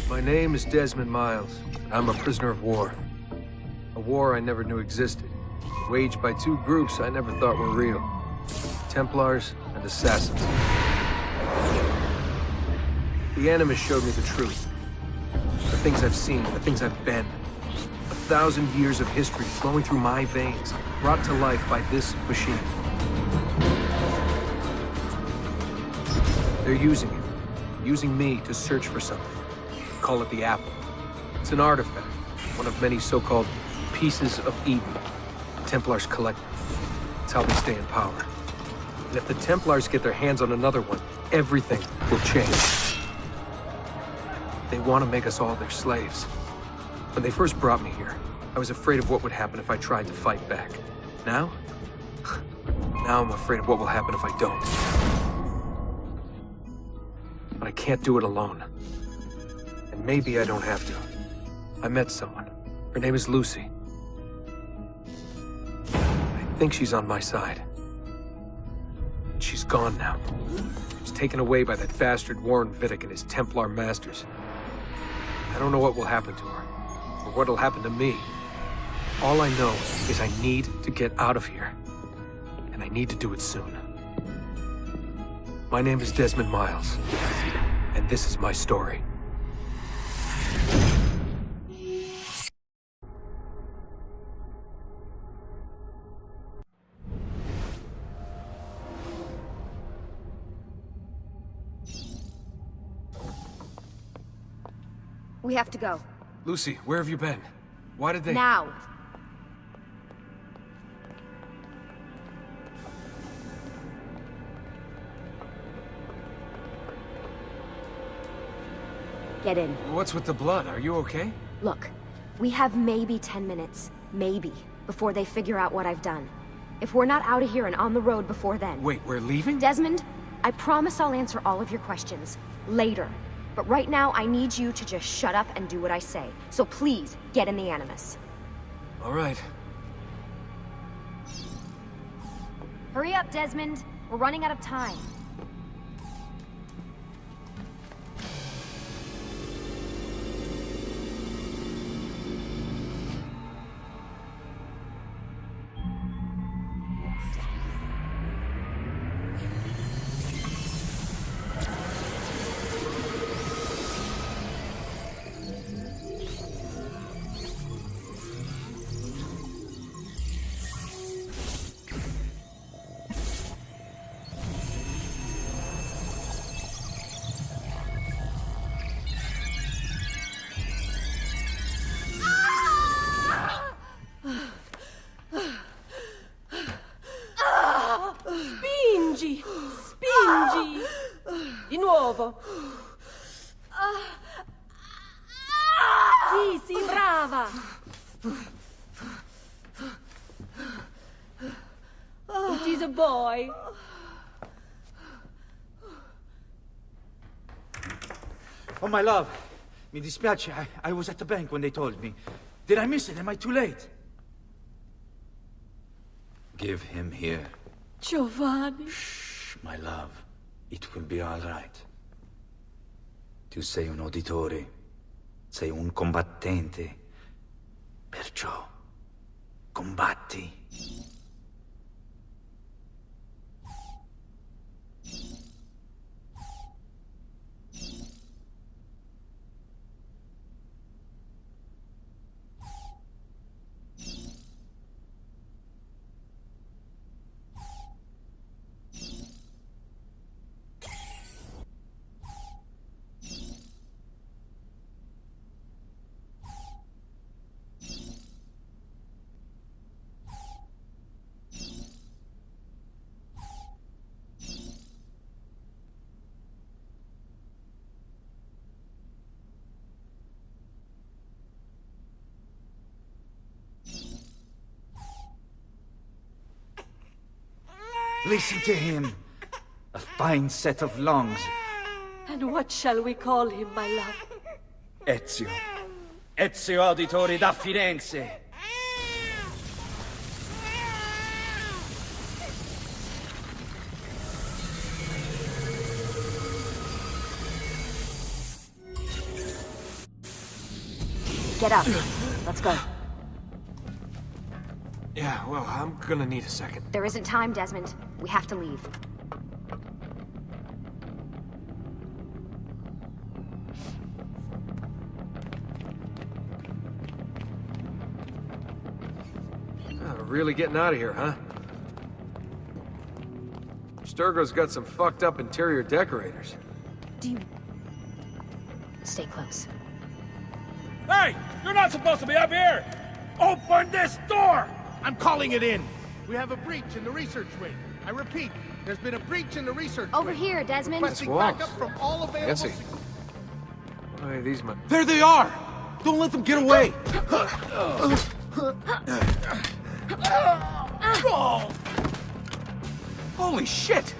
My name is Desmond Miles. I'm a prisoner of war. A war I never knew existed, waged by two groups I never thought were real. Templars and Assassins. The Animus showed me the truth. The things I've seen, the things I've been. 1,000 years of history flowing through my veins, brought to life by this machine. They're using me to search for something. Call it the Apple. It's an artifact, one of many so-called pieces of Eden. Templars collect them. It's how they stay in power. And if the Templars get their hands on another one, everything will change. They want to make us all their slaves. When they first brought me here, I was afraid of what would happen if I tried to fight back. Now? Now I'm afraid of what will happen if I don't. But I can't do it alone. And maybe I don't have to. I met someone. Her name is Lucy. I think she's on my side. She's gone now. She's taken away by that bastard Warren Vidic and his Templar masters. I don't know what will happen to her, or what'll happen to me. All I know is I need to get out of here. And I need to do it soon. My name is Desmond Miles, and this is my story. We have to go. Lucy, where have you been? Why did they— Now! Get in. What's with the blood? Are you okay? Look, we have maybe 10 minutes, maybe, before they figure out what I've done. If we're not out of here and on the road before then— Wait, we're leaving? Desmond, I promise I'll answer all of your questions later. But right now, I need you to just shut up and do what I say. So please, get in the Animus. All right. Hurry up, Desmond. We're running out of time. Spingi! Spingi! Di nuovo! Sì, sì, brava! It is a boy. Oh, my love. Mi dispiace. I was at the bank when they told me. Did I miss it? Am I too late? Give him here. Giovanni. Shh, my love. It will be all right. Tu sei un uditore. Sei un combattente. Perciò, combatti. Listen to him. A fine set of lungs. And what shall we call him, my love? Ezio. Ezio Auditore da Firenze. Get up. Let's go. Yeah, well, I'm gonna need a second. There isn't time, Desmond. We have to leave. Really getting out of here, huh? Sturgo's got some fucked up interior decorators. Do you... Stay close. Hey! You're not supposed to be up here! Open this door! I'm calling it in. We have a breach in the research wing. I repeat, there's been a breach in the research Over wing. here, Desmond. Requesting Walls. backup from all available... Fancy. Why, these men... There they are! Don't let them get away! Holy shit!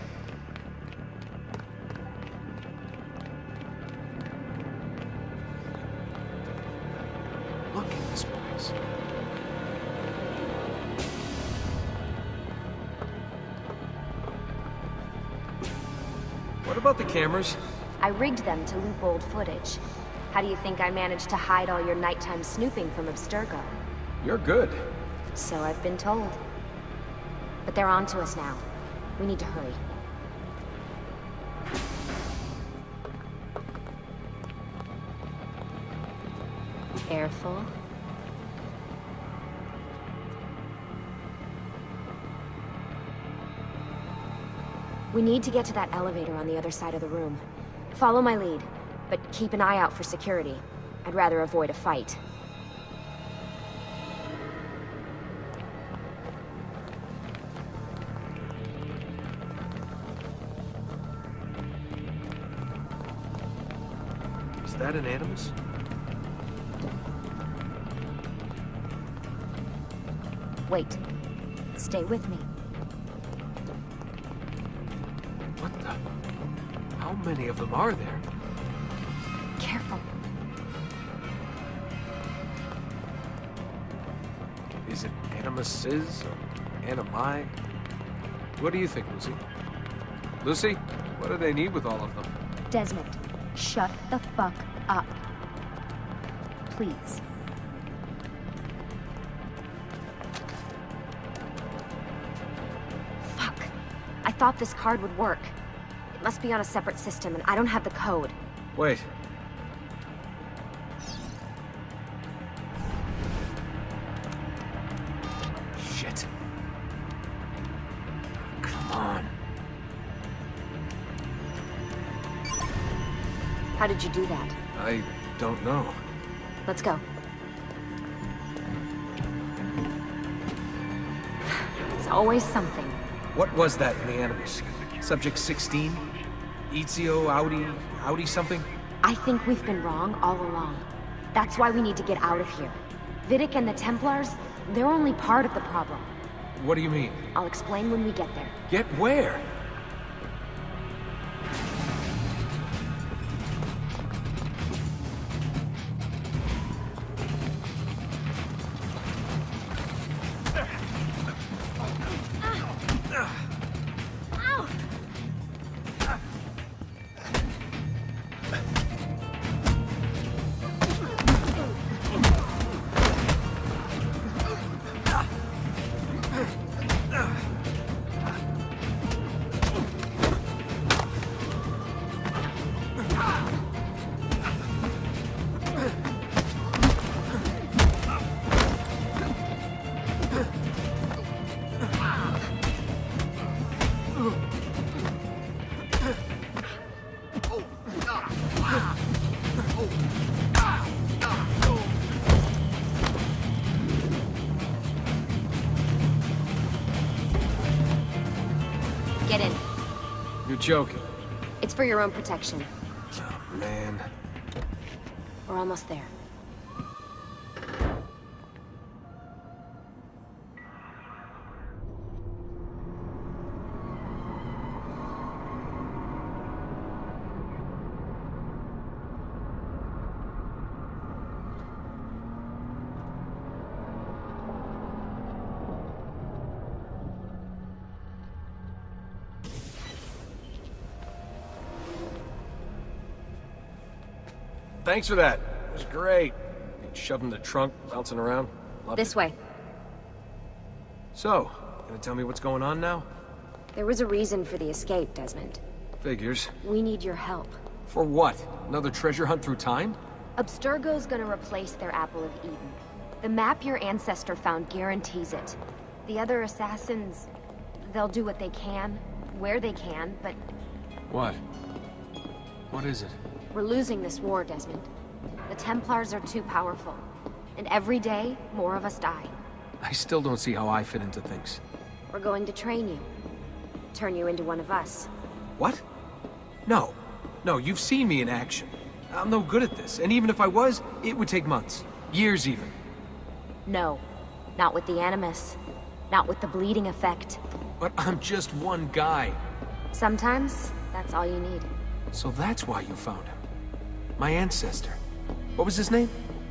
Look at this place. What about the cameras? I rigged them to loop old footage. How do you think I managed to hide all your nighttime snooping from Abstergo? You're good. So I've been told. But they're on to us now. We need to hurry. Careful. We need to get to that elevator on the other side of the room. Follow my lead, but keep an eye out for security. I'd rather avoid a fight. Is that an animus? Wait. Stay with me. What the... How many of them are there? Careful. Is it animuses or animi? What do you think, Lucy? Lucy, what do they need with all of them? Desmond, shut the fuck up. Please. Fuck. I thought this card would work. It must be on a separate system, and I don't have the code. Wait. Shit. Come on. How did you do that? I don't know. Let's go. It's always something. What was that in the animus? Subject 16? Ezio, Audi something? I think we've been wrong all along. That's why we need to get out of here. Vidic and the Templars, they're only part of the problem. What do you mean? I'll explain when we get there. Get where? Get in. You're joking. It's for your own protection. Oh, man. We're almost there. Thanks for that. It was great. shoved in the trunk, bouncing around. Loved This it. way. So, gonna tell me what's going on now? There was a reason for the escape, Desmond. Figures. We need your help. For what? Another treasure hunt through time? Abstergo's gonna replace their Apple of Eden. The map your ancestor found guarantees it. The other assassins, they'll do what they can, where they can, but What? What is it? we're losing this war, Desmond. The Templars are too powerful. And every day, more of us die. I still don't see how I fit into things. We're going to train you. Turn you into one of us. What? No. No, you've seen me in action. I'm no good at this, and even if I was, it would take months. Years even. No. Not with the Animus. Not with the bleeding effect. But I'm just one guy. Sometimes, that's all you need. So that's why you found him. My ancestor. What was his name?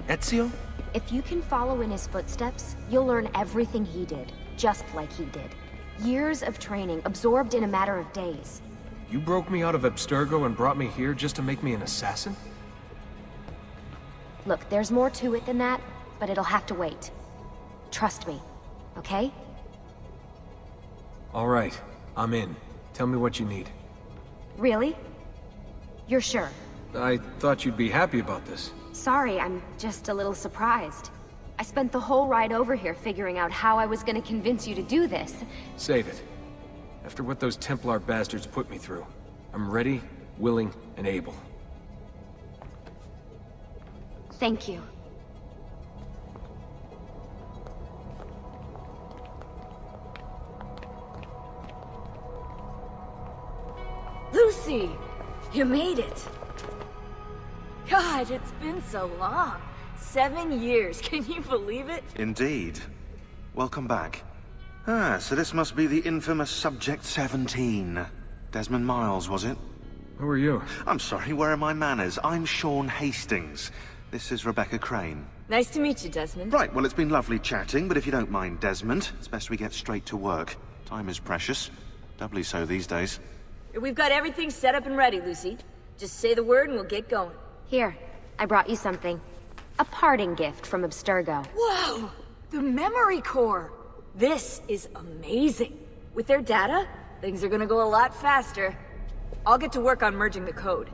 Ezio? If you can follow in his footsteps, you'll learn everything he did, just like he did. Years of training, absorbed in a matter of days. You broke me out of Abstergo and brought me here just to make me an assassin? Look, there's more to it than that, but it'll have to wait. Trust me, okay? All right, I'm in. Tell me what you need. Really? You're sure? I thought you'd be happy about this. Sorry, I'm just a little surprised. I spent the whole ride over here figuring out how I was gonna convince you to do this. Save it. After what those Templar bastards put me through, I'm ready, willing, and able. Thank you. Lucy! You made it! God, it's been so long. 7 years, can you believe it? Indeed. Welcome back. Ah, so this must be the infamous Subject 17. Desmond Miles, was it? Who are you? I'm sorry, where are my manners? I'm Sean Hastings. This is Rebecca Crane. Nice to meet you, Desmond. Right, well, it's been lovely chatting, but if you don't mind, Desmond, it's best we get straight to work. Time is precious. Doubly so these days. We've got everything set up and ready, Lucy. Just say the word and we'll get going. Here, I brought you something. A parting gift from Abstergo. Whoa! The memory core! This is amazing. With their data, things are gonna go a lot faster. I'll get to work on merging the code.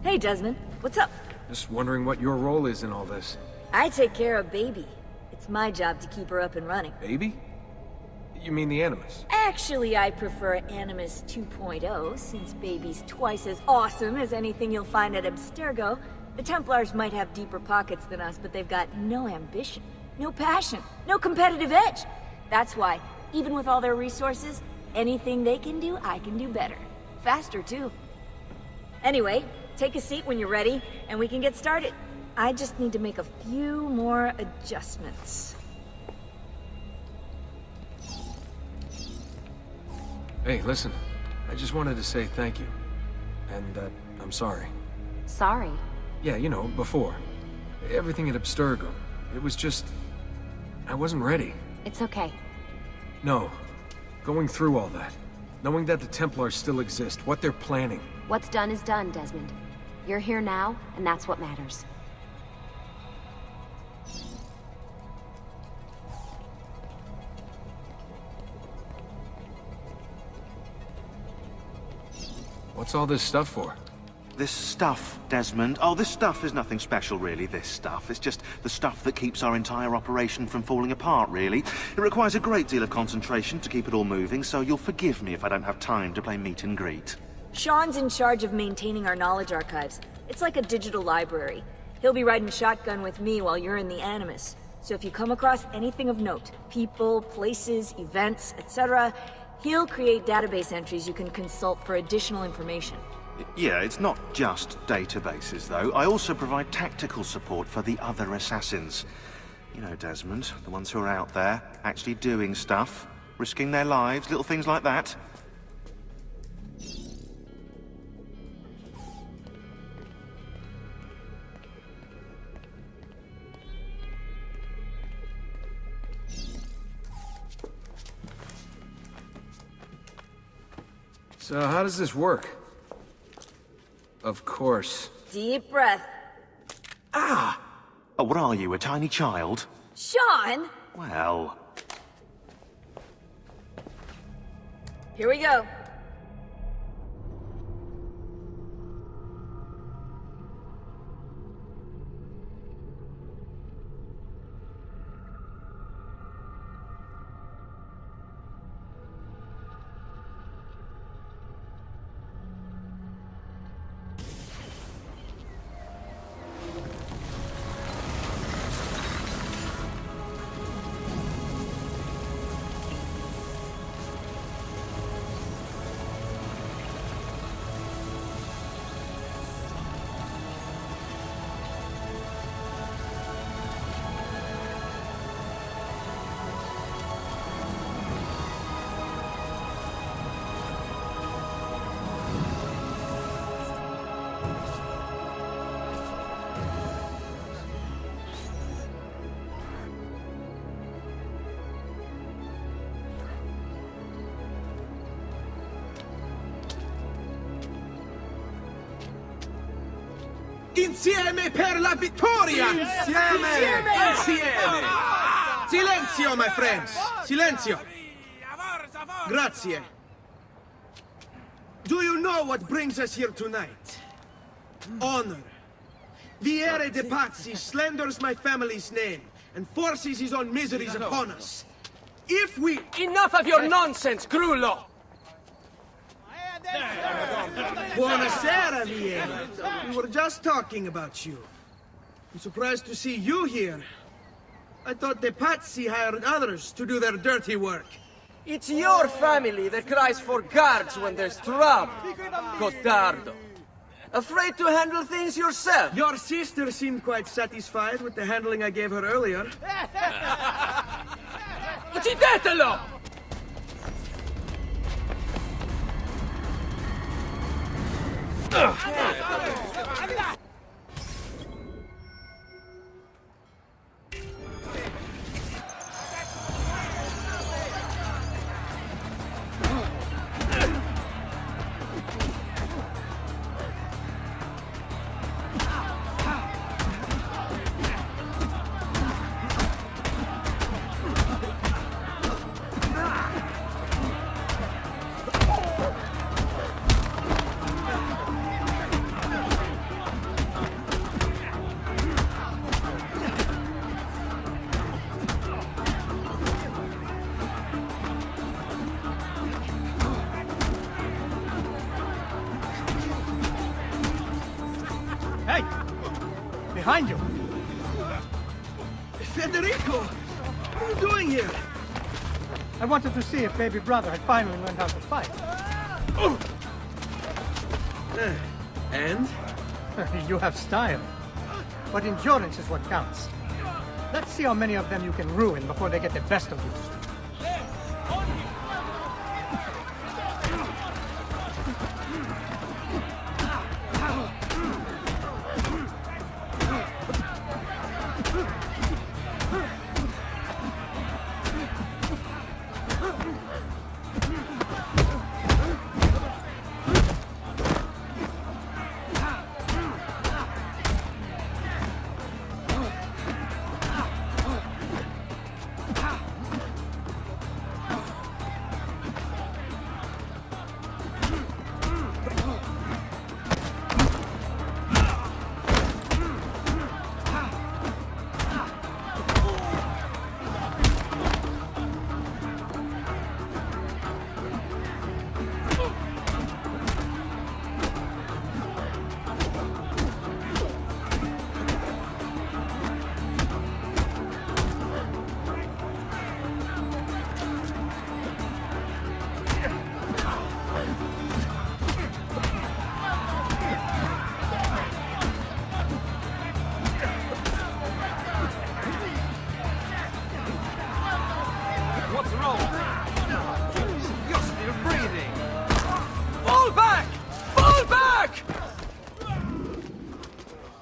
Hey, Desmond. What's up? Just wondering what your role is in all this. I take care of Baby. It's my job to keep her up and running. Baby? You mean the Animus? Actually, I prefer Animus 2.0, since Baby's twice as awesome as anything you'll find at Abstergo. The Templars might have deeper pockets than us, but they've got no ambition, no passion, no competitive edge. That's why, even with all their resources, anything they can do, I can do better. Faster, too. Anyway, take a seat when you're ready, and we can get started. I just need to make a few more adjustments. Hey, listen. I just wanted to say thank you. And, I'm sorry. Sorry. Yeah, you know, before. Everything at Abstergo. It was just... I wasn't ready. It's okay. No. Going through all that. Knowing that the Templars still exist, what they're planning. What's done is done, Desmond. You're here now, and that's what matters. What's all this stuff for? This stuff, Desmond. Oh, this stuff is nothing special, really, this stuff. It's just the stuff that keeps our entire operation from falling apart, really. It requires a great deal of concentration to keep it all moving, so you'll forgive me if I don't have time to play meet and greet. Sean's in charge of maintaining our knowledge archives. It's like a digital library. He'll be riding shotgun with me while you're in the Animus. So if you come across anything of note, people, places, events, etc., he'll create database entries you can consult for additional information. Yeah, it's not just databases, though. I also provide tactical support for the other assassins. You know, Desmond, the ones who are out there, actually doing stuff, risking their lives, little things like that. So how does this work? Of course. Deep breath. Ah! Oh, what are you, a tiny child? Sean! Well... Here we go. Insieme per la vittoria! Insieme! Insieme! Silenzio, my friends! Silenzio! Grazie. Do you know what brings us here tonight? Honor. Viere de Pazzi slanders my family's name and forces his own miseries upon us. If we... Enough of your nonsense, Grullo! Buonasera, Viera. We were just talking about you. I'm surprised to see you here. I thought the Pazzi hired others to do their dirty work. It's your family that cries for guards when there's trouble, Gottardo. Afraid to handle things yourself? Your sister seemed quite satisfied with the handling I gave her earlier. Uccidetelo! Hey! Behind you! Federico! What are you doing here? I wanted to see if baby brother had finally learned how to fight. And? You have style. But endurance is what counts. Let's see how many of them you can ruin before they get the best of you.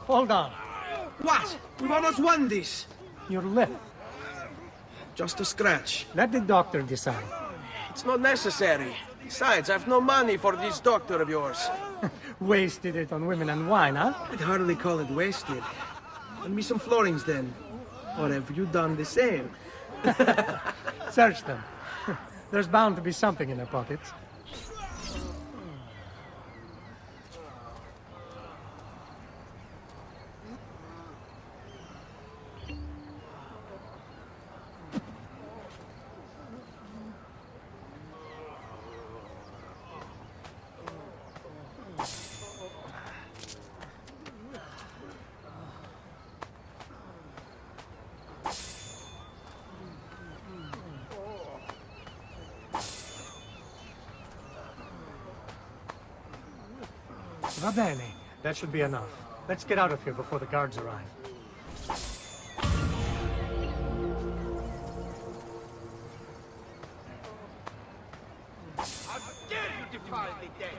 Hold on. What? We've almost won this. Your lip. Just a scratch. Let the doctor decide. It's not necessary. Besides, I've no money for this doctor of yours. Wasted it on women and wine, huh? I'd hardly call it wasted. Lend me some florins then. Or have you done the same? Search them. There's bound to be something in their pockets. Va bene. That should be enough. Let's get out of here before the guards arrive. How dare you defile the dead?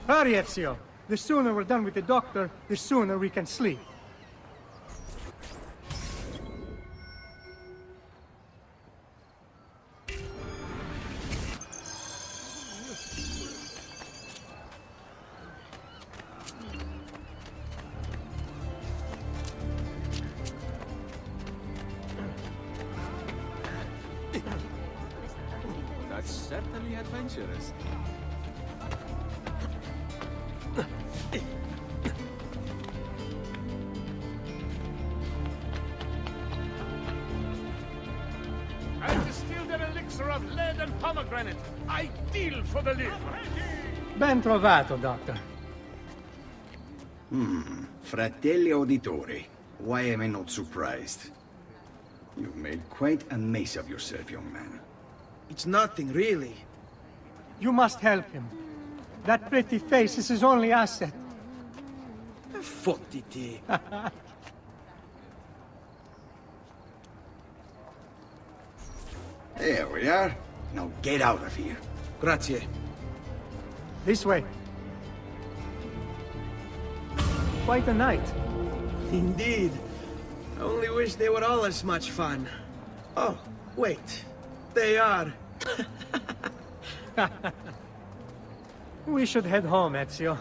Hurry, Ezio. The sooner we're done with the doctor, the sooner we can sleep. That's certainly adventurous. I've distilled an elixir of lead and pomegranate. Ideal for the liver. Ben trovato, Doctor. Fratelli auditori, why am I not surprised? You've made quite a mess of yourself, young man. It's nothing, really. You must help him. That pretty face is his only asset. Fottiti. There we are. Now get out of here. Grazie. This way. Quite a night. Indeed. I only wish they were all as much fun. Oh, wait. They are. We should head home, Ezio.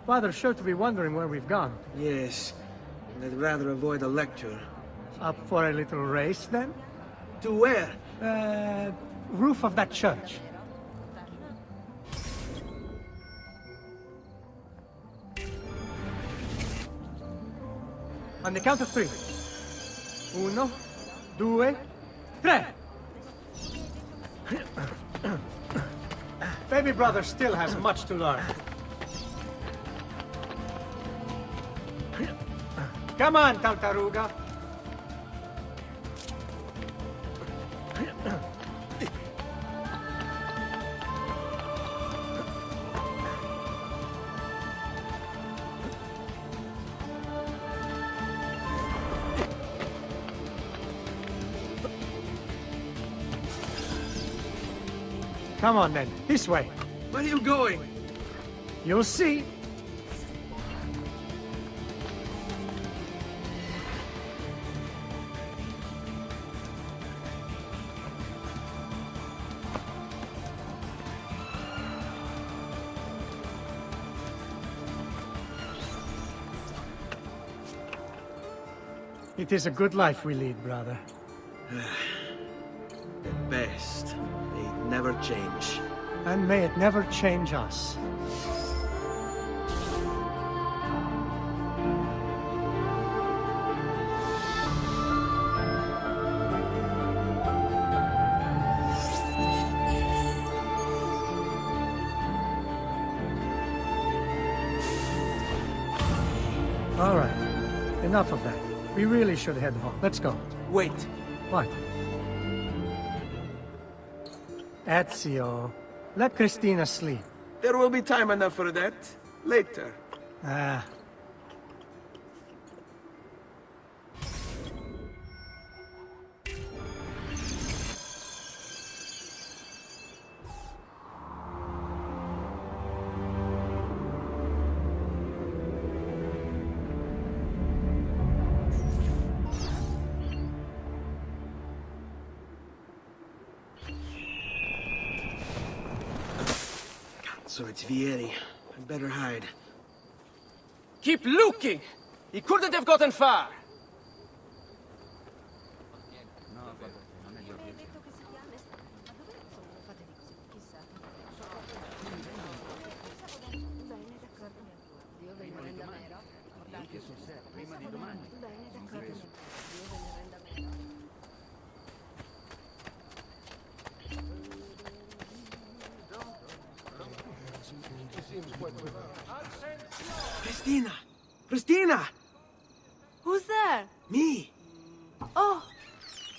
Father's sure to be wondering where we've gone. Yes. And I'd rather avoid a lecture. Up for a little race, then? To where? Roof of that church. On the count of 3. 1, 2, 3. Baby brother still has much to learn. Come on, Tartaruga. Come on then, this way. Where are you going? You'll see. It is a good life we lead, brother. At best, they never change. And may it never change us. All right. Enough of that. We really should head home. Let's go. Wait. What? Ezio, let Christina sleep. There will be time enough for that. Later. Ah. So it's Vieri. I'd better hide. Keep looking! He couldn't have gotten far! Christina! Christina! Who's there? Me! Oh,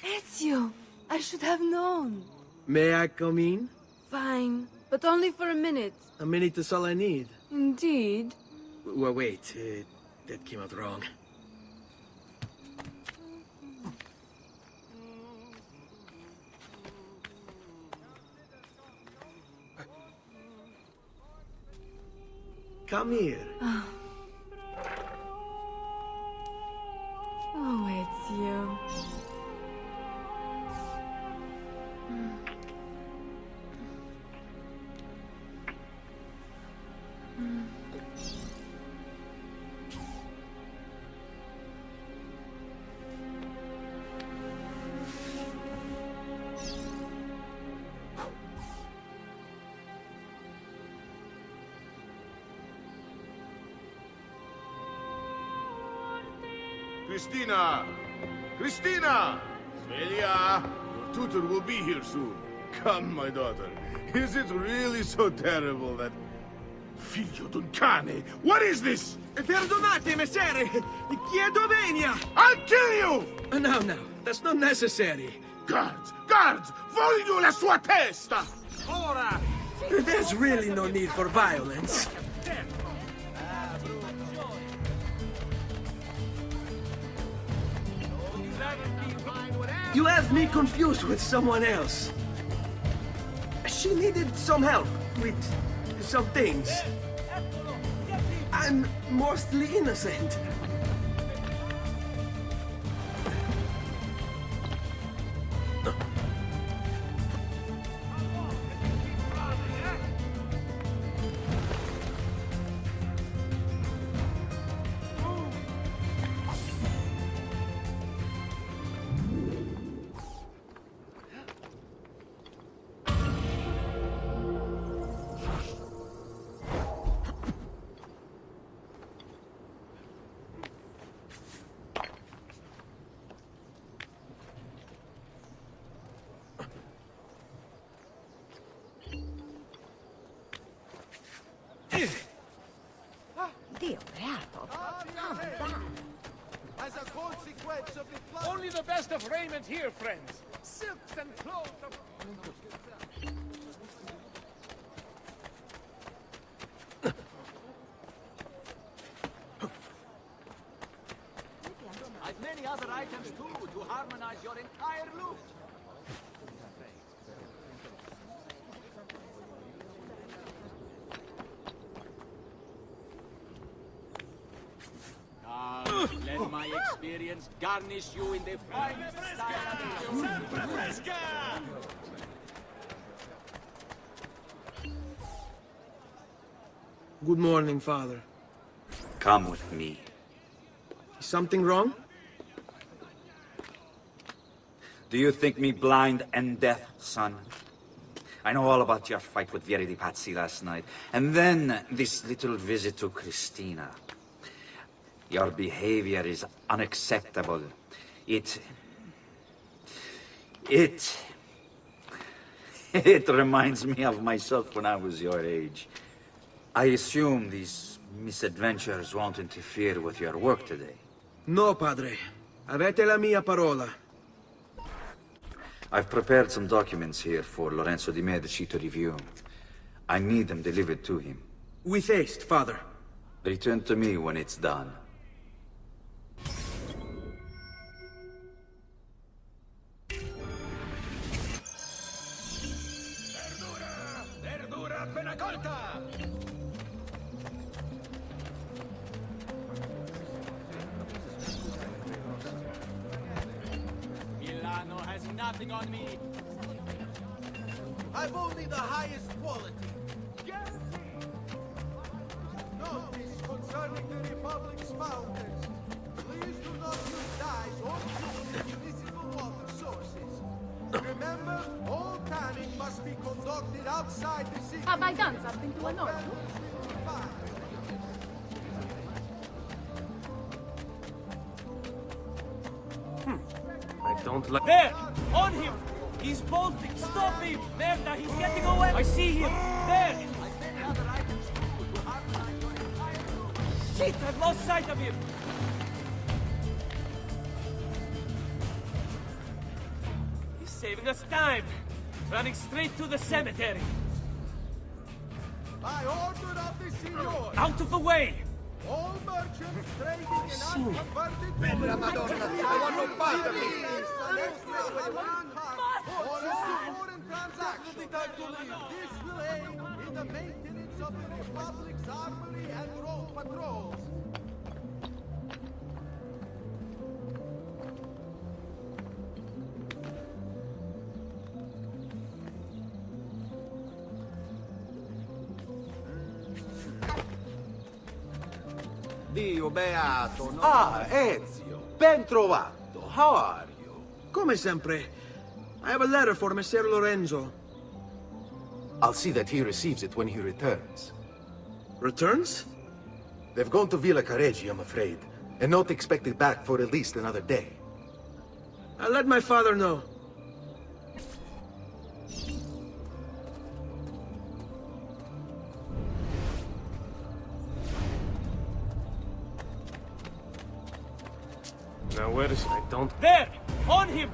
Ezio. I should have known. May I come in? Fine, but only for a minute. A minute is all I need. Indeed. Well, wait. That came out wrong. Come here. Oh, Ezio. Christina! Christina! Svelia! Your tutor will be here soon. Come, my daughter. Is it really so terrible that... Figlio d'un cane! What is this? Perdonate, messere! Chiedo venia! I'll kill you! No, that's not necessary. Guards! Guards! Voglio la sua testa! Ora! There's really no need for violence. You have me confused with someone else. She needed some help with some things. I'm mostly innocent. Dio beato. How bad? As a consequence of the Only the best of raiment here, friends. Silks and clothes of... I've many other items too to harmonize your entire look. Let my experience garnish you in the finest style. Good morning, Father. Come with me. Is something wrong? Do you think me blind and deaf, son? I know all about your fight with Vieri di Pazzi last night. And then this little visit to Christina. Your behavior is unacceptable. It reminds me of myself when I was your age. I assume these misadventures won't interfere with your work today. No, Padre. Avete la mia parola. I've prepared some documents here for Lorenzo di Medici to review. I need them delivered to him. With haste, Father. Return to me when it's done. Verdura appena colta! Milano has nothing on me. I've only the highest quality. Guaranteed. Have I done something to annoy you? I don't like... There! On him! He's bolting! Stop him! Merda, he's getting away! I see him! There! Shit, I've lost sight of him! He's saving us time! Running straight to the cemetery! By order of the Signor! Out of the way! All merchants trading in unconverted Bella Madonna, I want no part of this! foreign transactions. This will aid in the maintenance of the Republic's armory and road patrols. Dio beato, no? Ah, Ezio, ben trovato. How are you? Come sempre. I have a letter for Messer Lorenzo. I'll see that he receives it when he returns. Returns? They've gone to Villa Careggi, I'm afraid, and not expected back for at least another day. I'll let my father know. Now where is... I don't... There! On him!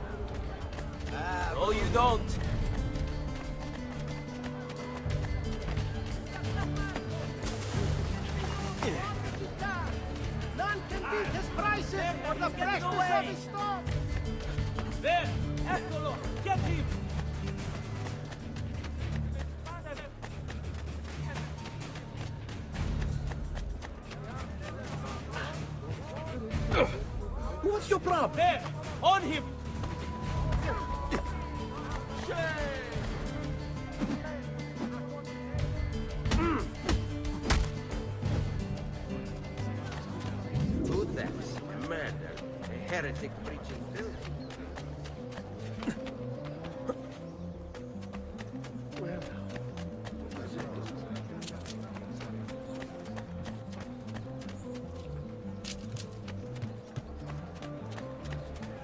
No, you don't. None can beat his prices or the freshness of his stock. There! Eccolo! Get him! What's your problem? There! On him! Two thefts, a murder, a heretic preaching building.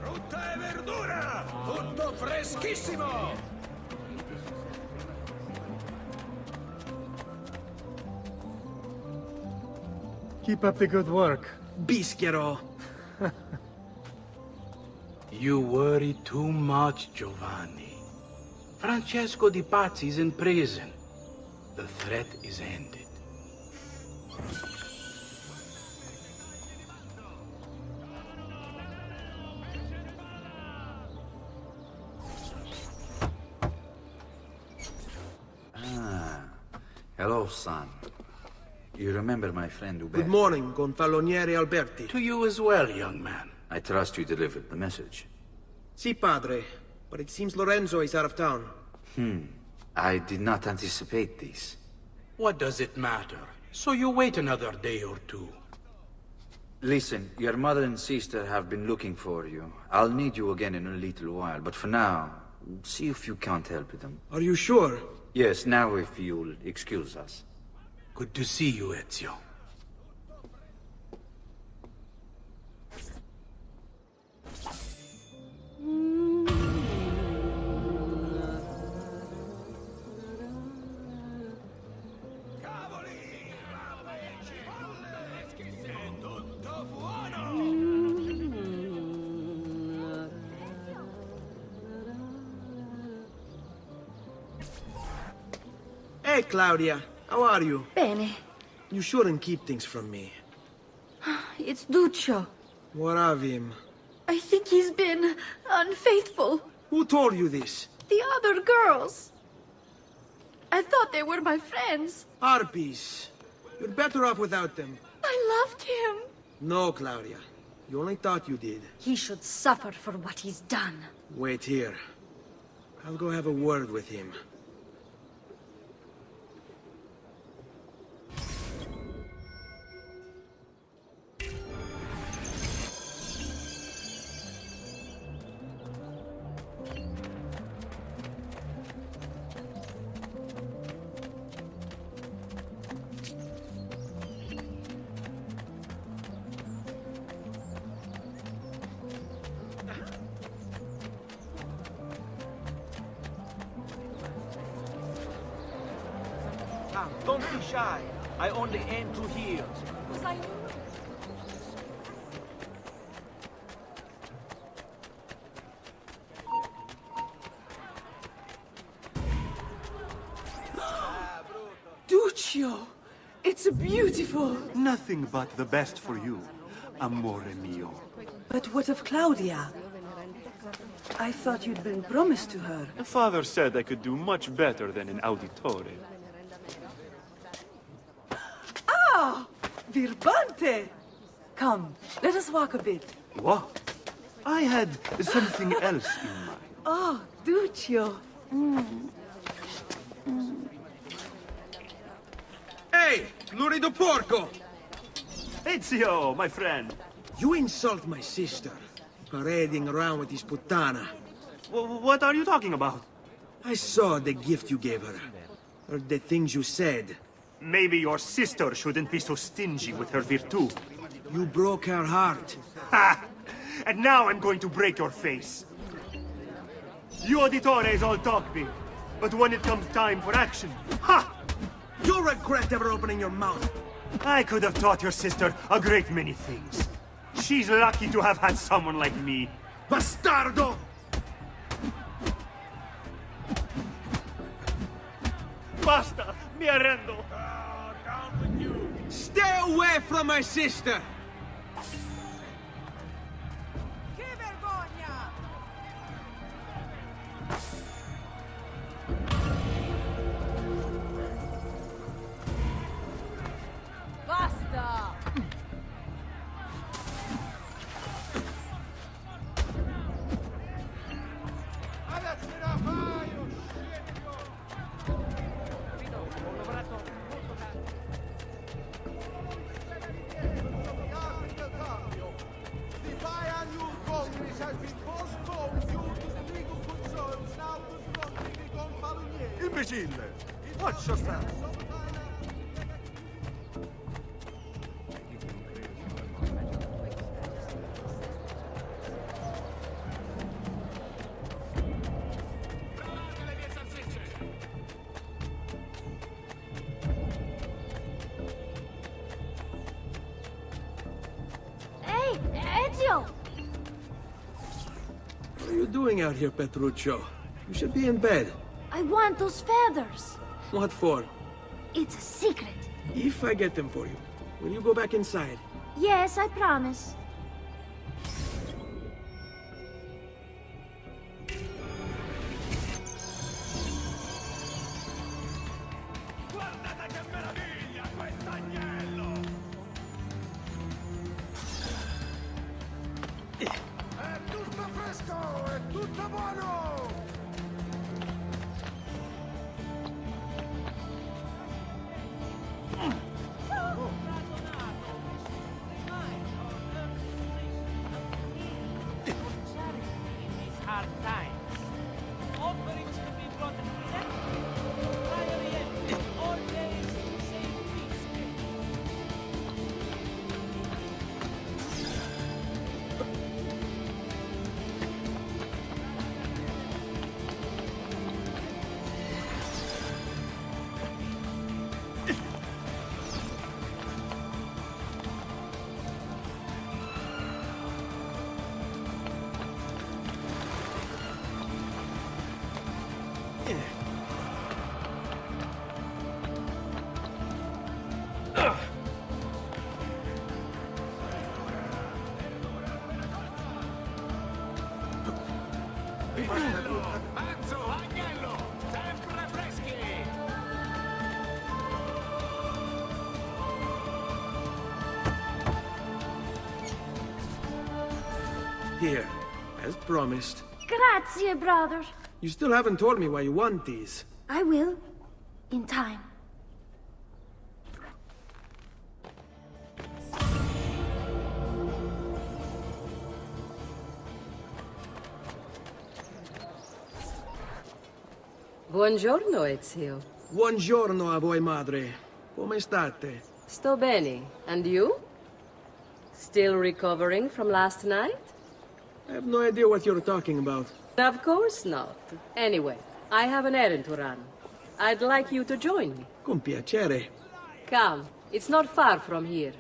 Frutta e verdura! Tutto freschissimo! Keep up the good work. Bischiero. You worry too much, Giovanni. Francesco Di Pazzi's in prison. The threat is ended. Hello, son. You remember my friend Hubert? Good morning, Gonfaloniere Alberti. To you as well, young man. I trust you delivered the message. Si, padre. But it seems Lorenzo is out of town. I did not anticipate this. What does it matter? So you wait another day or two. Listen, your mother and sister have been looking for you. I'll need you again in a little while, but for now, see if you can't help them. Are you sure? Yes, now if you'll excuse us. Good to see you, Ezio. Hey, Claudia. How are you? Bene. You shouldn't keep things from me. It's Duccio. What of him? I think he's been unfaithful. Who told you this? The other girls. I thought they were my friends. Harpies. You're better off without them. I loved him. No, Claudia. You only thought you did. He should suffer for what he's done. Wait here. I'll go have a word with him. Come, don't be shy. I only aim to heal. Duccio! It's beautiful! Nothing but the best for you, amore mio. But what of Claudia? I thought you'd been promised to her. Father said I could do much better than an auditore. Ah! Birbante! Come, let us walk a bit. What? I had something else in mind. Oh, Duccio. Hey, lurido porco! Ezio, my friend. You insult my sister, parading around with this puttana. What are you talking about? I saw the gift you gave her, or the things you said. Maybe your sister shouldn't be so stingy with her virtù. You broke her heart. Ha! And now I'm going to break your face. You auditores all talk big, but when it comes time for action, ha! You'll regret ever opening your mouth. I could have taught your sister a great many things. She's lucky to have had someone like me. Bastardo! Basta! Mi arrendo! Down with you! Stay away from my sister! Basta! The biannual Congress has been postponed due to the legal concerns now confronting the Gonfalonier. Imbecille! Watch yourself! Hey, Ezio! What are you doing out here, Petruccio? You should be in bed. I want those feathers. What for? It's a secret. If I get them for you, will you go back inside? Yes, I promise. Guardate che meraviglia quest'agnello! È tutto fresco, è tutto buono! Hard times. Offerings to be brought in priory empty. All days the same feast. Mazzo, agnello! Sempre freschi! Here, as promised. Grazie, brother. You still haven't told me why you want these. I will. In time. Buongiorno, Ezio. Buongiorno a voi, madre. Come state? Sto bene. And you? Still recovering from last night? I have no idea what you're talking about. Of course not. Anyway, I have an errand to run. I'd like you to join me. Con piacere. Come, it's not far from here.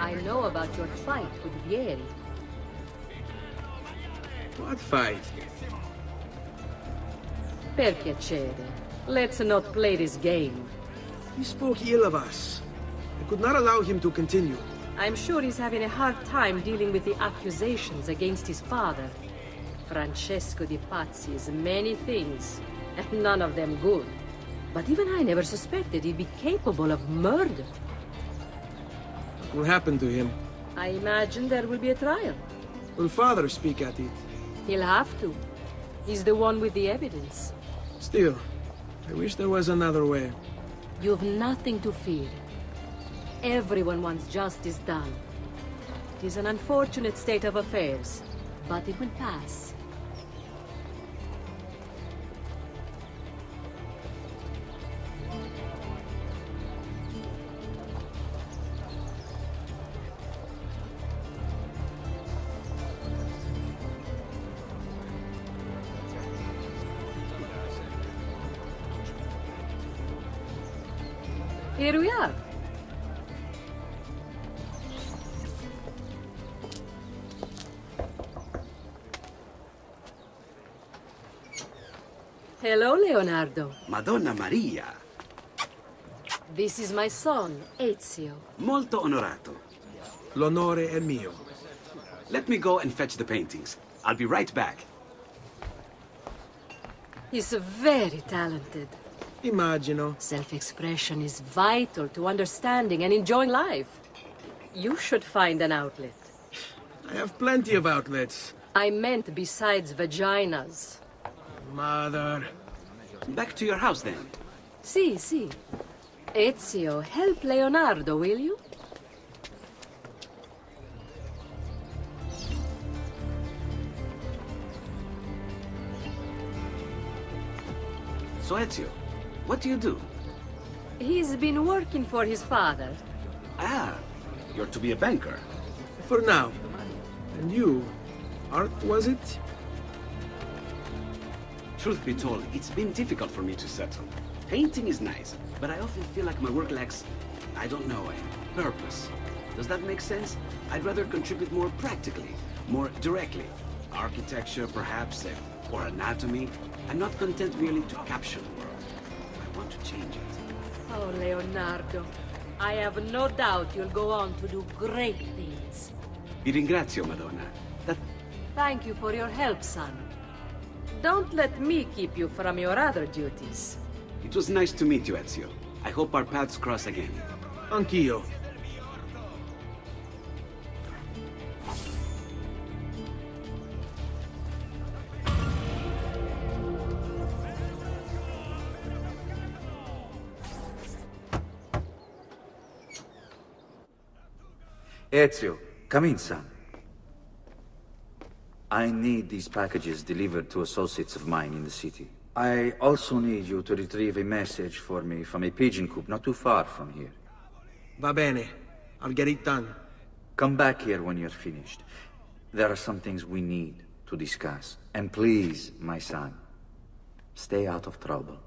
I know about your fight with Vieri. What fight? Per piacere. Let's not play this game. He spoke ill of us. I could not allow him to continue. I'm sure he's having a hard time dealing with the accusations against his father. Francesco di Pazzi is many things, and none of them good. But even I never suspected he'd be capable of murder. What will happen to him? I imagine there will be a trial. Will father speak at it? He'll have to. He's the one with the evidence. Still, I wish there was another way. You've nothing to fear. Everyone wants justice done. It is an unfortunate state of affairs, but it will pass. Here we are. Hello, Leonardo. Madonna Maria. This is my son, Ezio. Molto onorato. L'onore è mio. Let me go and fetch the paintings. I'll be right back. He's very talented. Immagino. Self-expression is vital to understanding and enjoying life. You should find an outlet. I have plenty of outlets. I meant besides vaginas. Mother. Back to your house, then. Si, si. Ezio, help Leonardo, will you? So, Ezio, what do you do? He's been working for his father. Ah, you're to be a banker. For now. And you? Art, was it? Truth be told, it's been difficult for me to settle. Painting is nice, but I often feel like my work lacks, I don't know, a purpose. Does that make sense? I'd rather contribute more practically, more directly. Architecture, perhaps, or anatomy. I'm not content merely to capture the world. I want to change it. Oh, Leonardo. I have no doubt you'll go on to do great things. Vi ringrazio, Madonna. Thank you for your help, son. Don't let me keep you from your other duties. It was nice to meet you, Ezio. I hope our paths cross again. Anch'io. Ezio, come in, son. I need these packages delivered to associates of mine in the city. I also need you to retrieve a message for me from a pigeon coop not too far from here. Va bene. I'll get it done. Come back here when you're finished. There are some things we need to discuss. And please, my son, stay out of trouble.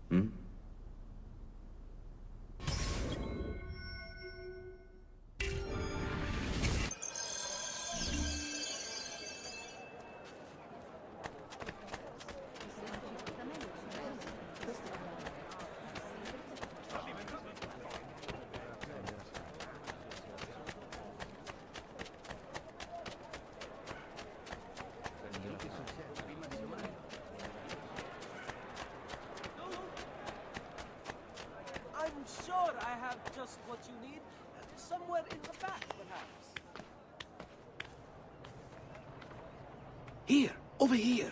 Hmm? I'm sure I have just what you need. Somewhere in the back, perhaps. Here, over here.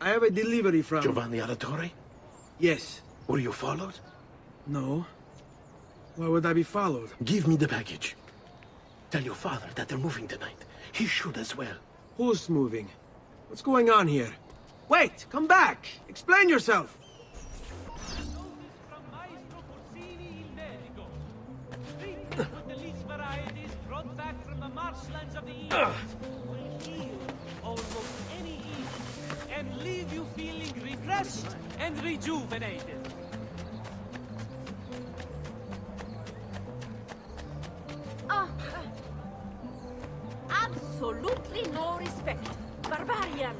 I have a delivery from... Giovanni Auditore? Yes. Were you followed? No. Why would I be followed? Give me the package. Tell your father that they're moving tonight. He should as well. Who's moving? What's going on here? Wait! Come back! Explain yourself! With the least varieties brought back from the marshlands of the East will heal almost any evil and leave you feeling refreshed and rejuvenated. Absolutely no respect. Barbarian.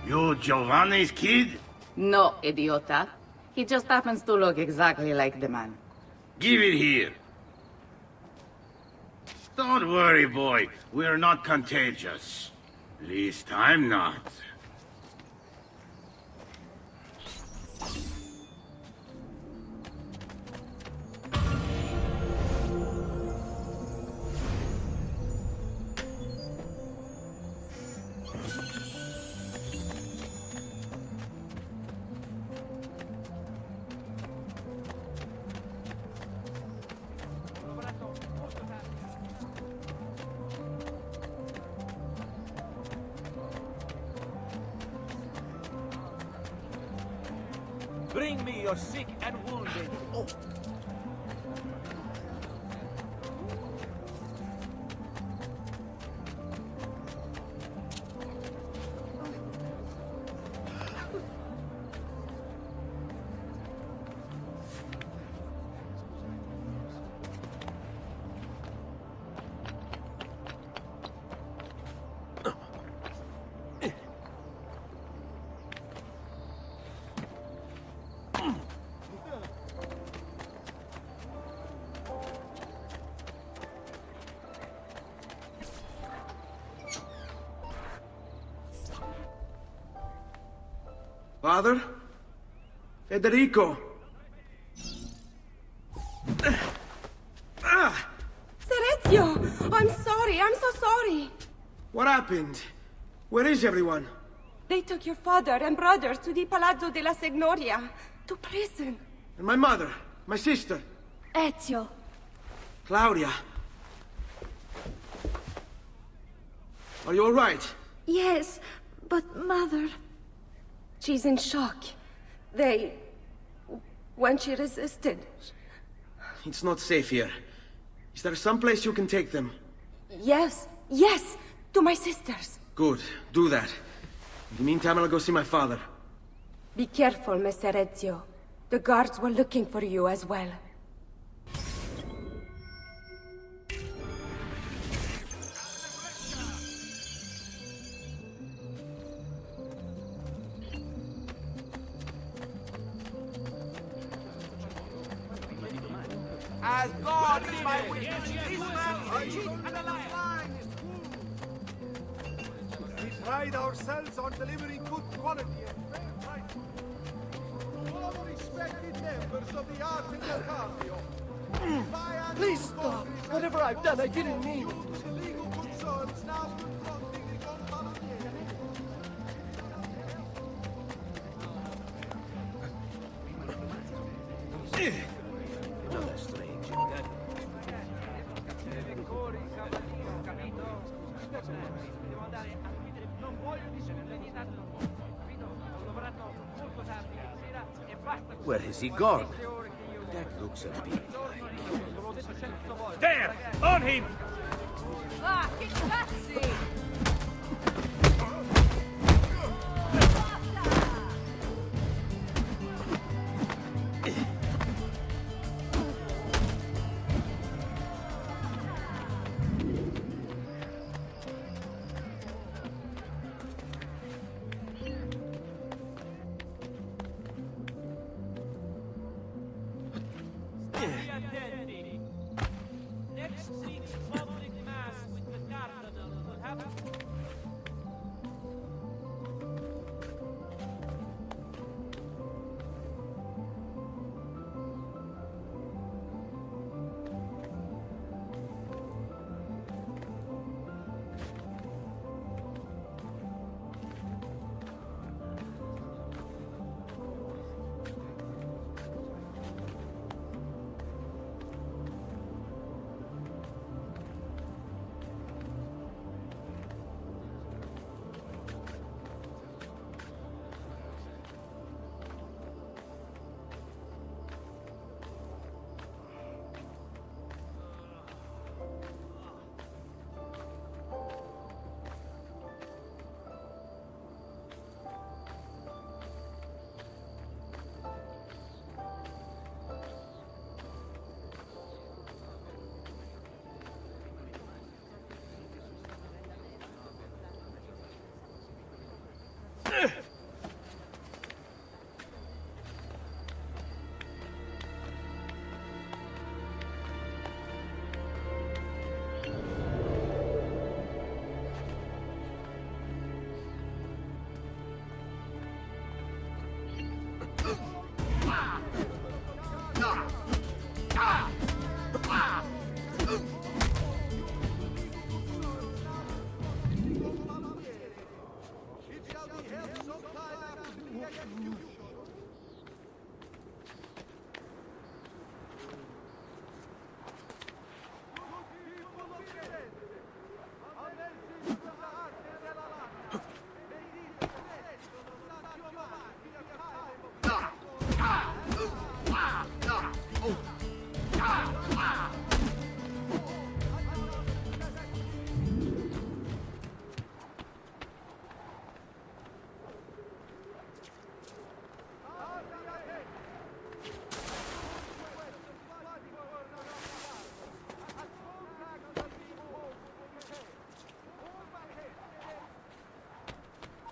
You Giovanni's kid? No, idiota. He just happens to look exactly like the man. Give it here. Don't worry, boy. We're not contagious. Least I'm not. Bring me your sick and wounded. Oh. Father? Federico! Ezio! I'm sorry, I'm so sorry. What happened? Where is everyone? They took your father and brother to the Palazzo della Signoria, to prison. And my mother? My sister? Ezio. Claudia? Are you all right? Yes, but Mother... She's in shock. When she resisted... It's not safe here. Is there some place you can take them? Yes, to my sisters. Good, do that. In the meantime, I'll go see my father. Be careful, Mr. Ezio. The guards were looking for you as well. As God is my witness, this man is cheat and a liar. We pride ourselves on delivering good quality and fair prices. To all respected members of the Article Cardio, Please stop! Whatever I've done, I didn't mean it. to the legal concerns now confronting the Gonfalonieri. Another strange. Where has he gone? That looks a bit like... There! On him! Ah, che cazzi! Next week's public mass with the cardinal will happen.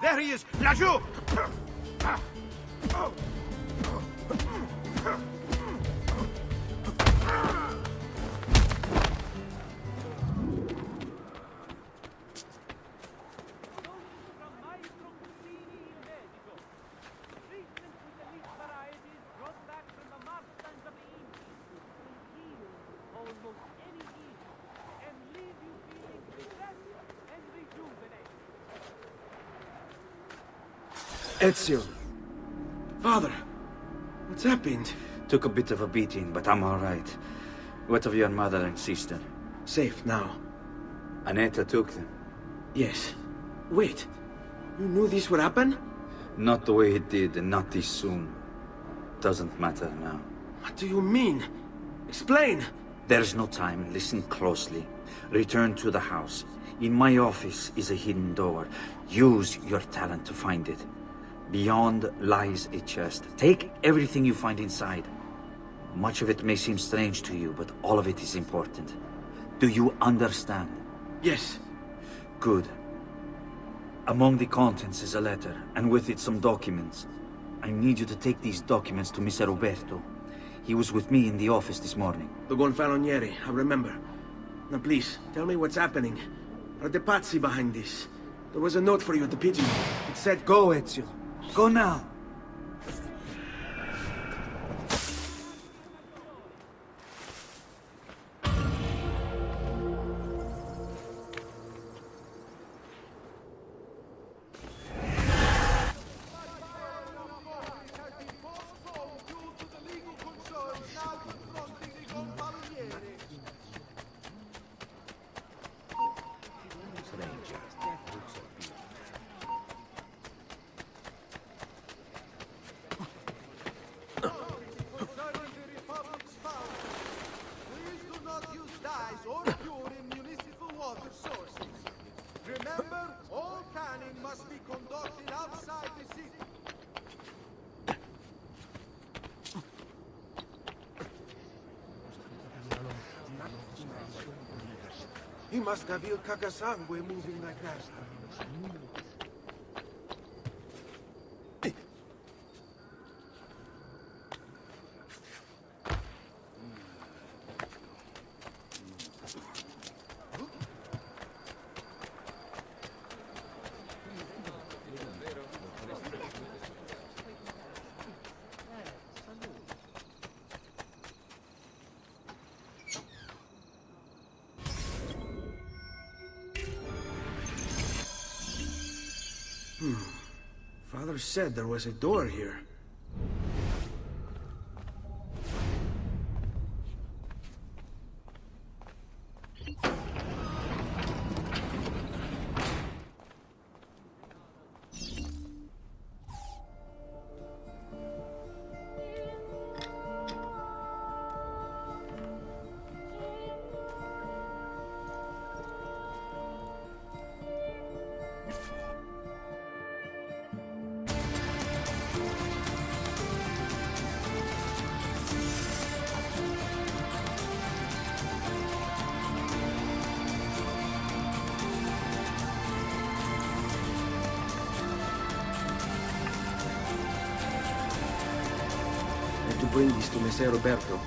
There he is! Lajou! Ezio. Father, what's happened? Took a bit of a beating, but I'm all right. What of your mother and sister? Safe now. Annetta took them. Yes. Wait. You knew this would happen? Not the way it did, and not this soon. Doesn't matter now. What do you mean? Explain! There's no time. Listen closely. Return to the house. In my office is a hidden door. Use your talent to find it. Beyond lies a chest. Take everything you find inside. Much of it may seem strange to you, but all of it is important. Do you understand? Yes. Good. Among the contents is a letter, and with it some documents. I need you to take these documents to Mr. Roberto. He was with me in the office this morning. The Gonfaloniere, I remember. Now please, tell me what's happening. Are the Pazzi behind this? There was a note for you at the pigeon. It said, "Go, Ezio. Go now." Remember, all canning must be conducted outside the city. He must have Il Cacasangue moving like that. Father said there was a door here. To bring this to Messer Roberto.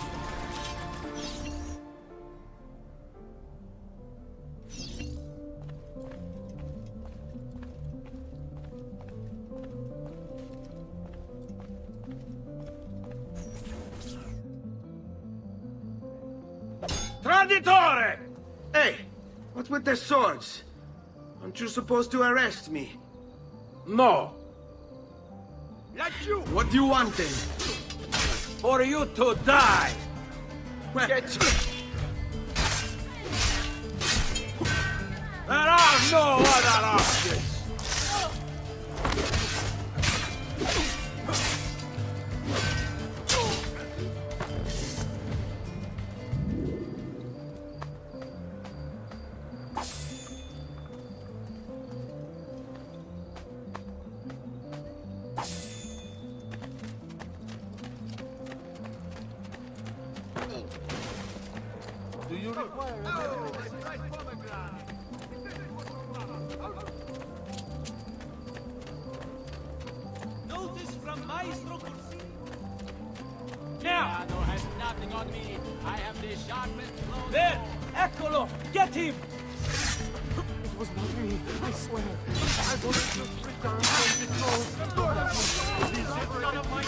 Traditore! Hey, what's with the swords? Aren't you supposed to arrest me? No. Let you! What do you want then? For you to die! Get you! There are no other options! Do you require a Notice from Maestro Corsi. Now! has nothing on me. I have the sharpest blow. There! Eccolo! Get him! It was not me, I swear. I was just returned from the None of my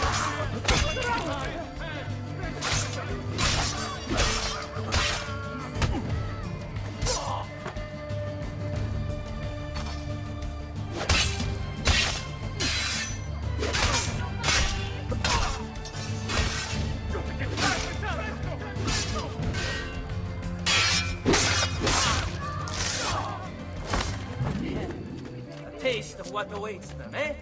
Taste of what awaits them, eh?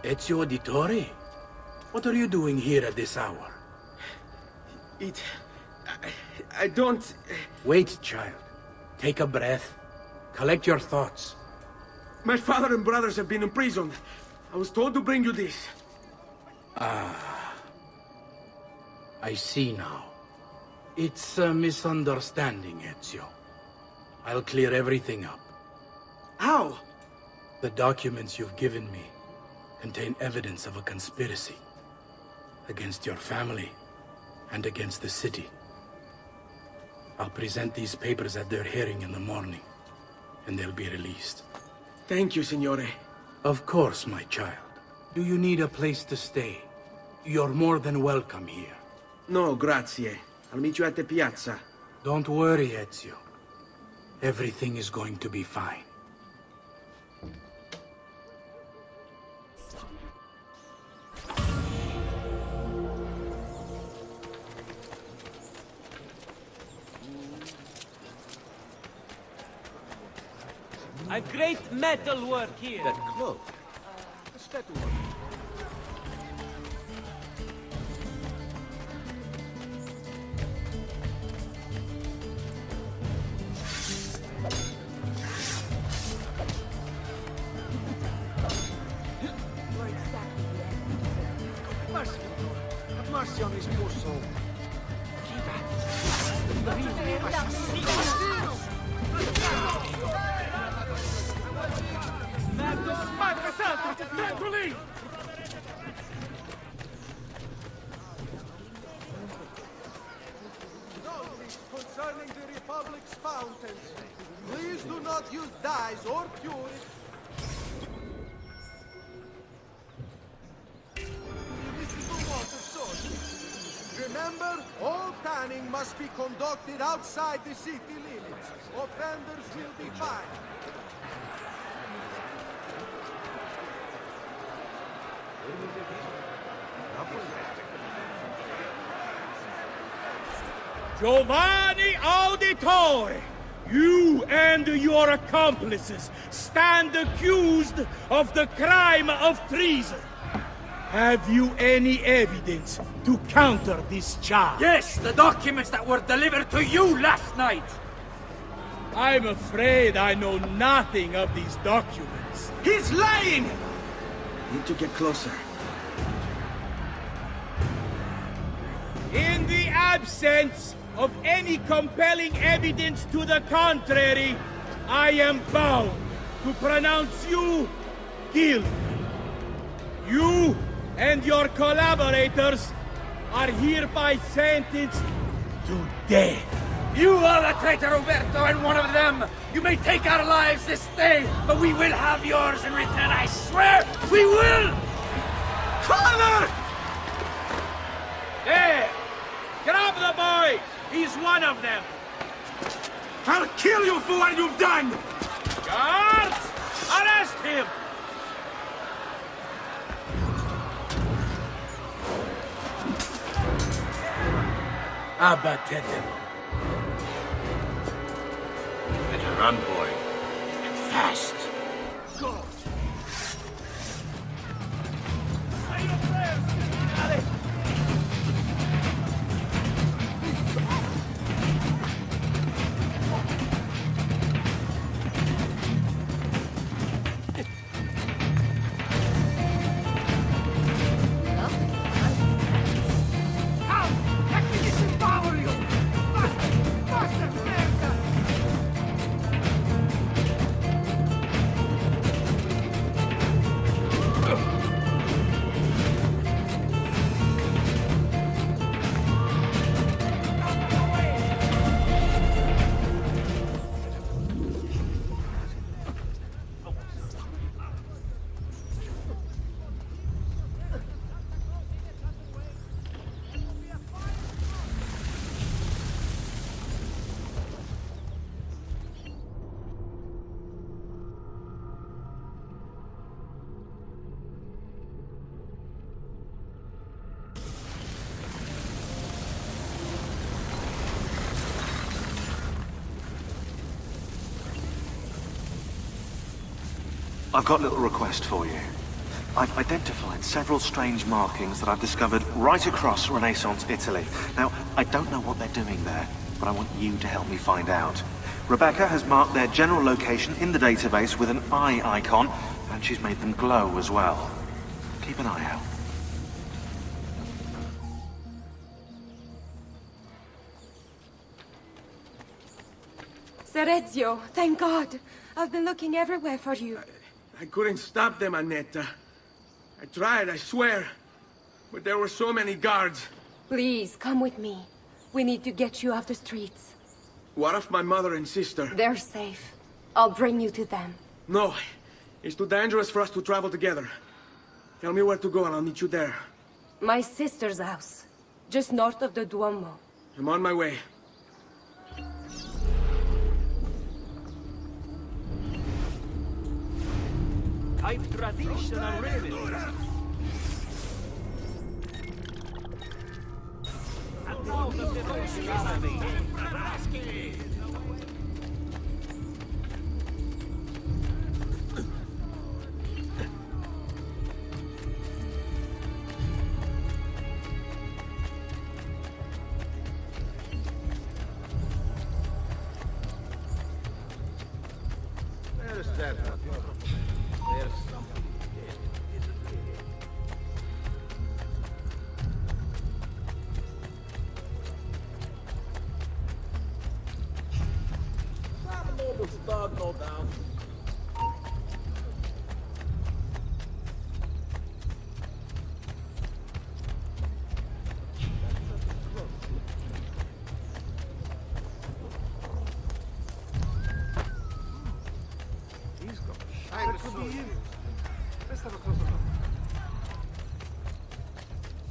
Ezio Auditore? What are you doing here at this hour? I don't... Wait, child. Take a breath. Collect your thoughts. My father and brothers have been imprisoned. I was told to bring you this. Ah. I see now. It's a misunderstanding, Ezio. I'll clear everything up. How? The documents you've given me contain evidence of a conspiracy against your family and against the city. I'll present these papers at their hearing in the morning, and they'll be released. Thank you, Signore. Of course, my child. Do you need a place to stay? You're more than welcome here. No, grazie. I'll meet you at the piazza. Don't worry, Ezio. Everything is going to be fine. I've great metal work here. That cloak. Have mercy on this poor soul. Tranquilly! Notice concerning the Republic's fountains. Please do not use dyes or purity. Municipal water sources. Remember, all tanning must be conducted outside the city limits. Offenders will be fined. Giovanni Auditore! You and your accomplices stand accused of the crime of treason. Have you any evidence to counter this charge? Yes, the documents that were delivered to you last night! I'm afraid I know nothing of these documents. He's lying! Need to get closer. In the absence of any compelling evidence to the contrary, I am bound to pronounce you guilty. You and your collaborators are hereby sentenced to death. You are the traitor, Roberto, and one of them! You may take our lives this day, but we will have yours in return, I swear! We will! Father! There! Grab the boy! He's one of them! I'll kill you for what you've done! Guards! Arrest him! Abatetelo. Better run, boy. And fast. Go! I've got a little request for you. I've identified several strange markings that I've discovered right across Renaissance Italy. Now, I don't know what they're doing there, but I want you to help me find out. Rebecca has marked their general location in the database with an eye icon, and she's made them glow as well. Keep an eye out. Ser Ezio, thank God. I've been looking everywhere for you. I couldn't stop them, Annetta. I tried, I swear. But there were so many guards. Please, come with me. We need to get you off the streets. What of my mother and sister? They're safe. I'll bring you to them. No. It's too dangerous for us to travel together. Tell me where to go and I'll meet you there. My sister's house. Just north of the Duomo. I'm on my way. I've traditional remedies. Out of the way, Where's that? There's something. I'm almost done, no doubt.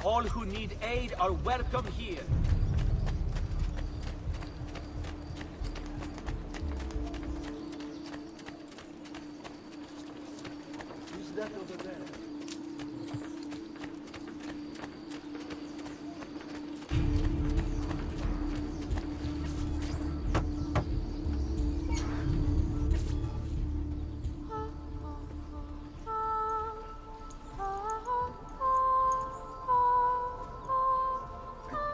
All who need aid are welcome here. Who's that over there?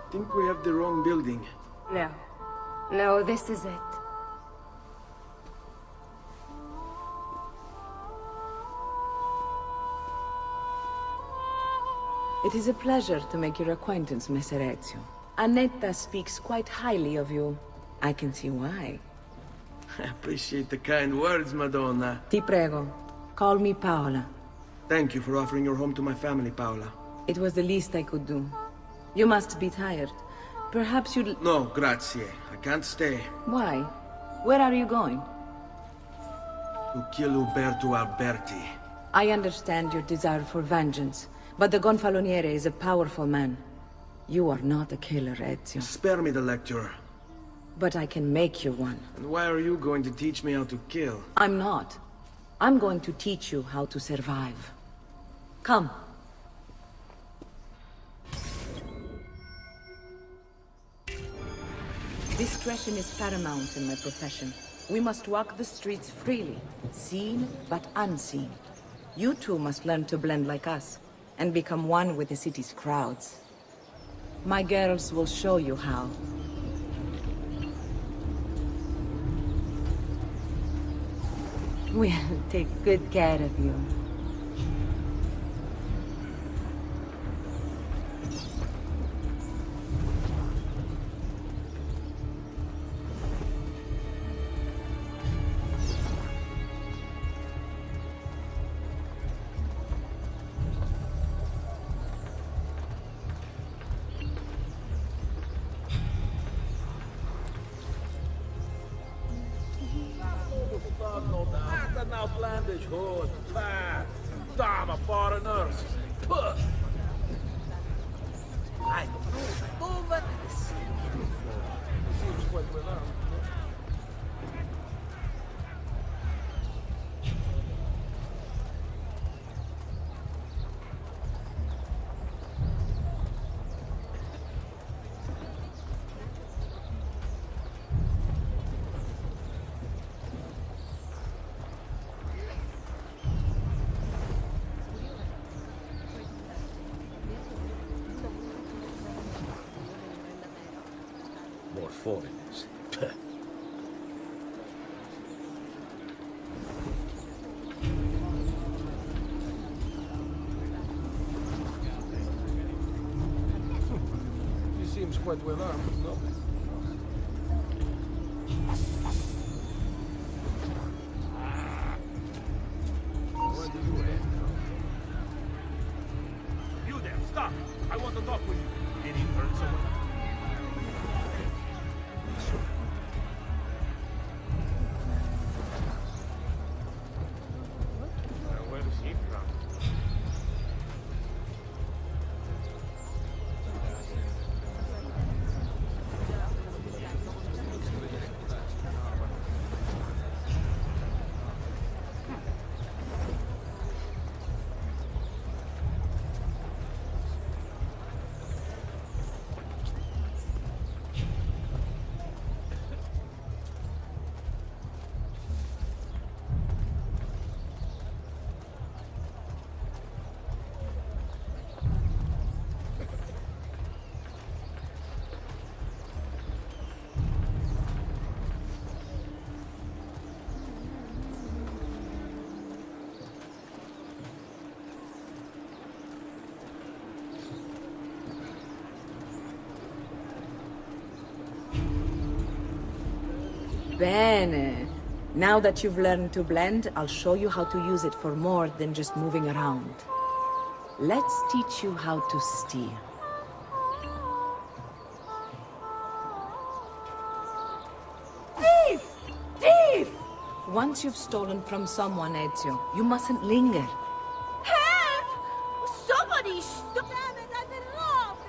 I think we have the wrong building. No. No, this is it. It is a pleasure to make your acquaintance, Messer Ezio. Annetta speaks quite highly of you. I can see why. I appreciate the kind words, Madonna. Ti prego, call me Paola. Thank you for offering your home to my family, Paola. It was the least I could do. You must be tired. Perhaps you'd... No, grazie. I can't stay. Why? Where are you going? To kill Uberto Alberti. I understand your desire for vengeance, but the Gonfaloniere is a powerful man. You are not a killer, Ezio. Spare me the lecture. But I can make you one. And why are you going to teach me how to kill? I'm not. I'm going to teach you how to survive. Come. Discretion is paramount in my profession. We must walk the streets freely, seen but unseen. You too must learn to blend like us, and become one with the city's crowds. My girls will show you how. We'll take good care of you. That's an outlandish hood. Fat. Damn foreigners. Puh. I over the sea. Seems quite well armed. More foreigners. Puh. He seems quite well armed, no? talk with you. Did he hurt someone? Where is he from? Bene. Now that you've learned to blend, I'll show you how to use it for more than just moving around. Let's teach you how to steal. Thief! Thief! Once you've stolen from someone, Ezio, you mustn't linger. Help! Somebody stop! Damn it, I've been robbed!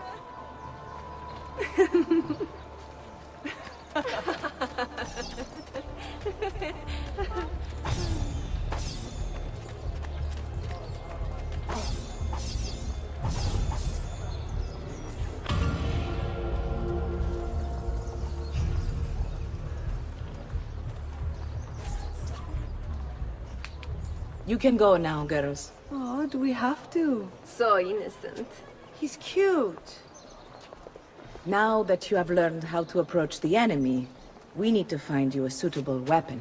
You can go now, girls. Oh, do we have to? So innocent. He's cute. Now that you have learned how to approach the enemy, we need to find you a suitable weapon.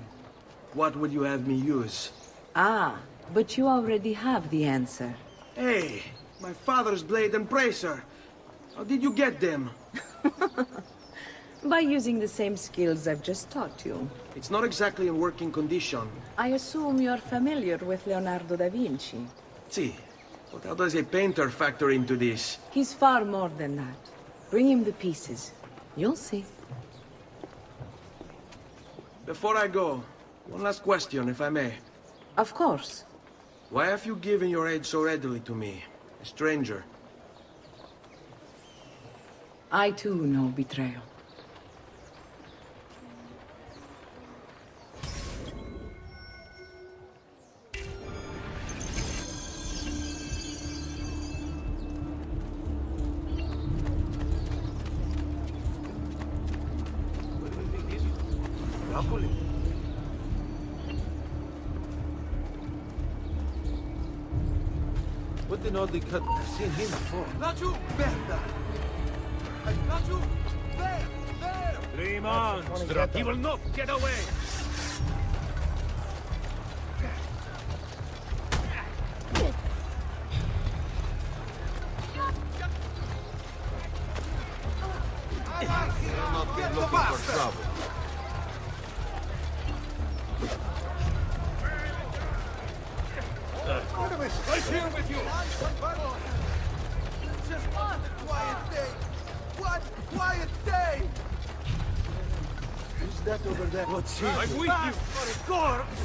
What would you have me use? Ah, but you already have the answer. Hey, my father's blade and bracer. How did you get them? By using the same skills I've just taught you. It's not exactly in working condition. I assume you're familiar with Leonardo da Vinci. See, but how does a painter factor into this? He's far more than that. Bring him the pieces. You'll see. Before I go, one last question, if I may. Of course. Why have you given your aid so readily to me, a stranger? I too know betrayal. What an oddly cut. I've seen him before. Laggiù, merda! Laggiù! There! There! 3 months! He will not get away! Get the bastard! Right here with you! Just one quiet day! One quiet day! Who's that over there? What's he? I'm with you! Corpse!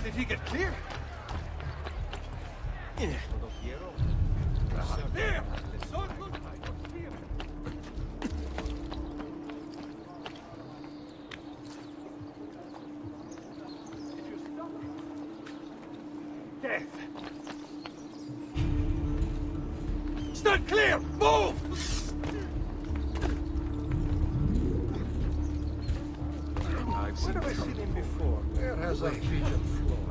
Did he get clear? There! Death! Stand clear! Move! Where have I seen him before? Where has our vision flown?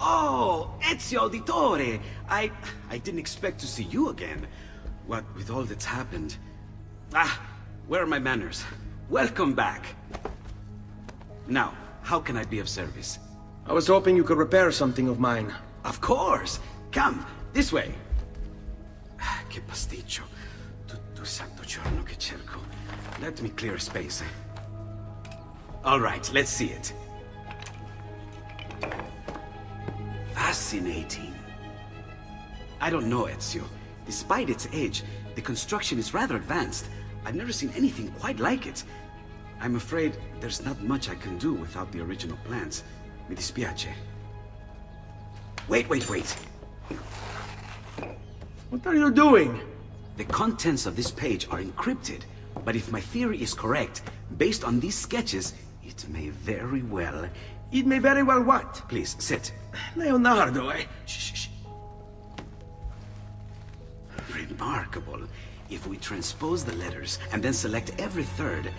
Oh, Ezio Auditore! I didn't expect to see you again. What with all that's happened. Ah, where are my manners? Welcome back. Now, how can I be of service? I was hoping you could repair something of mine. Of course! Come, this way! Che pasticcio. Tutto santo giorno che cerco. Let me clear a space. All right, let's see it. Fascinating. I don't know, Ezio. Despite its age, the construction is rather advanced. I've never seen anything quite like it. I'm afraid there's not much I can do without the original plans. Mi dispiace. Wait. What are you doing? The contents of this page are encrypted, but if my theory is correct, based on these sketches, it may very well... It may very well what? Please, sit. Leonardo, Shh. Remarkable. If we transpose the letters and then select every third...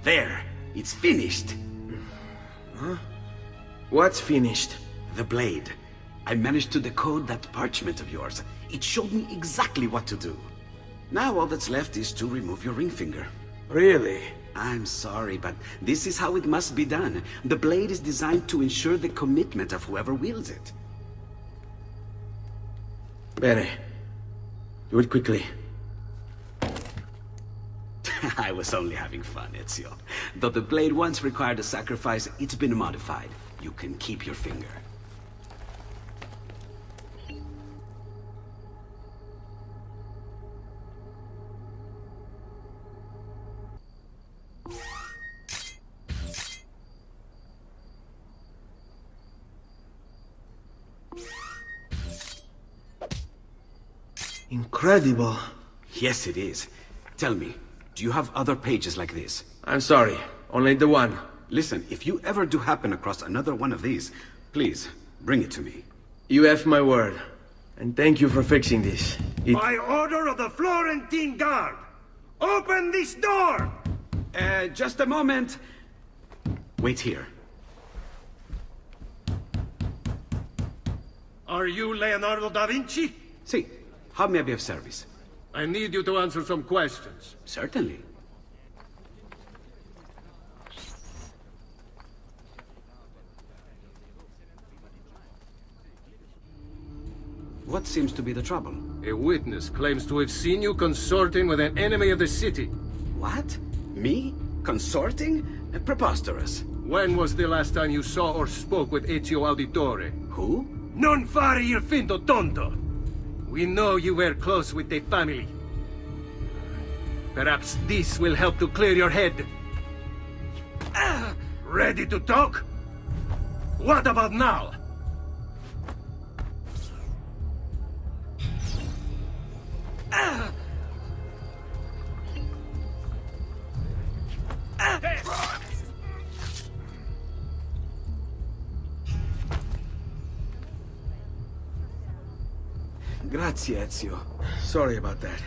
There! It's finished! Huh? What's finished? The blade. I managed to decode that parchment of yours. It showed me exactly what to do. Now all that's left is to remove your ring finger. Really? I'm sorry, but this is how it must be done. The blade is designed to ensure the commitment of whoever wields it. Bene. Do it quickly. I was only having fun, Ezio. Though the blade once required a sacrifice, it's been modified. You can keep your finger. Incredible. Yes, it is. Tell me, do you have other pages like this? I'm sorry, only the one. Listen, if you ever do happen across another one of these, please, bring it to me. You have my word. And thank you for fixing this. By order of the Florentine Guard! Open this door! Just a moment. Wait here. Are you Leonardo da Vinci? See, how may I be of service? I need you to answer some questions. Certainly. What seems to be the trouble? A witness claims to have seen you consorting with an enemy of the city. What? Me? Consorting? Preposterous. When was the last time you saw or spoke with Ezio Auditore? Who? Non fare il finto tonto! We know you were close with the family. Perhaps this will help to clear your head. Ready to talk? What about now? Grazie, Ezio. Sorry about that.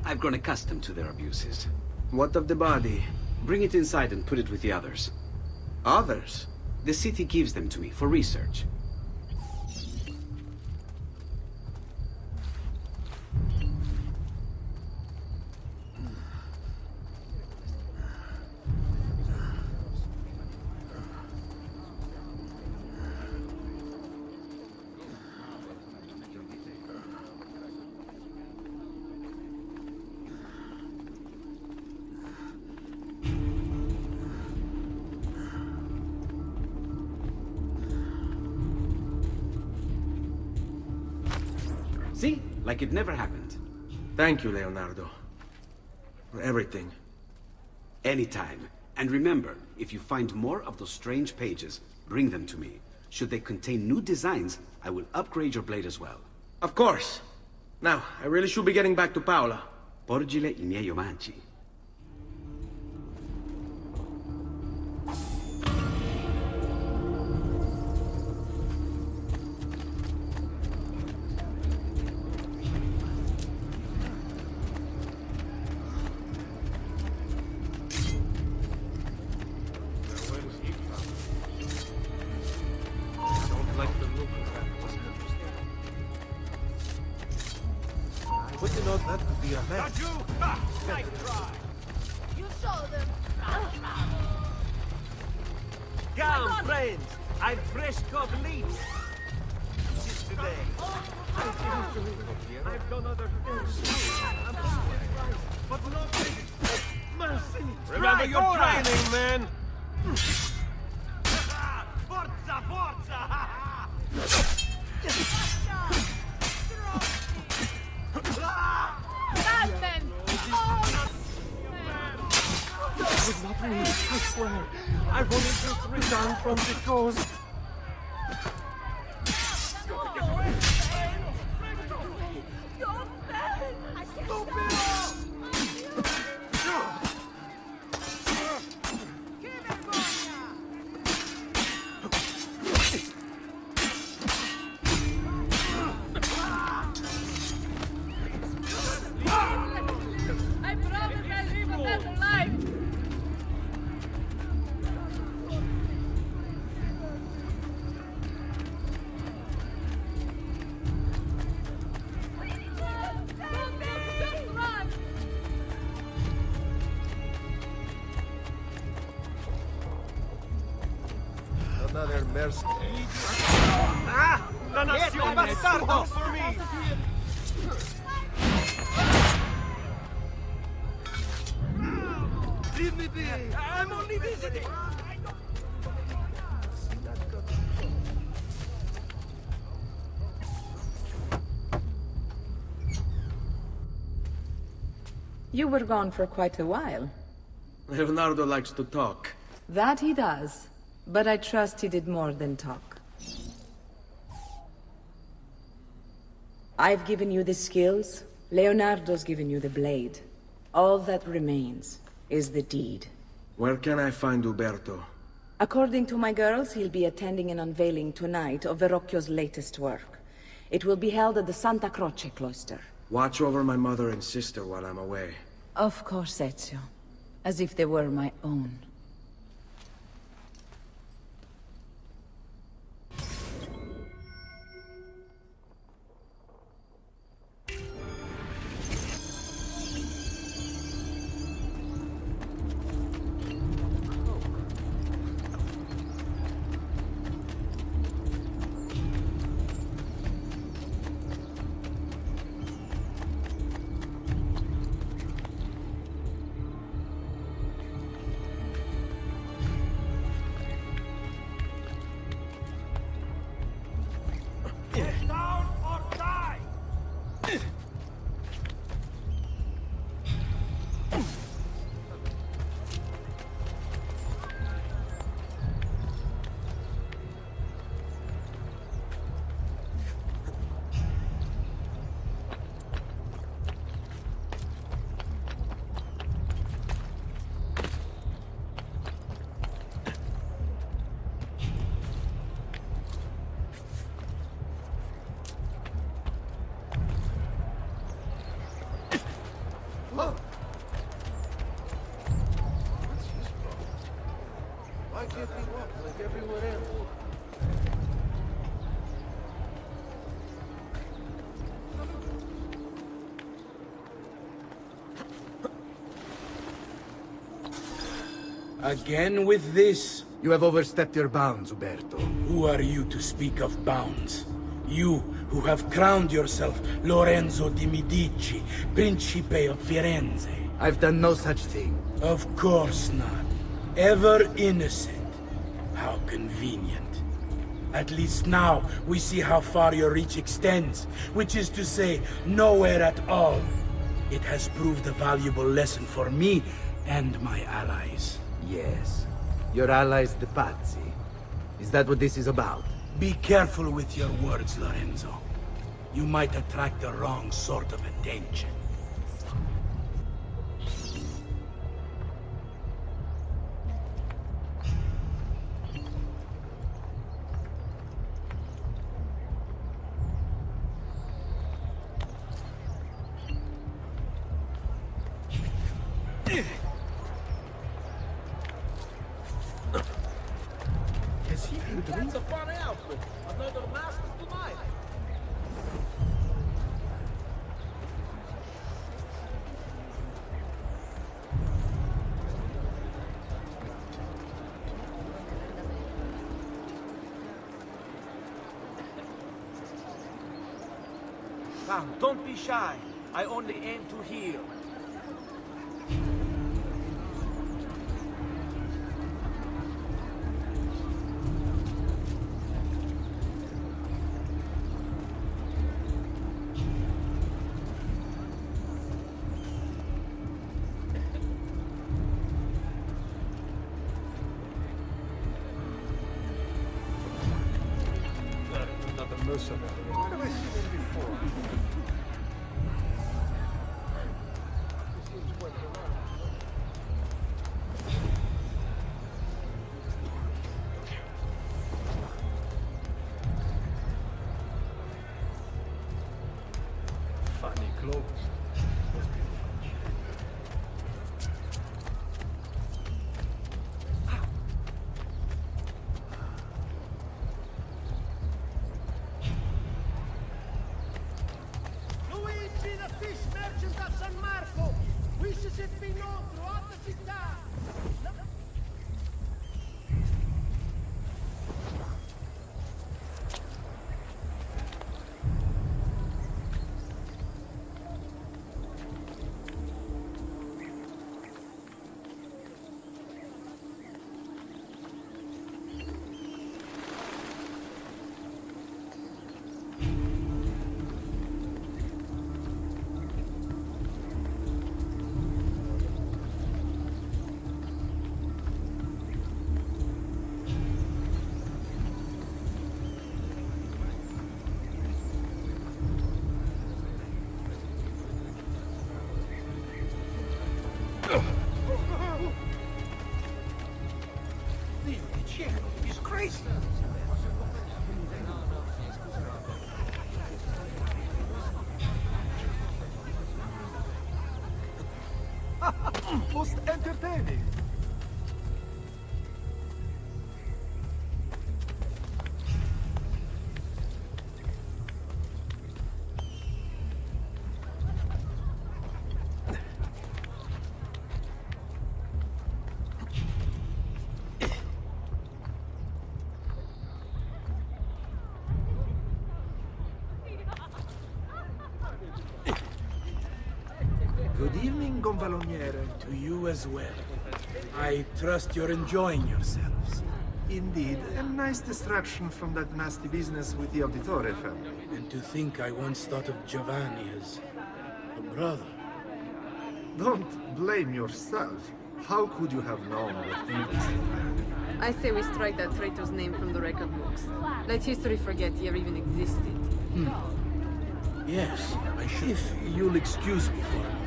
I've grown accustomed to their abuses. What of the body? Bring it inside and put it with the others. Others? The city gives them to me for research. See? Like it never happened. Thank you, Leonardo. For everything. Anytime. And remember, if you find more of those strange pages, bring them to me. Should they contain new designs, I will upgrade your blade as well. Of course. Now, I really should be getting back to Paola. Porgile I miei omaggi. Wouldn't know that could be a man. Not you! Ah, nice try! You show them. Come, friends! I'm fresh cut leaves. Just today. I've done other things too. I'm surprised, but nothing. Mercy! Remember your training, man! Forza, forza! Batman! That was not me, I swear. I've only just returned from the coast. I promise I'll live a better life! Another mercy. Ah! La nazione bastardo! For me! Leave me be! I'm only visiting! You were gone for quite a while. Leonardo likes to talk. That he does. But I trust he did more than talk. I've given you the skills. Leonardo's given you the blade. All that remains is the deed. Where can I find Uberto? According to my girls, he'll be attending an unveiling tonight of Verrocchio's latest work. It will be held at the Santa Croce cloister. Watch over my mother and sister while I'm away. Of course, Ezio. As if they were my own. Down or die! Why can't he walk like everyone else? Again with this? You have overstepped your bounds, Uberto. Who are you to speak of bounds? You, who have crowned yourself Lorenzo di Medici, Principe of Firenze. I've done no such thing. Of course not. Ever innocent. How convenient. At least now, we see how far your reach extends, which is to say, nowhere at all. It has proved a valuable lesson for me and my allies. Yes. Your allies, the Pazzi. Is that what this is about? Be careful with your words, Lorenzo. You might attract the wrong sort of attention. Has he been doing a funny outfit? Another master's delight. Come, don't be shy. I only aim to heal. Another mercenary. Where have I seen him before? He seems quite relaxed. Funny clothes. Must be Luigi, the fish merchant of San Marco, wishes it be known throughout the città. He's crazy. Most entertaining. Good evening, Gonfaloniere. To you as well. I trust you're enjoying yourselves. Indeed, a nice distraction from that nasty business with the Auditore family. And to think I once thought of Giovanni as a brother. Don't blame yourself. How could you have known what he was? I say we strike that traitor's name from the record books. Let history forget he ever even existed. Yes, I should. If you'll excuse me for a moment.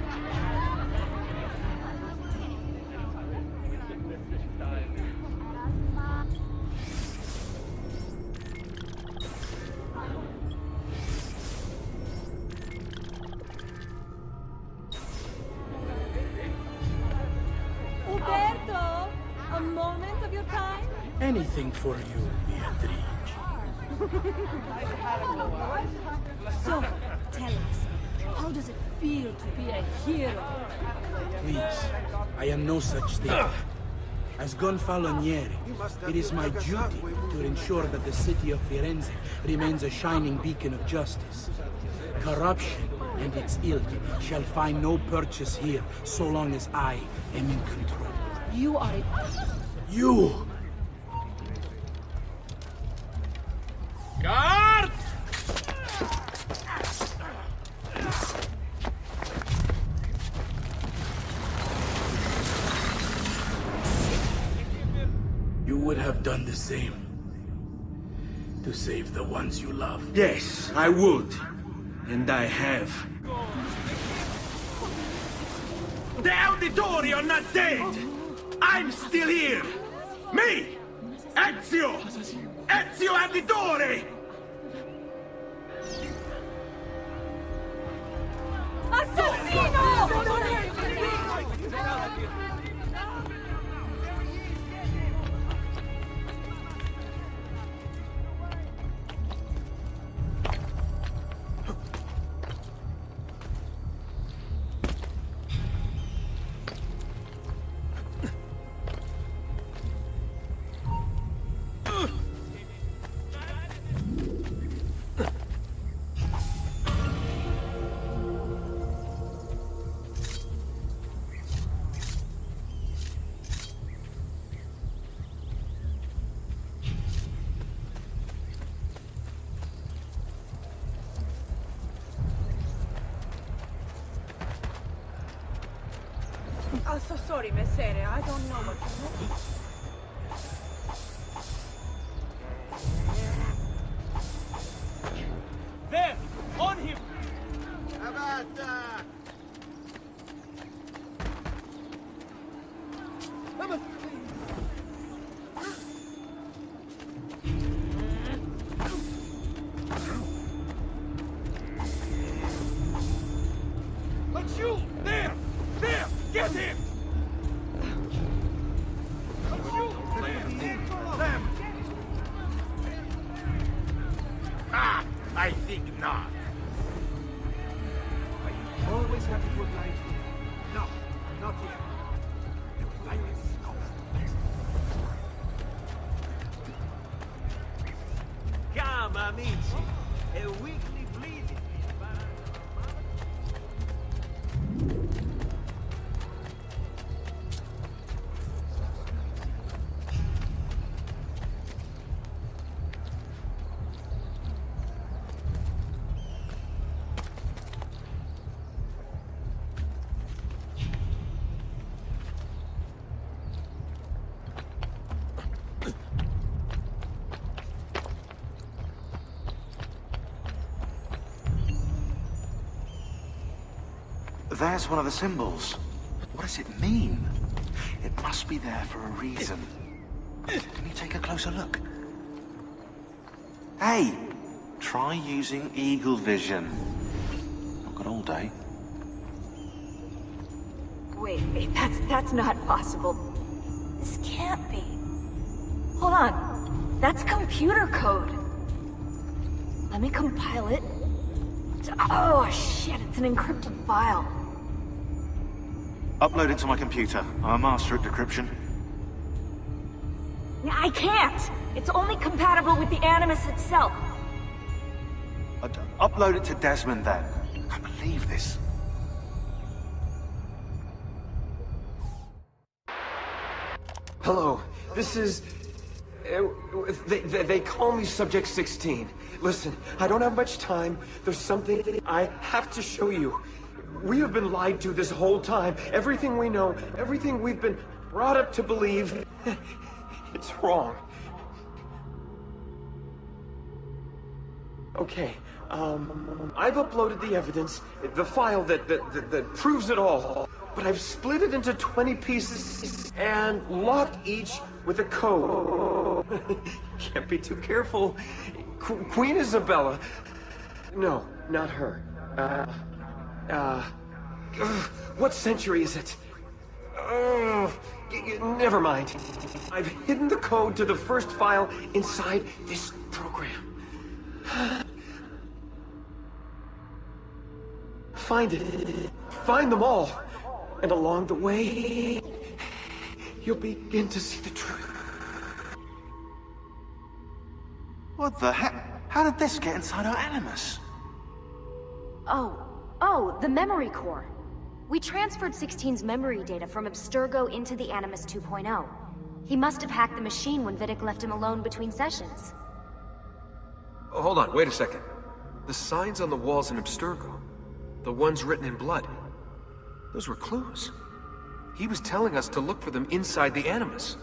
Uberto, a moment of your time? Anything for you, Beatrice. So, tell us, how does it feel to be a hero? Please, I am no such thing. As Gonfaloniere, it is my duty to ensure that the city of Firenze remains a shining beacon of justice. Corruption and its ilk shall find no purchase here so long as I am in control. You are a... You! Guard! You would have done the same. To save the ones you love. Yes, I would. And I have. The Auditori are not dead! I'm still here! Me! Ezio! Ezio Auditore! I'm so sorry, Messere. I don't know what to do. There! On him! But you! There! There! Get him! But you! There! Ah, I think not. Are you always happy to oblige me? No, not yet. Like this. Come, amici. A weekly bleeding. There's one of the symbols. What does it mean? It must be there for a reason. Can you take a closer look? Hey! Try using eagle vision. Not got all day. Wait, that's not possible. This can't be. Hold on. That's computer code. Let me compile it. Oh, shit, it's an encrypted file. Upload it to my computer. I'm a master at decryption. I can't! It's only compatible with the Animus itself. Upload it to Desmond then. I can't believe this. Hello, this is... They call me Subject 16. Listen, I don't have much time. There's something I have to show you. We have been lied to this whole time. Everything we know, everything we've been brought up to believe, it's wrong. Okay, I've uploaded the evidence, the file that proves it all. But I've split it into 20 pieces and locked each with a code. Can't be too careful. Queen Isabella. No, not her. What century is it? Never mind. I've hidden the code to the first file inside this program. Find it. Find them all. And along the way, you'll begin to see the truth. What the heck? How did this get inside our Animus? Oh, the memory core. We transferred 16's memory data from Abstergo into the Animus 2.0. He must have hacked the machine when Vidic left him alone between sessions. Hold on, wait a second. The signs on the walls in Abstergo, the ones written in blood, those were clues. He was telling us to look for them inside the Animus.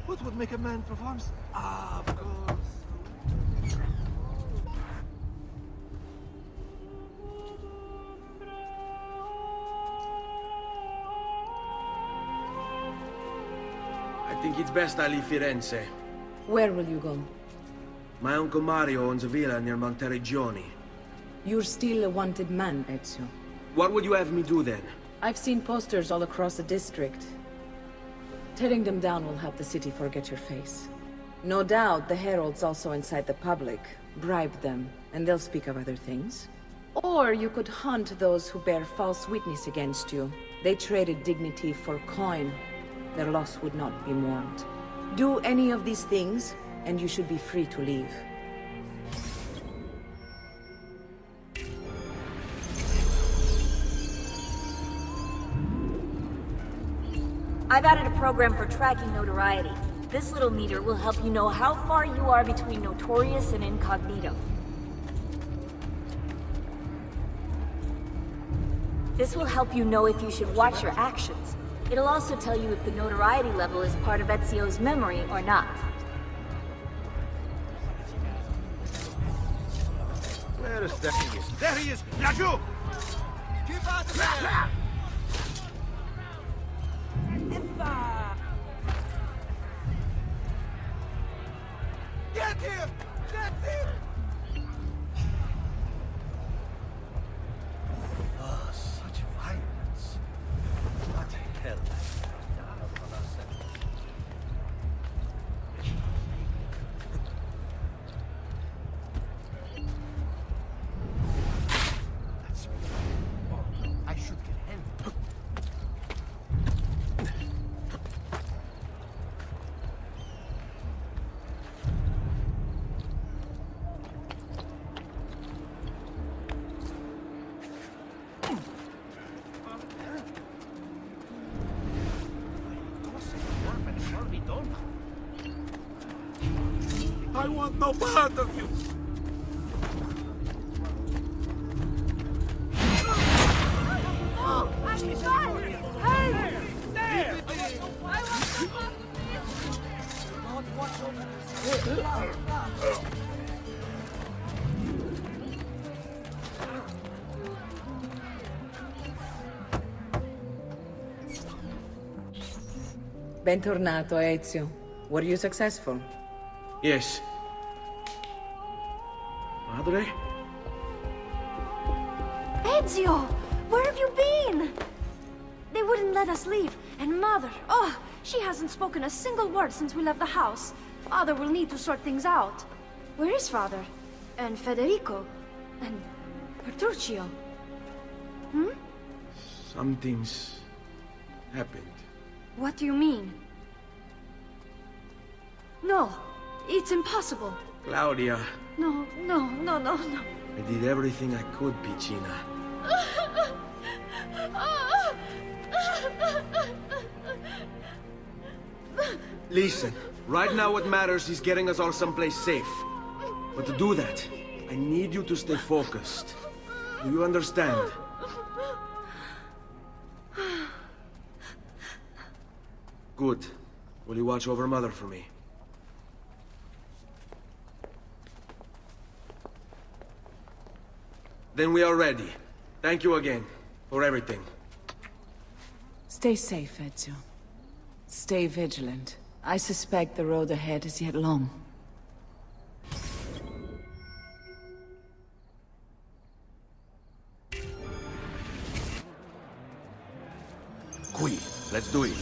What would make a man perform? Ah, of course. I think it's best I leave Firenze. Where will you go? My uncle Mario owns a villa near Monteregioni. You're still a wanted man, Ezio. What would you have me do then? I've seen posters all across the district. Tearing them down will help the city forget your face. No doubt the heralds also incite the public. Bribe them, and they'll speak of other things. Or you could hunt those who bear false witness against you. They traded dignity for coin. Their loss would not be mourned. Do any of these things, and you should be free to leave. I've added a program for tracking notoriety. This little meter will help you know how far you are between notorious and incognito. This will help you know if you should watch your actions. It'll also tell you if the notoriety level is part of Ezio's memory or not. Where is Darius? There he is! Laggiù! Keep out there! Get him! Get him! Oh, such violence. What the hell? That's... Oh, no. I should get help. I want no part of you! Bentornato, Ezio. Were you successful? Yes. Madre? Ezio! Where have you been? They wouldn't let us leave. And Mother, oh, she hasn't spoken a single word since we left the house. Father will need to sort things out. Where is Father? And Federico? And Petruccio? Hmm? Something's happened. What do you mean? No, it's impossible. Claudia, No, no, no, no, no. I did everything I could, Piccina. Listen, right now what matters is getting us all someplace safe. But to do that, I need you to stay focused. Do you understand? Good. Will you watch over Mother for me? Then we are ready. Thank you again for everything. Stay safe, Ezio. Stay vigilant. I suspect the road ahead is yet long. Qui, let's do it.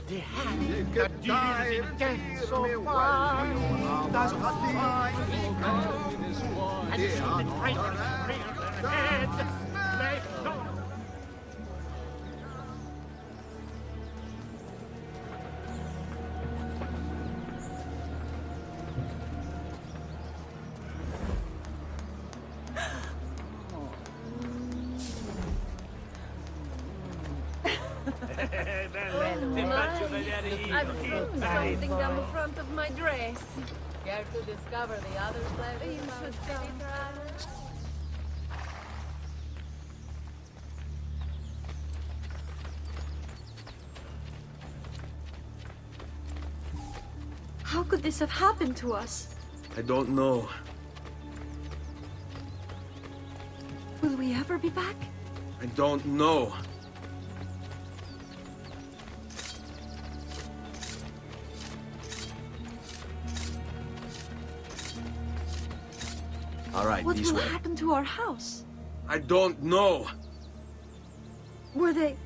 The hand that deals in death so far does not find and so the traitors rear their heads. They don't. I've put something down the front of my dress. Care to discover the other pleasures? You should come. How could this have happened to us? I don't know. Will we ever be back? I don't know. All right, What this will way. happen to our house? I don't know. Were they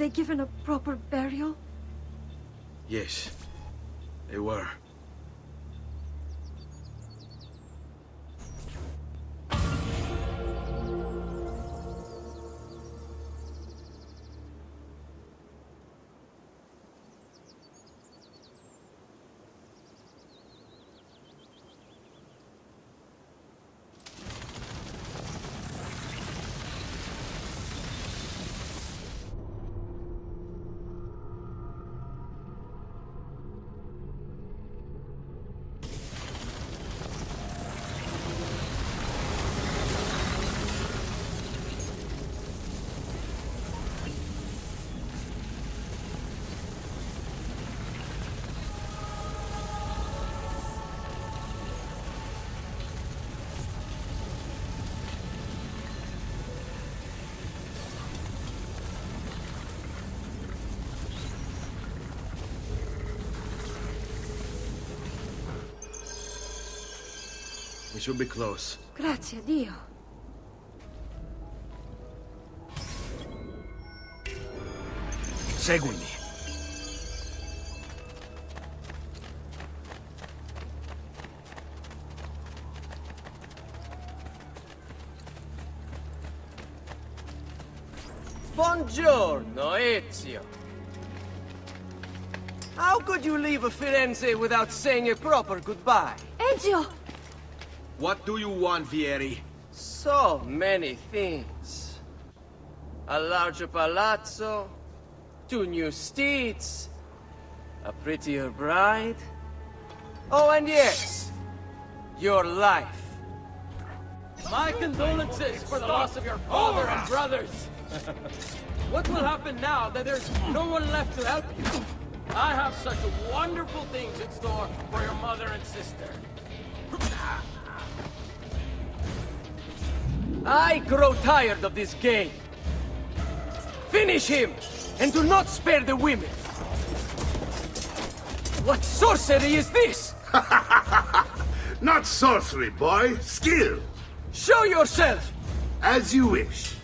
given a proper burial? Yes, they were. We should be close. Grazie, Dio. Seguimi. Buongiorno, Ezio. How could you leave Firenze without saying a proper goodbye? Ezio! What do you want, Vieri? So many things. A larger palazzo, 2 new steeds, a prettier bride. Oh, and yes, your life. My condolences for the loss of your father and brothers. What will happen now that there's no one left to help you? I have such wonderful things in store for your mother and sister. I grow tired of this game. Finish him, and do not spare the women. What sorcery is this? Not sorcery, boy. Skill. Show yourself! As you wish.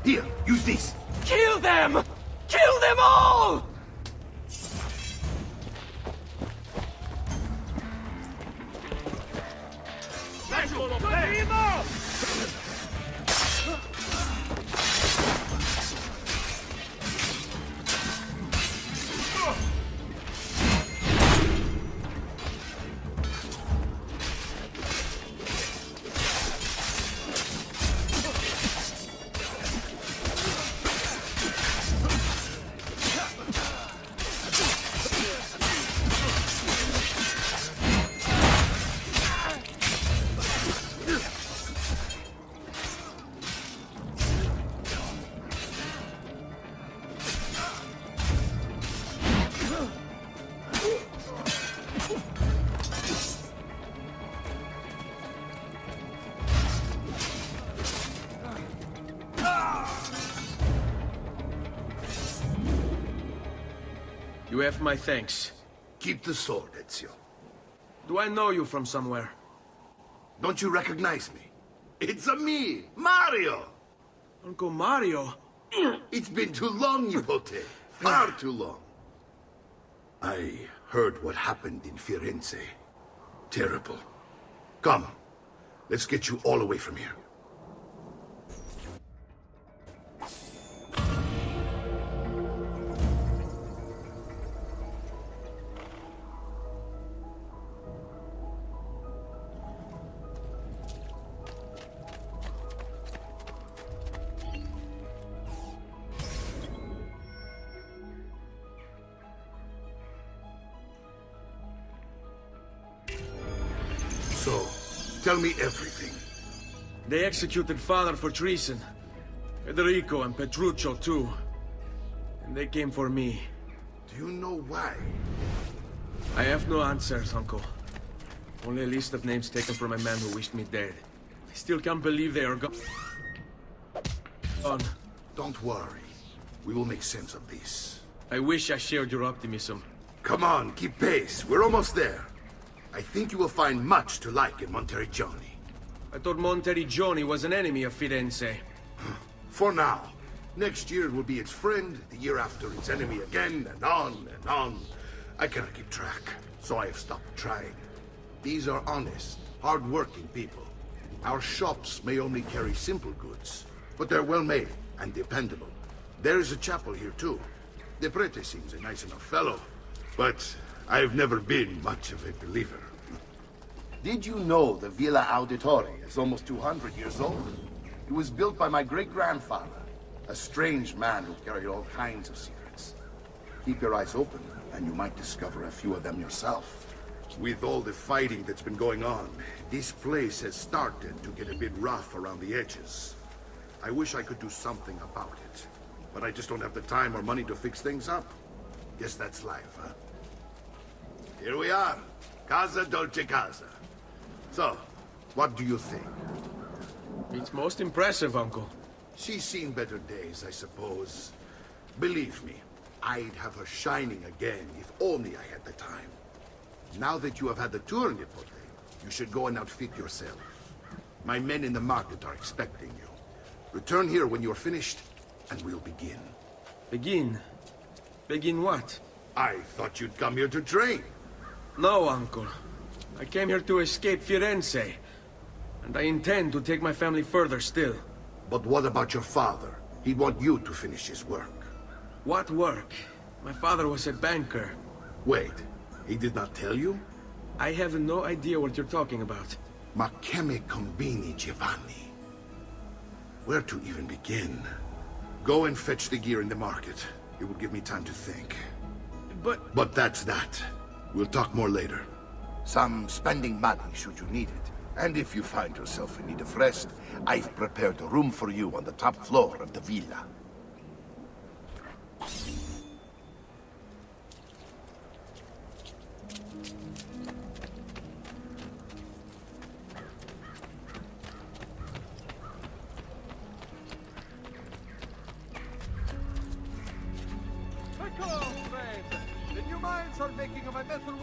Here, use this. Kill them! Kill them all! You have my thanks. Keep the sword, Ezio. Do I know you from somewhere? Don't you recognize me? It's a me, Mario! Uncle Mario? It's been too long, Nipote. Far too long. I heard what happened in Firenze. Terrible. Come, let's get you all away from here. So, tell me everything. They executed father for treason. Federico and Petruccio too. And they came for me. Do you know why? I have no answers, Uncle. Only a list of names taken from a man who wished me dead. I still can't believe they are gone. Don't worry. We will make sense of this. I wish I shared your optimism. Come on, keep pace. We're almost there. I think you will find much to like in Monteriggioni. I thought Monteriggioni was an enemy of Firenze. For now. Next year it will be its friend, the year after its enemy again, and on and on. I cannot keep track, so I have stopped trying. These are honest, hard-working people. Our shops may only carry simple goods, but they're well-made and dependable. There is a chapel here, too. The prete seems a nice enough fellow, but I've never been much of a believer. Did you know the Villa Auditore is almost 200 years old? It was built by my great-grandfather, a strange man who carried all kinds of secrets. Keep your eyes open, and you might discover a few of them yourself. With all the fighting that's been going on, this place has started to get a bit rough around the edges. I wish I could do something about it, but I just don't have the time or money to fix things up. Guess that's life, huh? Here we are. Casa Dolce Casa. So, what do you think? It's most impressive, Uncle. She's seen better days, I suppose. Believe me, I'd have her shining again if only I had the time. Now that you have had the tour, Nipote, You should go and outfit yourself. My men in the market are expecting you. Return here when you're finished, and we'll begin. Begin? Begin what? I thought you'd come here to train. No, Uncle. I came here to escape Firenze. And I intend to take my family further still. But what about your father? He'd want you to finish his work. What work? My father was a banker. Wait, he did not tell you? I have no idea what you're talking about. Ma che me combini, Giovanni? Where to even begin? Go and fetch the gear in the market. It will give me time to think. But that's that. We'll talk more later. Some spending money should you need it. And if you find yourself in need of rest, I've prepared a room for you on the top floor of the villa. The new mines are making of my metal.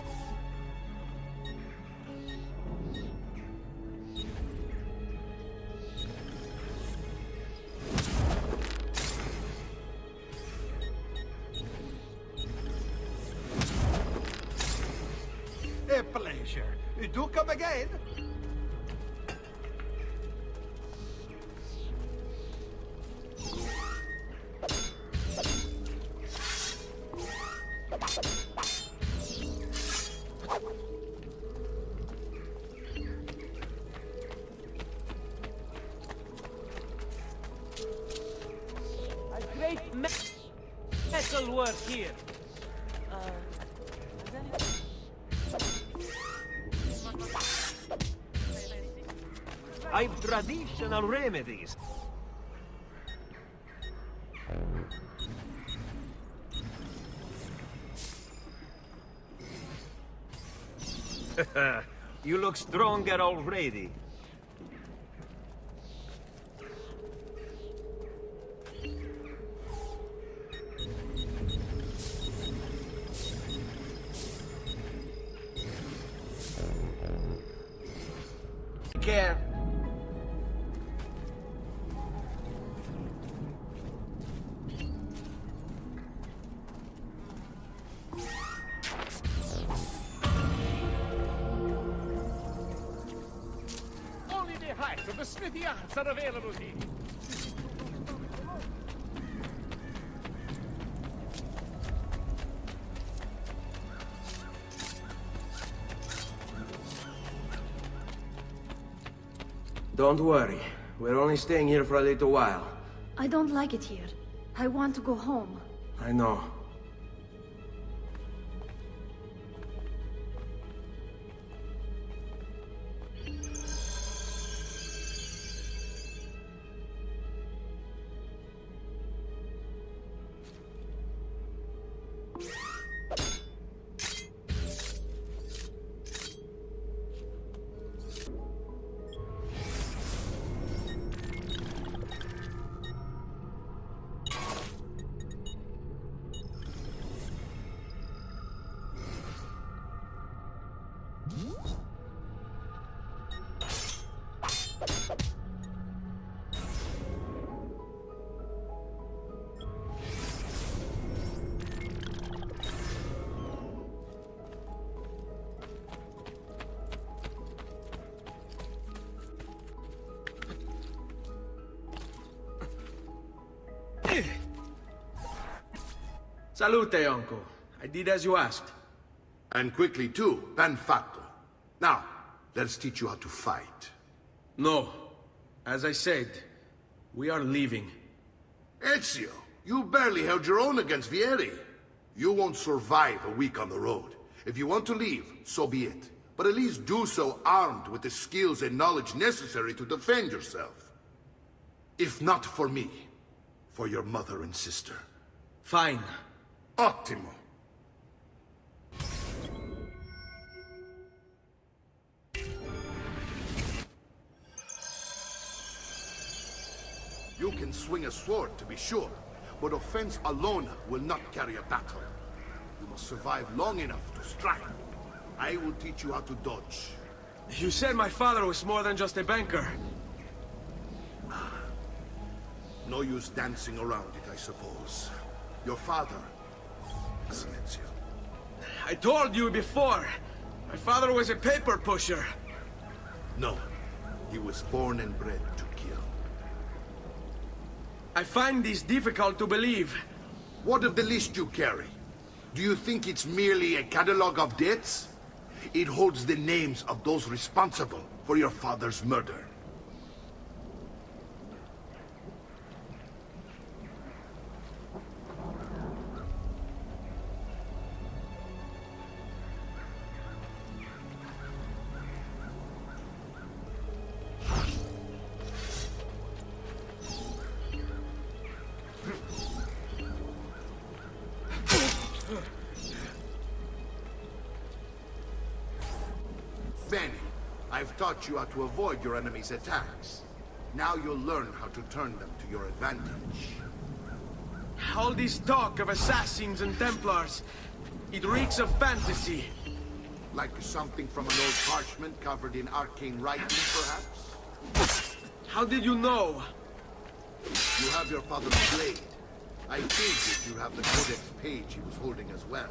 A pleasure. Do come again. Great metal work here. I've traditional remedies. You look stronger already. Care. Only the height of the smithy arts are available here. Don't worry. We're only staying here for a little while. I don't like it here. I want to go home. I know. Salute, Uncle. I did as you asked. And quickly too, ben fatto. Now, let's teach you how to fight. No. As I said, we are leaving. Ezio, you barely held your own against Vieri. You won't survive a week on the road. If you want to leave, so be it. But at least do so armed with the skills and knowledge necessary to defend yourself. If not for me, for your mother and sister. Fine. Ottimo. You can swing a sword, to be sure, but offense alone will not carry a battle. You must survive long enough to strike. I will teach you how to dodge. You said my father was more than just a banker. No use dancing around it, I suppose. Your father, Ezio. I told you before. My father was a paper pusher. No. He was born and bred to kill. I find this difficult to believe. What of the list you carry? Do you think it's merely a catalog of debts? It holds the names of those responsible for your father's murder. Bene, I've taught you how to avoid your enemy's attacks. Now you'll learn how to turn them to your advantage. All this talk of assassins and Templars, it reeks of fantasy. Like something from an old parchment covered in arcane writing, perhaps? How did you know? You have your father's blade. I figured you have the codex page he was holding as well.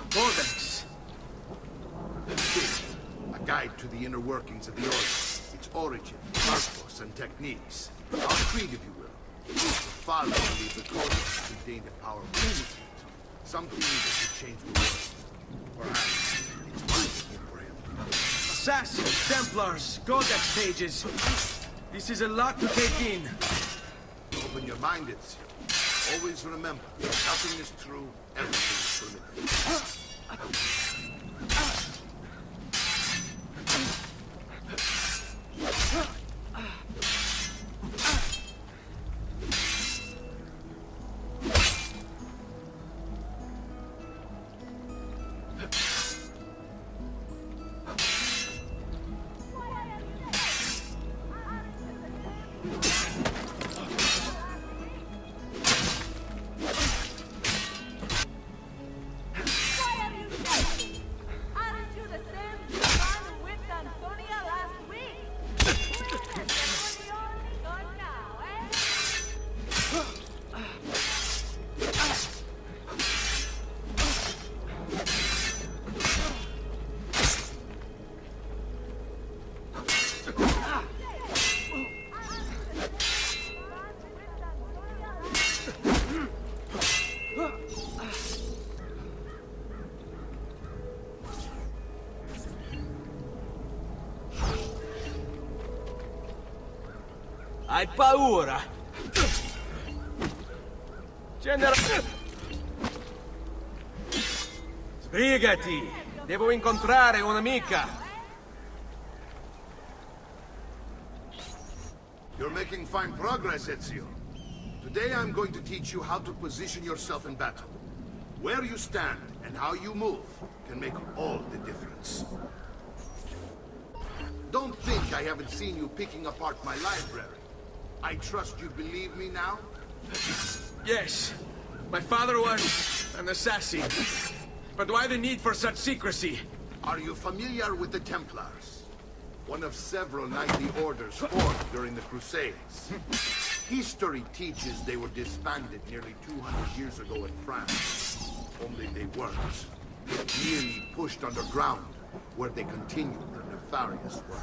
Codex? A guide to the inner workings of the Order, its origin, purpose, and techniques. I'll read if you will. The father believed the codex contained a powerful secret, something that could change the world. Perhaps it's my gift for him. Assassins, Templars, Codex pages. This is a lot to take in. Open your mind, Ezio. Always remember, nothing is true, everything is permitted. Hai paura? Sbrigati! Devo incontrare un'amica! You're making fine progress, Ezio. Today I'm going to teach you how to position yourself in battle. Where you stand and how you move can make all the difference. Don't think I haven't seen you picking apart my library. I trust you believe me now? Yes. My father was an assassin. But why the need for such secrecy? Are you familiar with the Templars? One of several knightly orders formed during the Crusades. History teaches they were disbanded nearly 200 years ago in France. Only they weren't. Merely pushed underground, where they continued their nefarious work.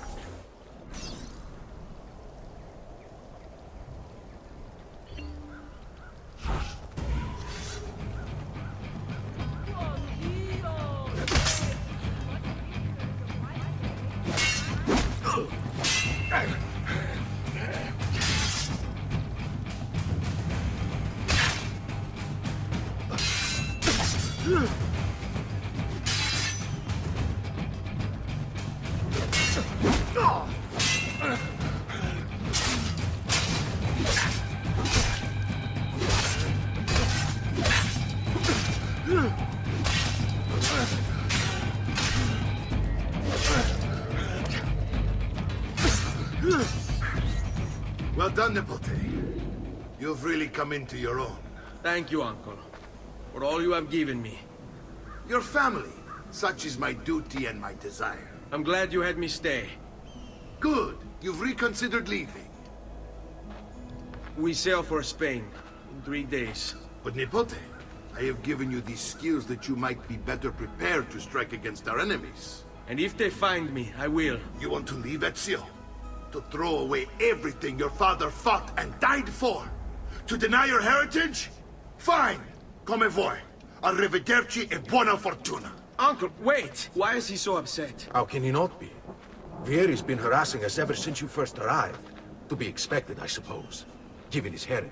Well done, Nipote. You've really come into your own. Thank you, Uncle, for all you have given me. Your family. Such is my duty and my desire. I'm glad you had me stay. Good. You've reconsidered leaving. We sail for Spain in 3 days. But Nipote, I have given you these skills that you might be better prepared to strike against our enemies. And if they find me, I will. You want to leave, Ezio? To throw away everything your father fought and died for? To deny your heritage? Fine! Come voi. Arrivederci e buona fortuna. Uncle, wait! Why is he so upset? How can he not be? Vieri's been harassing us ever since you first arrived. To be expected, I suppose, given his heritage.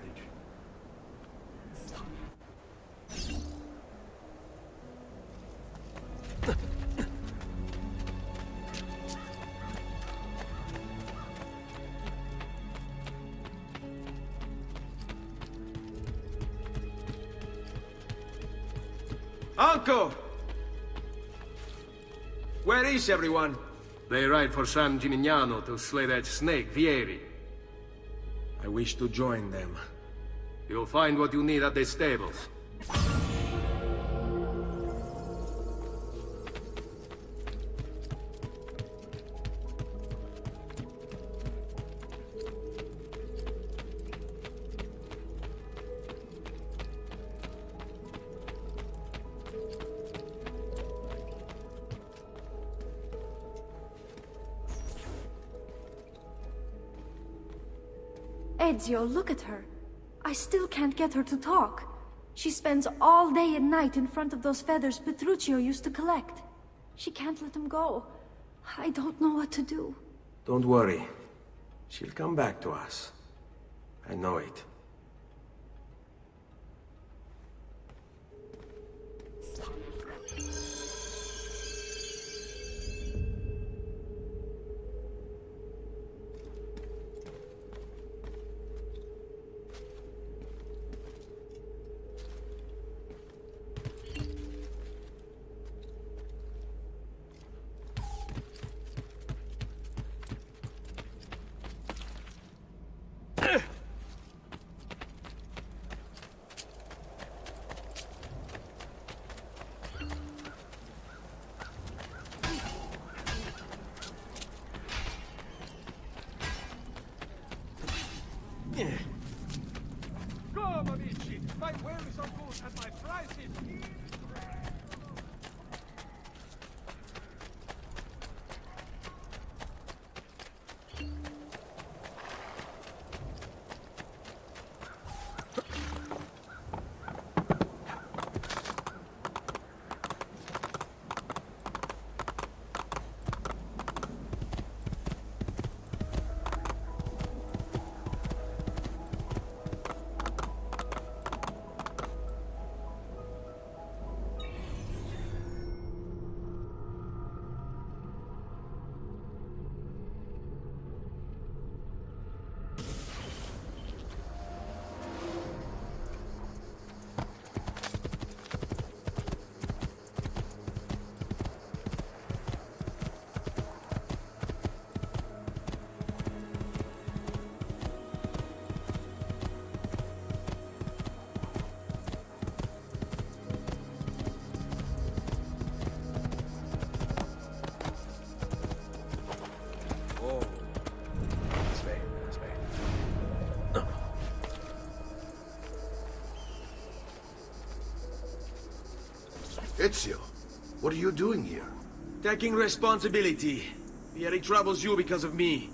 Uncle! Where is everyone? They ride for San Gimignano to slay that snake, Vieri. I wish to join them. You'll find what you need at the stables. Ezio, look at her. I still can't get her to talk. She spends all day and night in front of those feathers Petruchio used to collect. She can't let them go. I don't know what to do. Don't worry. She'll come back to us. I know it. Come, amici! My wares are good and my price is... Ezio, what are you doing here? Taking responsibility. Vieri troubles you because of me.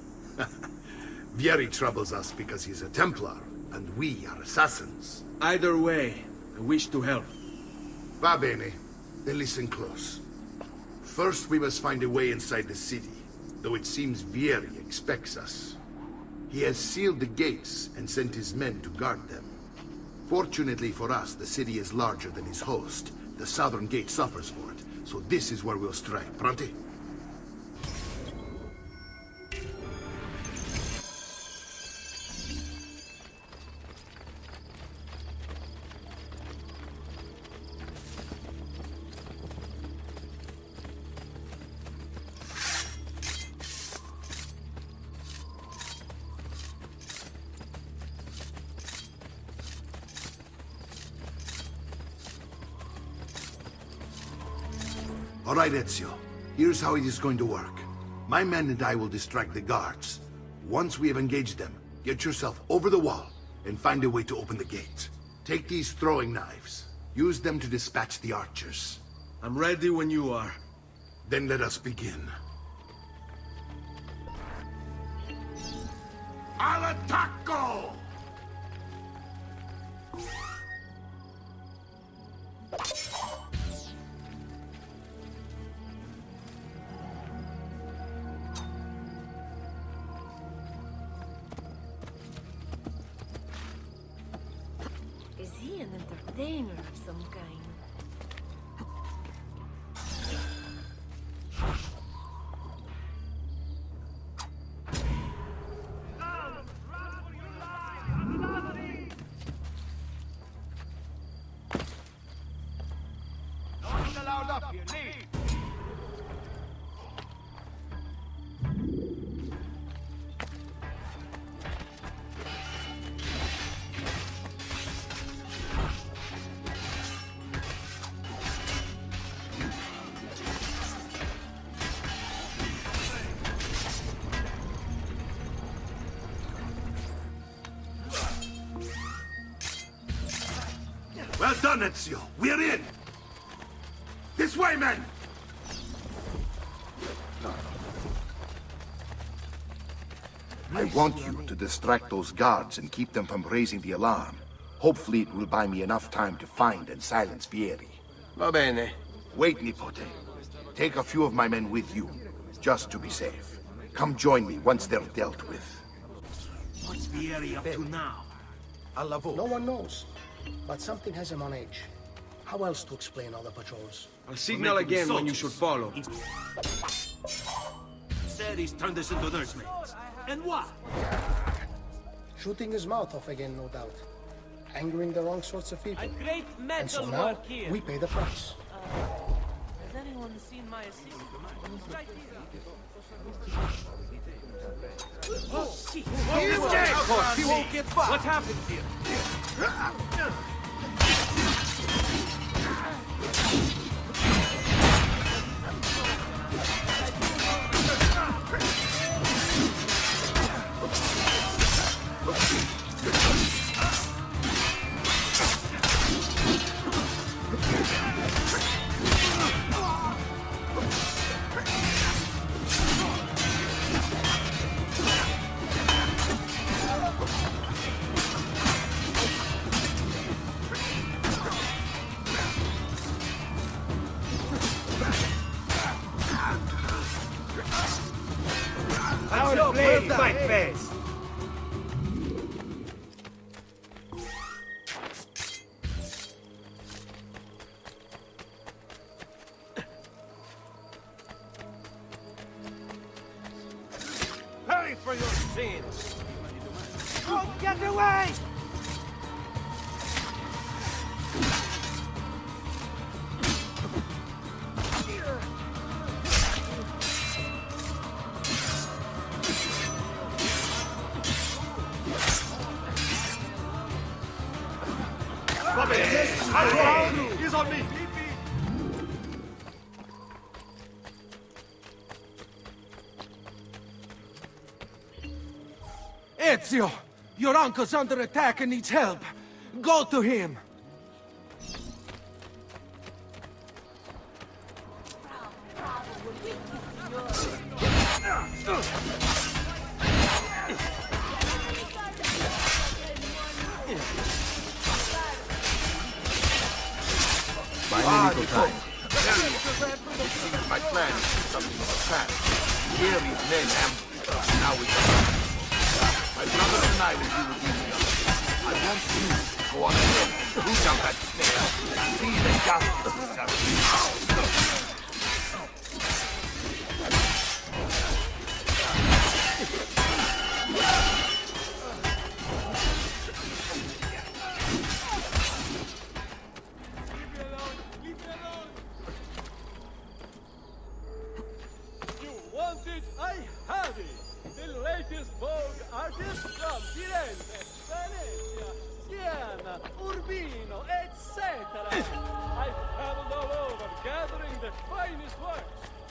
Vieri troubles us because he's a Templar, and we are assassins. Either way, I wish to help. Va bene. Then listen close. First, we must find a way inside the city, though it seems Vieri expects us. He has sealed the gates and sent his men to guard them. Fortunately for us, the city is larger than his host. The southern gate suffers for it, so this is where we'll strike. Pronti? All right, Ezio. Here's how it is going to work. My men and I will distract the guards. Once we have engaged them, get yourself over the wall and find a way to open the gate. Take these throwing knives. Use them to dispatch the archers. I'm ready when you are. Then let us begin. Al attacco! Is he an entertainer of some kind? Well done, Ezio. We're in! This way, men! I want you to distract those guards and keep them from raising the alarm. Hopefully it will buy me enough time to find and silence Vieri. Va bene. Wait, Nipote. Take a few of my men with you, just to be safe. Come join me once they're dealt with. What's Vieri up to now? No one knows, but something has him on edge. How else to explain all the patrols? I'll signal again when you should follow. Instead, he's turned us into nursemaids. And why? Shooting his mouth off again, no doubt. Angering the wrong sorts of people. A great And so metal now, work here. we pay the price. Has anyone seen my assistant? Right here. Oh, shit! He won't get far. What happened here? Our blade, my face! Pay for your sins! Don't get away! He's on me! Ezio! Your uncle's under attack and needs help. Go to him! Buy me little time. It seems my plan is something of a trap. Vieri's men ambushed us. Now we can. My brother and I will do the deal. I want you to go on ahead and root out that snare. See the justice of it. I have it! The latest Vogue artist from Firenze, Venezia, Siena, Urbino, etc. I've traveled all over gathering the finest works.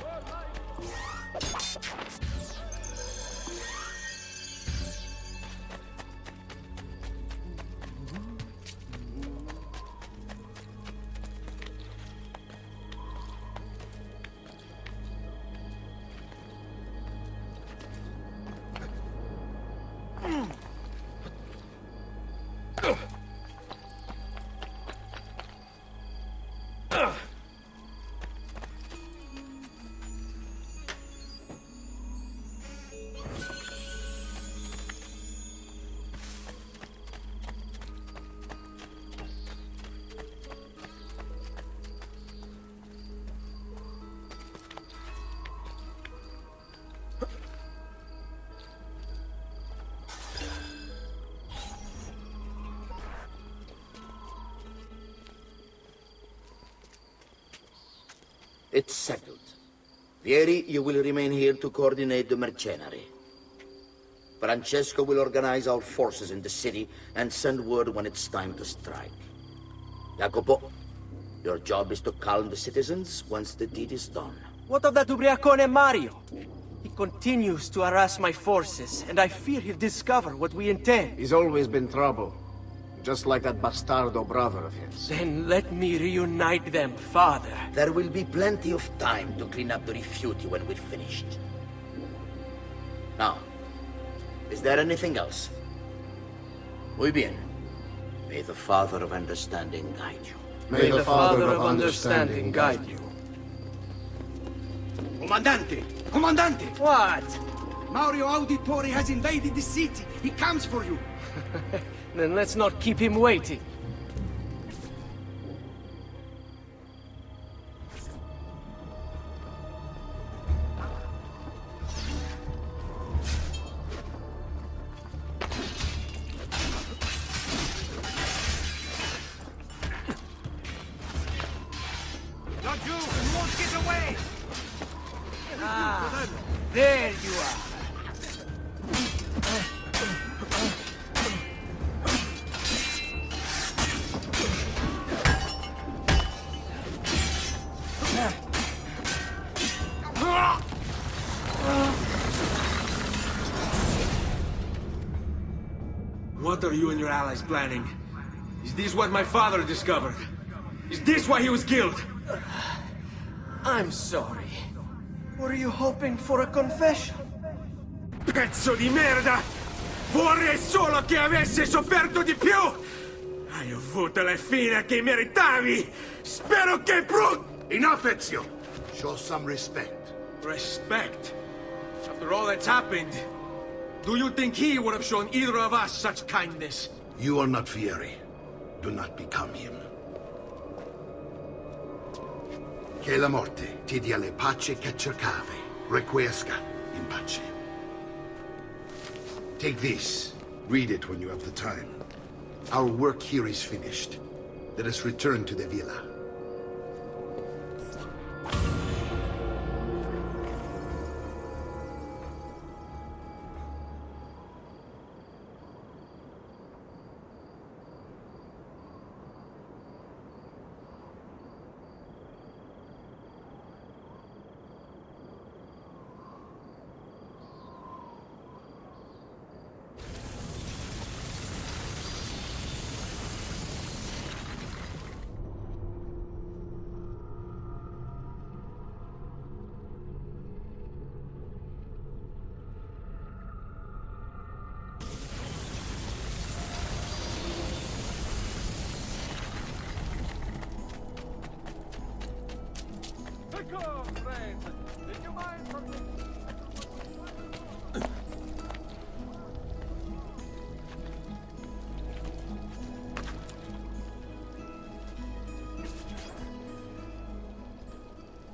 It's settled. Vieri, you will remain here to coordinate the mercenary. Francesco will organize our forces in the city and send word when it's time to strike. Jacopo, your job is to calm the citizens once the deed is done. What of that ubriacone Mario? He continues to harass my forces, and I fear he'll discover what we intend. He's always been trouble. Just like that bastardo brother of his. Then let me reunite them, father. There will be plenty of time to clean up the rifiuti when we're finished. Now, is there anything else? Muy bien. May the Father of Understanding guide you. May the Father of Understanding guide you. Comandante! Comandante! What? Mario Auditore has invaded the city. He comes for you. Then let's not keep him waiting. Not you! You won't get away! Ah, there you are. What are you and your allies planning? Is this what my father discovered? Is this why he was killed? I'm sorry. Were you hoping for a confession? Pezzo di merda! Vorrei solo che avesse sofferto di più! Hai avuto la fine che meritavi! Spero che Enough, Ezio! Show some respect. Respect? After all that's happened, do you think he would have shown either of us such kindness? You are not Fieri. Do not become him. Che la morte ti dia le pace che cercavi. Requiesca in pace. Take this. Read it when you have the time. Our work here is finished. Let us return to the villa.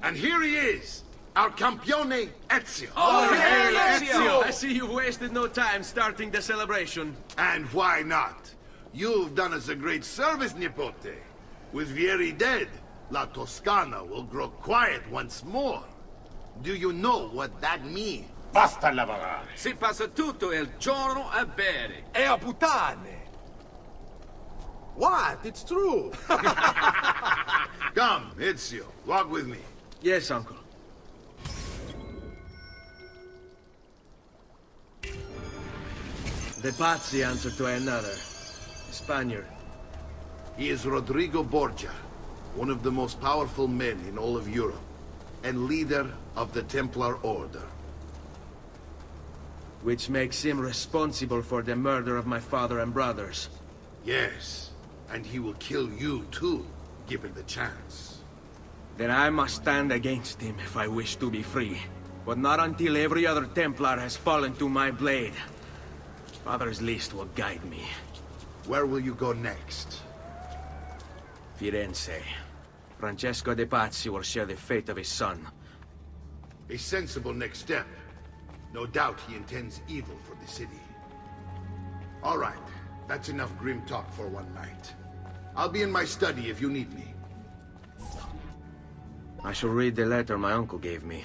And here he is, our campione Ezio. Oh, hail Ezio! I see you wasted no time starting the celebration. And why not? You've done us a great service, Nipote. With Vieri dead, La Toscana will grow quiet once more. Do you know what that means? Basta lavorare. Si passa tutto il giorno a bere. E a puttane! What? It's true! Come, Ezio, walk with me. Yes, uncle. The Pazzi answer to another. A Spaniard. He is Rodrigo Borgia, one of the most powerful men in all of Europe, and leader of the Templar Order. Which makes him responsible for the murder of my father and brothers. Yes, and he will kill you too, given the chance. Then I must stand against him if I wish to be free. But not until every other Templar has fallen to my blade. Father's list will guide me. Where will you go next? Firenze. Francesco de Pazzi will share the fate of his son. A sensible next step. No doubt he intends evil for the city. All right, that's enough grim talk for one night. I'll be in my study if you need me. I shall read the letter my uncle gave me.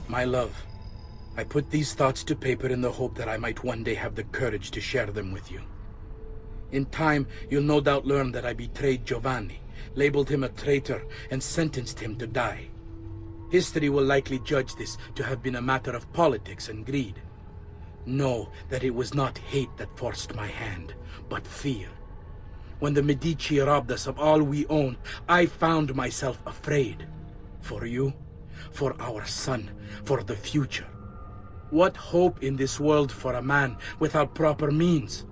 My love, I put these thoughts to paper in the hope that I might one day have the courage to share them with you. In time, you'll no doubt learn that I betrayed Giovanni, labeled him a traitor, and sentenced him to die. History will likely judge this to have been a matter of politics and greed. Know that it was not hate that forced my hand, but fear. When the Medici robbed us of all we owned, I found myself afraid. For you, for our son, for the future. What hope in this world for a man without proper means?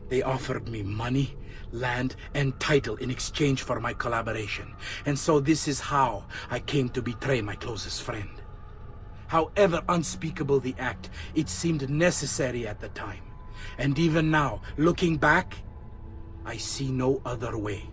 They offered me money, land, and title in exchange for my collaboration. And so this is how I came to betray my closest friend. However unspeakable the act, it seemed necessary at the time. And even now, looking back, I see no other way.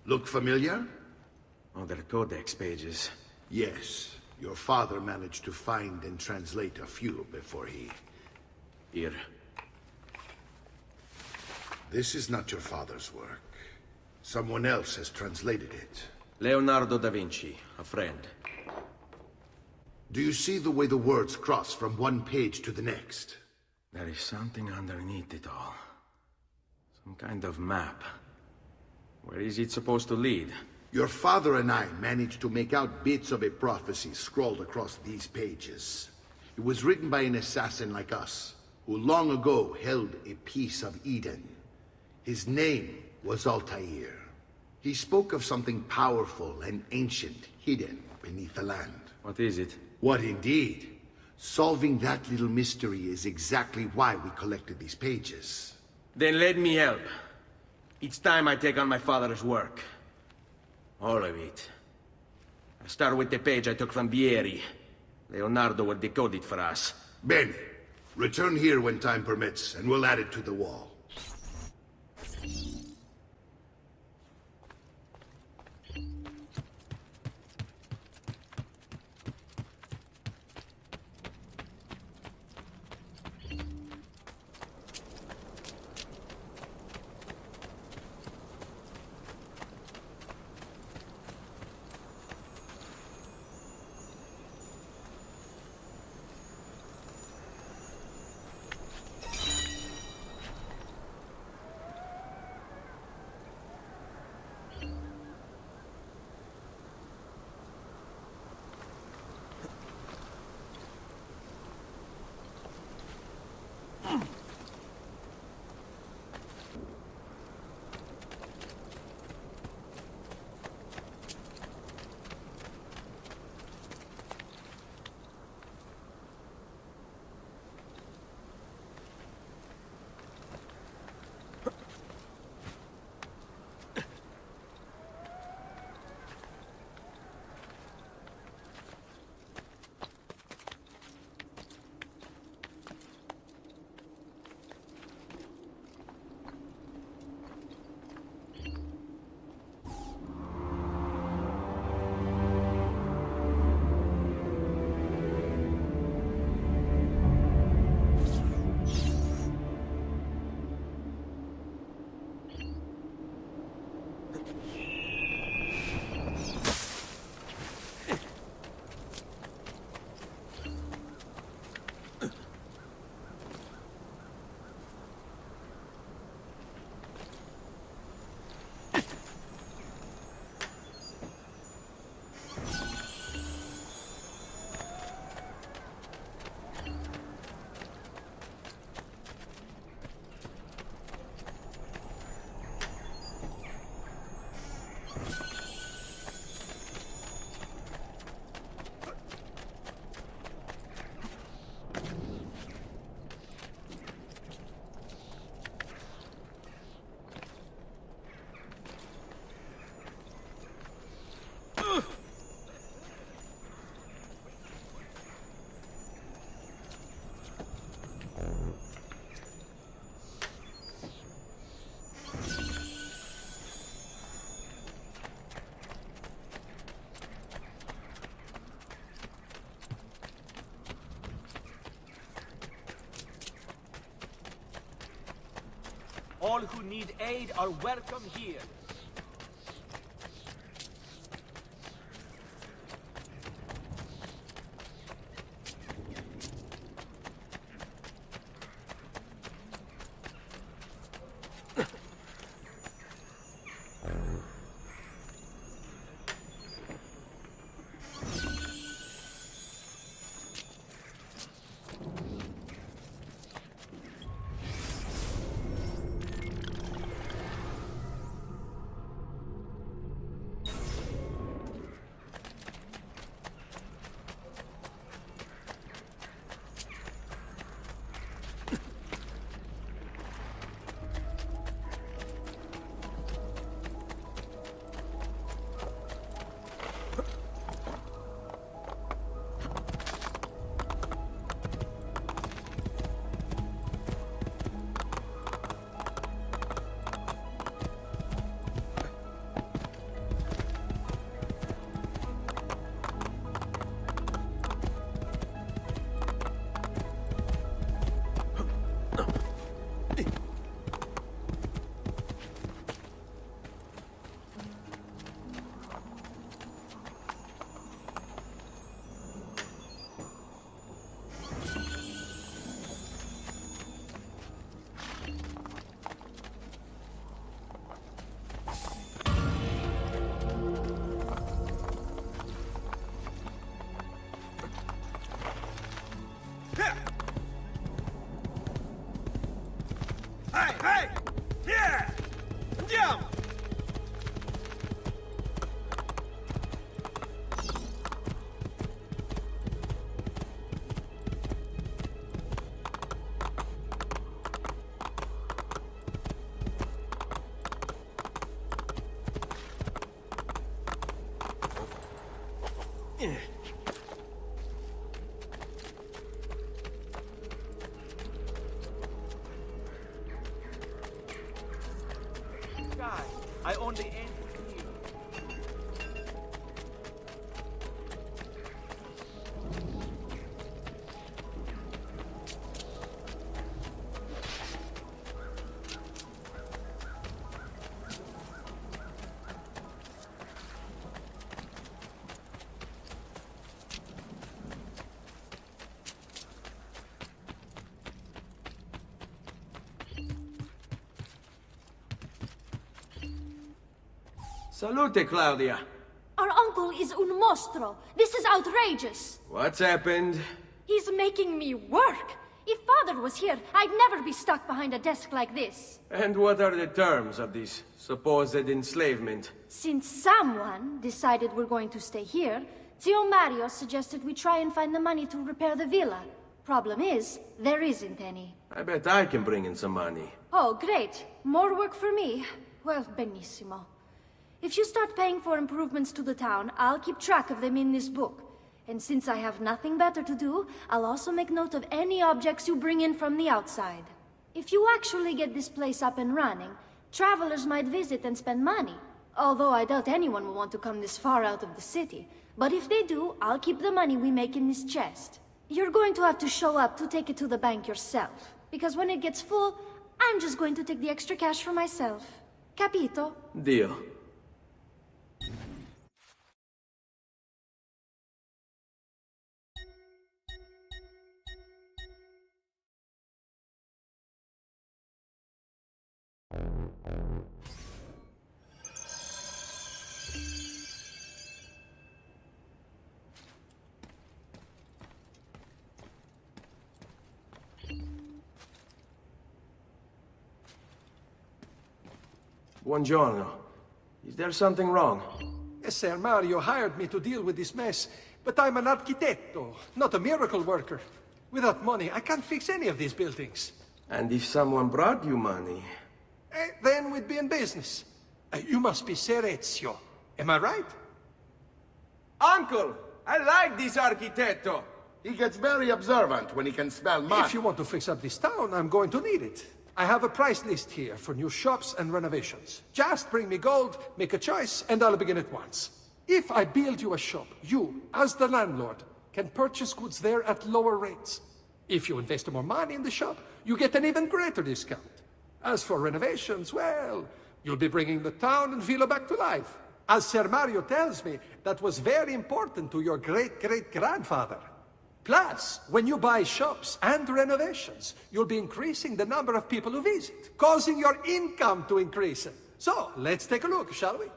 Look familiar? Oh, they're codex pages. Yes. Your father managed to find and translate a few before he... Here. This is not your father's work. Someone else has translated it. Leonardo da Vinci, a friend. Do you see the way the words cross from one page to the next? There is something underneath it all. Some kind of map. Where is it supposed to lead? Your father and I managed to make out bits of a prophecy scrawled across these pages. It was written by an assassin like us, who long ago held a piece of Eden. His name was Altair. He spoke of something powerful and ancient hidden beneath the land. What is it? What indeed? Solving that little mystery is exactly why we collected these pages. Then let me help. Each time I take on my father's work. All of it. I start with the page I took from Vieri. Leonardo will decode it for us. Bene. Return here when time permits, and we'll add it to the wall. All who need aid are welcome here. Hey, hey! Here! Andiamo! I only aim Salute, Claudia. Our uncle is un mostro. This is outrageous. What's happened? He's making me work. If Father father was here, I'd never be stuck behind a desk like this. And what are the terms of this supposed enslavement? Since someone decided we're going to stay here, Zio Mario suggested we try and find the money to repair the villa. Problem is, there isn't any. I bet I can bring in some money. Oh, great. More work for me. Well, benissimo. If you start paying for improvements to the town, I'll keep track of them in this book. And since I have nothing better to do, I'll also make note of any objects you bring in from the outside. If you actually get this place up and running, travelers might visit and spend money. Although I doubt anyone will want to come this far out of the city. But if they do, I'll keep the money we make in this chest. You're going to have to show up to take it to the bank yourself. Because when it gets full, I'm just going to take the extra cash for myself. Capito? Deal. Buongiorno. Is there something wrong? Ser Mario hired me to deal with this mess, but I'm an architetto, not a miracle worker. Without money, I can't fix any of these buildings. And if someone brought you money? Then we'd be in business. You must be Ser Ezio. Am I right? Uncle! I like this architetto! He gets very observant when he can smell mud. If you want to fix up this town, I'm going to need it. I have a price list here for new shops and renovations. Just bring me gold, make a choice, and I'll begin at once. If I build you a shop, you, as the landlord, can purchase goods there at lower rates. If you invest more money in the shop, you get an even greater discount. As for renovations, well, you'll be bringing the town and villa back to life. As Ser Mario tells me, that was very important to your great-great-grandfather. Plus, when you buy shops and renovations, you'll be increasing the number of people who visit, causing your income to increase. So, let's take a look, shall we?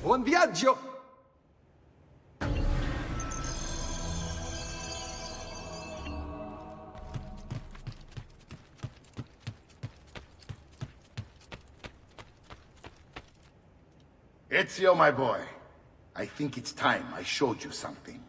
Buon viaggio! Ezio, my boy. I think it's time I showed you something.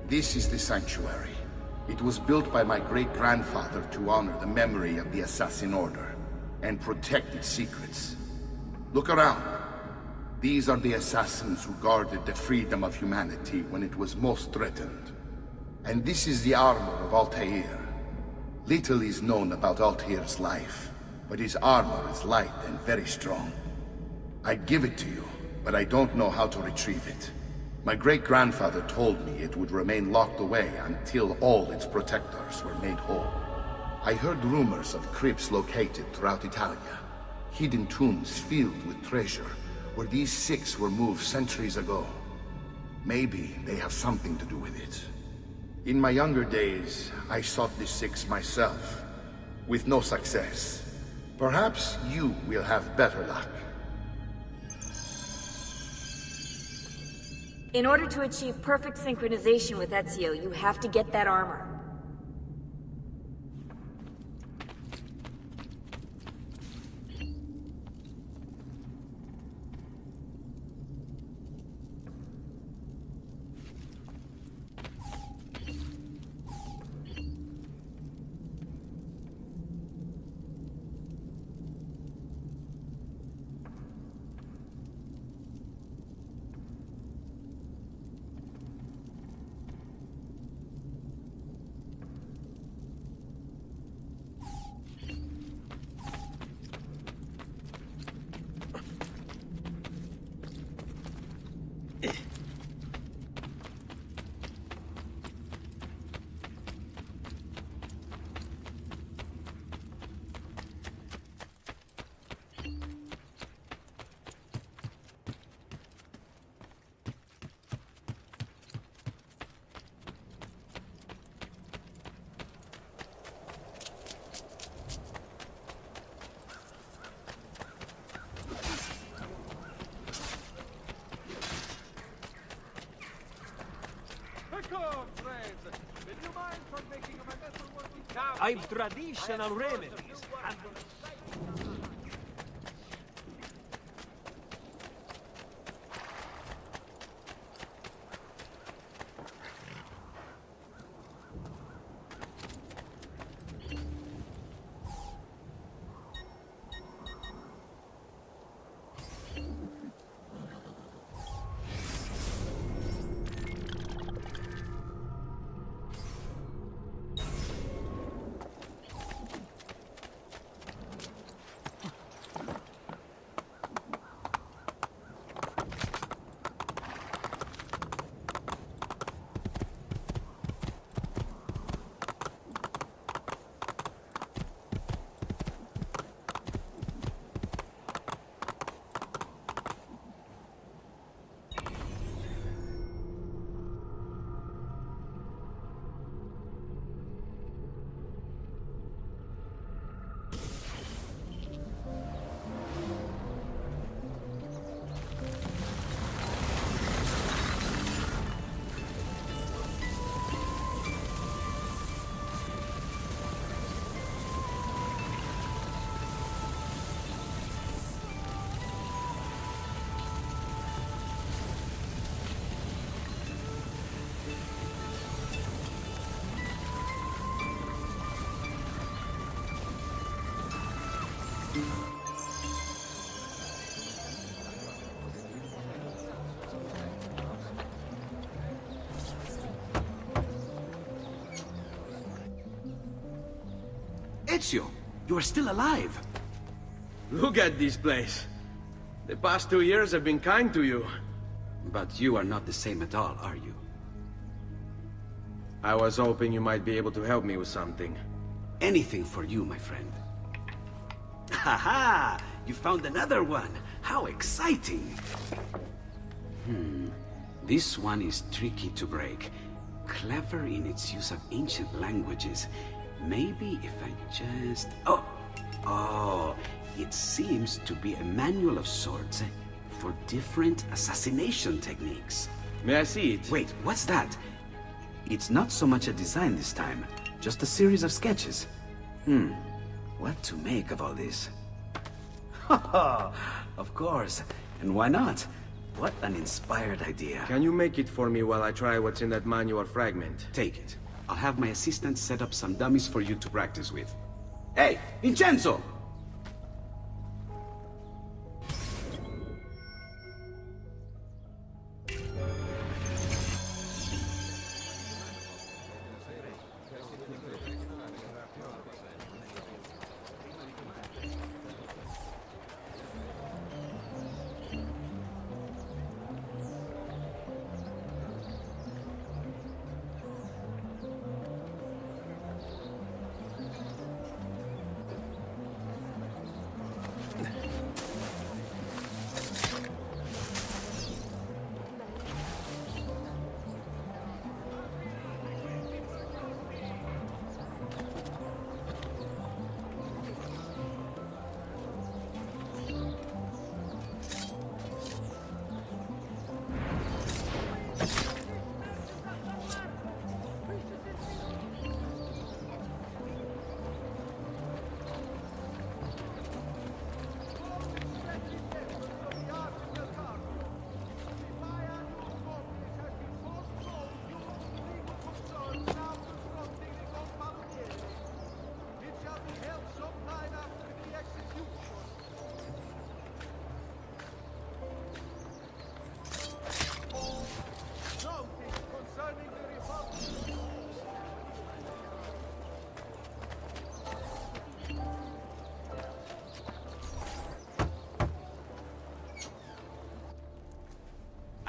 This is the sanctuary. It was built by my great-grandfather to honor the memory of the Assassin Order and protect its secrets. Look around. These are the assassins who guarded the freedom of humanity when it was most threatened. And this is the armor of Altair. Little is known about Altair's life, but his armor is light and very strong. I'd give it to you, but I don't know how to retrieve it. My great-grandfather told me it would remain locked away until all its protectors were made whole. I heard rumors of crypts located throughout Italia, hidden tombs filled with treasure, where these six were moved centuries ago. Maybe they have something to do with it. In my younger days, I sought the six myself, with no success. Perhaps you will have better luck. In order to achieve perfect synchronization with Ezio, you have to get that armor. I've traditional remedies. Ezio, you are still alive. Look at this place. The past 2 years have been kind to you. But you are not the same at all, are you? I was hoping you might be able to help me with something. Anything for you, my friend. Ha! You found another one! How exciting! This one is tricky to break. Clever in its use of ancient languages. Maybe if I just... Oh, it seems to be a manual of sorts for different assassination techniques. May I see it? Wait, what's that? It's not so much a design this time, just a series of sketches. What to make of all this? Of course, and why not? What an inspired idea. Can you make it for me while I try what's in that manual fragment? Take it. I'll have my assistant set up some dummies for you to practice with. Hey, Vincenzo!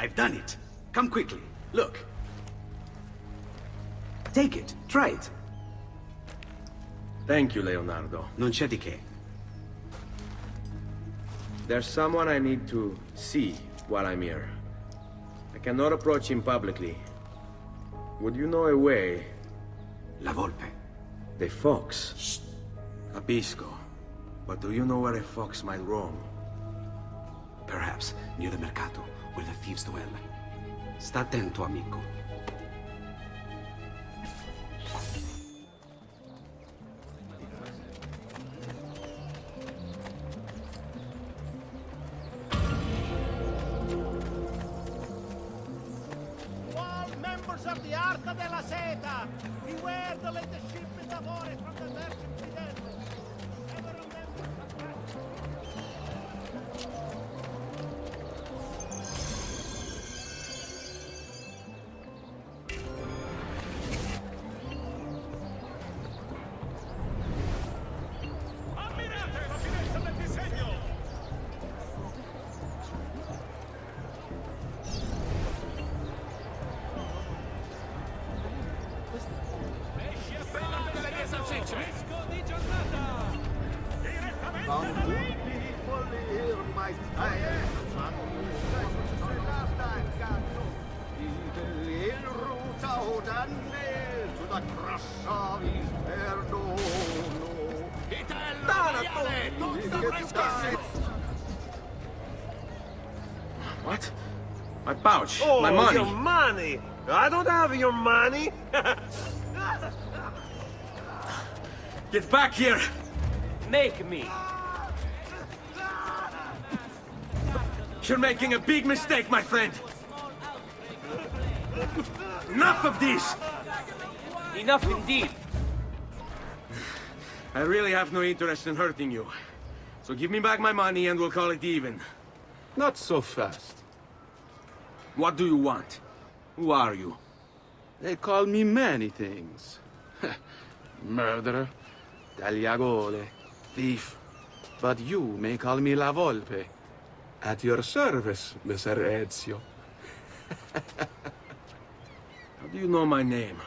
I've done it. Come quickly. Look. Take it. Try it. Thank you, Leonardo. Non c'è di che. There's someone I need to see while I'm here. I cannot approach him publicly. Would you know a way? La Volpe. The fox. Shh. Capisco. But do you know where a fox might roam? Perhaps near the mercato, where the thieves dwell. Sta attento, amico. All members of the Arca della Seta, beware the latest ship in Davore from the merchant Fidel. Ever remember Ammirate la finezza del disegno! Esci appena per la mia salsiccia! Fresco di giornata! Direttamente da lì! What? My pouch. Oh, my money. your money! I don't have your money! Get back here! Make me. You're making a big mistake, my friend! Enough of this! Enough indeed. I really have no interest in hurting you. So give me back my money and we'll call it even. Not so fast. What do you want? Who are you? They call me many things. Murderer, tagliagole, thief. But you may call me La Volpe. At your service, Messer Ezio. How do you know my name?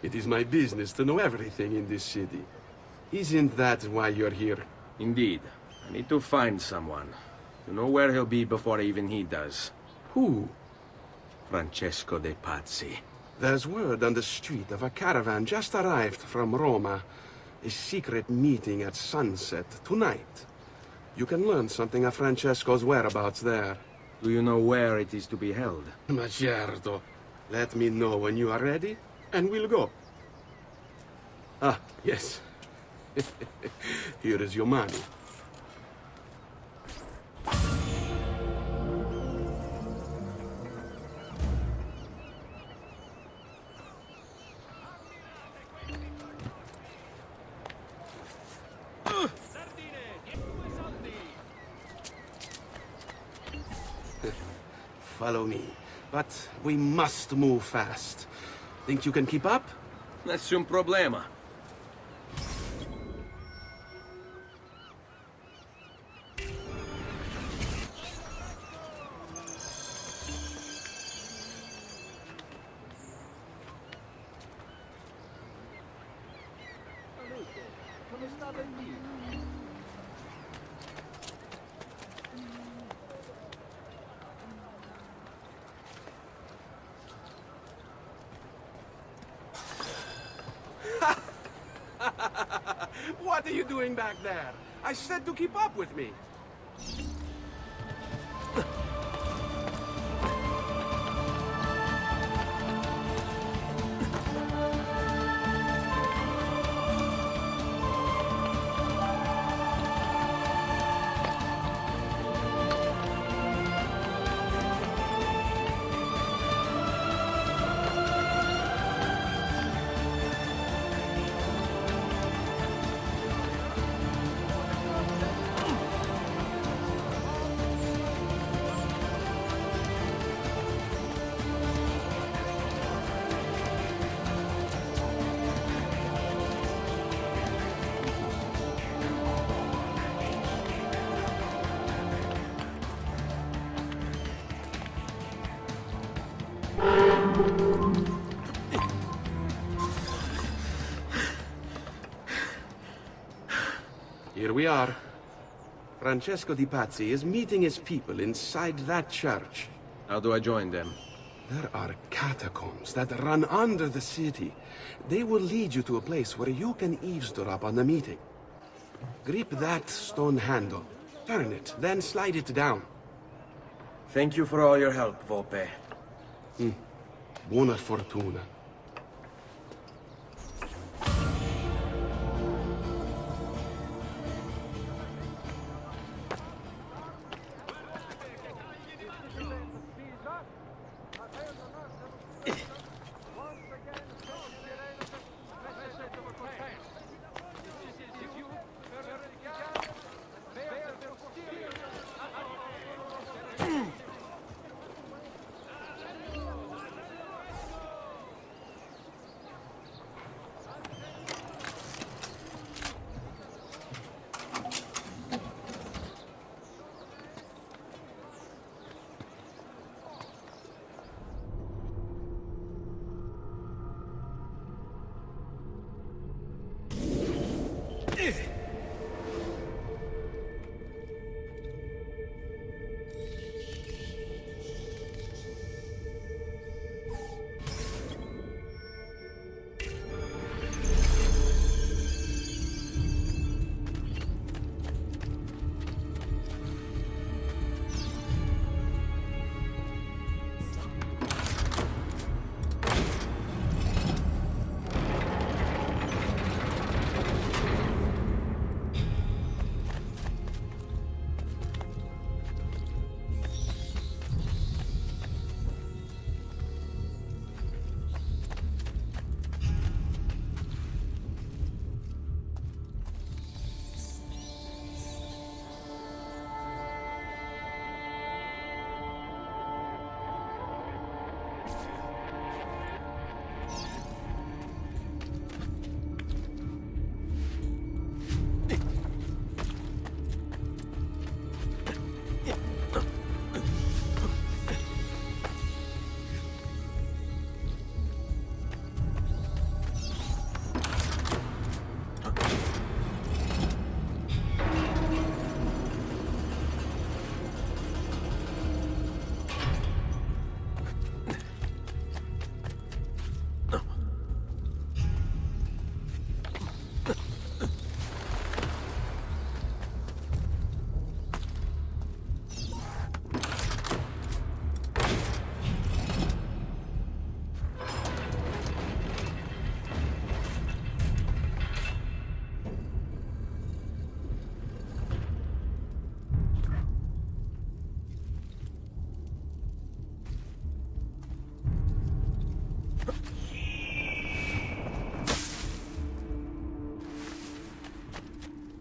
It is my business to know everything in this city. Isn't that why you're here? Indeed. I need to find someone. To know where he'll be before even he does. Who? Francesco de Pazzi. There's word on the street of a caravan just arrived from Roma. A secret meeting at sunset tonight. You can learn something of Francesco's whereabouts there. Do you know where it is to be held? Ma certo. Let me know when you are ready, and we'll go. Ah, yes. Here is your money. Follow me. But we must move fast. Think you can keep up? Nessun problema. What are you doing back there? I said to keep up with me. Here we are. Francesco Di Pazzi is meeting his people inside that church. How do I join them? There are catacombs that run under the city. They will lead you to a place where you can eavesdrop on the meeting. Grip that stone handle. Turn it, then slide it down. Thank you for all your help, Volpe. Buona fortuna.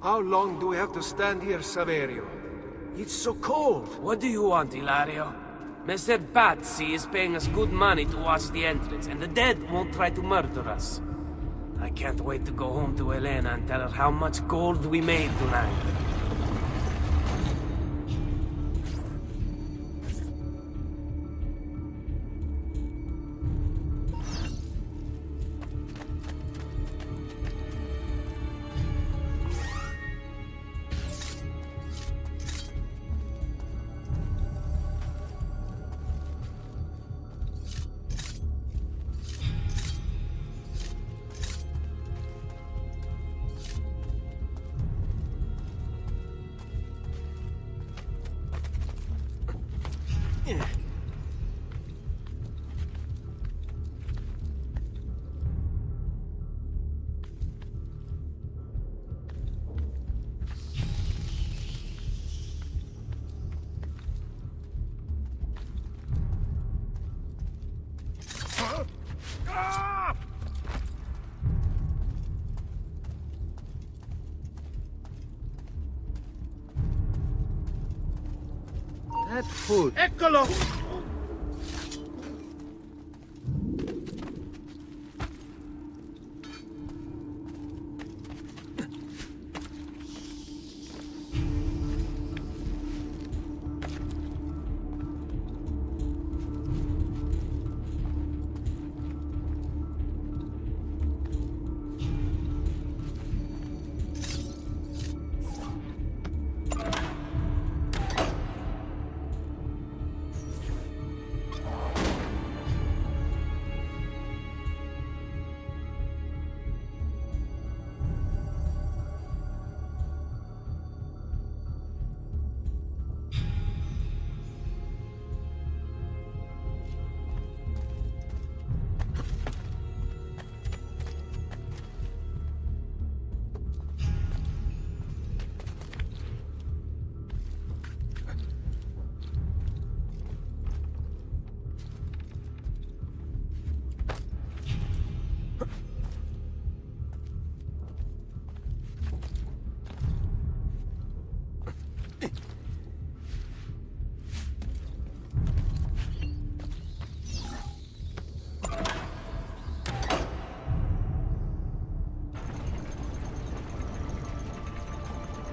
How long do we have to stand here, Saverio? It's so cold. What do you want, Ilario? Messer Pazzi is paying us good money to watch the entrance, and the dead won't try to murder us. I can't wait to go home to Elena and tell her how much gold we made tonight. That food. Eccolo!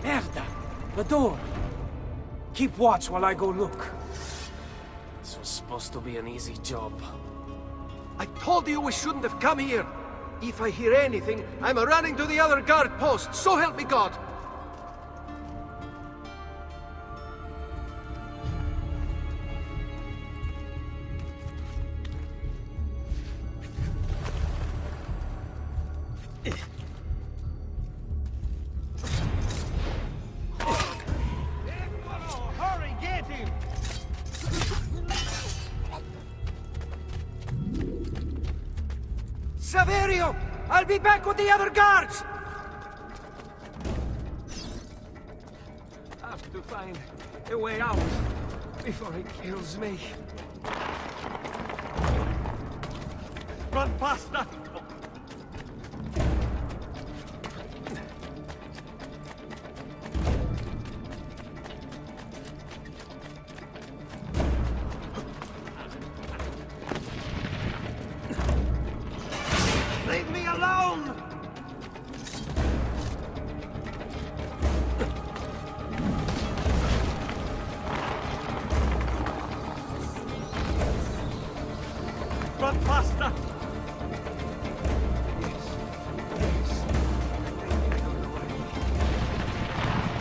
Merda! The door! Keep watch while I go look. This was supposed to be an easy job. I told you we shouldn't have come here. If I hear anything, I'm running to the other guard post. So help me God. Hurry, get him! Saverio! I'll be back with the other guards! Have to find a way out before he kills me. Run faster! Leave me alone! Run faster!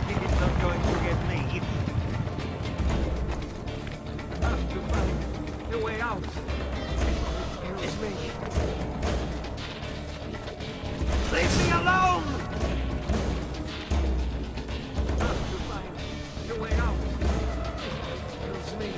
He's not going to get me. Have to find a way out before he kills me. Leave me alone! Have to find a way out before he kills me.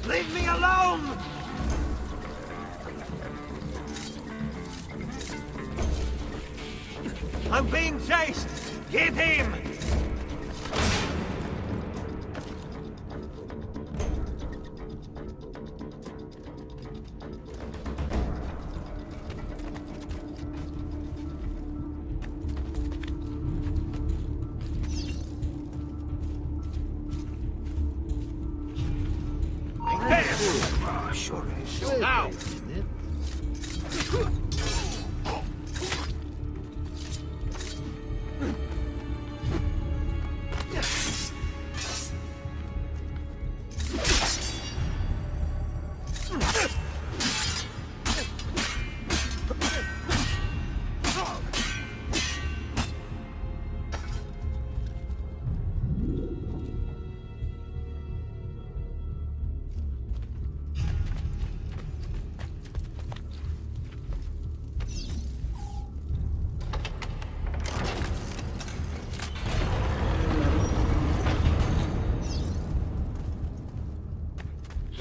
Leave me alone! I'm being chased! Get him! Sure. Now!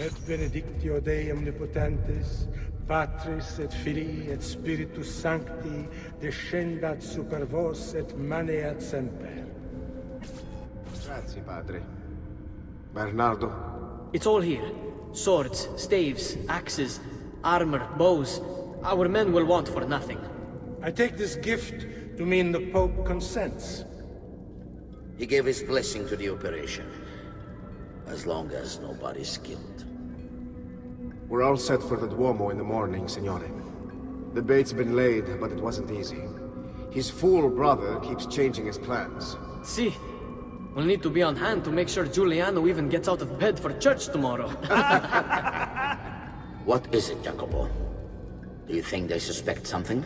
Et benedictio Dei omnipotentis, Patris et Filii et Spiritus Sancti, descendat super vos et maneat semper. Grazie, padre. Bernardo? It's all here. Swords, staves, axes, armor, bows. Our men will want for nothing. I take this gift to mean the Pope consents. He gave his blessing to the operation, as long as nobody's killed. We're all set for the Duomo in the morning, Signore. The bait's been laid, but it wasn't easy. His fool brother keeps changing his plans. See, we'll need to be on hand to make sure Giuliano even gets out of bed for church tomorrow. What is it, Jacopo? Do you think they suspect something?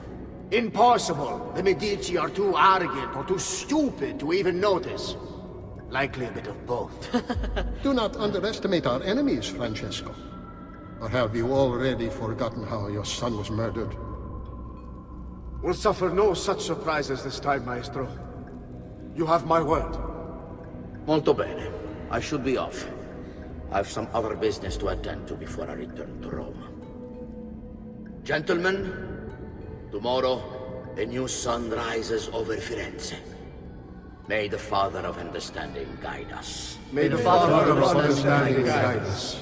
Impossible! The Medici are too arrogant or too stupid to even notice. Likely a bit of both. Do not underestimate our enemies, Francesco. Or have you already forgotten how your son was murdered? We'll suffer no such surprises this time, Maestro. You have my word. Molto bene. I should be off. I've some other business to attend to before I return to Rome. Gentlemen, tomorrow a new sun rises over Firenze. May the Father of Understanding guide us. May the Father of Understanding guide us.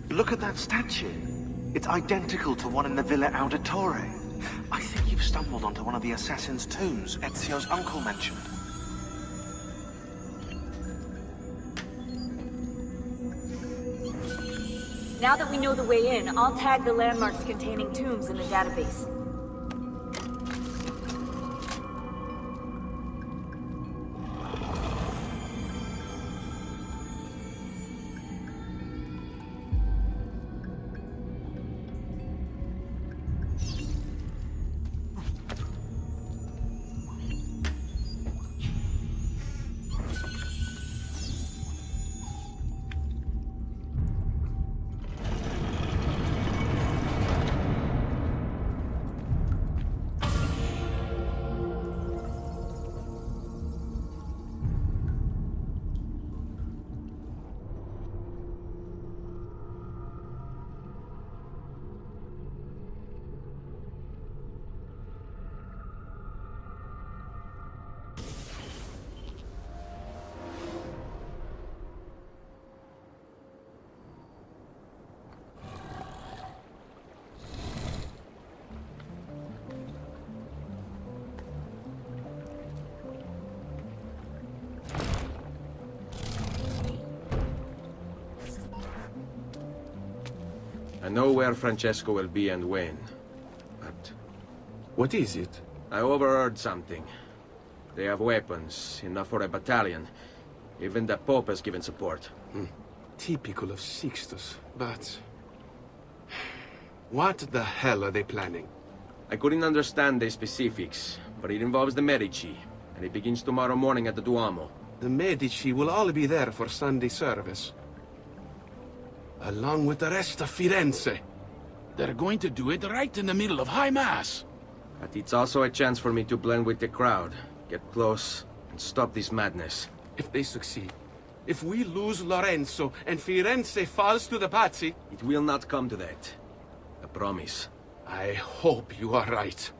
Look at that statue. It's identical to one in the Villa Auditore. I think you've stumbled onto one of the assassin's tombs Ezio's uncle mentioned. Now that we know the way in, I'll tag the landmarks containing tombs in the database. I know where Francesco will be and when, but... What is it? I overheard something. They have weapons, enough for a battalion. Even the Pope has given support. Typical of Sixtus, but... What the hell are they planning? I couldn't understand the specifics, but it involves the Medici, and it begins tomorrow morning at the Duomo. The Medici will all be there for Sunday service. Along with the rest of Firenze. They're going to do it right in the middle of High Mass. But it's also a chance for me to blend with the crowd, get close, and stop this madness. If they succeed, if we lose Lorenzo and Firenze falls to the Pazzi... It will not come to that. I promise. I hope you are right.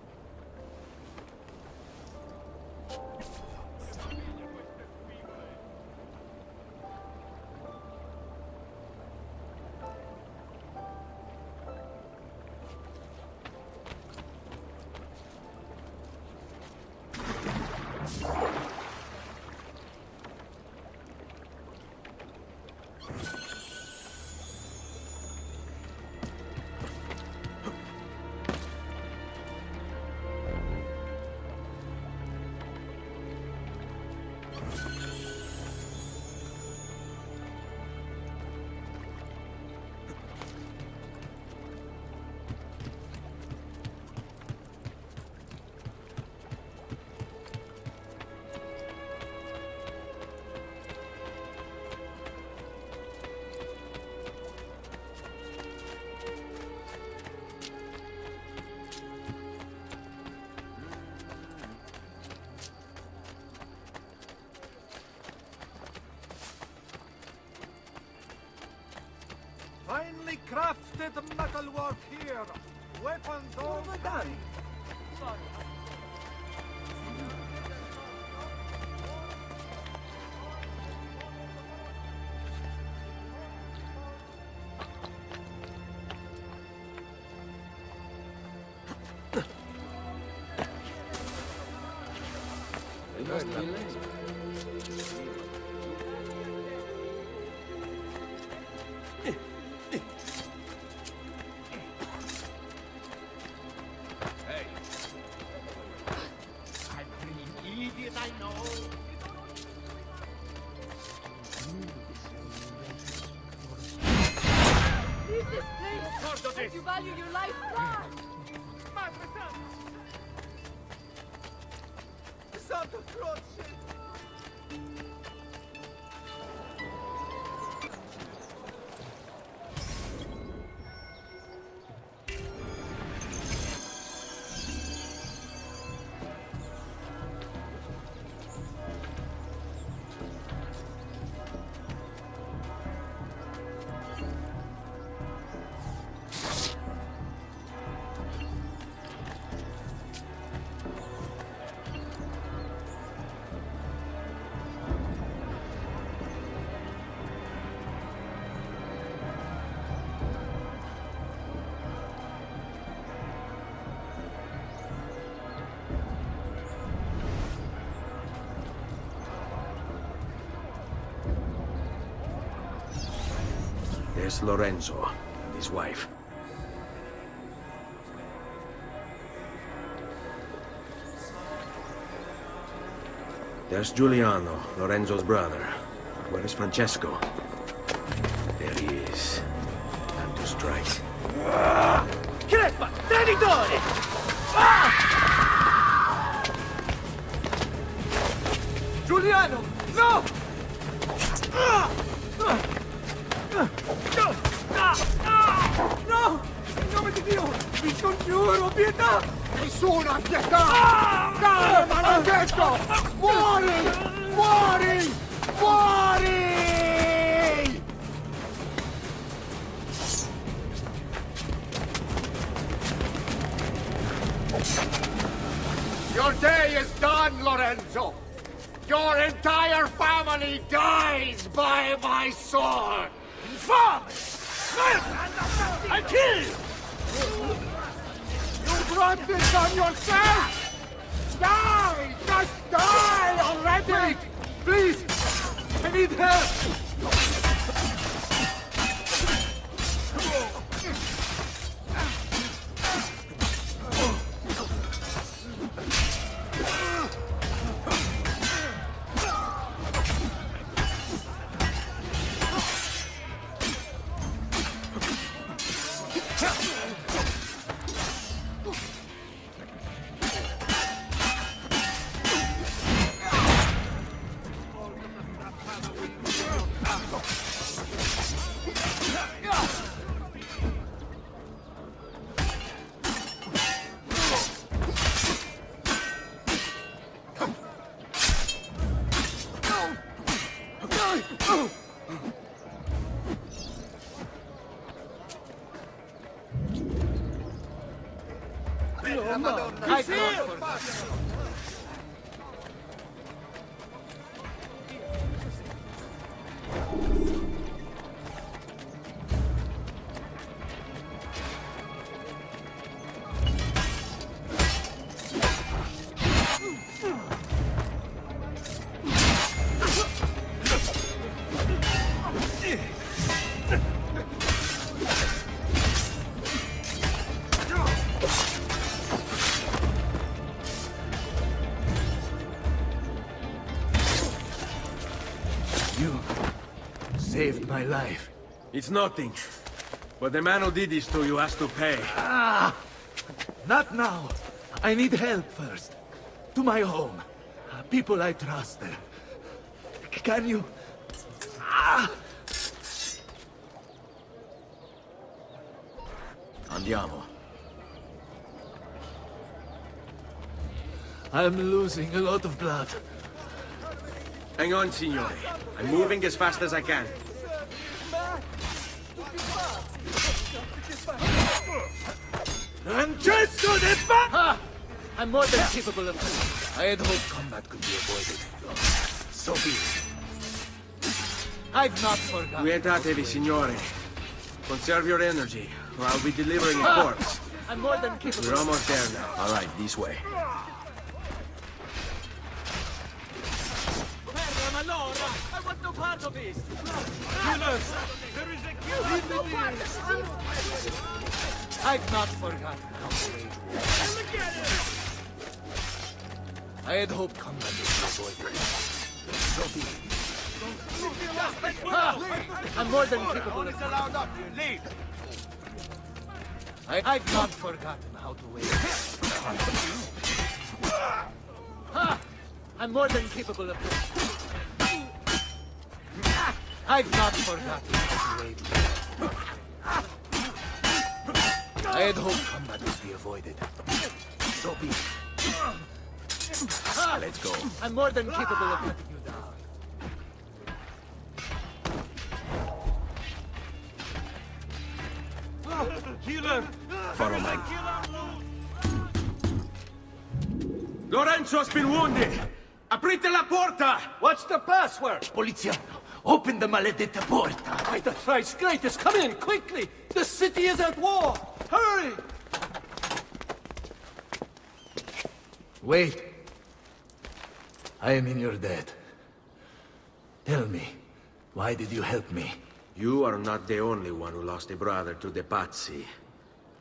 Finely crafted metalwork here. Weapons all done. If you value your life, run! Santa Croce! There's Lorenzo and his wife. There's Giuliano, Lorenzo's brother. Where is Francesco? There he is. Time to strike. Crepa! Traditore! Giuliano! No! No! In nome di Dio! Vi scongiuro, pietà! Nessuna pietà! Caro maledetto! Muori! Muori! Muori! Your day is done, Lorenzo! Your entire family dies by my sword! Infame! I kill you! You brought this on yourself! Die! Just die already! Wait! Please! I need help! He's here! You saved my life. It's nothing. But the man who did this to you has to pay. Ah! Not now. I need help first. To my home. People I trust there. Can you... Ah! Andiamo. I'm losing a lot of blood. Hang on, signore. I'm moving as fast as I can. Francesco de Ba... I'm more than capable of... I had hoped combat could be avoided. So be it. I've not forgotten. Quietatevi, signore. Conserve your energy, or I'll be delivering a corpse. I'm more than capable. We're almost there now. All right, this way. Allora, I want no part of this. There is a kill! I've not forgotten how to wage war. I had hoped combat would be avoided. So be it. I'm more than capable of... Leave! I've not forgotten how to wage war. I'm more than capable of... I've not forgotten how to wage war. I had hoped combat would be avoided. So be it. Let's go. I'm more than capable of cutting you down. Healer! Follow my... Lorenzo's been wounded! Aprite la porta! What's the password? Poliziano, open the maledetta porta. By the thrice greatest, come in, quickly! The city is at war! Hurry! Wait. I am in your debt. Tell me, why did you help me? You are not the only one who lost a brother to the Pazzi.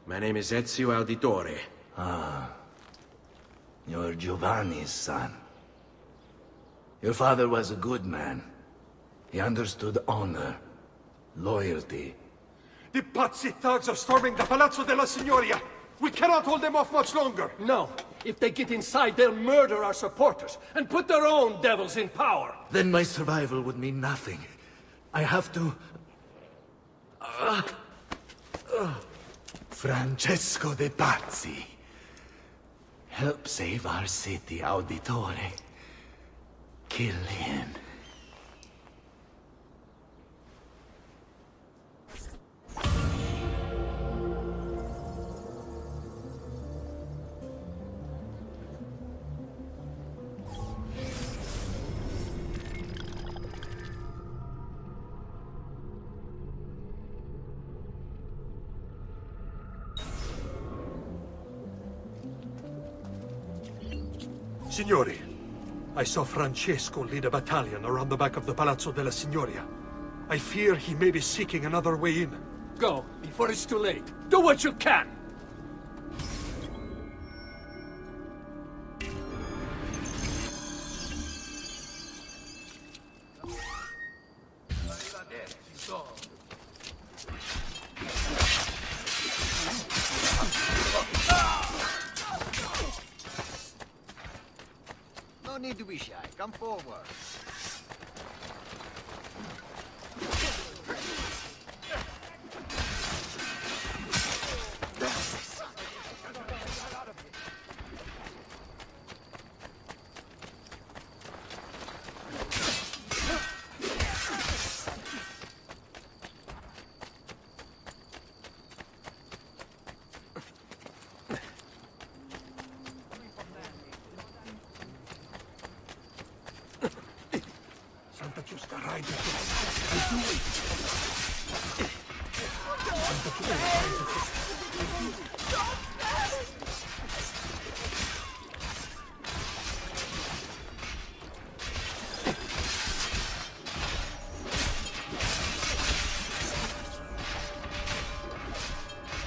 My name is Ezio Auditore. Ah. You're Giovanni's son. Your father was a good man. He understood honor, loyalty. The Pazzi thugs are storming the Palazzo della Signoria! We cannot hold them off much longer! No. If they get inside, they'll murder our supporters and put their own devils in power. Then my survival would mean nothing. I have to... Francesco de Pazzi. Help save our city, Auditore. Kill him. Signori, I saw Francesco lead a battalion around the back of the Palazzo della Signoria. I fear he may be seeking another way in. Go, before it's too late. Do what you can! No need to be shy. Come forward. Santa Giusta, ride it. I do it. Santa Giusta, ride it.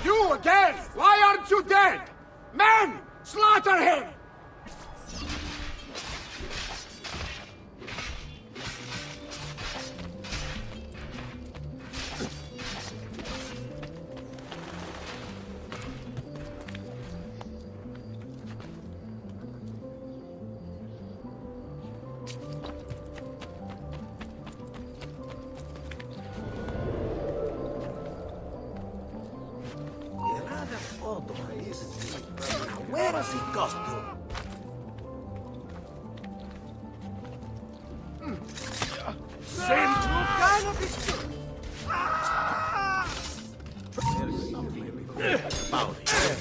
You again! Why aren't you dead? Men! Slaughter him! Where has he got to? Same kind of There's something about it.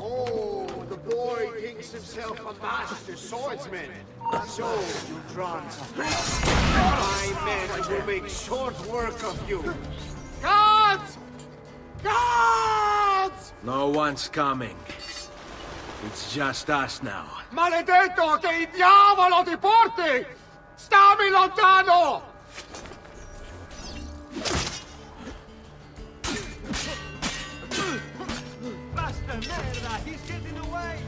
Oh, the boy thinks himself a master swordsman. So you've drawn some. My men will make short work of you. Guards! Guards! No one's coming. It's just us now. Maledetto che il diavolo ti porti! Stammi lontano! Basta merda! He's getting away!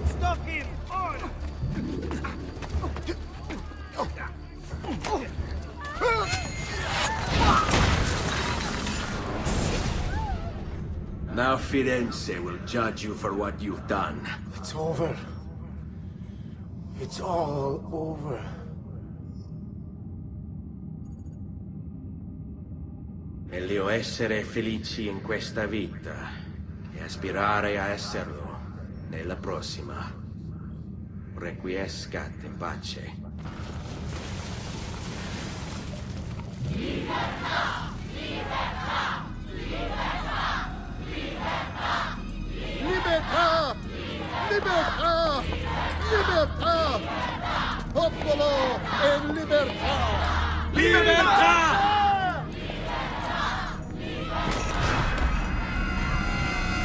Stop him! On! Now Firenze will judge you for what you've done. It's over. It's all over. Meglio essere felici in questa vita che aspirare a esserlo nella prossima. Requiescat in pace. Libertà! Libertà! Libertà!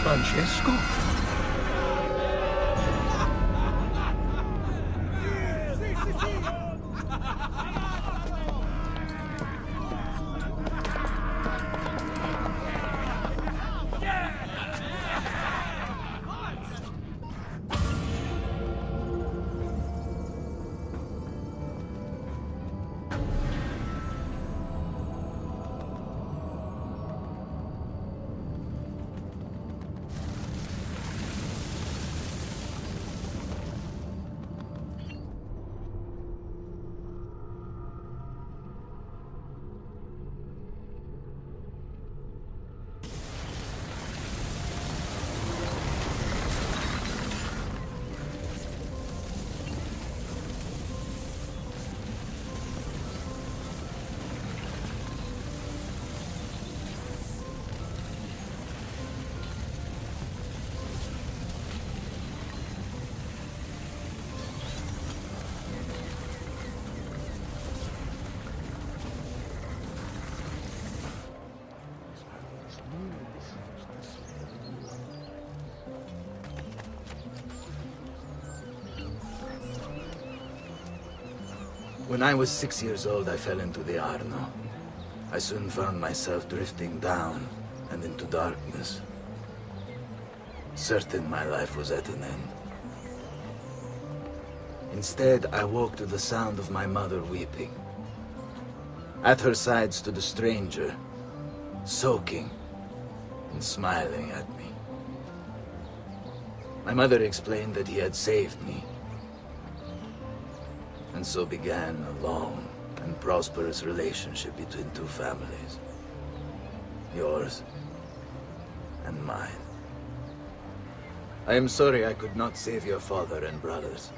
Francesco? When I was 6 years old, I fell into the Arno. I soon found myself drifting down and into darkness. Certain my life was at an end. Instead, I woke to the sound of my mother weeping. At her side stood a stranger, soaking and smiling at me. My mother explained that he had saved me. And so began a long and prosperous relationship between two families. Yours and mine. I am sorry I could not save your father and brothers.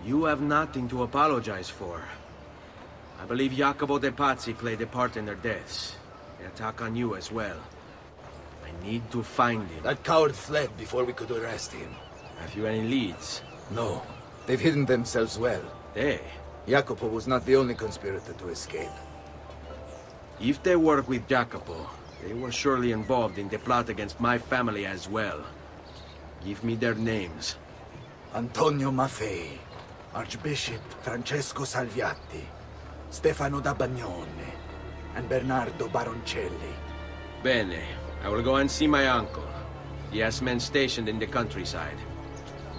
You have nothing to apologize for. I believe Jacopo de Pazzi played a part in their deaths. They attack on you as well. I need to find him. That coward fled before we could arrest him. Have you any leads? No. They've hidden themselves well. They? Jacopo was not the only conspirator to escape. If they work with Jacopo, they were surely involved in the plot against my family as well. Give me their names. Antonio Maffei, Archbishop Francesco Salviati, Stefano da Bagnone, and Bernardo Baroncelli. Bene. I will go and see my uncle. He has men stationed in the countryside.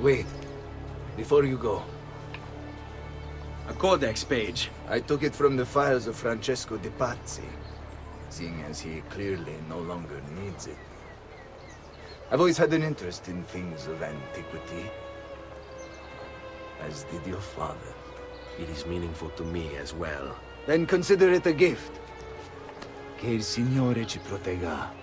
Wait. Before you go. A codex page. I took it from the files of Francesco de Pazzi, seeing as he clearly no longer needs it. I've always had an interest in things of antiquity, as did your father. It is meaningful to me as well. Then consider it a gift. Che il Signore ci protegga.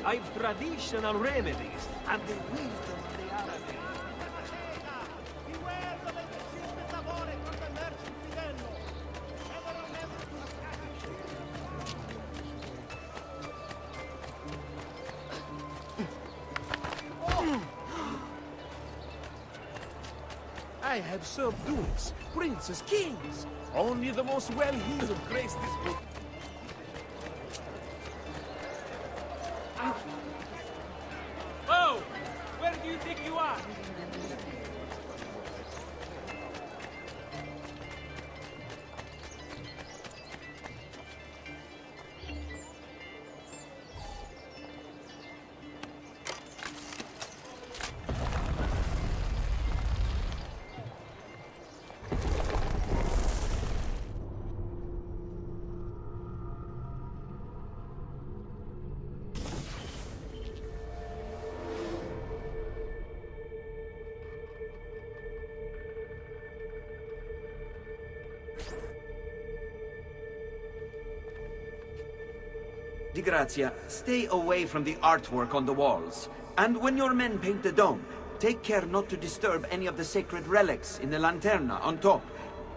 I've traditional remedies and the wisdom of the Arabic. I have served dukes, princes, kings. Only the most well-heeled grace this book. Oh! Where do you think you are? Di Grazia, stay away from the artwork on the walls. And when your men paint the dome, take care not to disturb any of the sacred relics in the lanterna on top.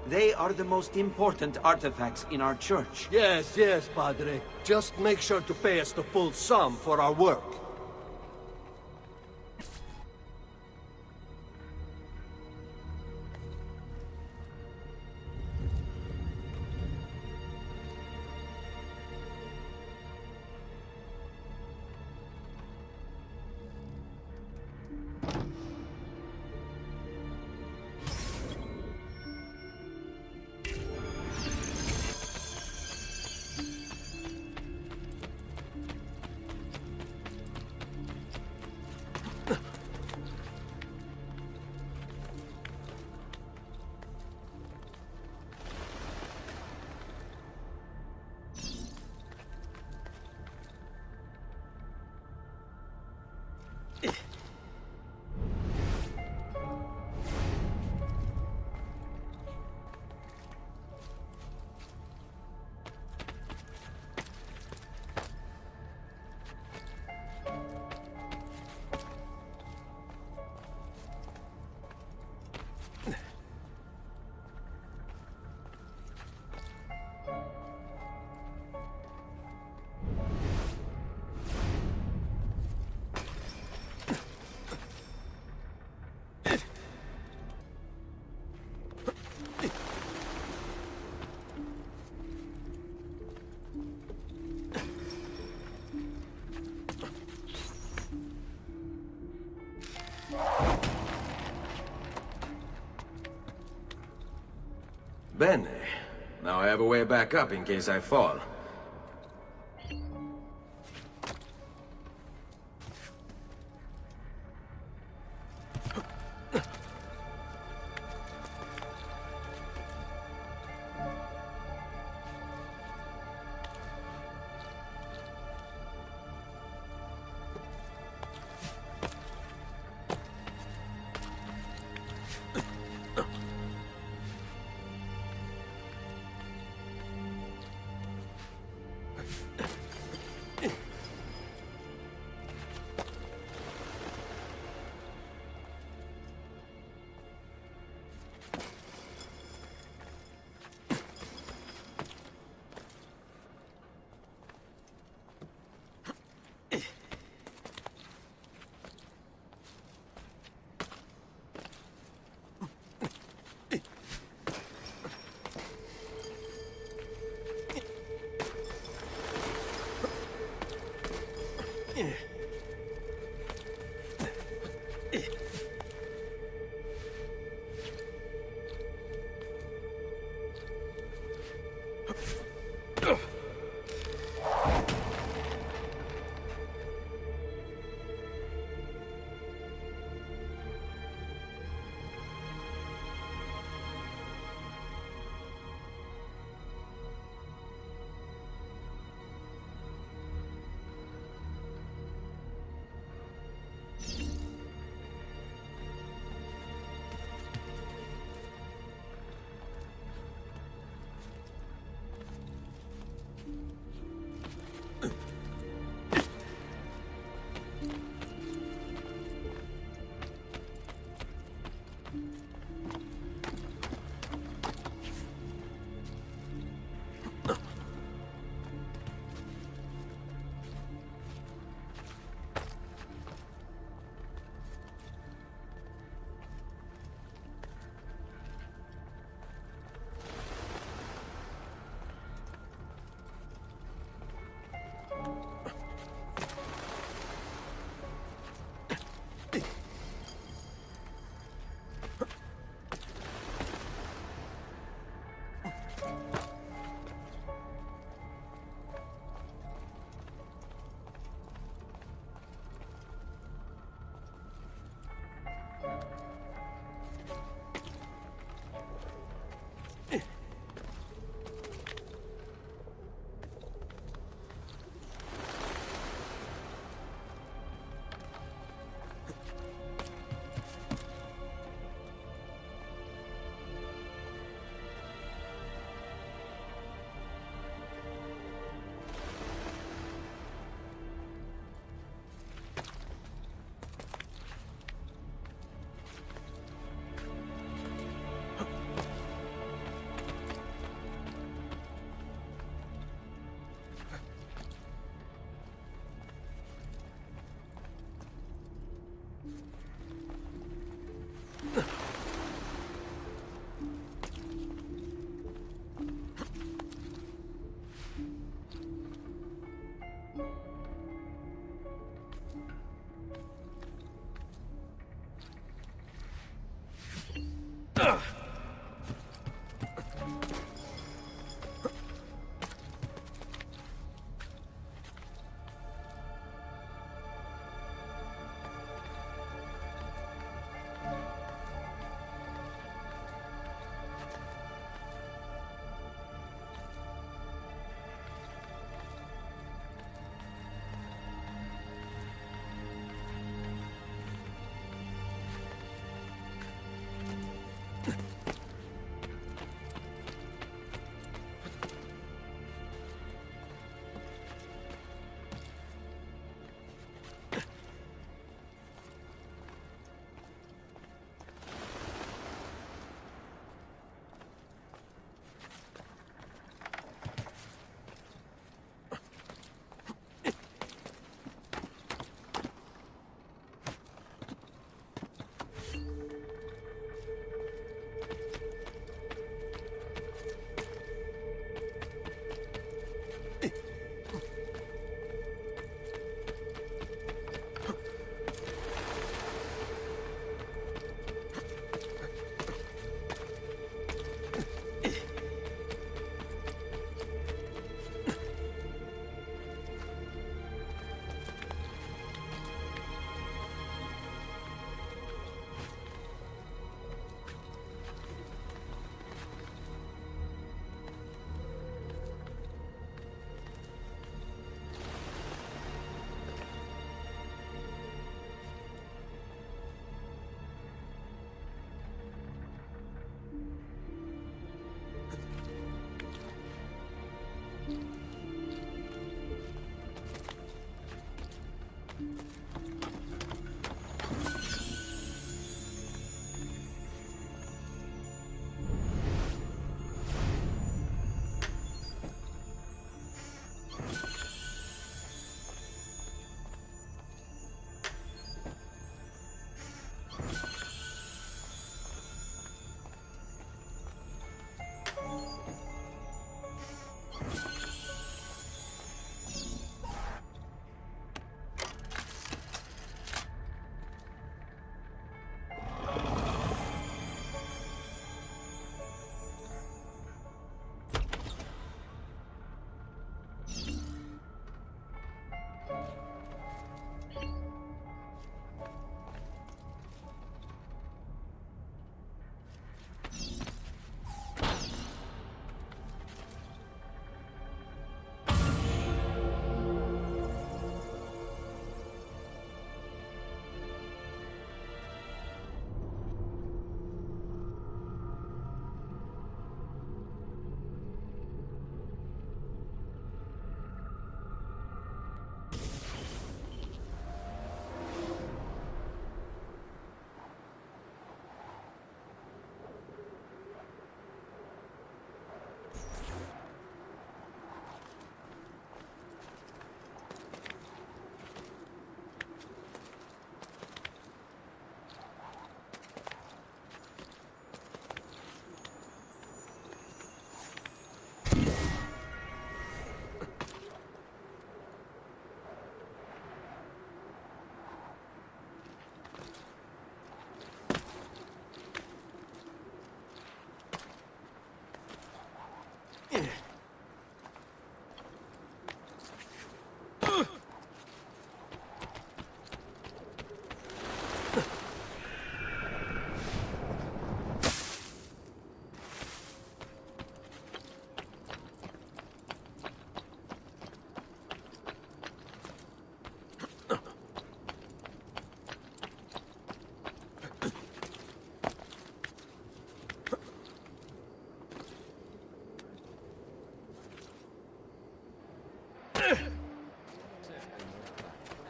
They are the most important artifacts in our church. Yes, yes, Padre. Just make sure to pay us the full sum for our work. Bene. Now I have a way back up in case I fall.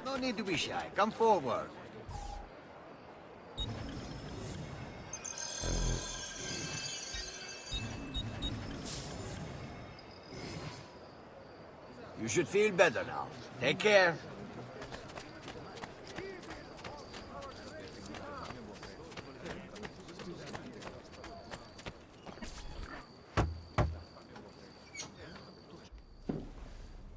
No need to be shy. Come forward. You should feel better now. Take care.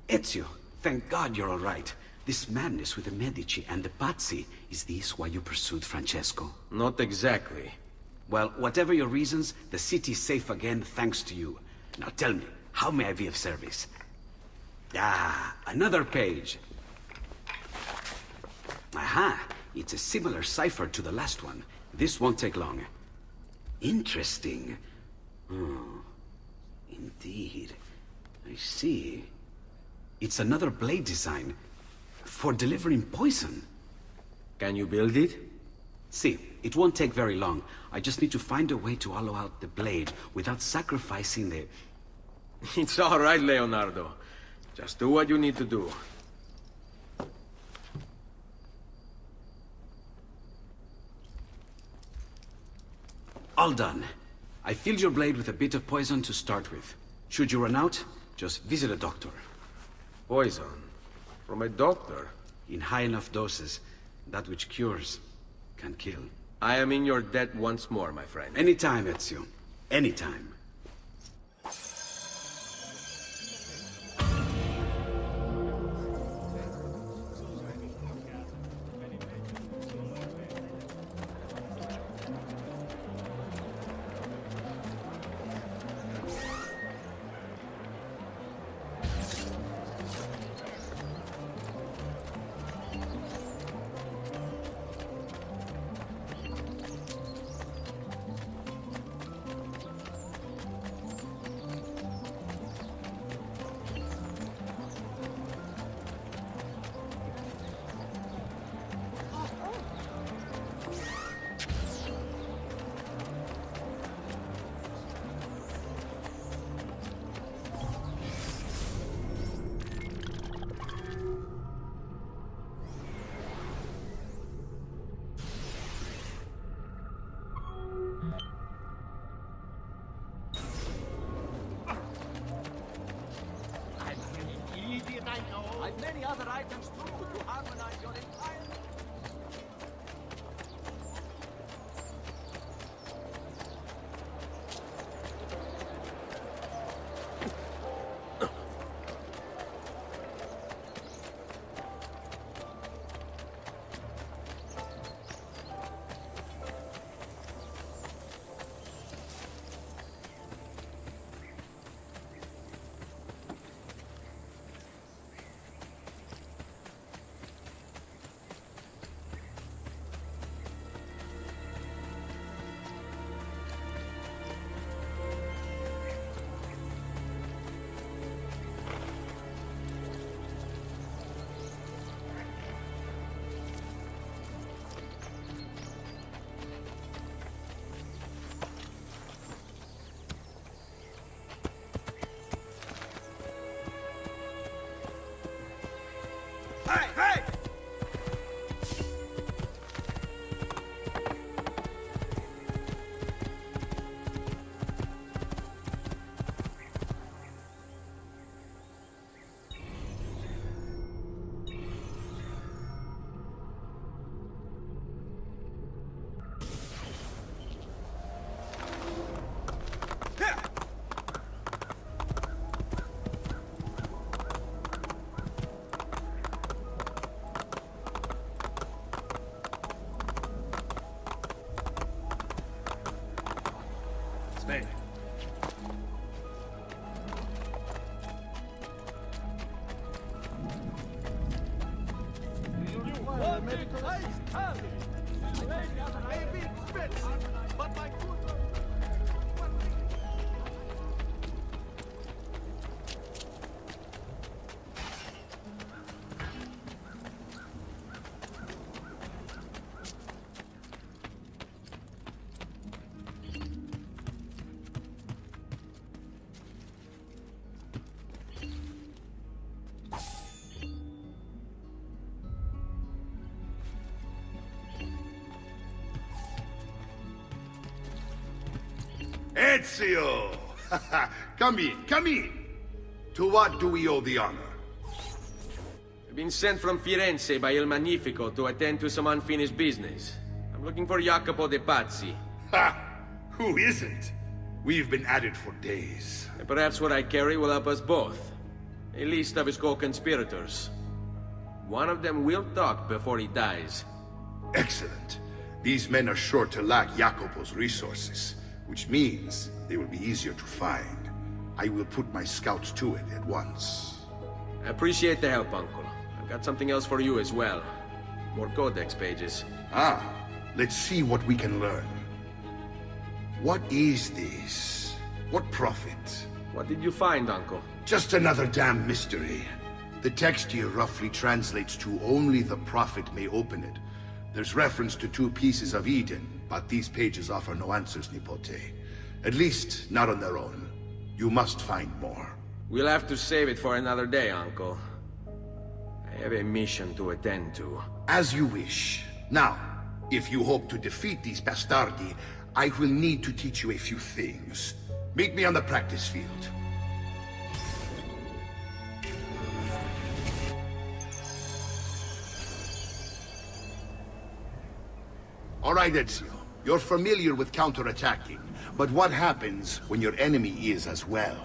Ezio, thank God you're all right. This madness with the Medici and the Pazzi, is this why you pursued Francesco? Not exactly. Well, whatever your reasons, the city's safe again thanks to you. Now tell me, how may I be of service? Ah, another page. Aha, it's a similar cipher to the last one. This won't take long. Interesting. Oh, indeed. I see. It's another blade design for delivering poison. Can you build it? See, it won't take very long. I just need to find a way to hollow out the blade without sacrificing the... It's all right, Leonardo. Just do what you need to do. All done. I filled your blade with a bit of poison to start with. Should you run out, just visit a doctor. Poison? From a doctor? In high enough doses, that which cures can kill. I am in your debt once more, my friend. Anytime, Ezio. Anytime. I've many other items too to harmonize your entire... Hey, hey! Sven. Ezio! Come in, come in! To what do we owe the honor? I've been sent from Firenze by Il Magnifico to attend to some unfinished business. I'm looking for Jacopo de Pazzi. Ha! Who isn't? We've been at it for days. And perhaps what I carry will help us both. A list of his co-conspirators. One of them will talk before he dies. Excellent. These men are sure to lack Jacopo's resources, which means they will be easier to find. I will put my scouts to it at once. I appreciate the help, Uncle. I've got something else for you as well. More codex pages. Ah, let's see what we can learn. What is this? What profit? What did you find, Uncle? Just another damn mystery. The text here roughly translates to only the prophet may open it. There's reference to 2 pieces of Eden, but these pages offer no answers, Nipote. At least, not on their own. You must find more. We'll have to save it for another day, Uncle. I have a mission to attend to. As you wish. Now, if you hope to defeat these bastardi, I will need to teach you a few things. Meet me on the practice field. All right, Ezio. You're familiar with counterattacking, but what happens when your enemy is as well?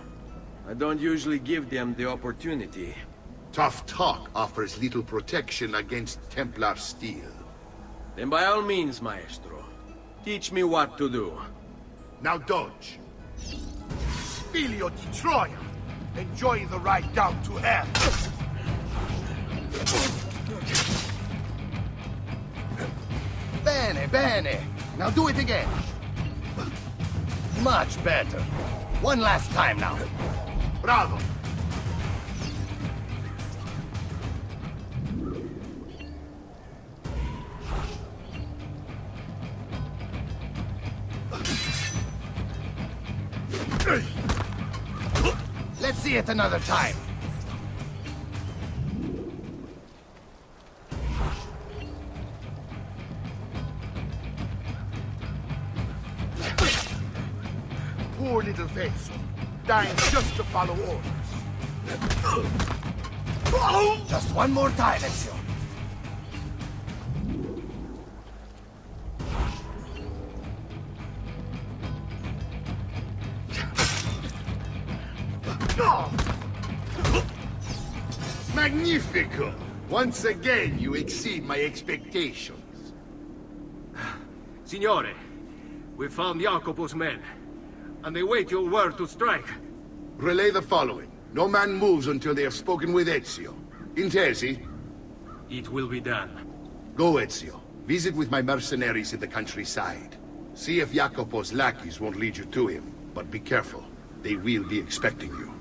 I don't usually give them the opportunity. Tough talk offers little protection against Templar steel. Then by all means, Maestro. Teach me what to do. Now dodge. Figlio di Troia! Enjoy the ride down to hell! Bene, bene. Now do it again. Much better. One last time now. Bravo! Let's see it another time. Poor little face. Dying just to follow orders. Just one more time, Ezio. Magnifico! Once again, you exceed my expectations. Signore, we found Jacopo's men, and they wait your word to strike. Relay the following. No man moves until they have spoken with Ezio. Intesi? It will be done. Go, Ezio. Visit with my mercenaries in the countryside. See if Jacopo's lackeys won't lead you to him, but be careful. They will be expecting you.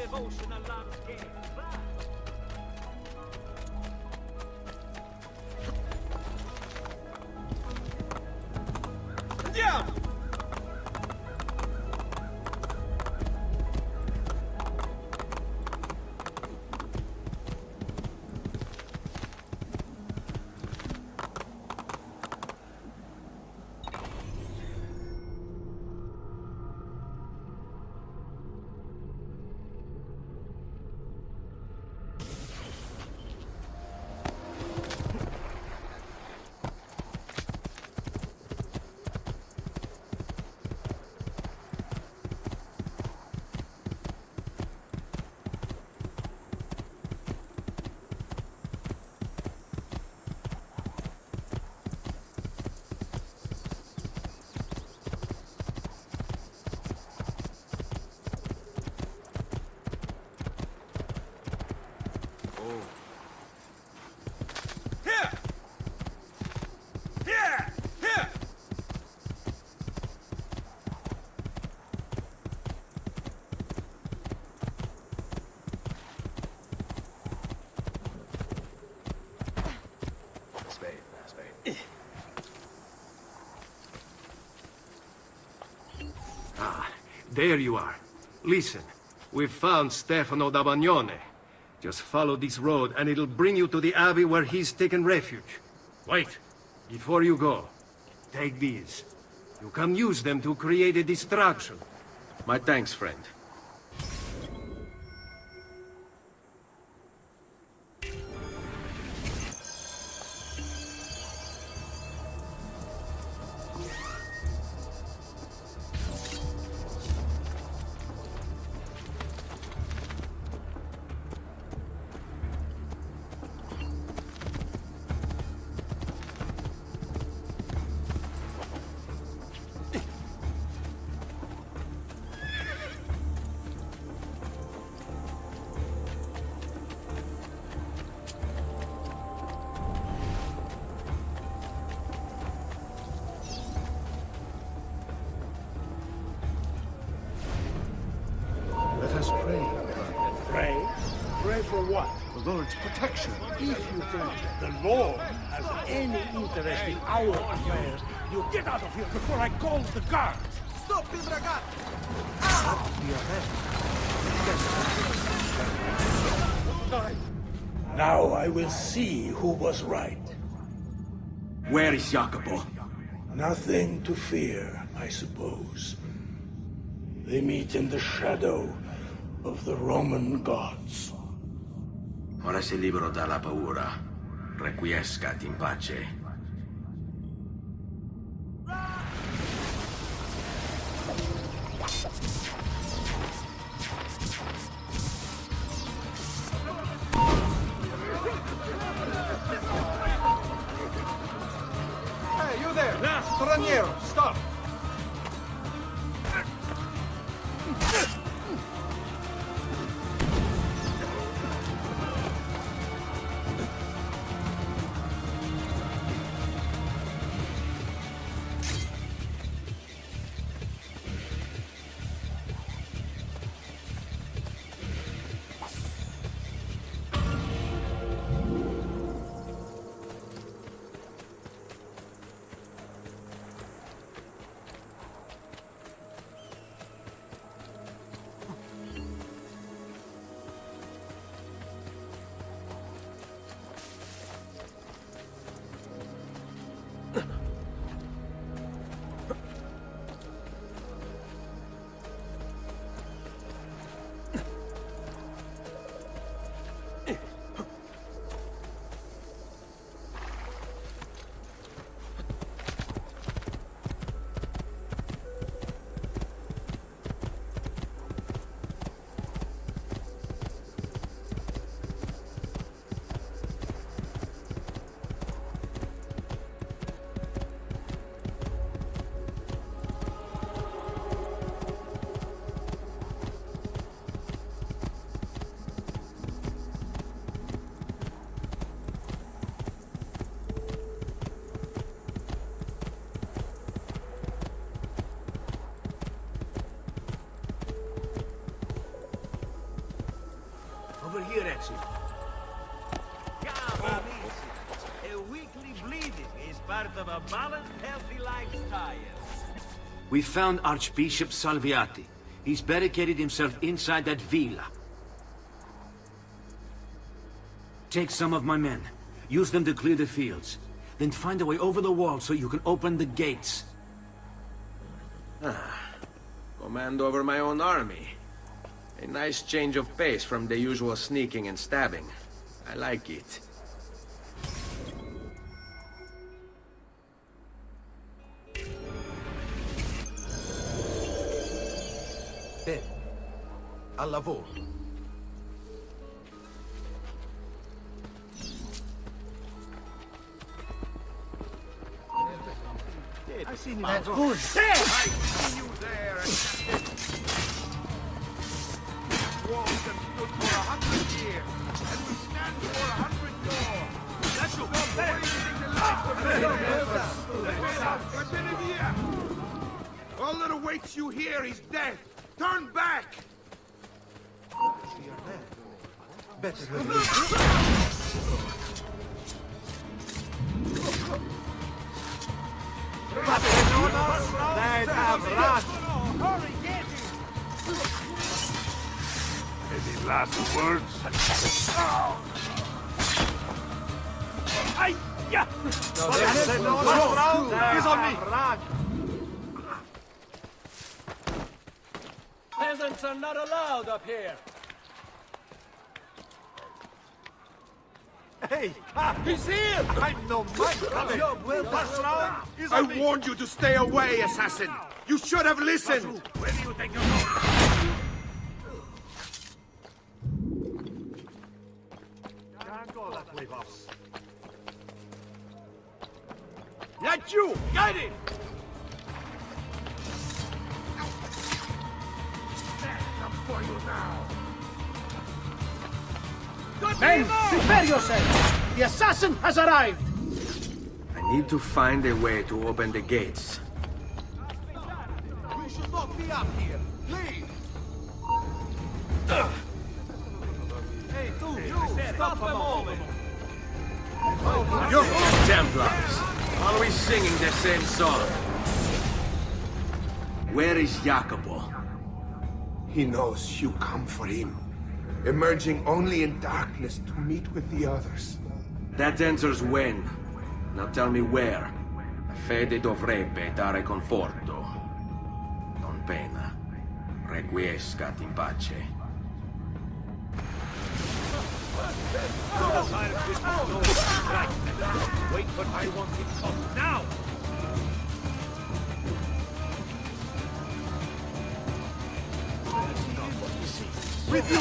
devotional landscape. Andiamo! Ah, there you are. Listen, we've found Stefano da Bagnone. Just follow this road and it'll bring you to the abbey where he's taken refuge. Wait, before you go, take these. You can use them to create a distraction. My thanks, friend. Let us pray. Pray? Pray for what? The Lord's protection. If you think the Lord has any interest in our affairs, you get out of here before I call the guards! Stop il ragazzo! Now I will see who was right. Where is Jacopo? Nothing to fear, I suppose. They meet in the shadow of the Roman gods. Ora sei libero dalla paura. Requiescat in pace. Hey, you there! Straniero, stop! here, Ezio. Come, a weekly bleeding is part of a balanced, healthy lifestyle. We found Archbishop Salviati. He's barricaded himself inside that villa. Take some of my men. Use them to clear the fields. Then find a way over the wall so you can open the gates. Command over my own army. A nice change of pace from the usual sneaking and stabbing. I like it. Bene. Al lavoro. I seen you. That's good. good. There! I see you there. Walls have stood for 100 years, and we stand for 100 more. Let's go. I've been in here. All that awaits you here is death. Turn back. Better Hurry, get him. Any last words? Yeah. He's on me. Peasants are not allowed up here. Hey, he's here! I'm no man. Job well done. I warned you to stay away, assassin. You should have listened. Where do you think you're going? Can't go that way, boss. Let you! Get him! For you now. Men, prepare yourself! The assassin has arrived! I need to find a way to open the gates. We should not be up here. Leave. Hey, you! Stop a moment. You Templars! Always singing the same song. Where is Jacopo? He knows you come for him, emerging only in darkness to meet with the others. That answers when. Now tell me where. La fede dovrebbe dare conforto. Non pena. Requiescat in pace. Wait, but I want it come now! With you,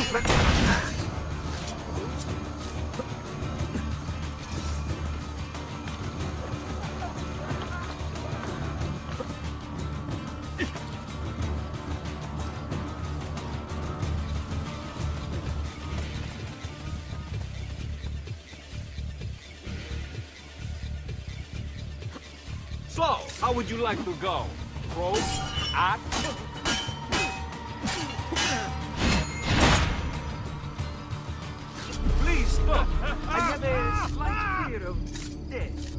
So, how would you like to go? Throw? Act? Please stop! I have a slight fear of death.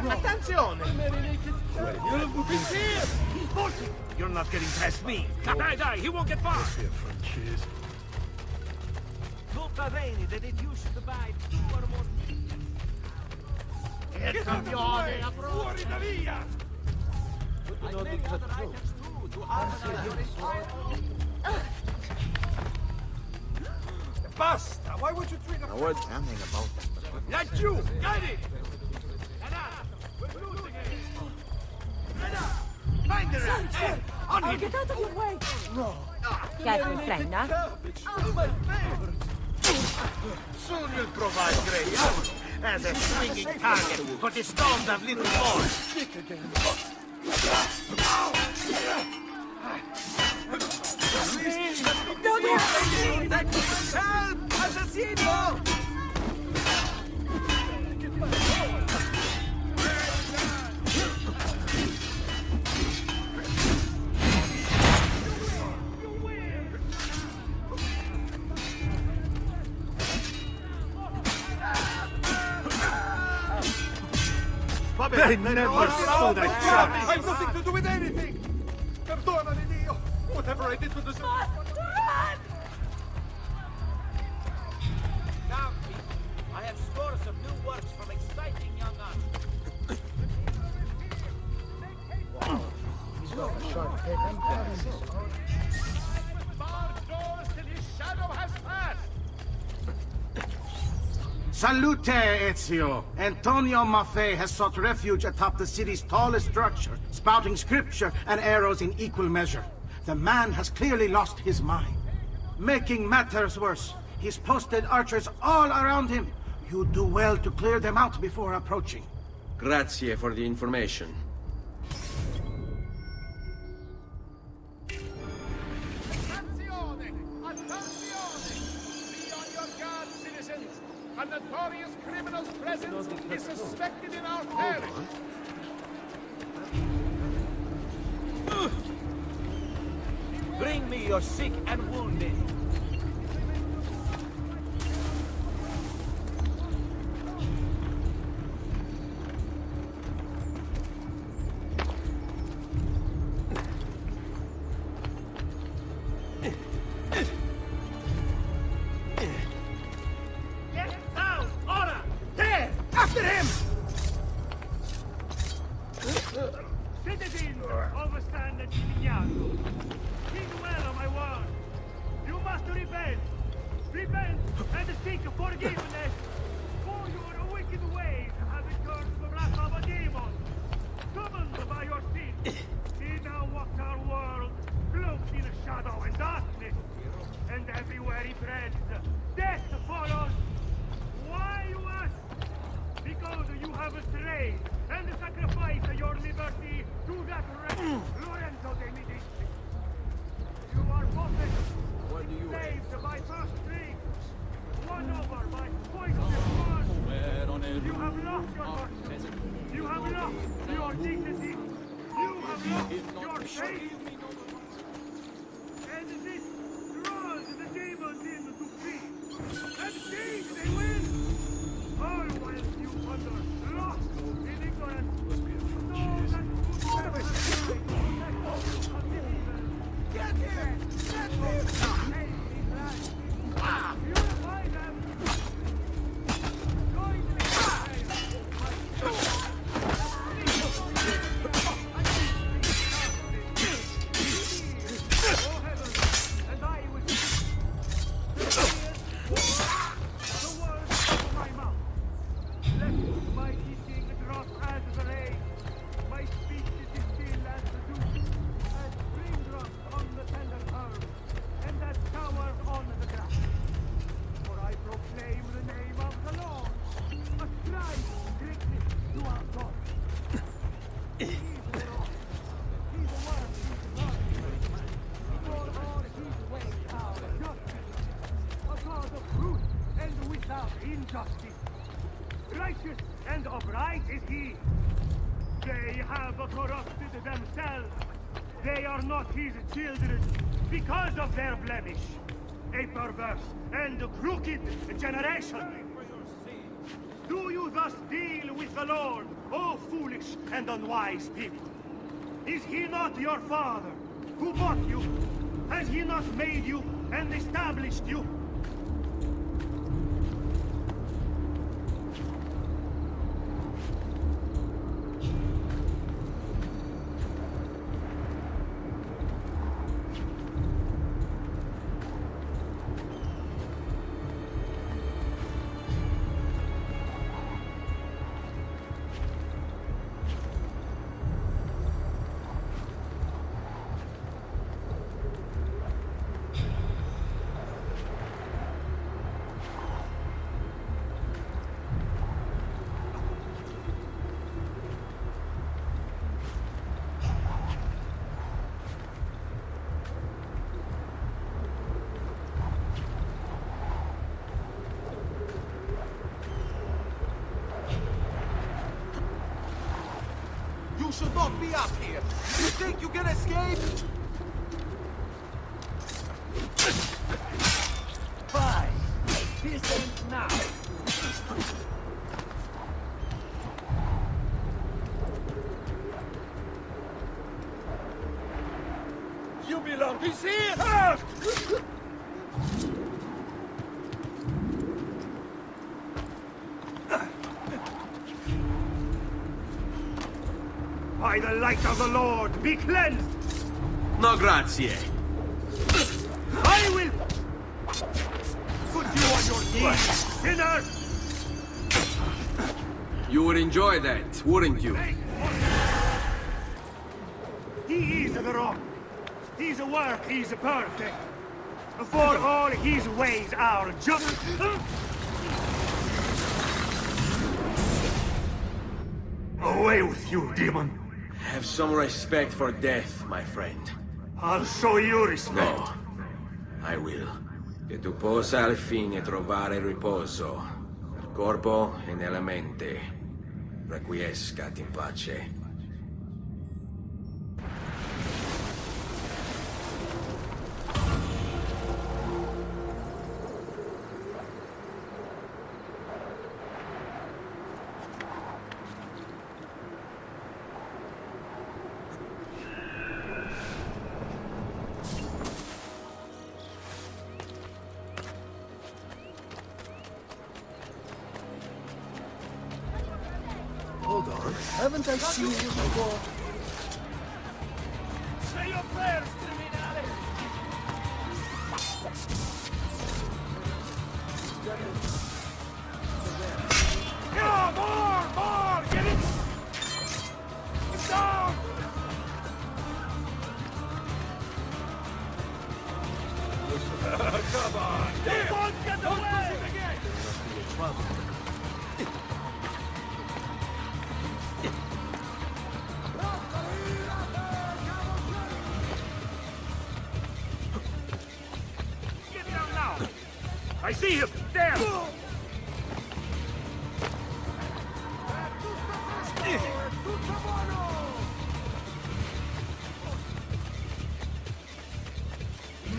Attenzione! You're not getting past me. Die, he won't get far. Non va bene that if you should buy 2 or more... Il campione! Fuori da via! Basta! Why would you treat a... I was something about that. That's you! Got it! We're losing it! Find her! On him! Get out of your way! No. Kijk, Frenda. Soon you'll provide Grey as a swinging target for the stones of little boys. Stick again. Help! Assassino! They never saw that shot! I've nothing to do with anything! Perdonami, Dio! Whatever I did to deserve... Now, I have scores of new works from exciting young artists. Wow. He's got a sharp head and eyes. Barred doors till his shadow has passed! Salute, Ezio! Antonio Maffei has sought refuge atop the city's tallest structure, spouting scripture and arrows in equal measure. The man has clearly lost his mind. Making matters worse, he's posted archers all around him. You do well to clear them out before approaching. Grazie for the information. Attenzione! Attenzione! Be on your guard, citizens! A notorious criminal's presence is suspected in our parish! Bring me your sick and wounded. Get down! Ora! There! After him! Citizens, overstand the Gimignano. Think well of my word. You must repent. Repent and seek forgiveness. For your wicked ways have incurred the wrath of a demon. Summoned by your sin, he now walks our world, cloaked in shadow and darkness. And everywhere he treads, death follows. Why, you ask? Because you have strayed and sacrificed your liberty to that wretch, Lorenzo de Medici. You are puppets, enslaved by first strings, won over by poisonous words. You have lost your virtue. You have lost your dignity. You have lost your faith. And this draws the demons into feet. And these they will. All while you wander, lost in ignorance. Get here! Get here! Purify them! Join me! And I will the words of my mouth. Let my teaching drop as the rain. My speech is still as the dew, as spring drops on the tender herb, and as showers on the grass. For I proclaim the name of the Lord, ascribe greatness to our God. He is the Lord, He the Word, He the Lord. For all His ways are justice, a God of truth and without injustice. Righteous and upright is He. They have corrupted themselves. They are not His children because of their blemish. A perverse and crooked generation. Do you thus deal with the Lord, O foolish and unwise people? Is he not your father, who bought you? Has he not made you and established you? You should not be up here. You think you can escape? Fine. This ends now. You belong. He's here! By the light of the Lord, be cleansed! No grazie. I will put you on your knees, sinner! You would enjoy that, wouldn't you? He is the rock. His work is perfect. For all his ways are just. Away with you, demon! Have some respect for death, my friend. I'll show you respect. No, I will. Che tu possa al fine trovare riposo, nel corpo e nella mente. Requiescat in pace. Hold on. Haven't I seen you before? Say your prayers, criminale! Yeah, more! Get it! Get down! Come on! You won't get away! Get down now! I see him! There!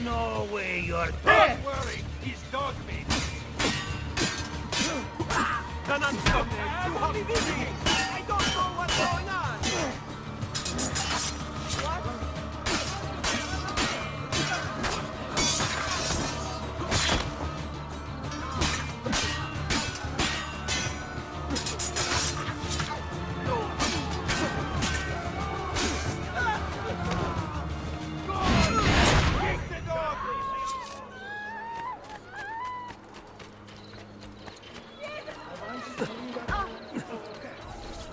No way you're dead! Don't worry, he's dog meat. Then I'm Too busy. I don't know what's going on.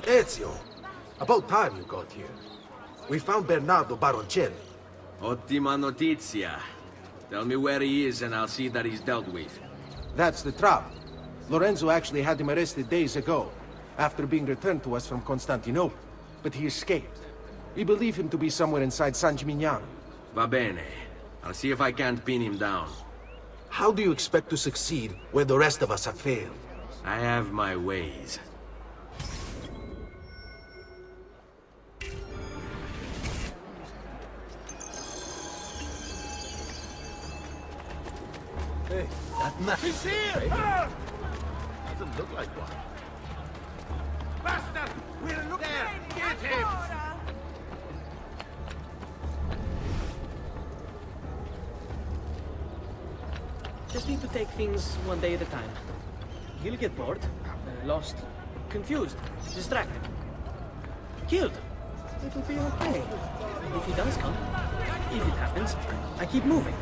Ezio, about time you got here. We found Bernardo Baroncelli. Ottima notizia. Tell me where he is and I'll see that he's dealt with. That's the trouble. Lorenzo actually had him arrested days ago, after being returned to us from Constantinople. But he escaped. We believe him to be somewhere inside San Gimignano. Va bene. I'll see if I can't pin him down. How do you expect to succeed where the rest of us have failed? I have my ways. Hey, that man. He's here! Doesn't look like one. Faster! We'll look there! Get him! Just need to take things one day at a time. He'll get bored, lost, confused, distracted, killed. It'll be okay. And if he does come, if it happens, I keep moving.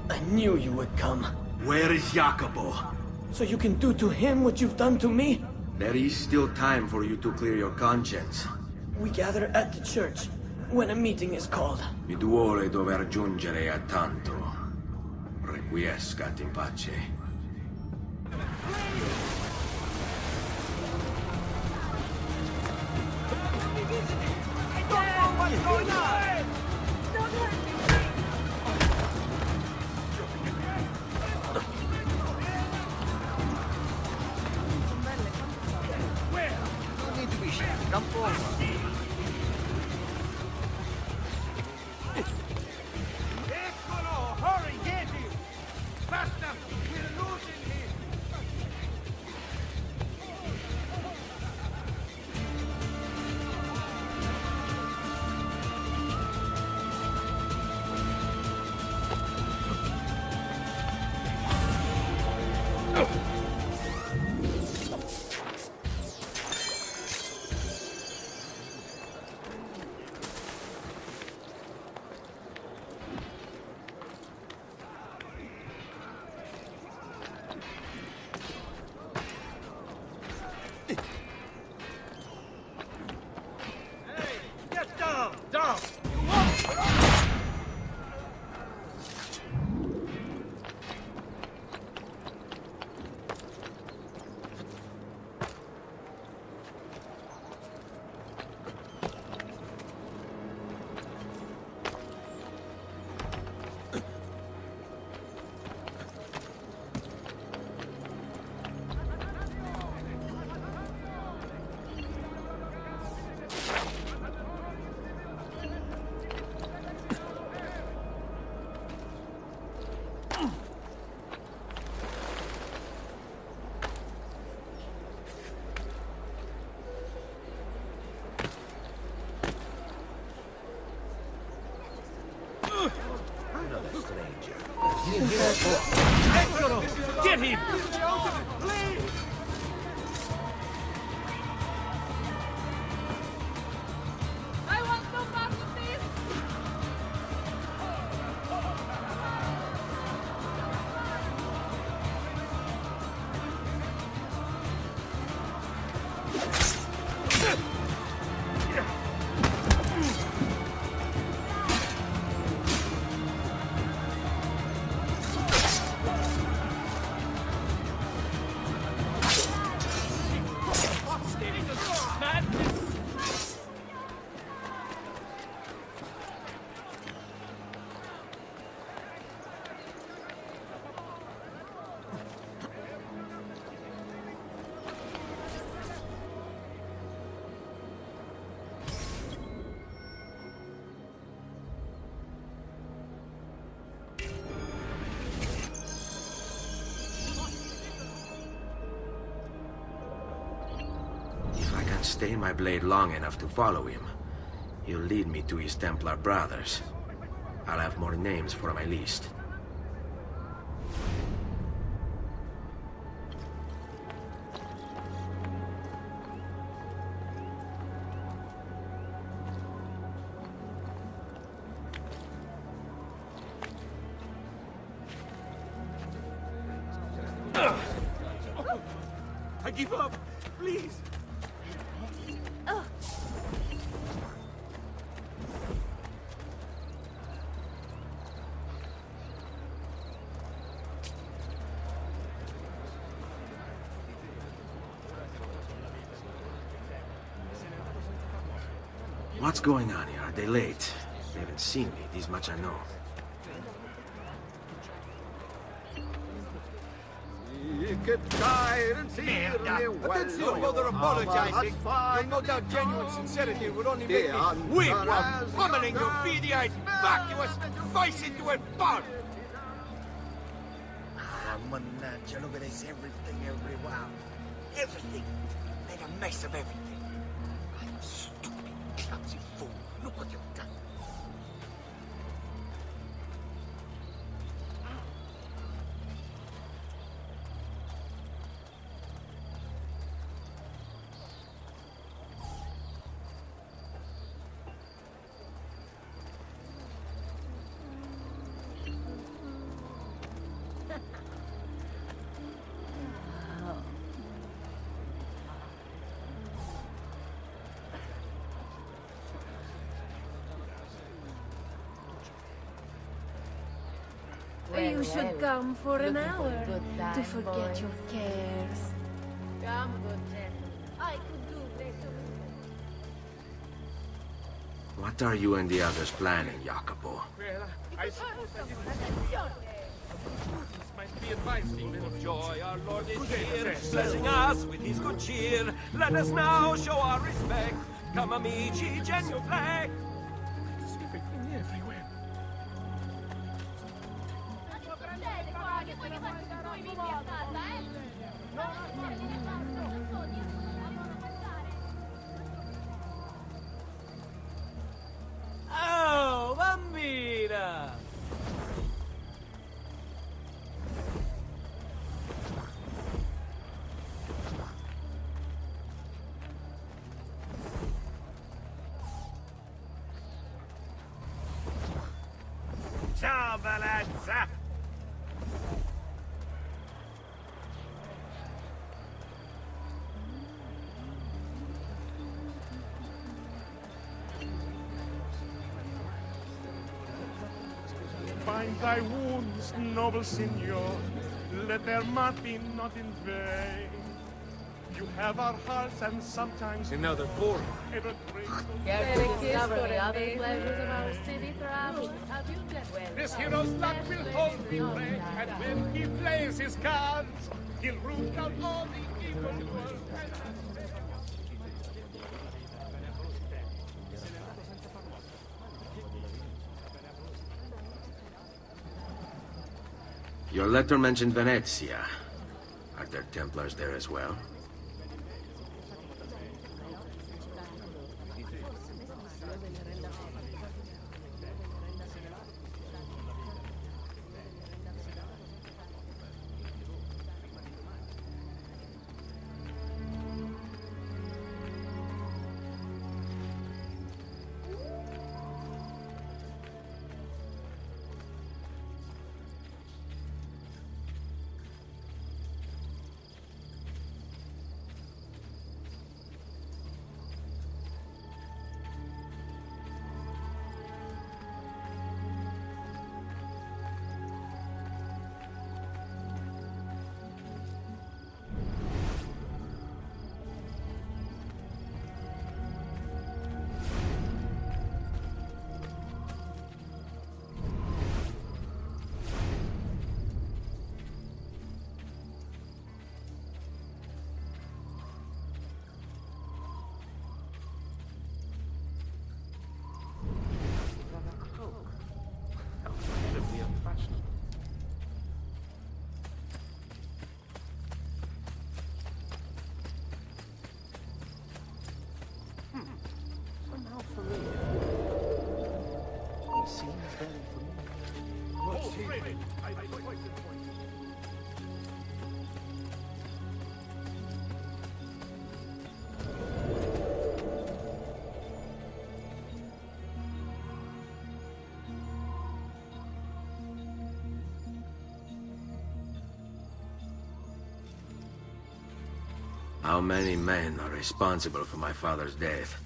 I knew you would come. Where is Jacopo? So you can do to him what you've done to me? There is still time for you to clear your conscience. We gather at the church when a meeting is called. Mi duole dover giungere a tanto. Requiescat in pace. What's going on? Where? No need to be shy. Come forward. Eccolo! Hurry, get him! Faster! We're losing him! Get down! Down! Eccolo! Get him! Please! I want no part of this! If I can stay my blade long enough to follow him, he'll lead me to his Templar brothers. I'll have more names for my list. I give up! Please! What's going on here? Are they late? They haven't seen me, this much I know. Attenzione, while they're apologizing, you'll no doubt genuine sincerity would only make me weak while pummeling your beady-eyed, vacuous face into a bun! mannaggia, look at this, everything everywhere. Everything. Made a mess of everything. You stupid, clumsy fool. Look what you've done. You should come for an hour to forget your cares. Come, good gentleman. I could do better. What are you and the others planning, Jacopo? Well, I suppose I didn't might be advising them of joy. Our Lord is here, blessing us with his good cheer. Let us now show our respect. Come, amici, genuflect. Everywhere. Oh, bambina! Ciao, bellezza! Bind thy wounds, noble signor. Let their mark be not in vain. You have our hearts and sometimes Another four. ever drink. Care to discover the other pleasures of our city, perhaps? Have you well? This hero's luck will hold me pray, and when he plays his cards, he'll root out all the evil world. Your letter mentioned Venezia. Are there Templars there as well? How many men are responsible for my father's death?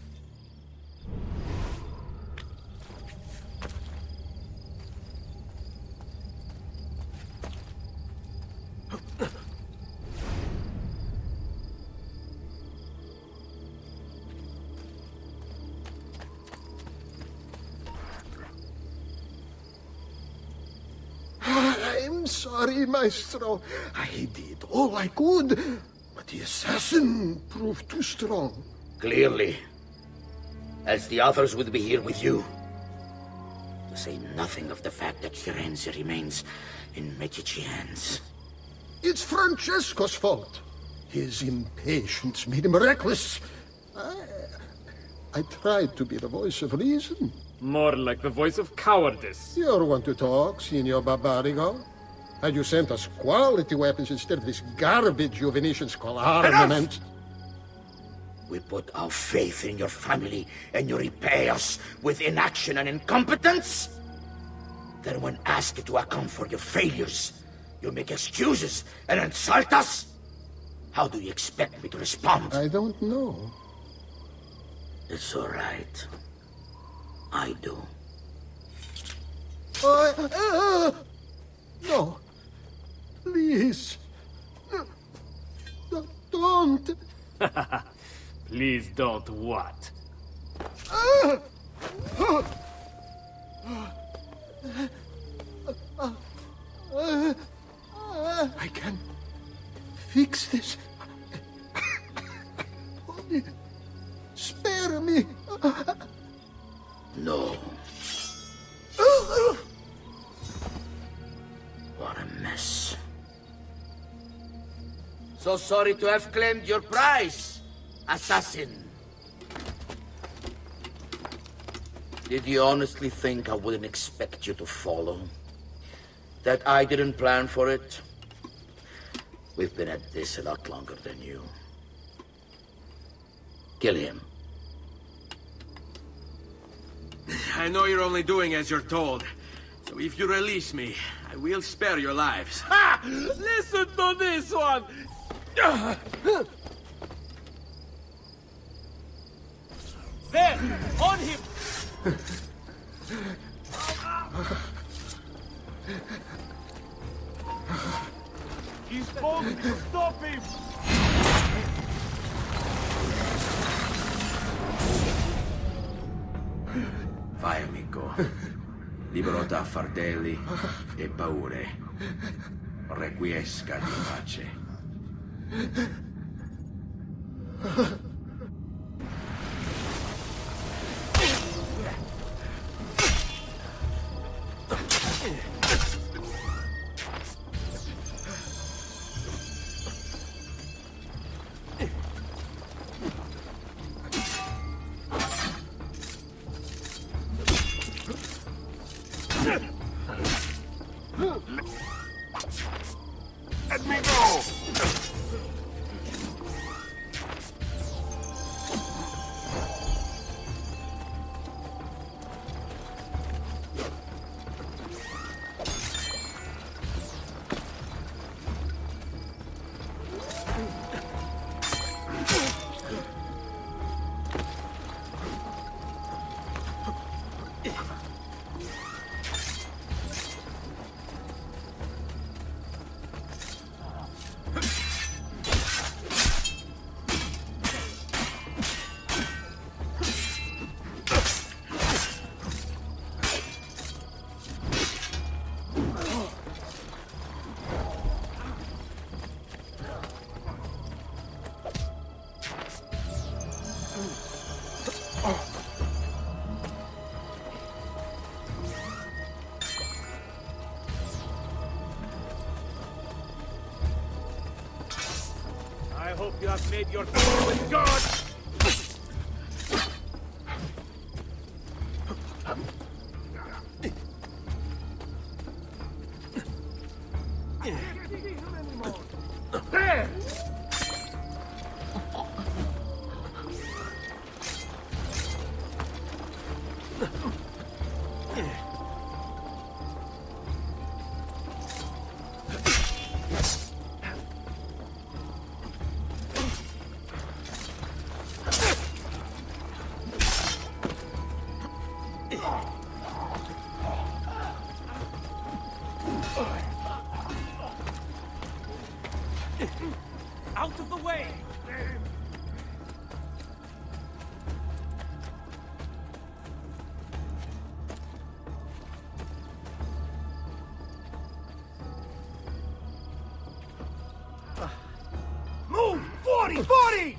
I'm sorry, Maestro. I did all I could, but the assassin proved too strong. Clearly. Else the others would be here with you. To say nothing of the fact that Firenze remains in Medici hands. It's Francesco's fault. His impatience made him reckless. I tried to be the voice of reason. More like the voice of cowardice. You're one to talk, Signor Barbarigo. Had you sent us quality weapons instead of this garbage you Venetians call armament... We put our faith in your family, and you repay us with inaction and incompetence? Then when asked to account for your failures, you make excuses and insult us? How do you expect me to respond? I don't know. It's all right. I do. No. Please. Don't. Please don't what? I can fix this. Only spare me. No. What a mess. So sorry to have claimed your prize, assassin. Did you honestly think I wouldn't expect you to follow? That I didn't plan for it? We've been at this a lot longer than you. Kill him. I know you're only doing as you're told. So if you release me, I will spare your lives. Ha! Listen to this one! There! On him! He's supposed to stop him! Vai, amico. Libero da fardelli e paure. Requiesca di pace. Let me go! I hope you have made your peace with God! There! Out of the way! Move! 40! 40!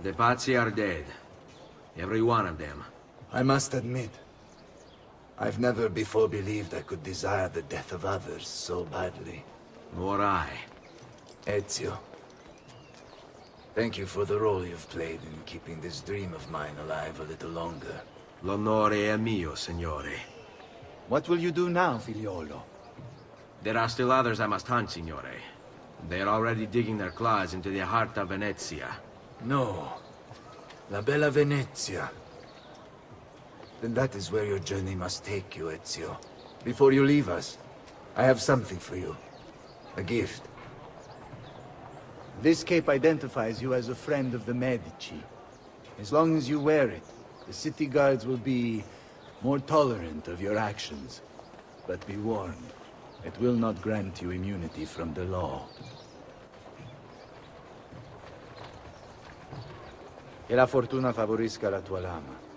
The Pazzi are dead. Every one of them. I must admit, I've never before believed I could desire the death of others so badly. Nor I. Ezio, thank you for the role you've played in keeping this dream of mine alive a little longer. L'onore è mio, signore. What will you do now, figliolo? There are still others I must hunt, signore. They are already digging their claws into the heart of Venezia. No. La bella Venezia. Then that is where your journey must take you, Ezio. Before you leave us, I have something for you. A gift. This cape identifies you as a friend of the Medici. As long as you wear it, the city guards will be more tolerant of your actions. But be warned, it will not grant you immunity from the law. Che la fortuna favorisca la tua lama.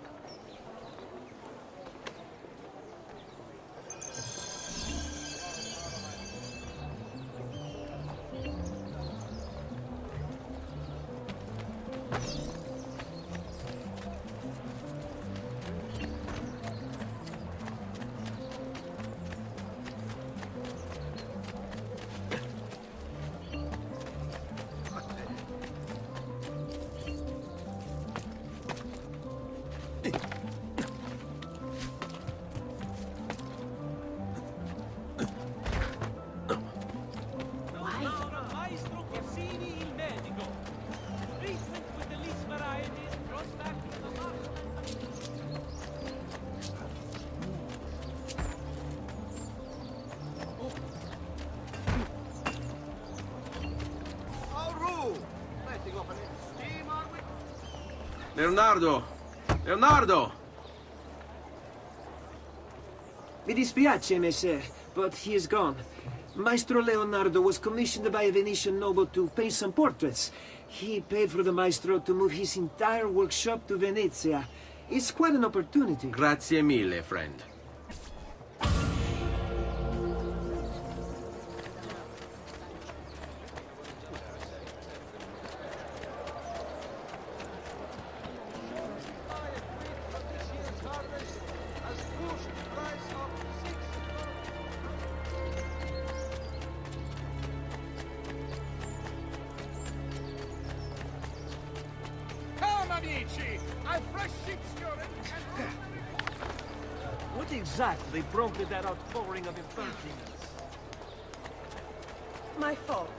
Leonardo! Leonardo! Mi dispiace, messer, but he is gone. Maestro Leonardo was commissioned by a Venetian noble to paint some portraits. He paid for the maestro to move his entire workshop to Venezia. It's quite an opportunity. Grazie mille, friend. What exactly prompted that outpouring of impertinence? My fault.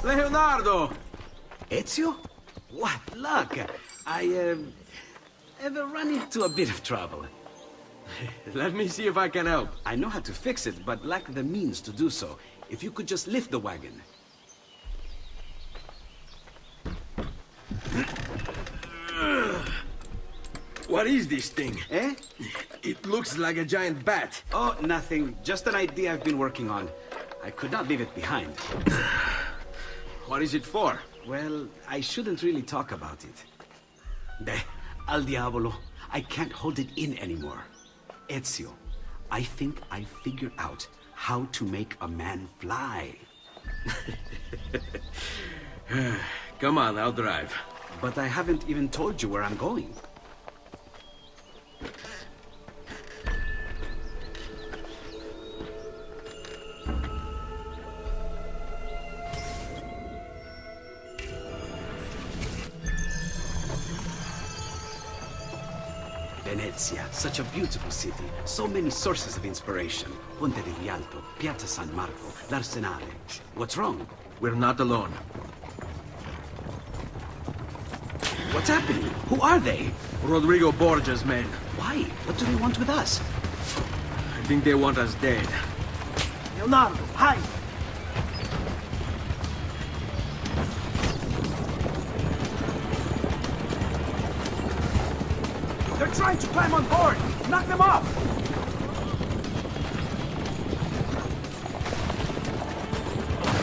Leonardo! Ezio? What luck! ever run into a bit of trouble. Let me see if I can help. I know how to fix it, but lack the means to do so. If you could just lift the wagon. What is this thing? Eh? It looks like a giant bat. Oh, nothing. Just an idea I've been working on. I could not leave it behind. What is it for? Well, I shouldn't really talk about it. Al diavolo. I can't hold it in anymore. Ezio, I think I figured out how to make a man fly. Come on, I'll drive. But I haven't even told you where I'm going. Venezia, such a beautiful city. So many sources of inspiration. Ponte di Rialto, Piazza San Marco, l'Arsenale. What's wrong? We're not alone. What's happening? Who are they? Rodrigo Borgia's men. Why? What do they want with us? I think they want us dead. Leonardo, hide! They're trying to climb on board! Knock them off!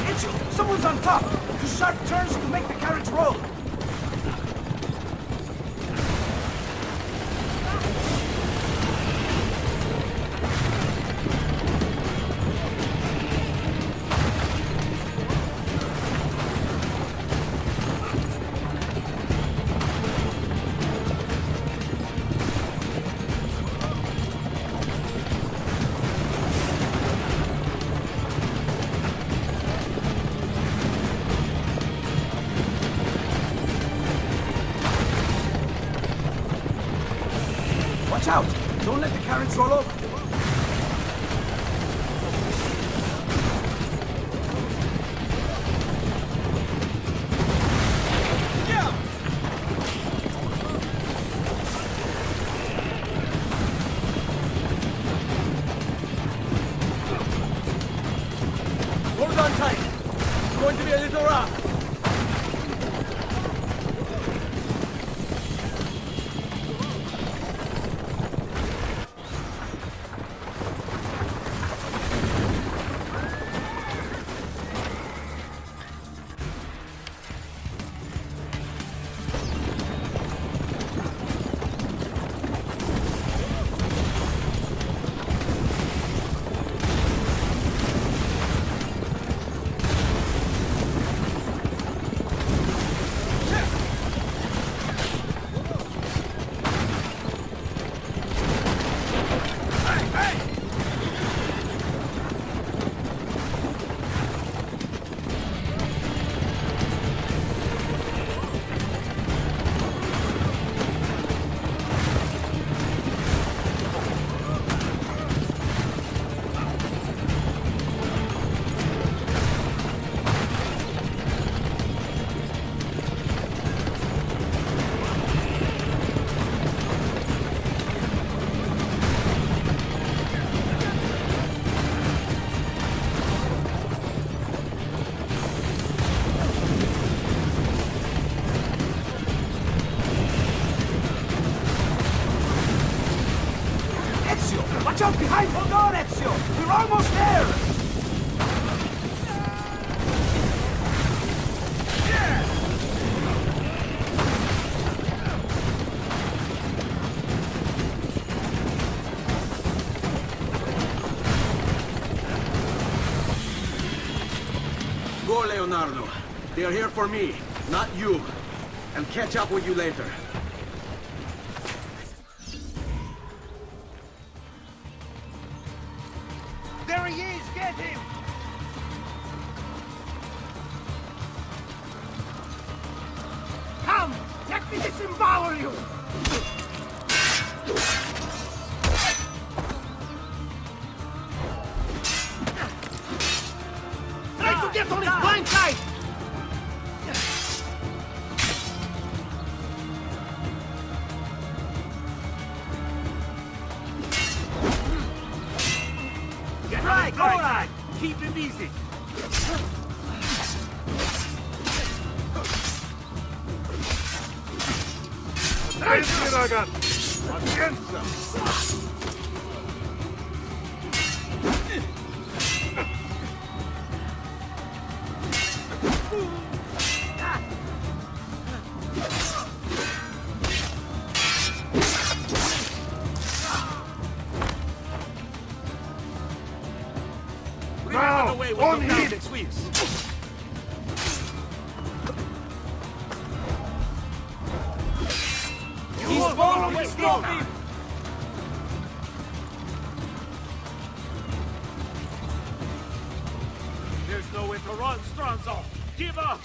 Ezio, someone's on top! Do sharp turns to make the carriage roll! Watch out! Don't let the carriage roll over! Hold on tight. It's going to be a little rough. Watch out behind! Hold on, Ezio! We're almost there! Go, Leonardo. They are here for me, not you. I'll catch up with you later. There he is! Get him! Come! Let me disembowel you! Try to get on his blind side! All right, keep him easy. Now, on him! He's falling with me! There's nowhere to run, Stranzo! Give up!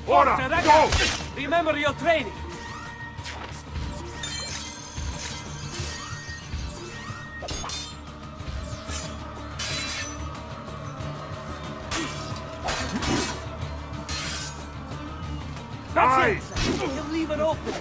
Ora, go! Remember your training! That's it! He'll leave it open!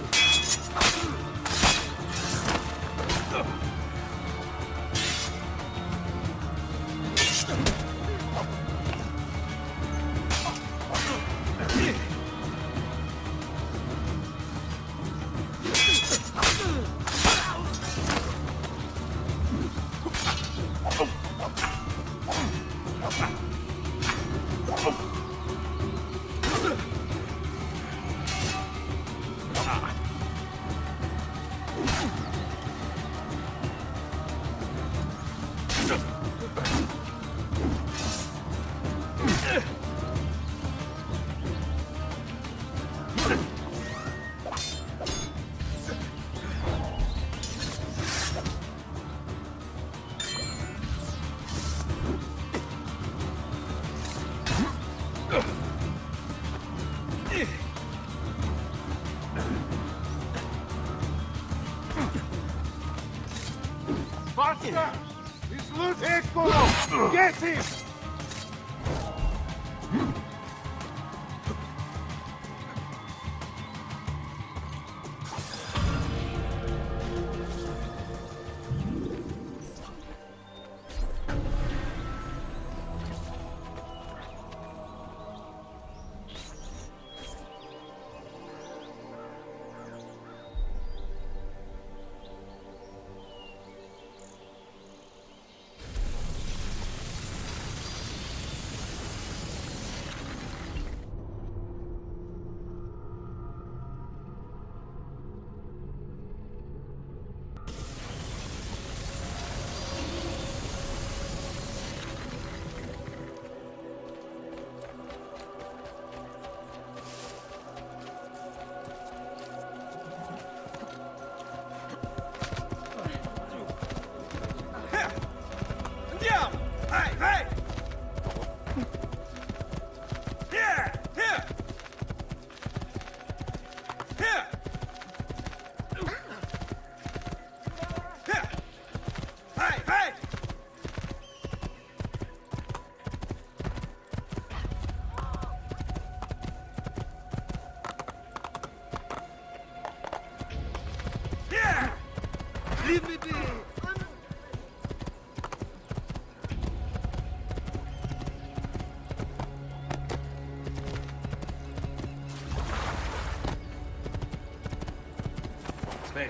Faster! He's loose Eccolo! Get him! Andiamo! Hey, hey! Here! Here! Here! Here! Hey, hey! Here! Leave me be! Spain.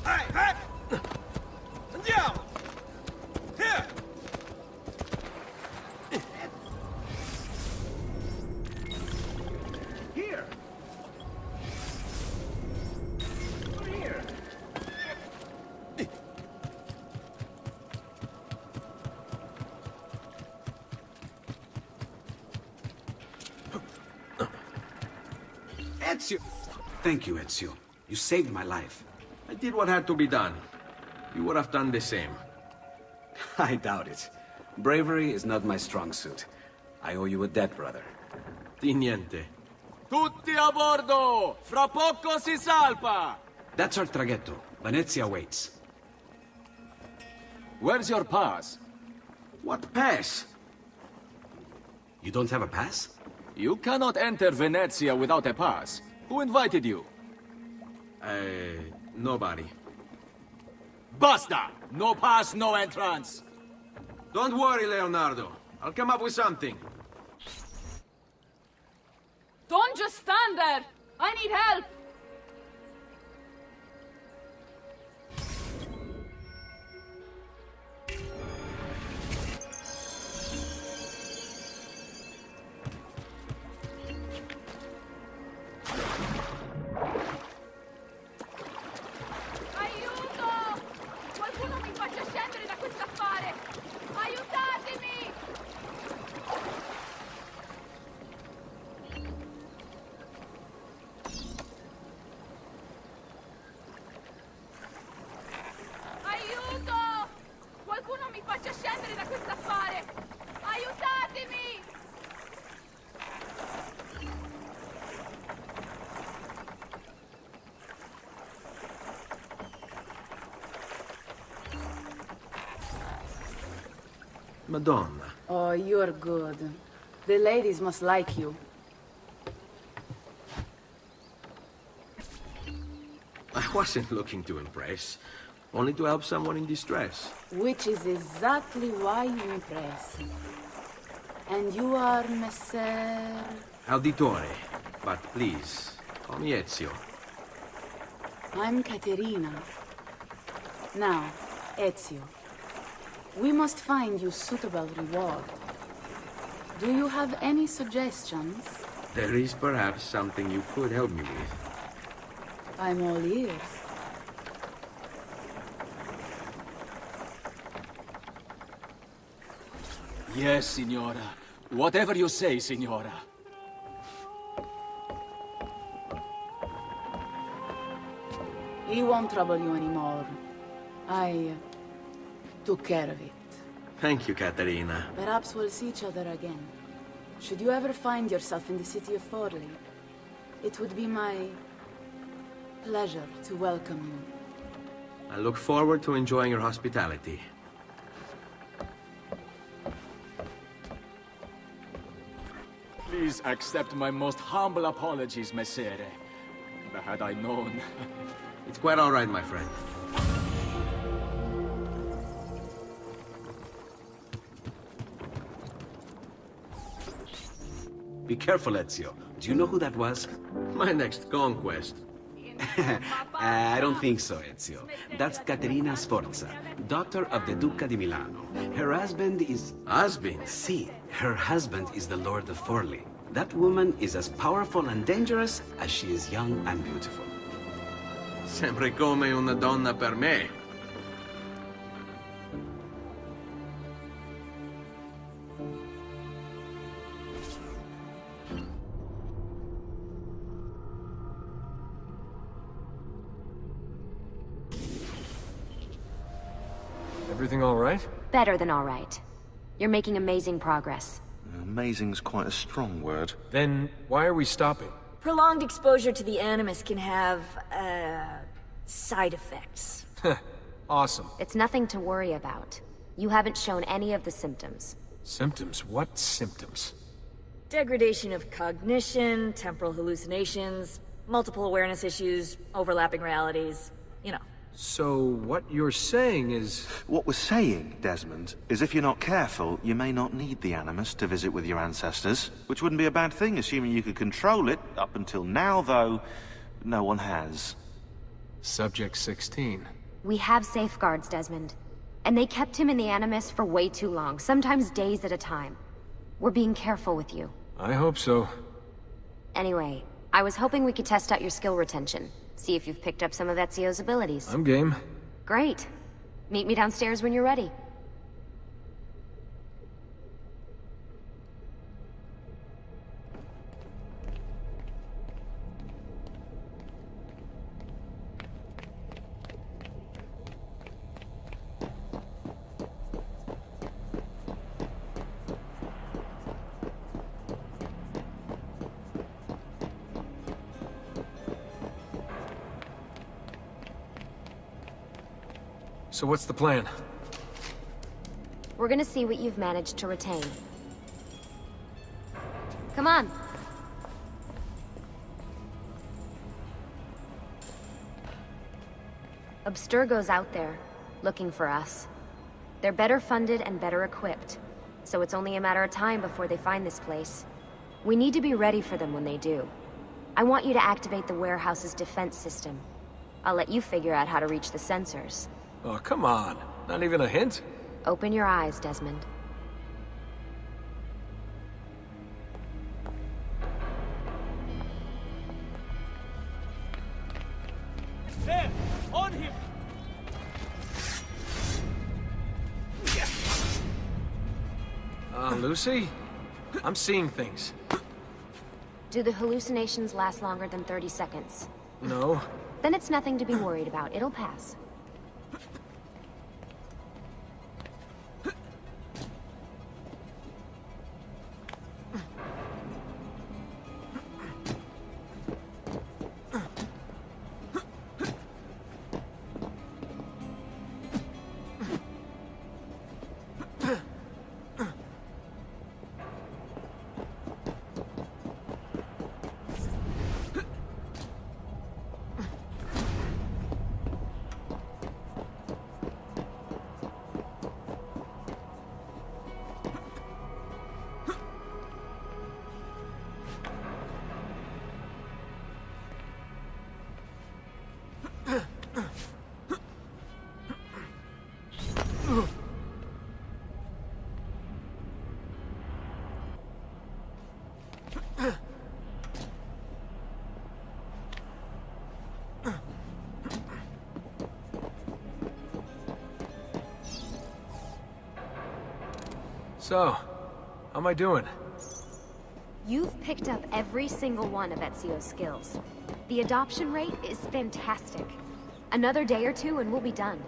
Hey, hey! Andiamo! Here! Here! Here! Ezio! Thank you, Ezio. You saved my life. I did what had to be done. You would have done the same. I doubt it. Bravery is not my strong suit. I owe you a debt, brother. Di niente. Tutti a bordo! Fra poco si salpa! That's our traghetto. Venezia waits. Where's your pass? What pass? You don't have a pass? You cannot enter Venezia without a pass. Who invited you? Nobody. Basta! No pass, no entrance! Don't worry, Leonardo. I'll come up with something. Don't just stand there! I need help! Aiuto! Qualcuno mi faccia scendere da questo affare! Aiutatemi! Aiuto! Qualcuno mi faccia scendere da questo affare! Aiutatemi! Madonna. Oh, you're good. The ladies must like you. I wasn't looking to impress. Only to help someone in distress. Which is exactly why you impress. And you are Messer... Auditore. But please, call me Ezio. I'm Caterina. Now, Ezio. We must find you suitable reward. Do you have any suggestions? There is perhaps something you could help me with. I'm all ears. Yes, Signora. Whatever you say, Signora. He won't trouble you anymore. I took care of it. Thank you, Caterina. Perhaps we'll see each other again. Should you ever find yourself in the city of Forli, it would be my pleasure to welcome you. I look forward to enjoying your hospitality. Please accept my most humble apologies, Messere. Had I known... It's quite all right, my friend. Be careful, Ezio. Do you know who that was? My next conquest. I don't think so, Ezio. That's Caterina Sforza, daughter of the Duca di Milano. Her husband is... Husband? Si, her husband is the Lord of Forli. That woman is as powerful and dangerous as she is young and beautiful. Sempre come una donna per me. Everything all right? Better than all right. You're making amazing progress. Amazing's quite a strong word. Then why are we stopping? Prolonged exposure to the Animus can have, side effects. Awesome. It's nothing to worry about. You haven't shown any of the symptoms. Symptoms? What symptoms? Degradation of cognition, temporal hallucinations, multiple awareness issues, overlapping realities, you know. So what you're saying is... What we're saying, Desmond, is if you're not careful, you may not need the Animus to visit with your ancestors. Which wouldn't be a bad thing, assuming you could control it. Up until now, though, no one has. Subject 16. We have safeguards, Desmond. And they kept him in the Animus for way too long, sometimes days at a time. We're being careful with you. I hope so. Anyway, I was hoping we could test out your skill retention. See if you've picked up some of Ezio's abilities. I'm game. Great. Meet me downstairs when you're ready. So what's the plan? We're gonna see what you've managed to retain. Come on. Abstergo's out there, looking for us. They're better funded and better equipped, so it's only a matter of time before they find this place. We need to be ready for them when they do. I want you to activate the warehouse's defense system. I'll let you figure out how to reach the sensors. Oh, come on. Not even a hint? Open your eyes, Desmond. There! On him! Lucy? I'm seeing things. Do the hallucinations last longer than 30 seconds? No. Then it's nothing to be worried about. It'll pass. So, how am I doing? You've picked up every single one of Ezio's skills. The adoption rate is fantastic. Another day or two and we'll be done.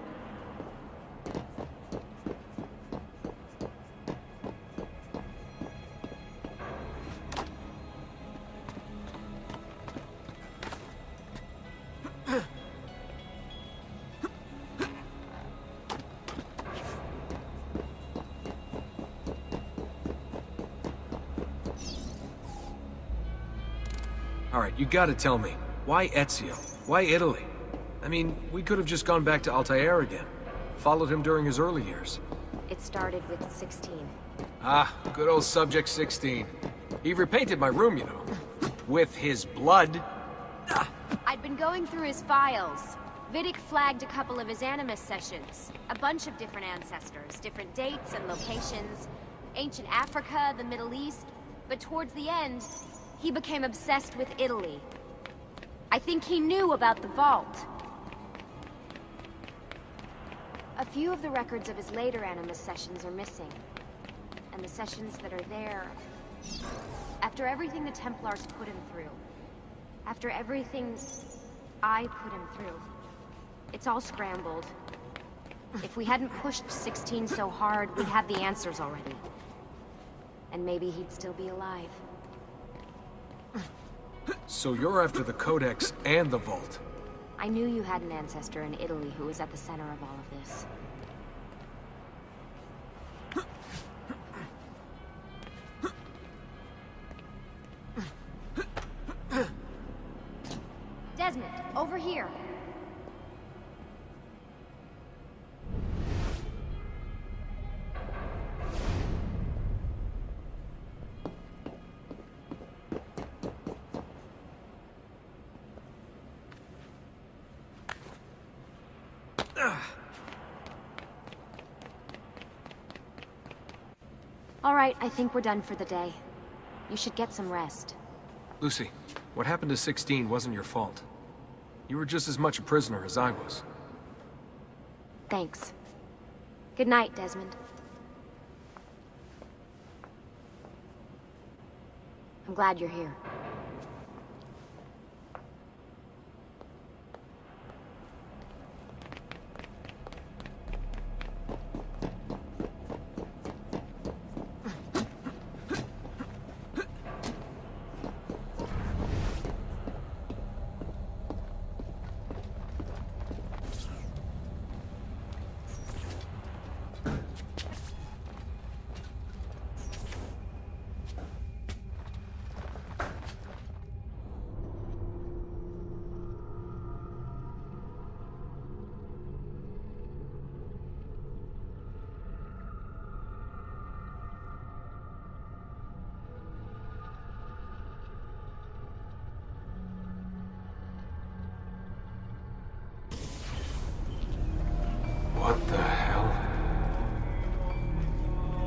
Alright, you gotta tell me. Why Ezio? Why Italy? I mean, we could have just gone back to Altair again. Followed him during his early years. It started with 16. Ah, good old Subject 16. He repainted my room, you know. With his blood. I'd been going through his files. Vidic flagged a couple of his Animus sessions. A bunch of different ancestors, different dates and locations. Ancient Africa, the Middle East. But towards the end, he became obsessed with Italy. I think he knew about the vault. A few of the records of his later Animus sessions are missing. And the sessions that are there... After everything the Templars put him through. After everything I put him through. It's all scrambled. If we hadn't pushed 16 so hard, we'd have the answers already. And maybe he'd still be alive. So you're after the Codex and the Vault. I knew you had an ancestor in Italy who was at the center of all of this. Desmond, over here. All right, I think we're done for the day. You should get some rest. Lucy, what happened to 16 wasn't your fault. You were just as much a prisoner as I was. Thanks. Good night, Desmond. I'm glad you're here.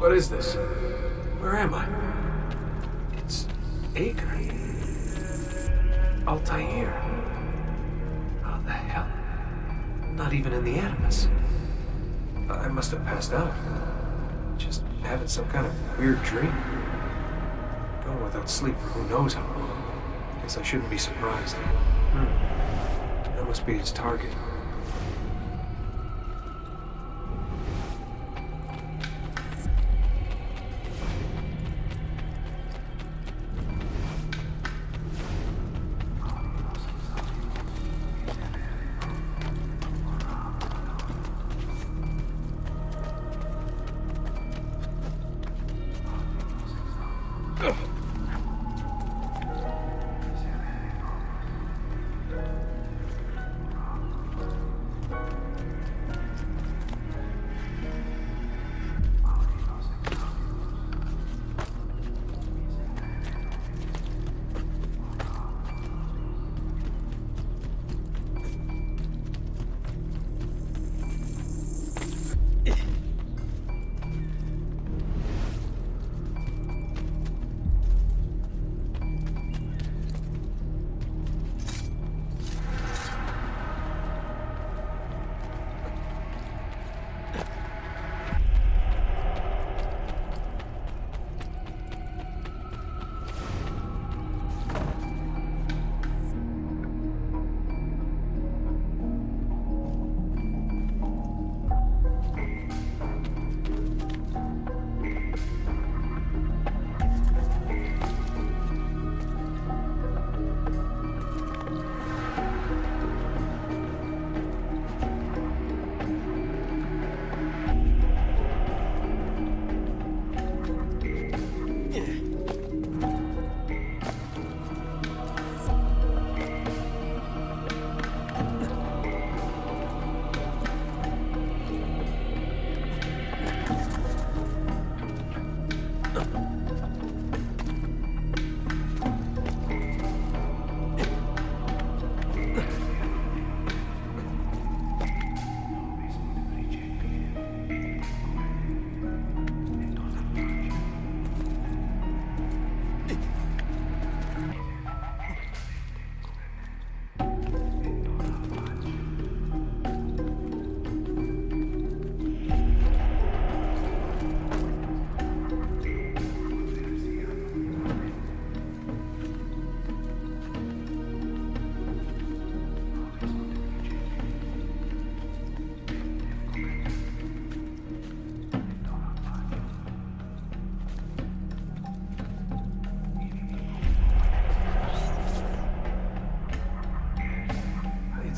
What is this? Where am I? It's Acre. Altair. How the hell? Not even in the Animus. I must have passed out. Just having some kind of weird dream. Going without sleep for who knows how long. Guess I shouldn't be surprised. That must be his target.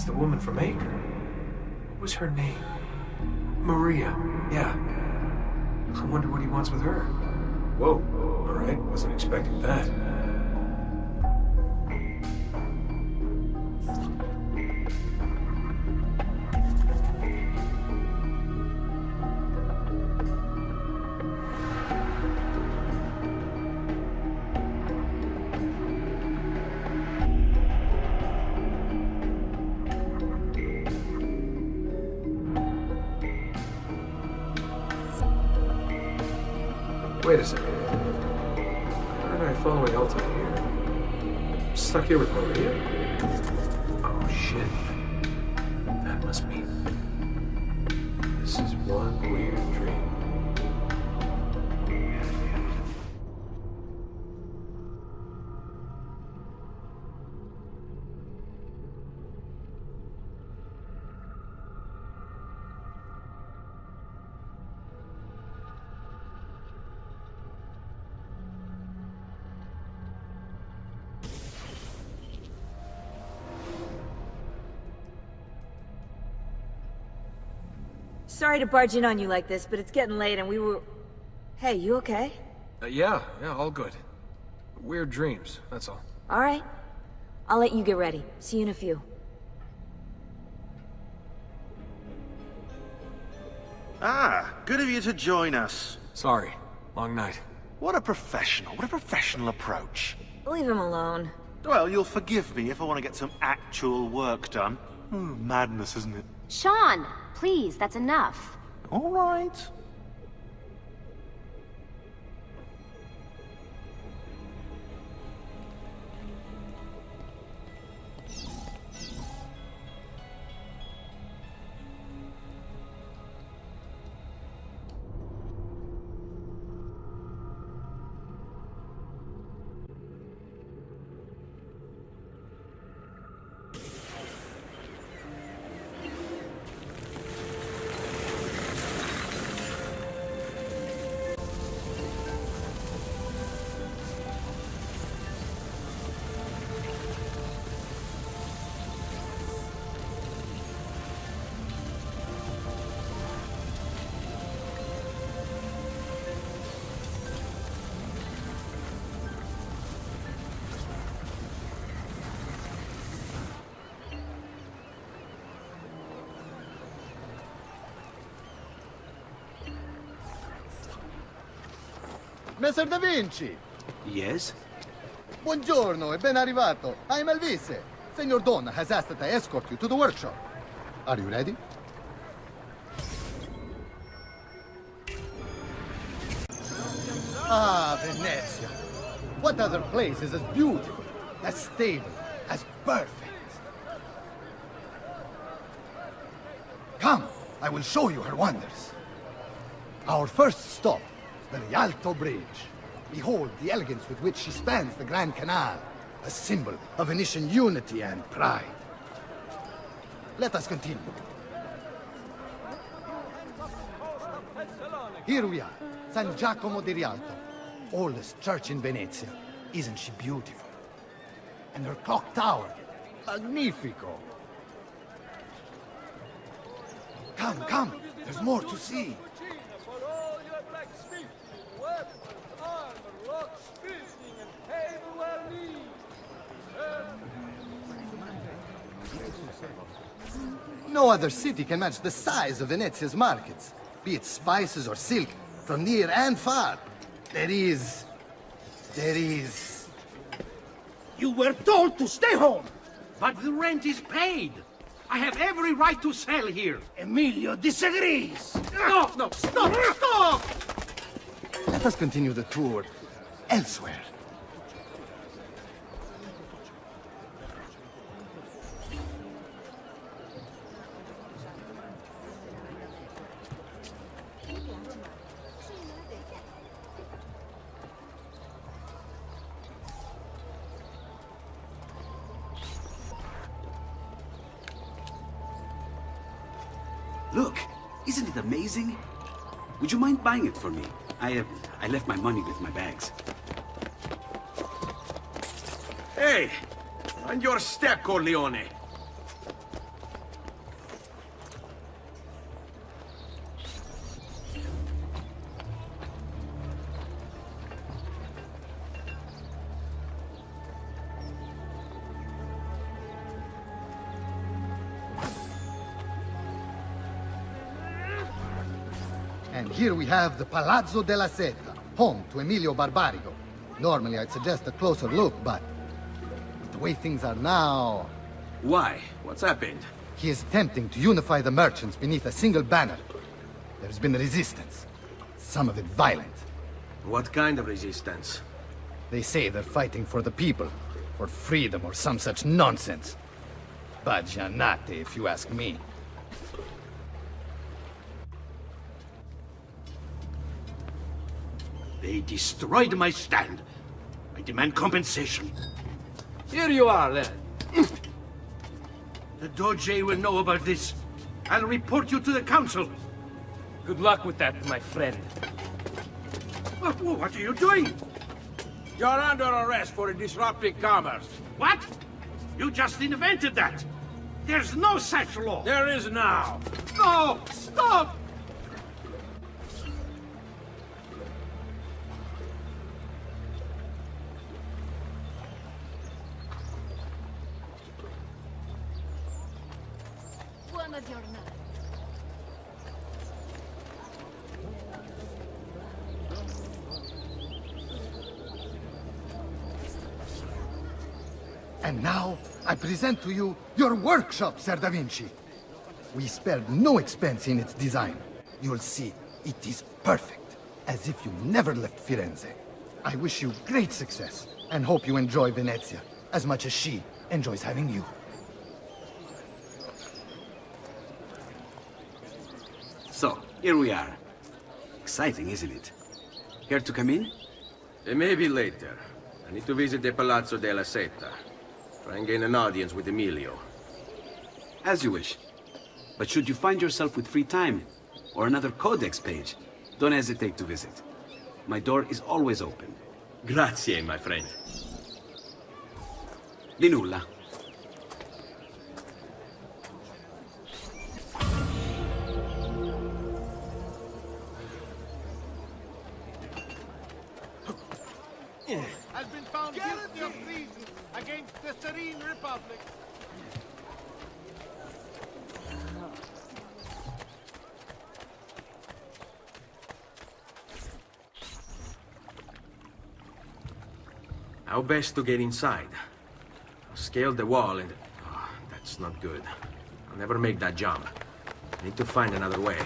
The woman from Acre. What was her name? Maria. Yeah. I wonder what he wants with her. Whoa. All right. Wasn't expecting that. Wait a second. Why aren't I following Altair here? I'm stuck here with Maria? Oh, shit. That must mean... this is one weird dream. Sorry to barge in on you like this, but it's getting late and we were... Hey, you okay? Yeah, all good. Weird dreams, that's all. All right. I'll let you get ready. See you in a few. Ah, good of you to join us. Sorry, long night. What a professional approach. Leave him alone. Well, you'll forgive me if I want to get some actual work done. Madness, isn't it? Sean, please, that's enough. All right. Messer Da Vinci! Yes? Buongiorno e ben arrivato. I'm Elvise. Senor Don has asked that I escort you to the workshop. Are you ready? Ah, Venezia. What other place is as beautiful, as stable, as perfect? Come, I will show you her wonders. Our first stop, the Rialto Bridge. Behold the elegance with which she spans the Grand Canal, a symbol of Venetian unity and pride. Let us continue. Here we are, San Giacomo di Rialto, oldest church in Venezia. Isn't she beautiful? And her clock tower, magnifico. Come, come, there's more to see. No other city can match the size of Venezia's markets, be it spices or silk, from near and far. There is... You were told to stay home, but the rent is paid. I have every right to sell here. Emilio disagrees. No, no, stop, stop! Let us continue the tour elsewhere. Look, isn't it amazing? Would you mind buying it for me? I left my money with my bags. Hey! On your step, Corleone! And here we have the Palazzo della Seta, home to Emilio Barbarigo. Normally I'd suggest a closer look, but with the way things are now... Why? What's happened? He is attempting to unify the merchants beneath a single banner. There's been resistance, some of it violent. What kind of resistance? They say they're fighting for the people, for freedom or some such nonsense. Baggianate, if you ask me. They destroyed my stand. I demand compensation. Here you are, then. The Doge will know about this. I'll report you to the council. Good luck with that, my friend. What are you doing? You're under arrest for disrupting commerce. What? You just invented that. There's no such law. There is now. No! Stop! Buona giornata. And now, I present to you your workshop, Ser Da Vinci. We spared no expense in its design. You'll see, it is perfect, as if you never left Firenze. I wish you great success, and hope you enjoy Venezia, as much as she enjoys having you. So, here we are. Exciting, isn't it? Care to come in? Maybe later. I need to visit the Palazzo della Seta. Try and gain an audience with Emilio. As you wish. But should you find yourself with free time, or another codex page, don't hesitate to visit. My door is always open. Grazie, my friend. Di nulla. Has been found guilty of treason against the Serene Republic. How best to get inside? I'll scale the wall and... Oh, that's not good. I'll never make that jump. I need to find another way.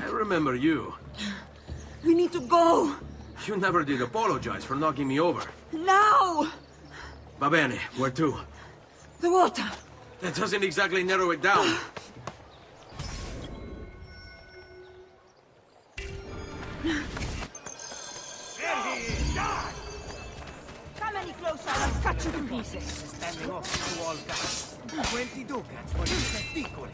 I remember you. We need to go. You never did apologize for knocking me over. Now! Va bene, where to? The water. That doesn't exactly narrow it down. Come any closer, I'll cut you to pieces. Standing off to all guys. 20 ducats for you testicoli.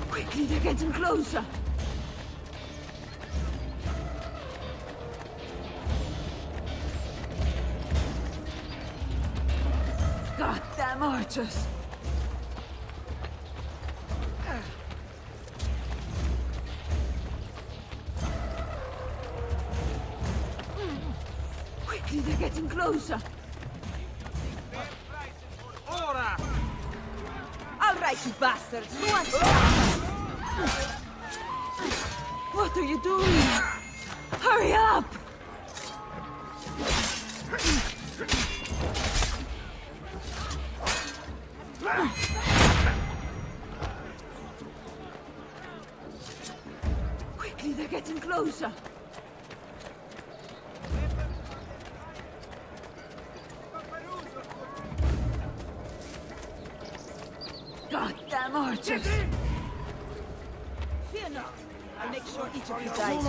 Quickly, they're getting closer. Goddamn archers. Quickly, they're getting closer. Ora! All right, you bastards. Who wants to... What are you doing? Hurry up! Quickly, they're getting closer. Goddamn archers! Fear not. I'll make sure each of you dies.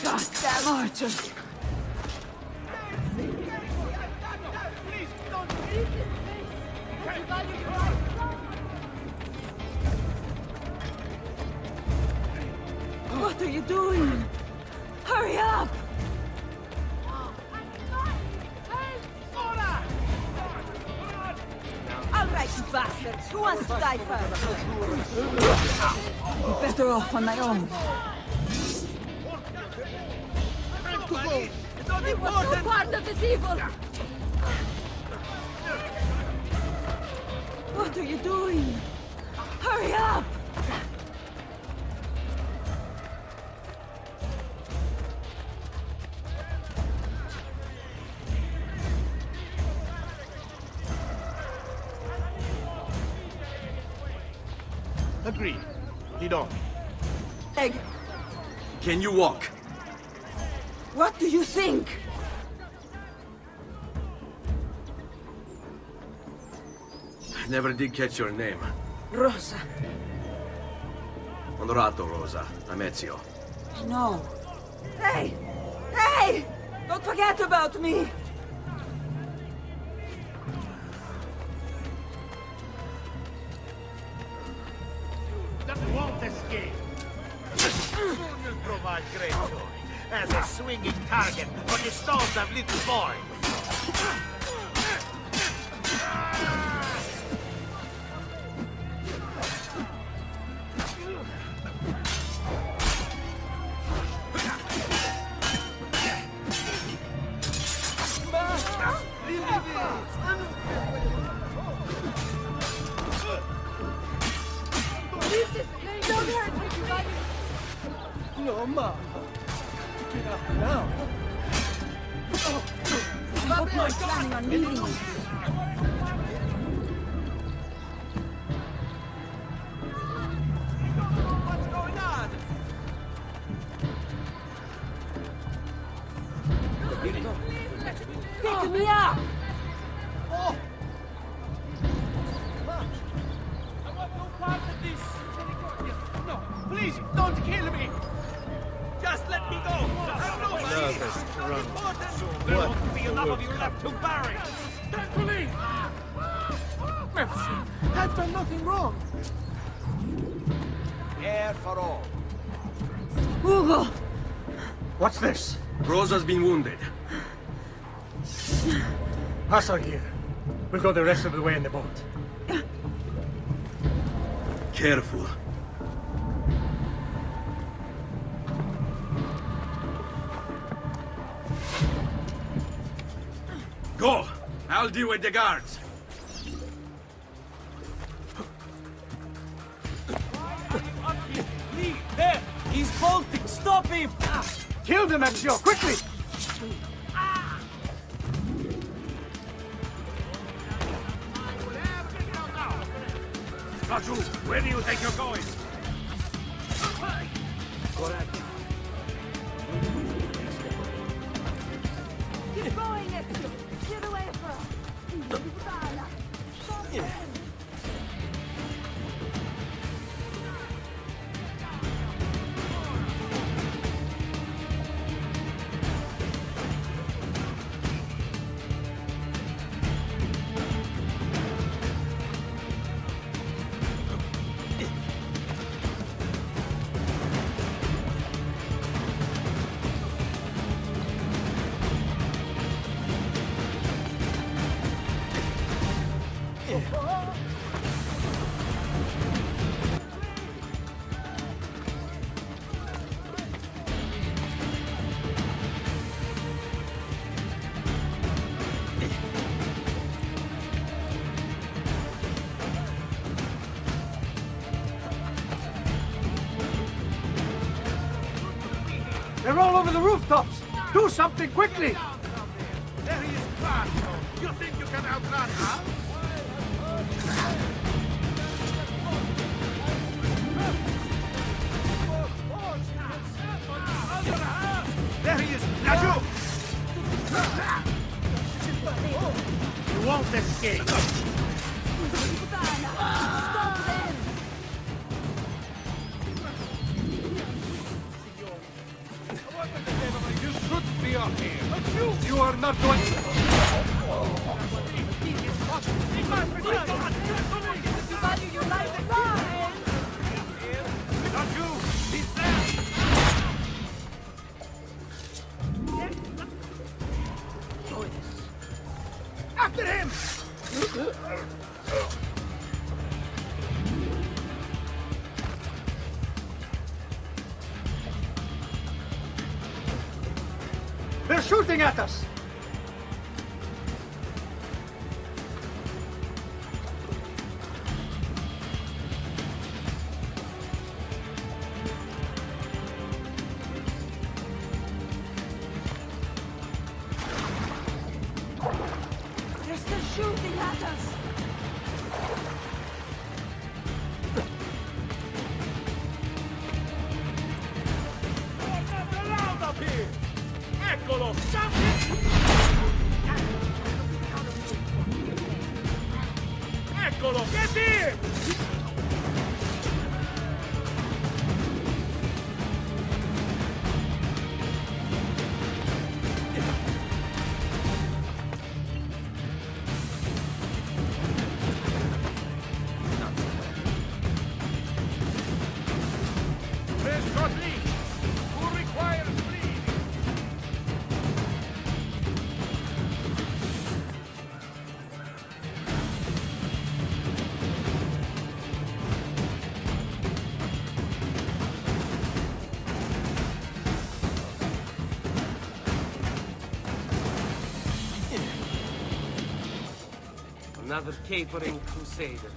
Goddamn archers! What are you doing? Hurry up! All right, you bastards. Who wants to die first? I'm better off on my own. It was no part of this evil! What are you doing? Hurry up! Agreed. Lead on. Egg, Can you walk? what do you think? I never did catch your name. Rosa. Onorato, Rosa. I'm Ezio. No. Hey! Hey! Don't forget about me! That won't escape. Soon you'll provide great joy as a swinging target for the stalls of little boys. No, Mama. Get up now. I hope you're planning on leaving me. What's going on? Pick me up! Oh! I want no part of this! No, please, don't kill me! Just let me go! I'm nobody! Not important! There won't be enough of you left to bury! Time to leave! Mercy, I've done nothing wrong! Air for all. Hugo! What's this? Rosa's been wounded. Pass her here. We'll go the rest of the way in the boat. Careful. Go! I'll deal with the guards. Lee, there! He's bolting! Stop him! Kill them, Ezio! Quickly! Raju, where do you think you're going? Keep going, Ezio! Get away from him! Stop him! They're all over the rooftops! Do something quickly! There he is, Claudio. You think you can outrun us? There he is, Raju! You won't escape. Stop them! You should be up here. But you are not going to... You value your life, run! Not you! He's there! After him! They're shooting at us! They're still shooting at us! You're not allowed up here! Eccolo! Stop it! Eccolo! Get here! Where's Godly? Who requires bleed? Another capering crusader.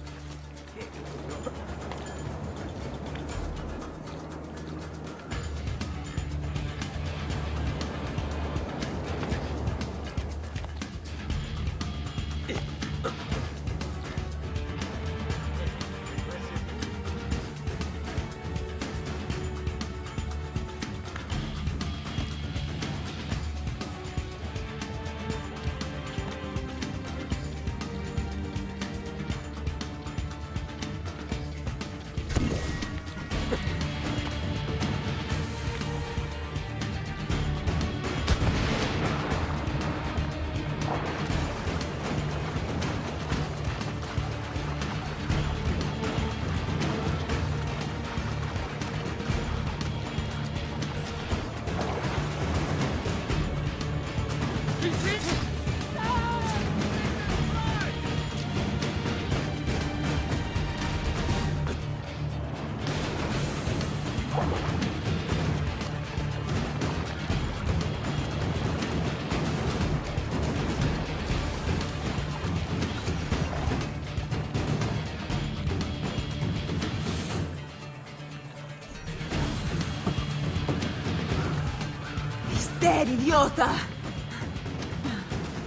dead, idiota!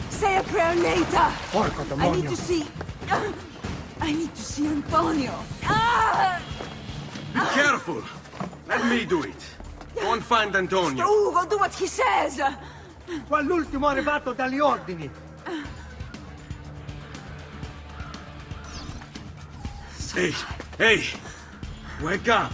Say a prayer later! Porco I demonio! need to see... I need to see Antonio! Ah! Be careful! Let me do it. Go and find Antonio. Ugo, do what he says! Qua l'ultimo arrivato dagli ordini! Hey, hey! Wake up!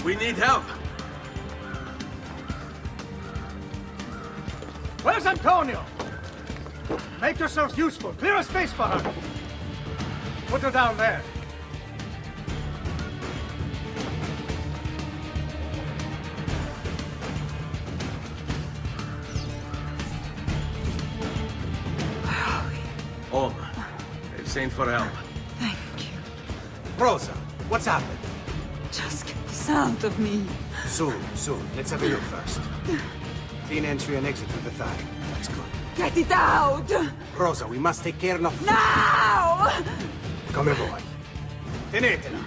We need help! Where's Antonio? Make yourselves useful. Clear a space for her. Put her down there. Oma, they've sent for help. Thank you. Rosa, what's happened? Just get this out of me. Soon. Let's have a look first. Clean entry and exit with the thigh. That's good. Get it out! Rosa, we must take care not... Now! Come vuoi. Tenetela.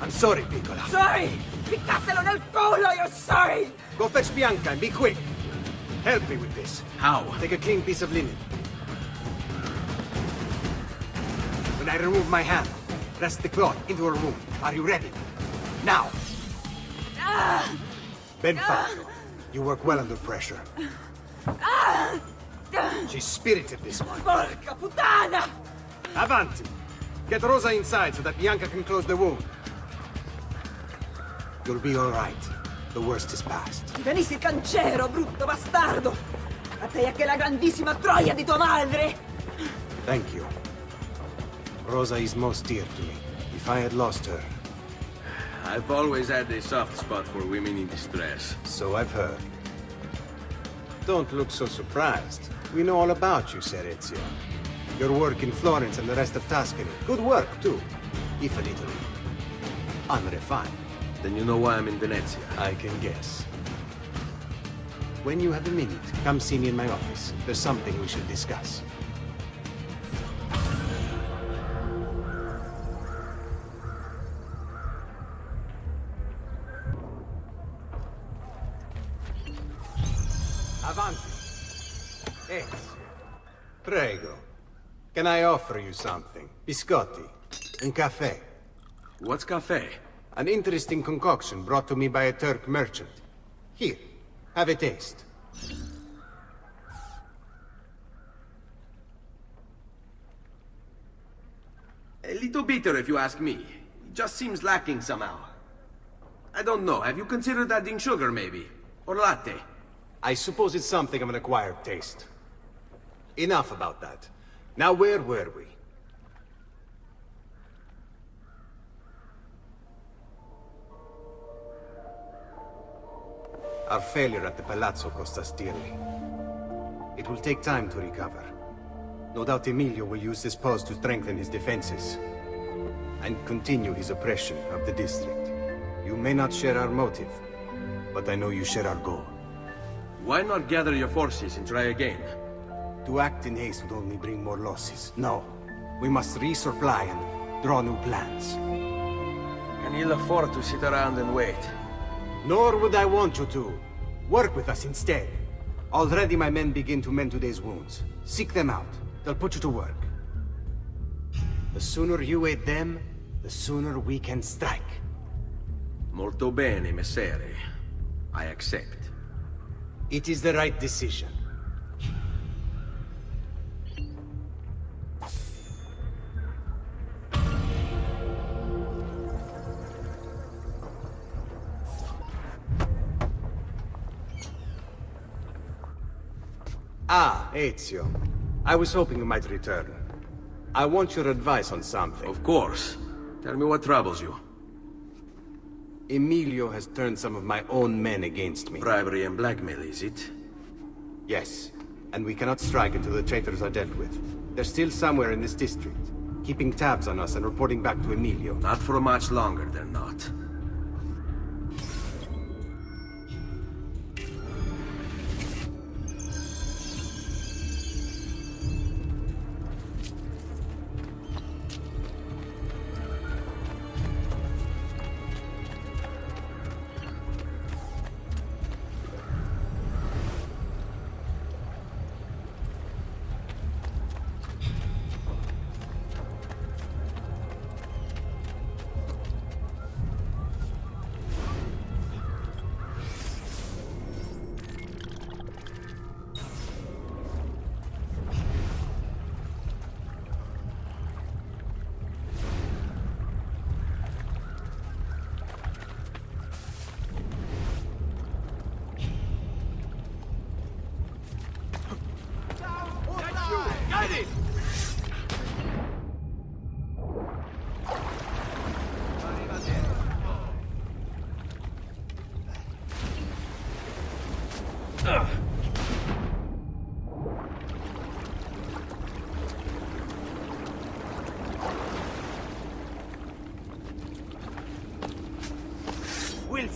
I'm sorry, piccola. Sorry! Ficcatelo nel culo, you're sorry! Go fetch Bianca and be quick. Help me with this. How? Take a clean piece of linen. When I remove my hand, press the cloth into her wound. Are you ready? Now! Ben Falco, you work well under pressure. She's spirited, this one. Porca puttana! Avanti! Get Rosa inside so that Bianca can close the wound. You'll be all right. The worst is past. Venissi il cancero, brutto bastardo! A te e che la grandissima troia di tua madre! Thank you. Rosa is most dear to me. If I had lost her... I've always had a soft spot for women in distress. So I've heard. Don't look so surprised. We know all about you, Ser Ezio. Your work in Florence and the rest of Tuscany. Good work, too. If a little... unrefined. Then you know why I'm in Venezia. I can guess. When you have a minute, come see me in my office. There's something we should discuss. Avanti. Ezio. Prego. Can I offer you something? Biscotti. Un caffè. What's cafe? An interesting concoction brought to me by a Turk merchant. Here, have a taste. A little bitter if you ask me. It just seems lacking somehow. I don't know, have you considered adding sugar maybe? Or latte? I suppose it's something of an acquired taste. Enough about that. Now where were we? Our failure at the Palazzo cost us dearly. It will take time to recover. No doubt Emilio will use this pause to strengthen his defenses and continue his oppression of the district. You may not share our motive, but I know you share our goal. Why not gather your forces and try again? To act in haste would only bring more losses. No, we must resupply and draw new plans. Can you afford to sit around and wait? Nor would I want you to. Work with us instead. Already my men begin to mend today's wounds. Seek them out. They'll put you to work. The sooner you aid them, the sooner we can strike. Molto bene, messere. I accept. It is the right decision. Ah, Ezio. I was hoping you might return. I want your advice on something. Of course. Tell me what troubles you. Emilio has turned some of my own men against me. Bribery and blackmail, is it? Yes. And we cannot strike until the traitors are dealt with. They're still somewhere in this district, keeping tabs on us and reporting back to Emilio. Not for much longer, they're not.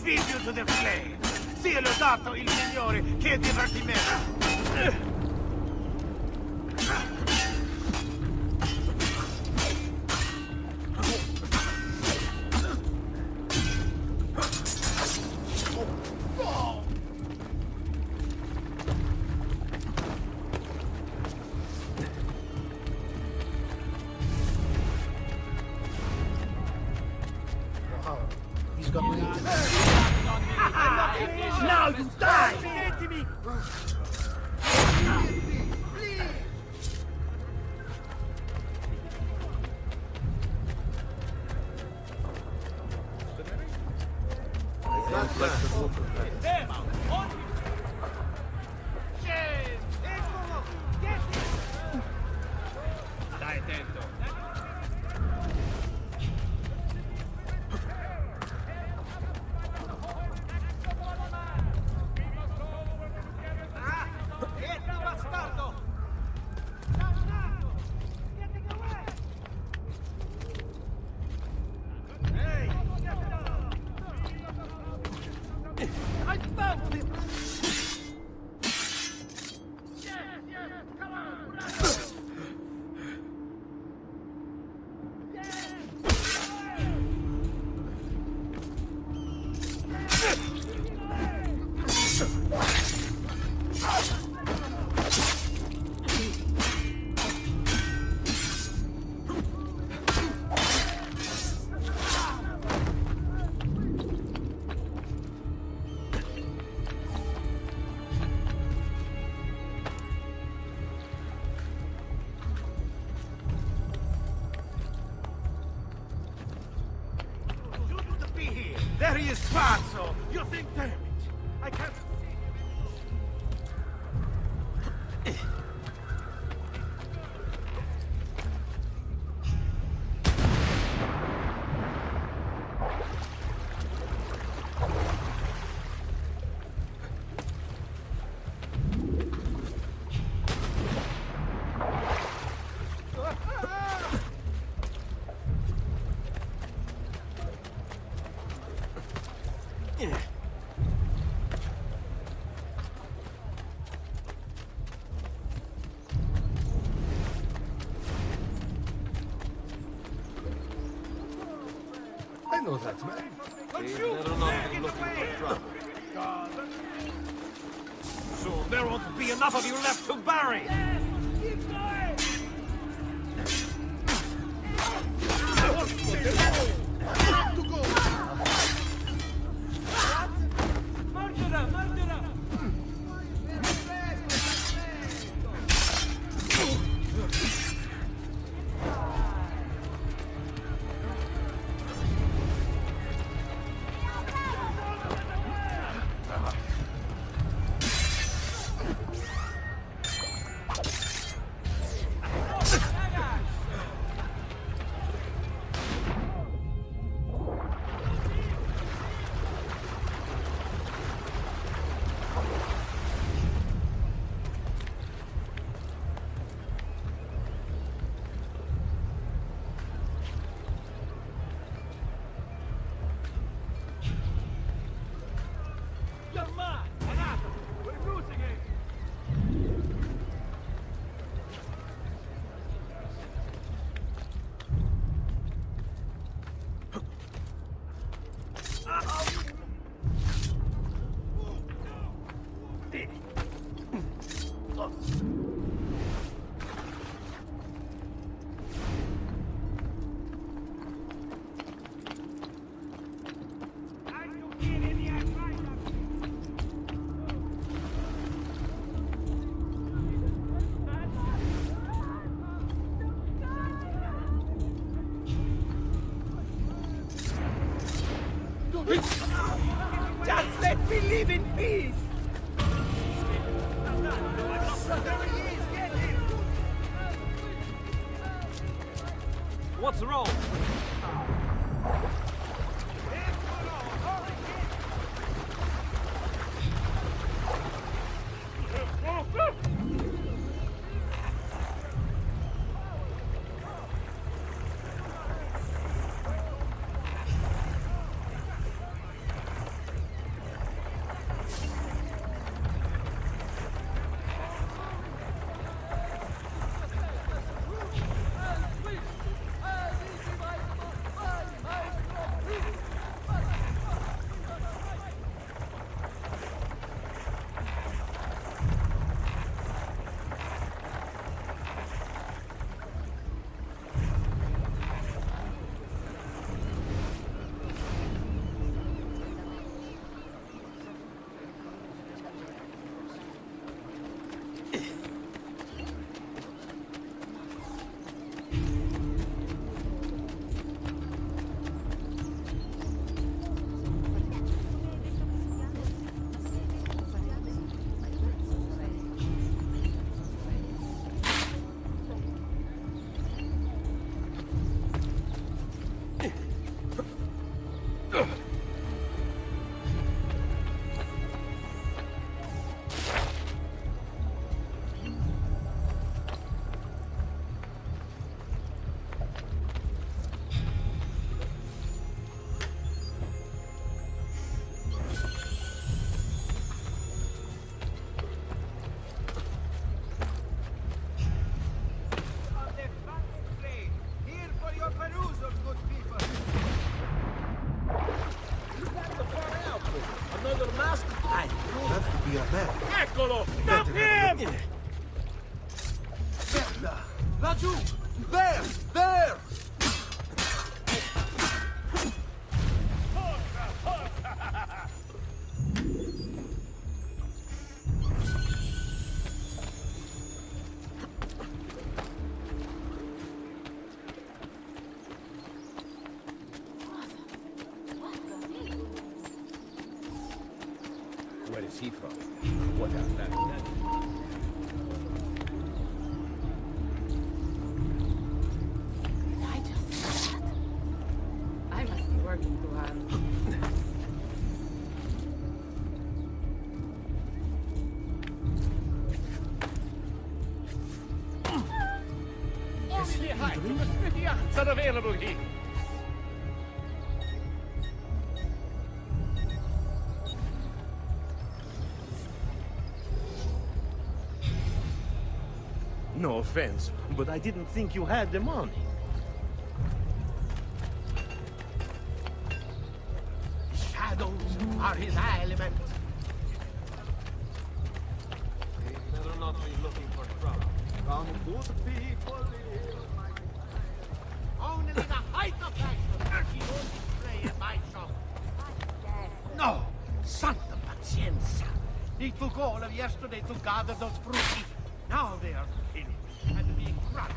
figlio to the flame! Sia lodato il Signore, che divertimento! He's got me. Now you die! Stai attento. Bastardo! I found him! There he is, Pazzo! You think, damn it! I can't... I know that man. Better not be looking for trouble. Soon there won't be enough of you left to bury! Keep going! To go! Mordera! Mordera! Just let me live in peace! What's wrong? Eccolo! Stop him! Laggiù! There! There! Where is he from? What has that done? I just saw that. I must be working too hard. It's unavailable here. No offense, but I didn't think you had the money. Shadows are his element. He'd better not be looking for trouble. Some good people live like that. Only the height of fashion he won't display at my shop. No! Santa pazienza! It took all of yesterday to gather those fruity. Now they are finished and being crushed.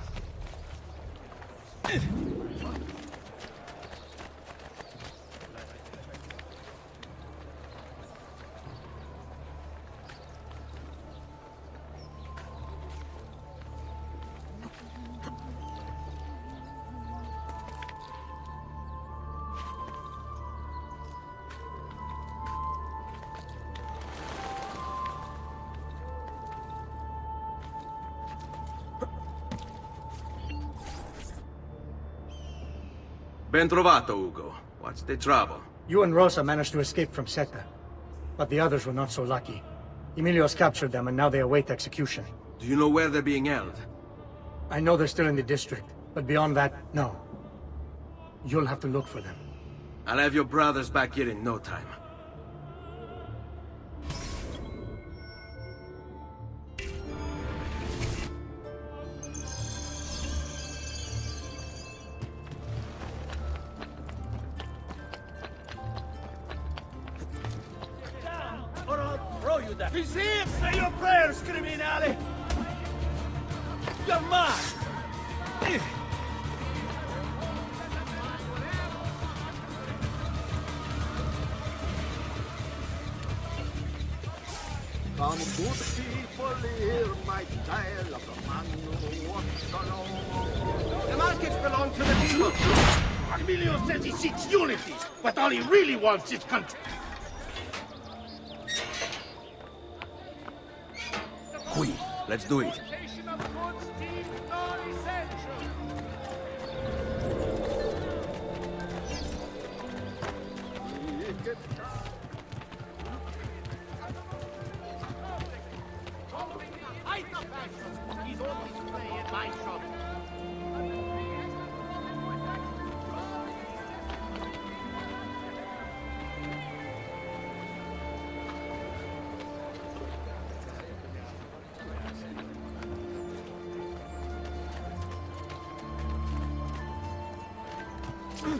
Ben trovato, Ugo. What's the trouble? You and Rosa managed to escape from Seta, but the others were not so lucky. Emilio's captured them, and now they await execution. Do you know where they're being held? I know they're still in the district, but beyond that, no. You'll have to look for them. I'll have your brothers back here in no time. Or I'll throw you down. He's here! Say your prayers, criminale! You're mine! Some good people hear my tale of the man who walks alone. The markets belong to the people. Emilio says he seeks unity, but all he really wants is country. Qui, let's do it. He's always playing at my shop.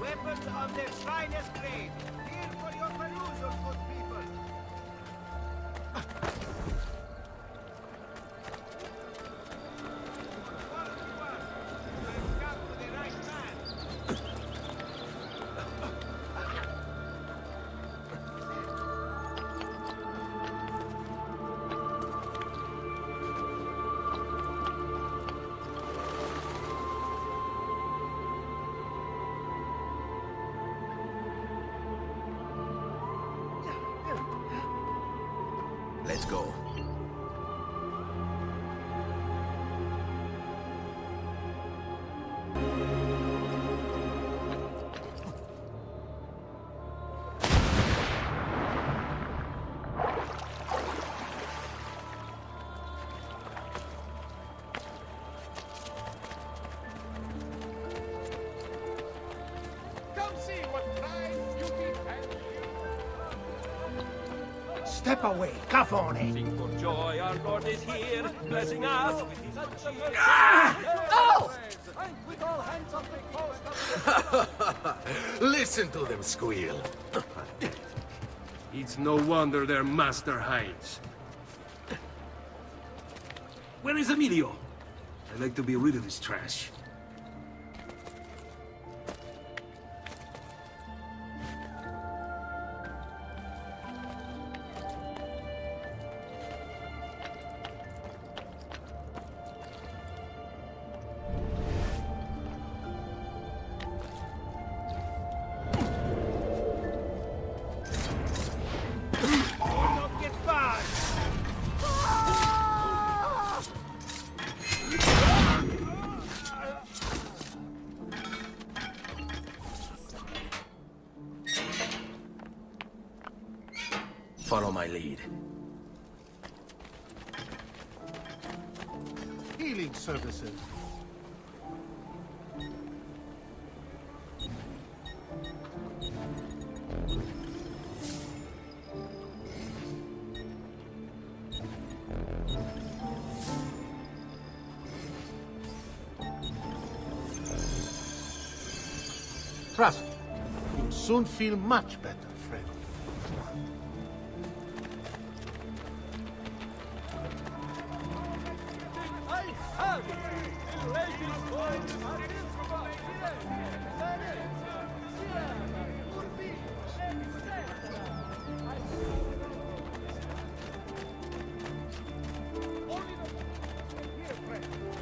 Weapons of the finest grade. Here for your perusal, good people. go. Come see what time you can. Step away, cafone! Sing for joy, our Lord is here, blessing us with his cheer. Oh! With all hands on the coast. Listen to them squeal. It's no wonder their master hides. Where is Emilio? I'd like to be rid of his trash. Don't get by! Follow my lead. Healing services. Trust me, you'll soon feel much better, friend. I have it! Raising coins and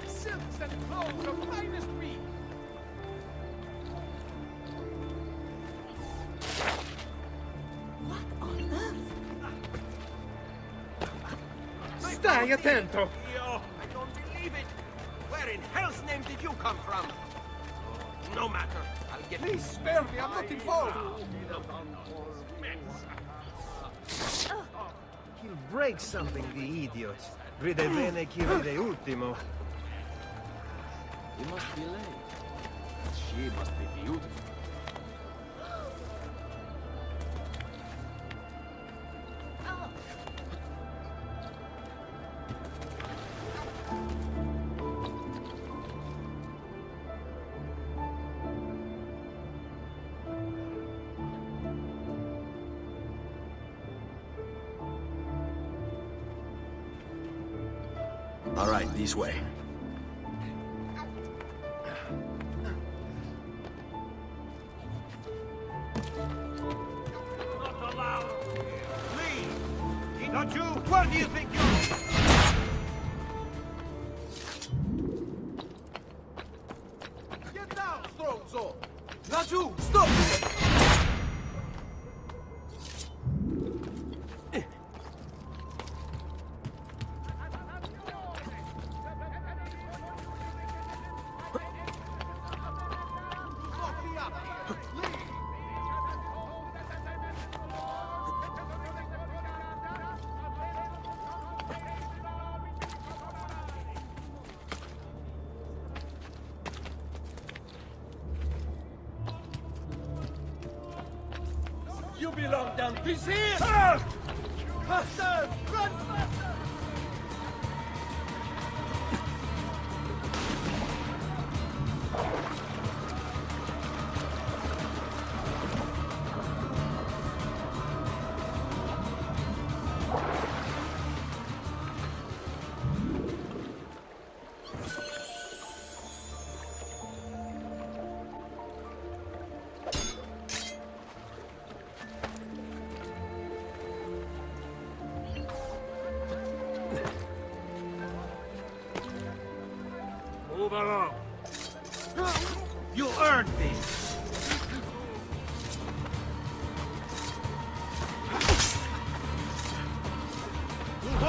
Silks and clothes of finest weave. Stai attento! I don't believe it! Where in hell's name did you come from? No matter, I'll get... Please spare me, I'm not involved. He'll break something, the idiot. Ride bene chi ride ultimo. He must be late. She must be beautiful. All right, this way. Not allowed! Leave! Not you! Where do you think you're... Get down, Stronzo! Not you! Stop! You belong down, please here! Faster! Run faster!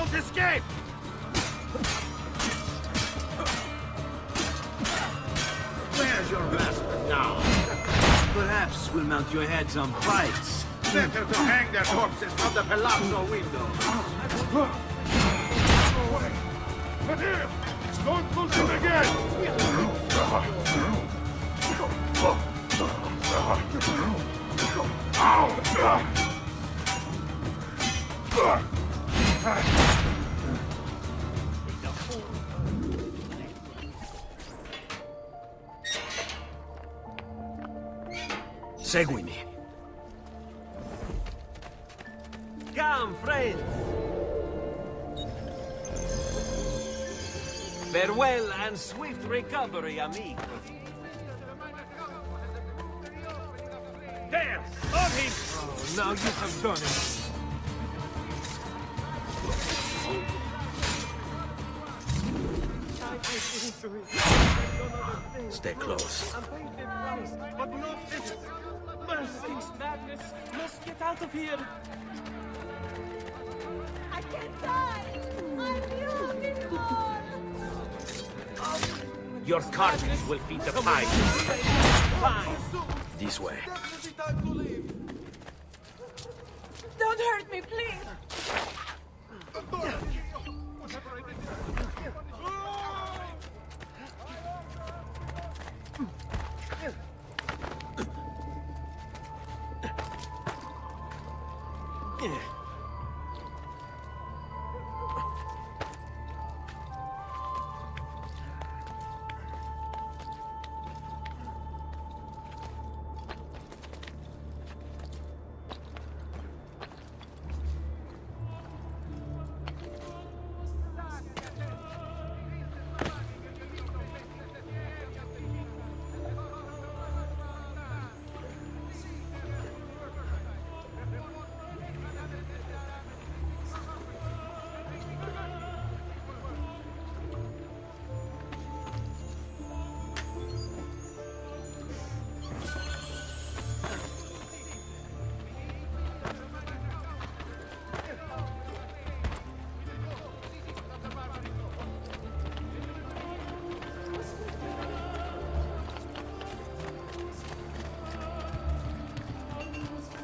Don't escape! Where's your master now? Perhaps we'll mount your heads on pikes. Better to hang their corpses from the palazzo window. But here! Don't push him Seguimi. Come, friend! Farewell and swift recovery, amigo. There! On him! Oh, now you have done it. Stay close. But no fist! Mercy, madness! Must get out of here! I can't die! I'm beautiful! Your carcass will feed the pie. This way. Don't hurt me, please!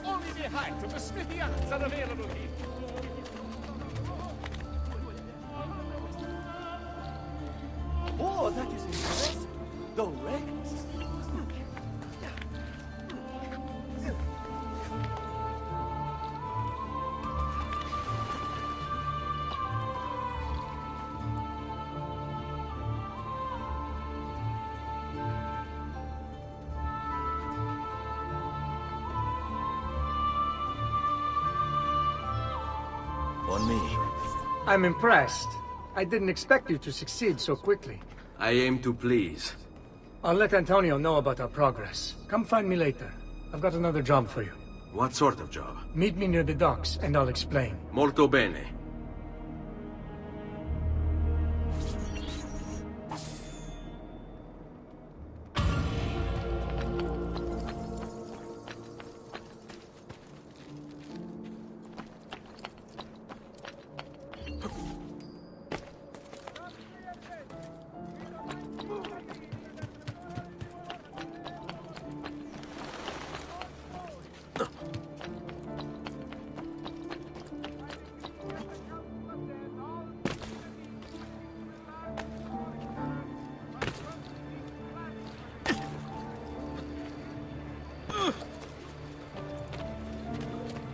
Only the height of the smithy acts are available here. Oh, that is impressive. The wrecks. On me. I'm impressed. I didn't expect you to succeed so quickly. I aim to please. I'll let Antonio know about our progress. Come find me later. I've got another job for you. What sort of job? Meet me near the docks, and I'll explain. Molto bene.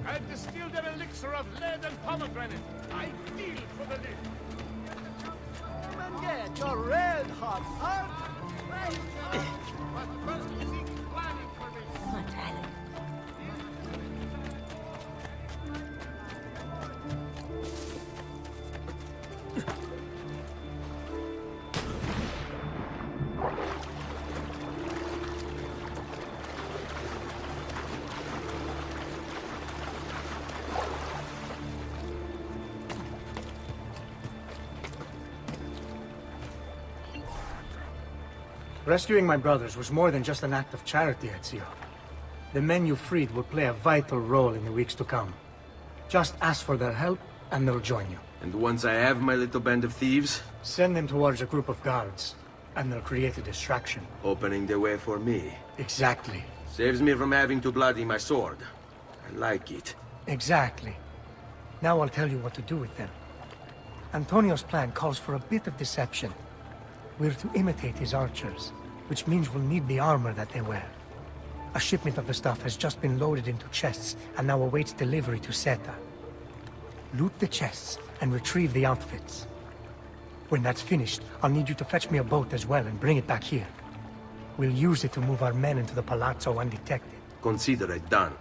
I've distilled an elixir of lead and pomegranate. I feel for the lift. Come and get your red hot heart. But first seek planning permission. Come on, Tyler. Rescuing my brothers was more than just an act of charity, Ezio. The men you freed will play a vital role in the weeks to come. Just ask for their help, and they'll join you. And once I have my little band of thieves? Send them towards a group of guards, and they'll create a distraction. Opening the way for me. Exactly. Saves me from having to bloody my sword. I like it. Exactly. Now I'll tell you what to do with them. Antonio's plan calls for a bit of deception. We're to imitate his archers, which means we'll need the armor that they wear. A shipment of the stuff has just been loaded into chests and now awaits delivery to Seta. Loot the chests and retrieve the outfits. When that's finished, I'll need you to fetch me a boat as well and bring it back here. We'll use it to move our men into the palazzo undetected. Consider it done.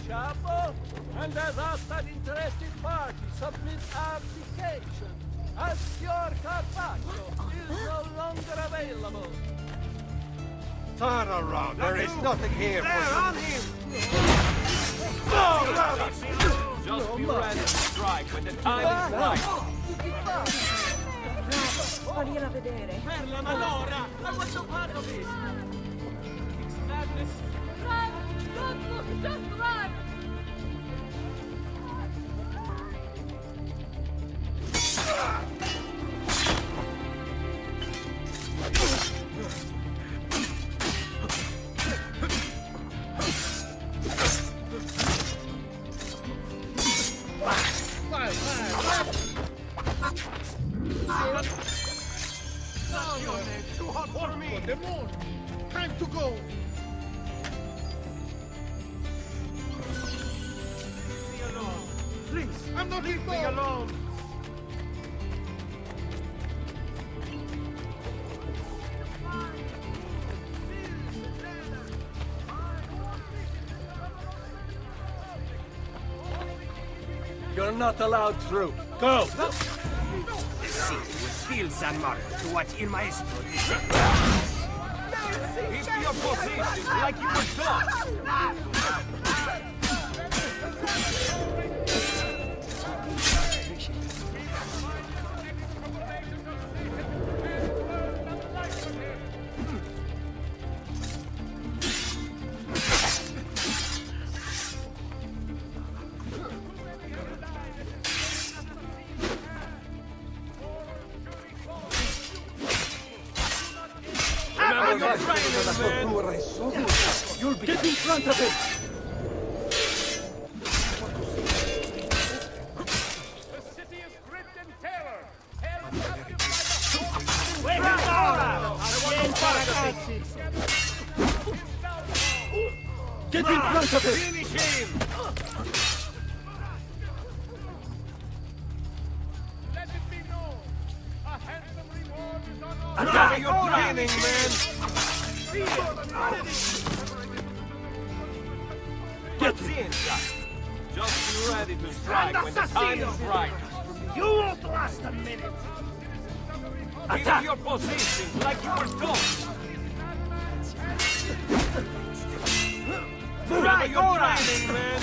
Chapel, and as asked an interested party submit application. As your Carpaccio is no longer available. Turn around. There is nothing here for you. On him! Just be ready to strike when the time is right. Fagliela vedere. Perla Malora! I want no part of this! It's madness. Run! Don't look, just run! Too hot for me! Time to go! Leave me alone! Please, I'm not leave me alone! You're not allowed through. Go! See, with Phil San Marco to watch Il Maestro descend. Keep your position like you were done! You'll be get in front of him. The city is gripped in terror! Hell is occupied by the Get in front of him! Finish him! Let it be known. A handsome reward is on I offer. got your training, man! Pazienza! Just be ready to strike when the time is right. You won't last a minute. Keep your position like you were told. Remember your training, man!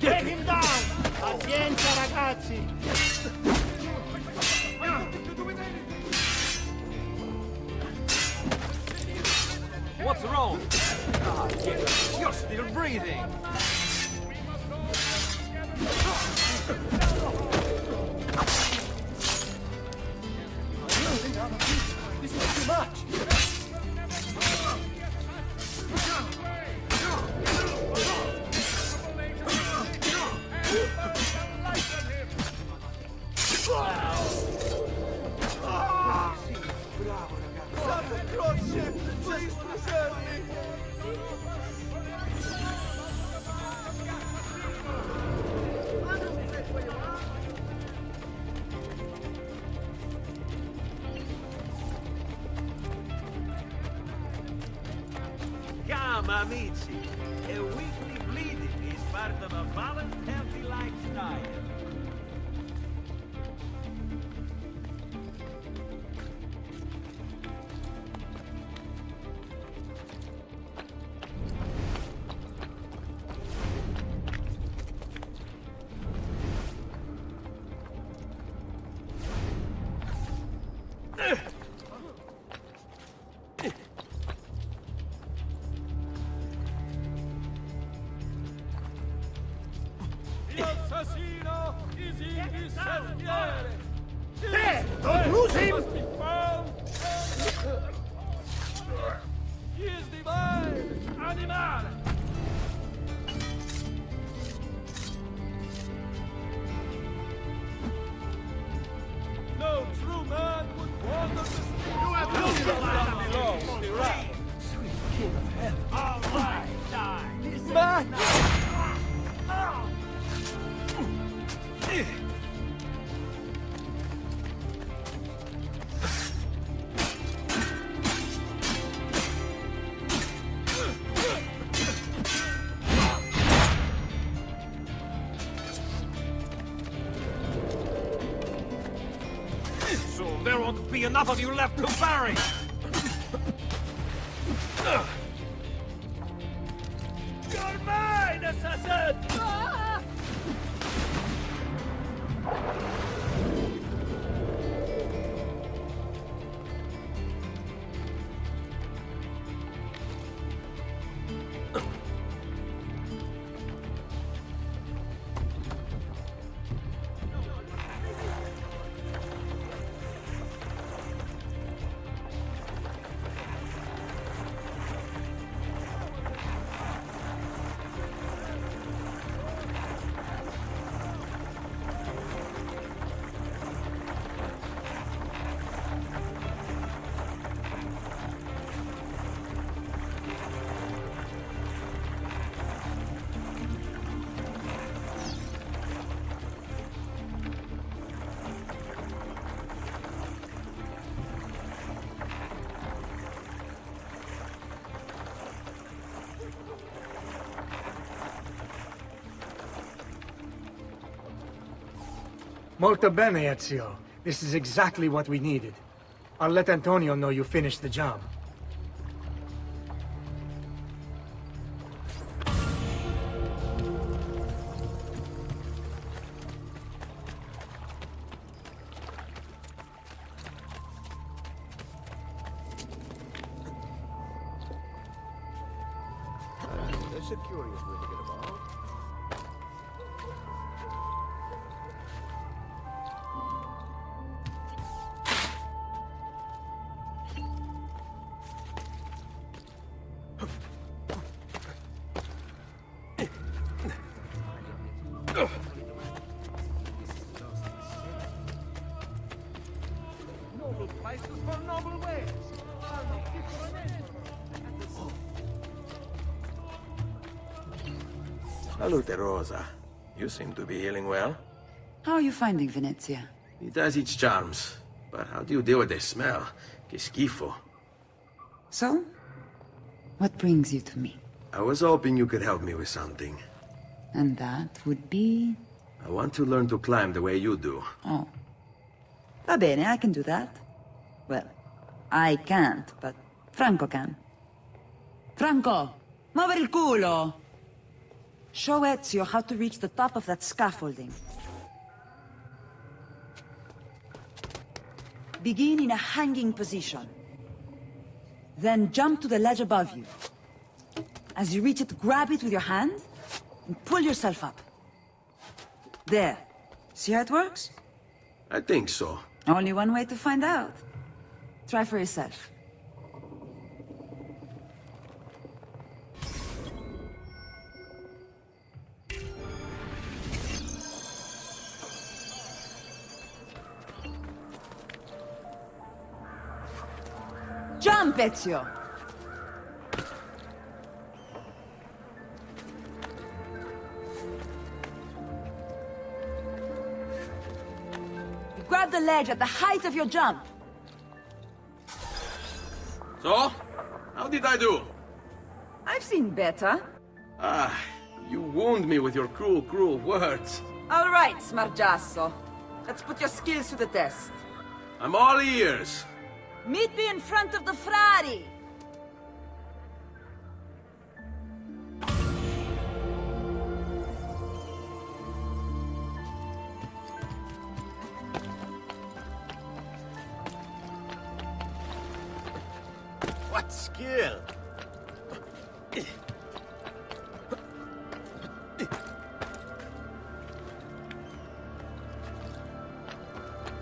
Get him down! Pazienza, ragazzi! What's wrong? Ah, yes, you're still breathing. This is too much! Santa Croce, please preserve me! Come, amici. A weekly bleeding is part of a balanced, healthy lifestyle. L'assassino is in his sestiere! There! Don't lose him! Must be found! He is divine! Animale! No true man would wander the streets. You have Look lost the down land. below, the rat. Sweet king of heaven. All right, die. Man! So there won't be enough of you left to bury! You're mine, assassin! Molto bene, Ezio. This is exactly what we needed. I'll let Antonio know you finished the job. That's a curious way to get involved. Salute, Rosa. You seem to be healing well. How are you finding Venezia? It has its charms. But how do you deal with the smell? Que schifo. So? What brings you to me? I was hoping you could help me with something. And that would be... I want to learn to climb the way you do. Oh. Va bene, I can do that. Well, I can't, but Franco can. Franco, muovere il culo! Show Ezio how to reach the top of that scaffolding. Begin in a hanging position. Then jump to the ledge above you. As you reach it, grab it with your hand and pull yourself up. There. See how it works? I think so. Only one way to find out. Try for yourself. Jump, Ezio! You grab the ledge at the height of your jump. So? How did I do? I've seen better. Ah, you wound me with your cruel, cruel words. All right, Smargiasso. Let's put your skills to the test. I'm all ears. Meet me in front of the Frari! What skill!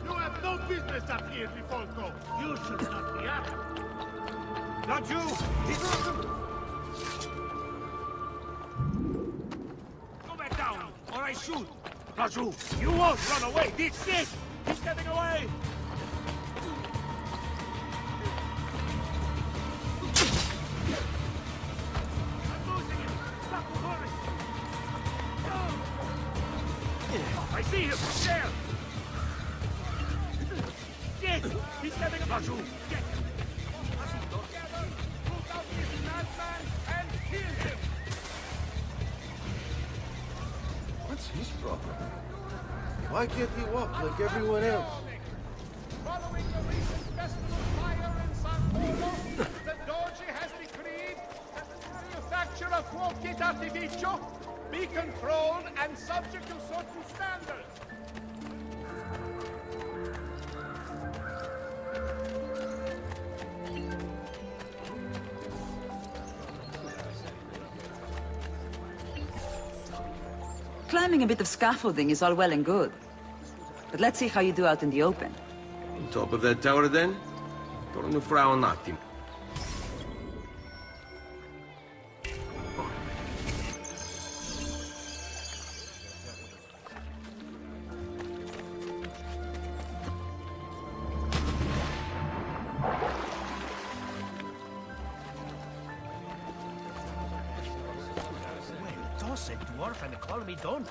You have no business up here, Rifolco! You should not be up! Not you! Go back down, or I shoot! Not you! You won't run away! This shit! He's getting away! I see him! There! Yes! He's getting a Raju! Get him! Together, look out this madman and kill him! What's his problem? Why can't he walk like everyone else? Following the recent festival fire in San Polo, the Doge has decreed that the manufacture of fuochi d'artificio be controlled and subject to certain standards. Climbing a bit of scaffolding is all well and good. But let's see how you do out in the open. On top of that tower, then? Torno fra un attimo. Toss it, dwarf, and call me Donna.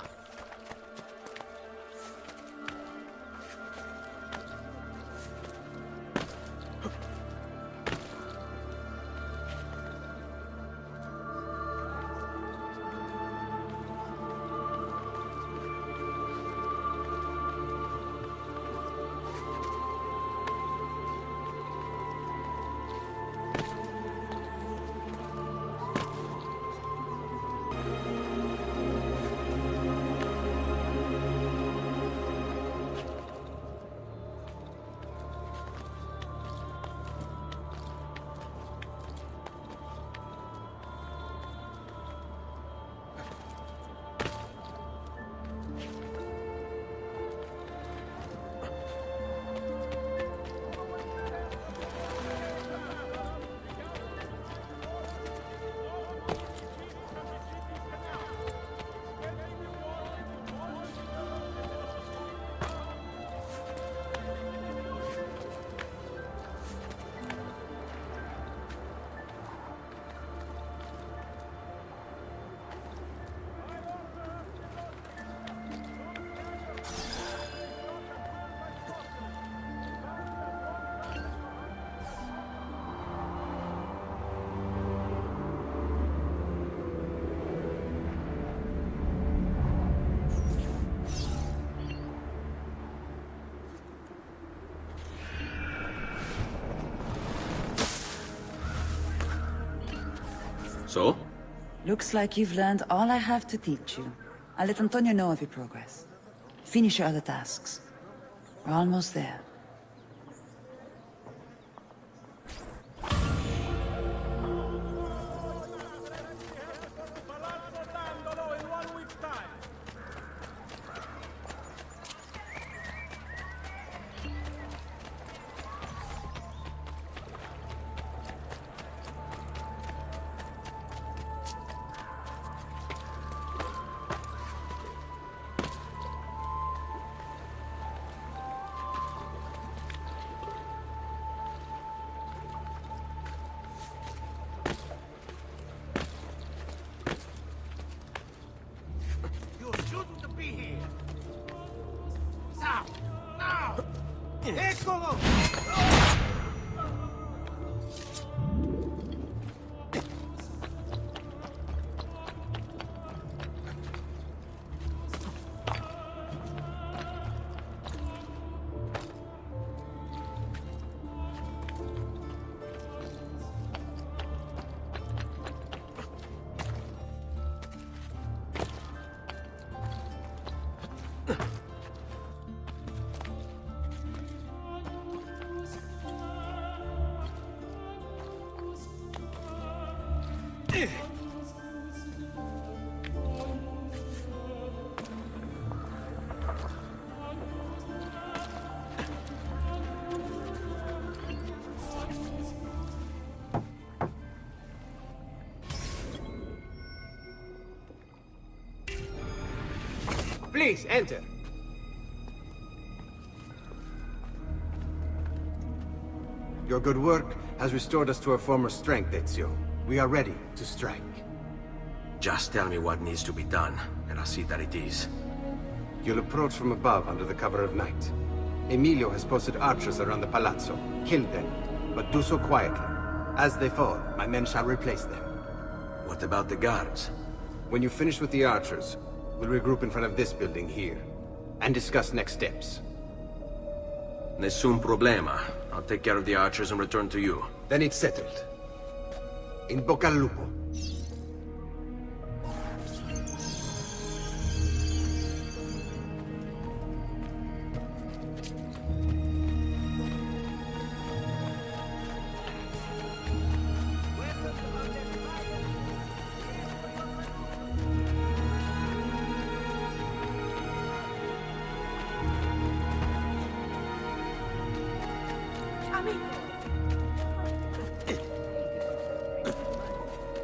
So? Looks like you've learned all I have to teach you. I'll let Antonio know of your progress. Finish your other tasks. We're almost there. You shouldn't be here. Now! Now! Eccolo! Please, enter. Your good work has restored us to our former strength, Ezio. We are ready to strike. Just tell me what needs to be done, and I'll see that it is. You'll approach from above under the cover of night. Emilio has posted archers around the palazzo. Kill them, but do so quietly. As they fall, my men shall replace them. What about the guards? When you finish with the archers, we'll regroup in front of this building here, and discuss next steps. Nessun problema. I'll take care of the archers and return to you. Then it's settled. In bocca al lupo.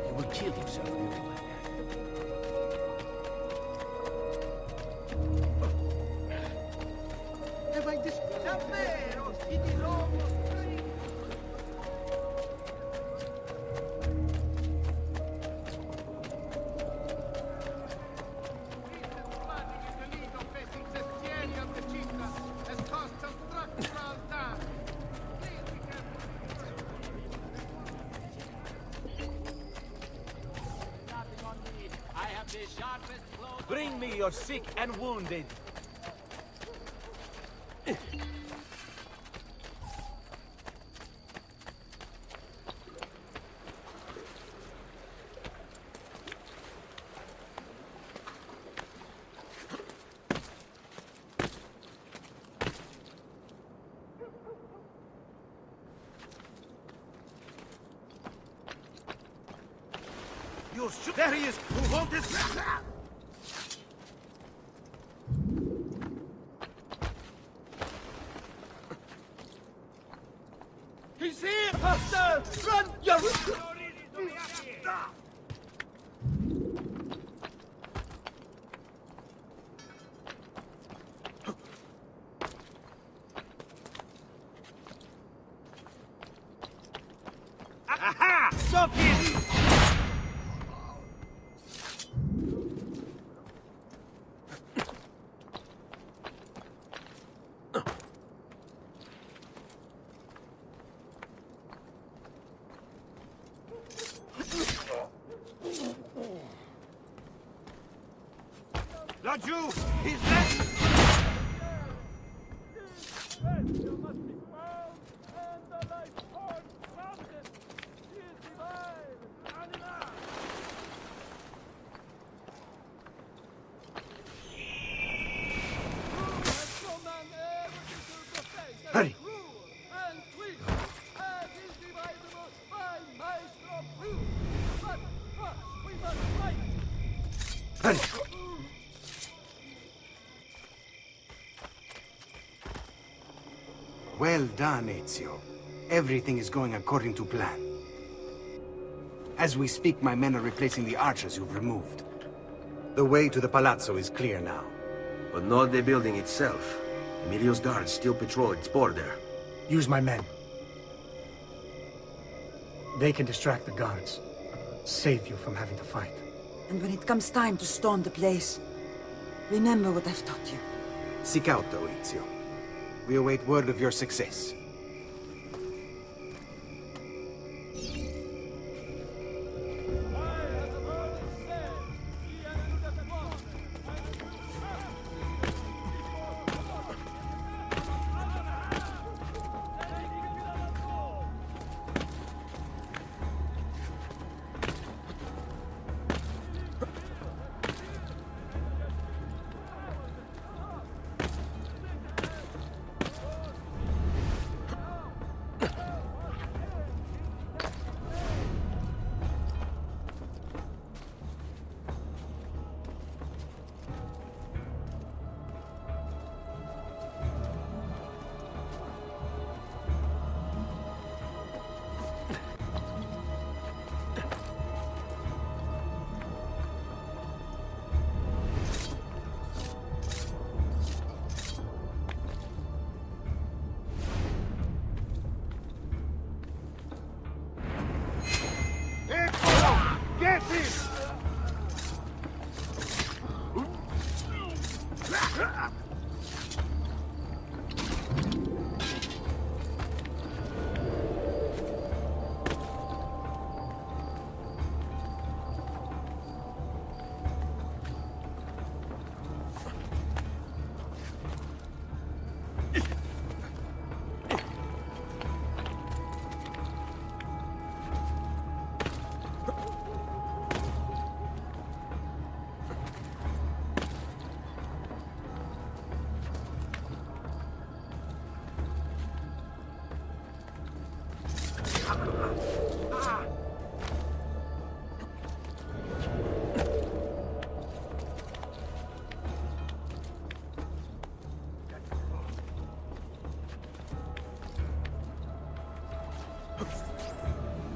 You will kill yourself moving like that. Have I displayed? Davvero, si di nuovo. Bring me your sick and wounded. There he is! Who won't this? He's here, Pastor! Run! Aha! Stop him! Laggiù! He's left! Ezio must be found and the life force founded. He is divine, anima. Hurry! Well done, Ezio. Everything is going according to plan. As we speak, my men are replacing the archers you've removed. The way to the palazzo is clear now. But not the building itself. Emilio's guards still patrol its border. Use my men. They can distract the guards. Save you from having to fight. And when it comes time to storm the place, remember what I've taught you. Seek out, though, Ezio. We await word of your success. Get him!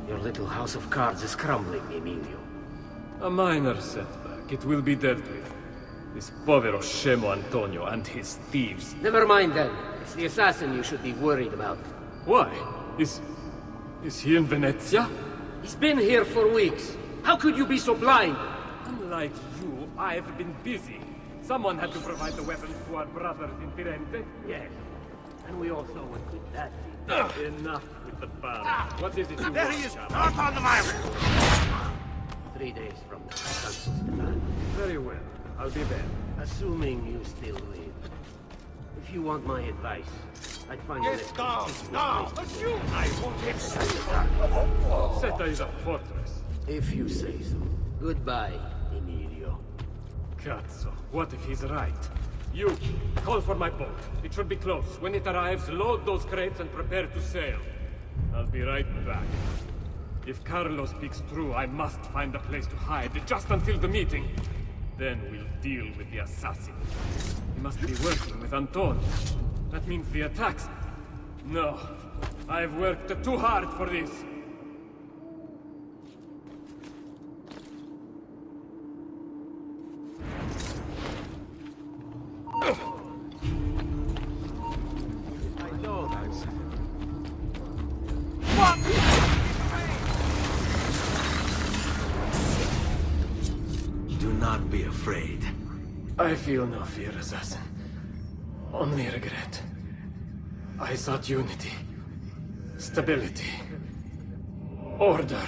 Your little house of cards is crumbling, Emilio. A minor setback. It will be dealt with. This povero scemo Antonio and his thieves. Never mind then. It's the assassin you should be worried about. Why? Is he in Venezia? He's been here for weeks. How could you be so blind? Unlike you, I've been busy. Someone had to provide the weapons to our brothers in Firenze. Yes. And we also went with that. Enough with the bar. What is it you There want, he is! Chap? North on the mile! 3 days from now, San Stefano. Very well. I'll be there. Assuming you still live. If you want my advice, I'd find Get it. down! Now! But you! I won't hit Seta is a fortress. If you say so. Goodbye, Emilio. Cazzo, what if he's right? You, call for my boat. It should be close. When it arrives, load those crates and prepare to sail. I'll be right back. If Carlo speaks true, I must find a place to hide, just until the meeting. Then we'll deal with the assassin. He must be working with Antonio. That means the attacks. No, I've worked too hard for this. Do not be afraid. I feel no fear, assassin. Only regret. I sought unity, stability, order.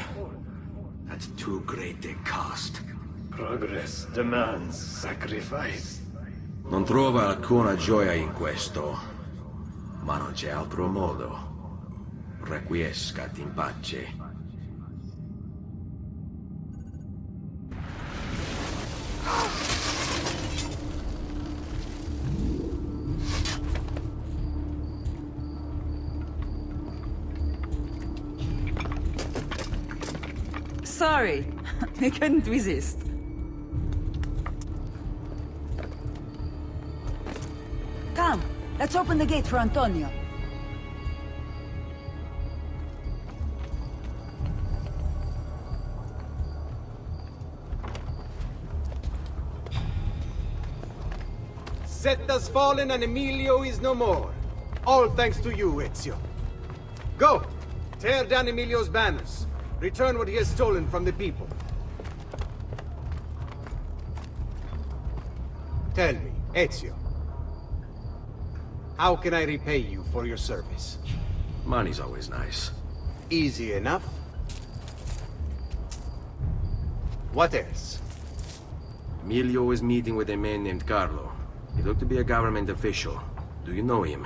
At too great a cost. Progress demands sacrifice. Non trova alcuna gioia in questo, ma non c'è altro modo. Requiescat in pace. Sorry, I couldn't resist. Let's open the gate for Antonio. Set has fallen and Emilio is no more. All thanks to you, Ezio. Go! Tear down Emilio's banners. Return what he has stolen from the people. Tell me, Ezio. How can I repay you for your service? Money's always nice. Easy enough. What else? Emilio is meeting with a man named Carlo. He looked to be a government official. Do you know him?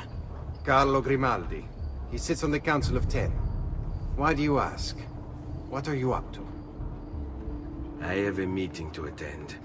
Carlo Grimaldi. He sits on the Council of 10. Why do you ask? What are you up to? I have a meeting to attend.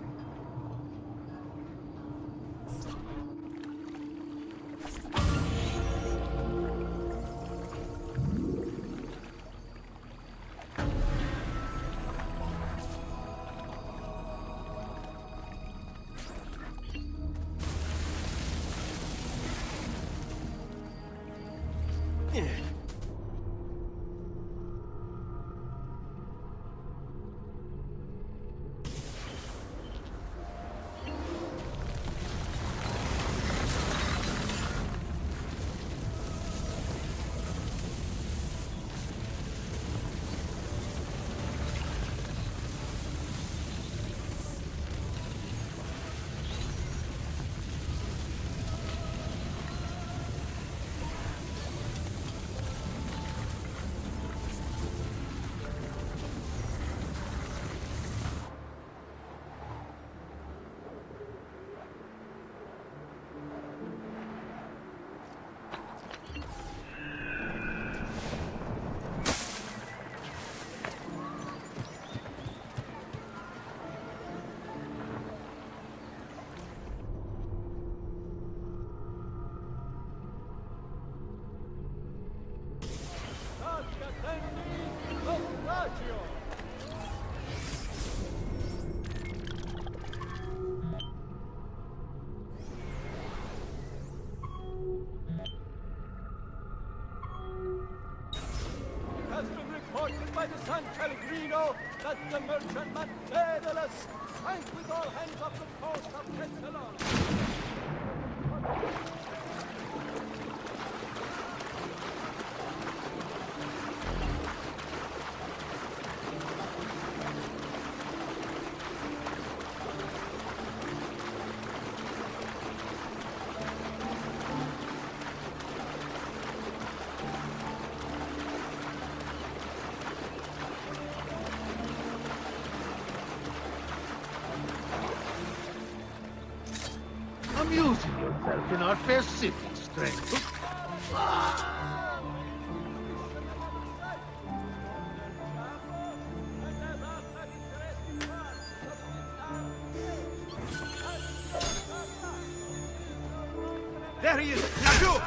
By the San Pellegrino that the merchantman Daedalus sank with all hands off the coast of Pensalon. Amusing yourself in our fair city, stranger. There he is! Now go!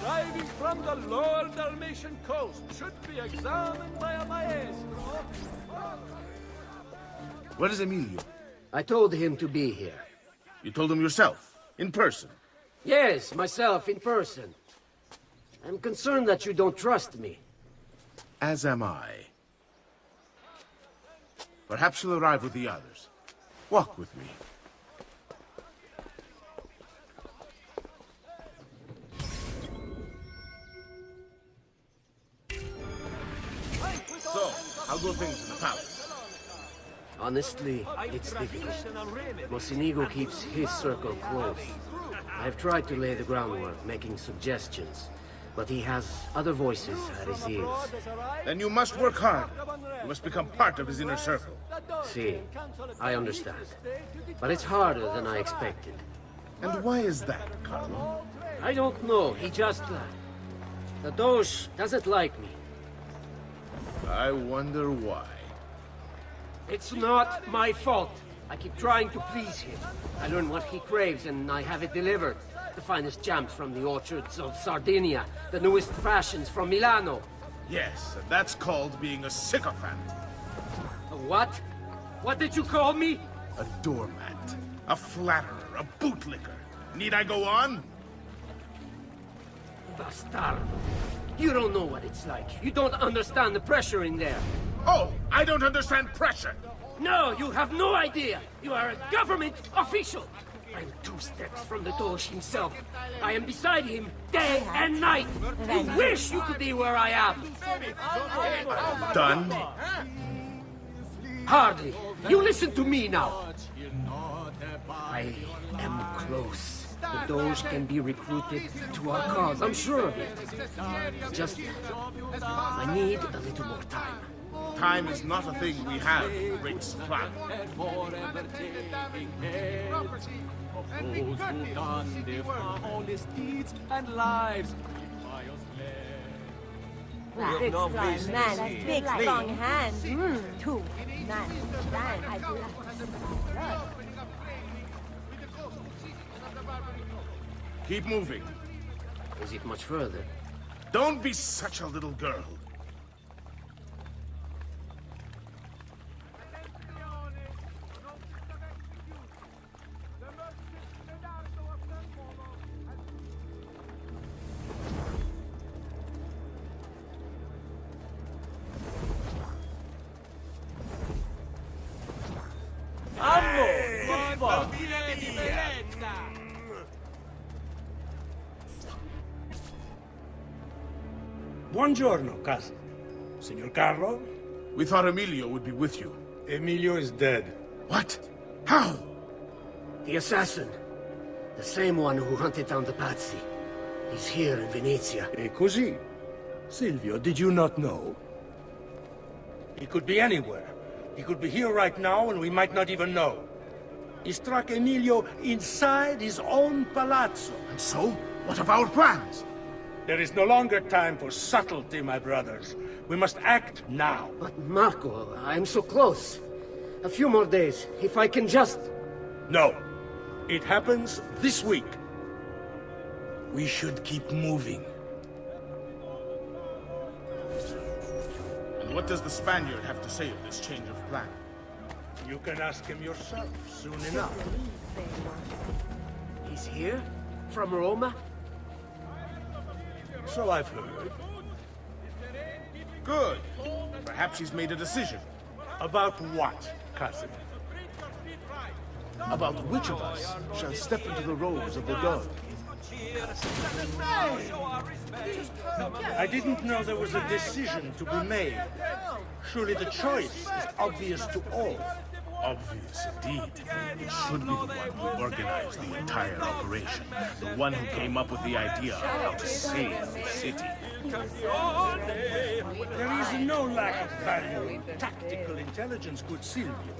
Arriving from the lower Dalmatian coast should be examined by a maestro. Where is Emilio? I told him to be here. You told him yourself, in person? Yes, myself, in person. I'm concerned that you don't trust me. As am I. Perhaps you'll arrive with the others. Walk with me. So, how go things in the palace? Honestly, it's difficult. Mocenigo keeps his circle close. I've tried to lay the groundwork, making suggestions, but he has other voices at his ears. Then you must work hard. You must become part of his inner circle. See, I understand. But it's harder than I expected. And why is that, Carlo? I don't know. He just... the Doge doesn't like me. I wonder why. It's not my fault. I keep trying to please him. I learn what he craves and I have it delivered. The finest jams from the orchards of Sardinia, the newest fashions from Milano. Yes, and that's called being a sycophant. A what? What did you call me? A doormat, a flatterer, a bootlicker. Need I go on? Bastardo. You don't know what it's like. You don't understand the pressure in there. Oh, I don't understand pressure. No, you have no idea. You are a government official. I am 2 steps from the Doge himself. I am beside him day and night. You wish you could be where I am. Done? Hardly. You listen to me now. I am close. The Doge can be recruited to our cause. I'm sure of it. Just... I need a little more time. Time is not a thing we have in great supply. Those who done their honest deeds and lives. Big strong man, big strong hand. 2 man, I do. Keep moving. Is it much further? Don't be such a little girl. Buongiorno, cousin. Signor Carlo? We thought Emilio would be with you. Emilio is dead. What? How? The assassin. The same one who hunted down the Pazzi. He's here in Venezia. E così? Silvio, did you not know? He could be anywhere. He could be here right now and we might not even know. He struck Emilio inside his own palazzo. And so? What of our plans? There is no longer time for subtlety, my brothers. We must act now. But Marco, I'm so close. A few more days, if I can just... No. It happens this week. We should keep moving. And what does the Spaniard have to say of this change of plan? You can ask him yourself soon enough. He's here? From Roma? So I've heard. Good. Perhaps he's made a decision. About what, cousin? About which of us shall step into the roles of the Doge? I didn't know there was a decision to be made. Surely the choice is obvious to all. Obvious indeed. It should be the one who organized the entire operation. The one who came up with the idea of how to save the city. There is no lack of value in tactical intelligence, good Silvio.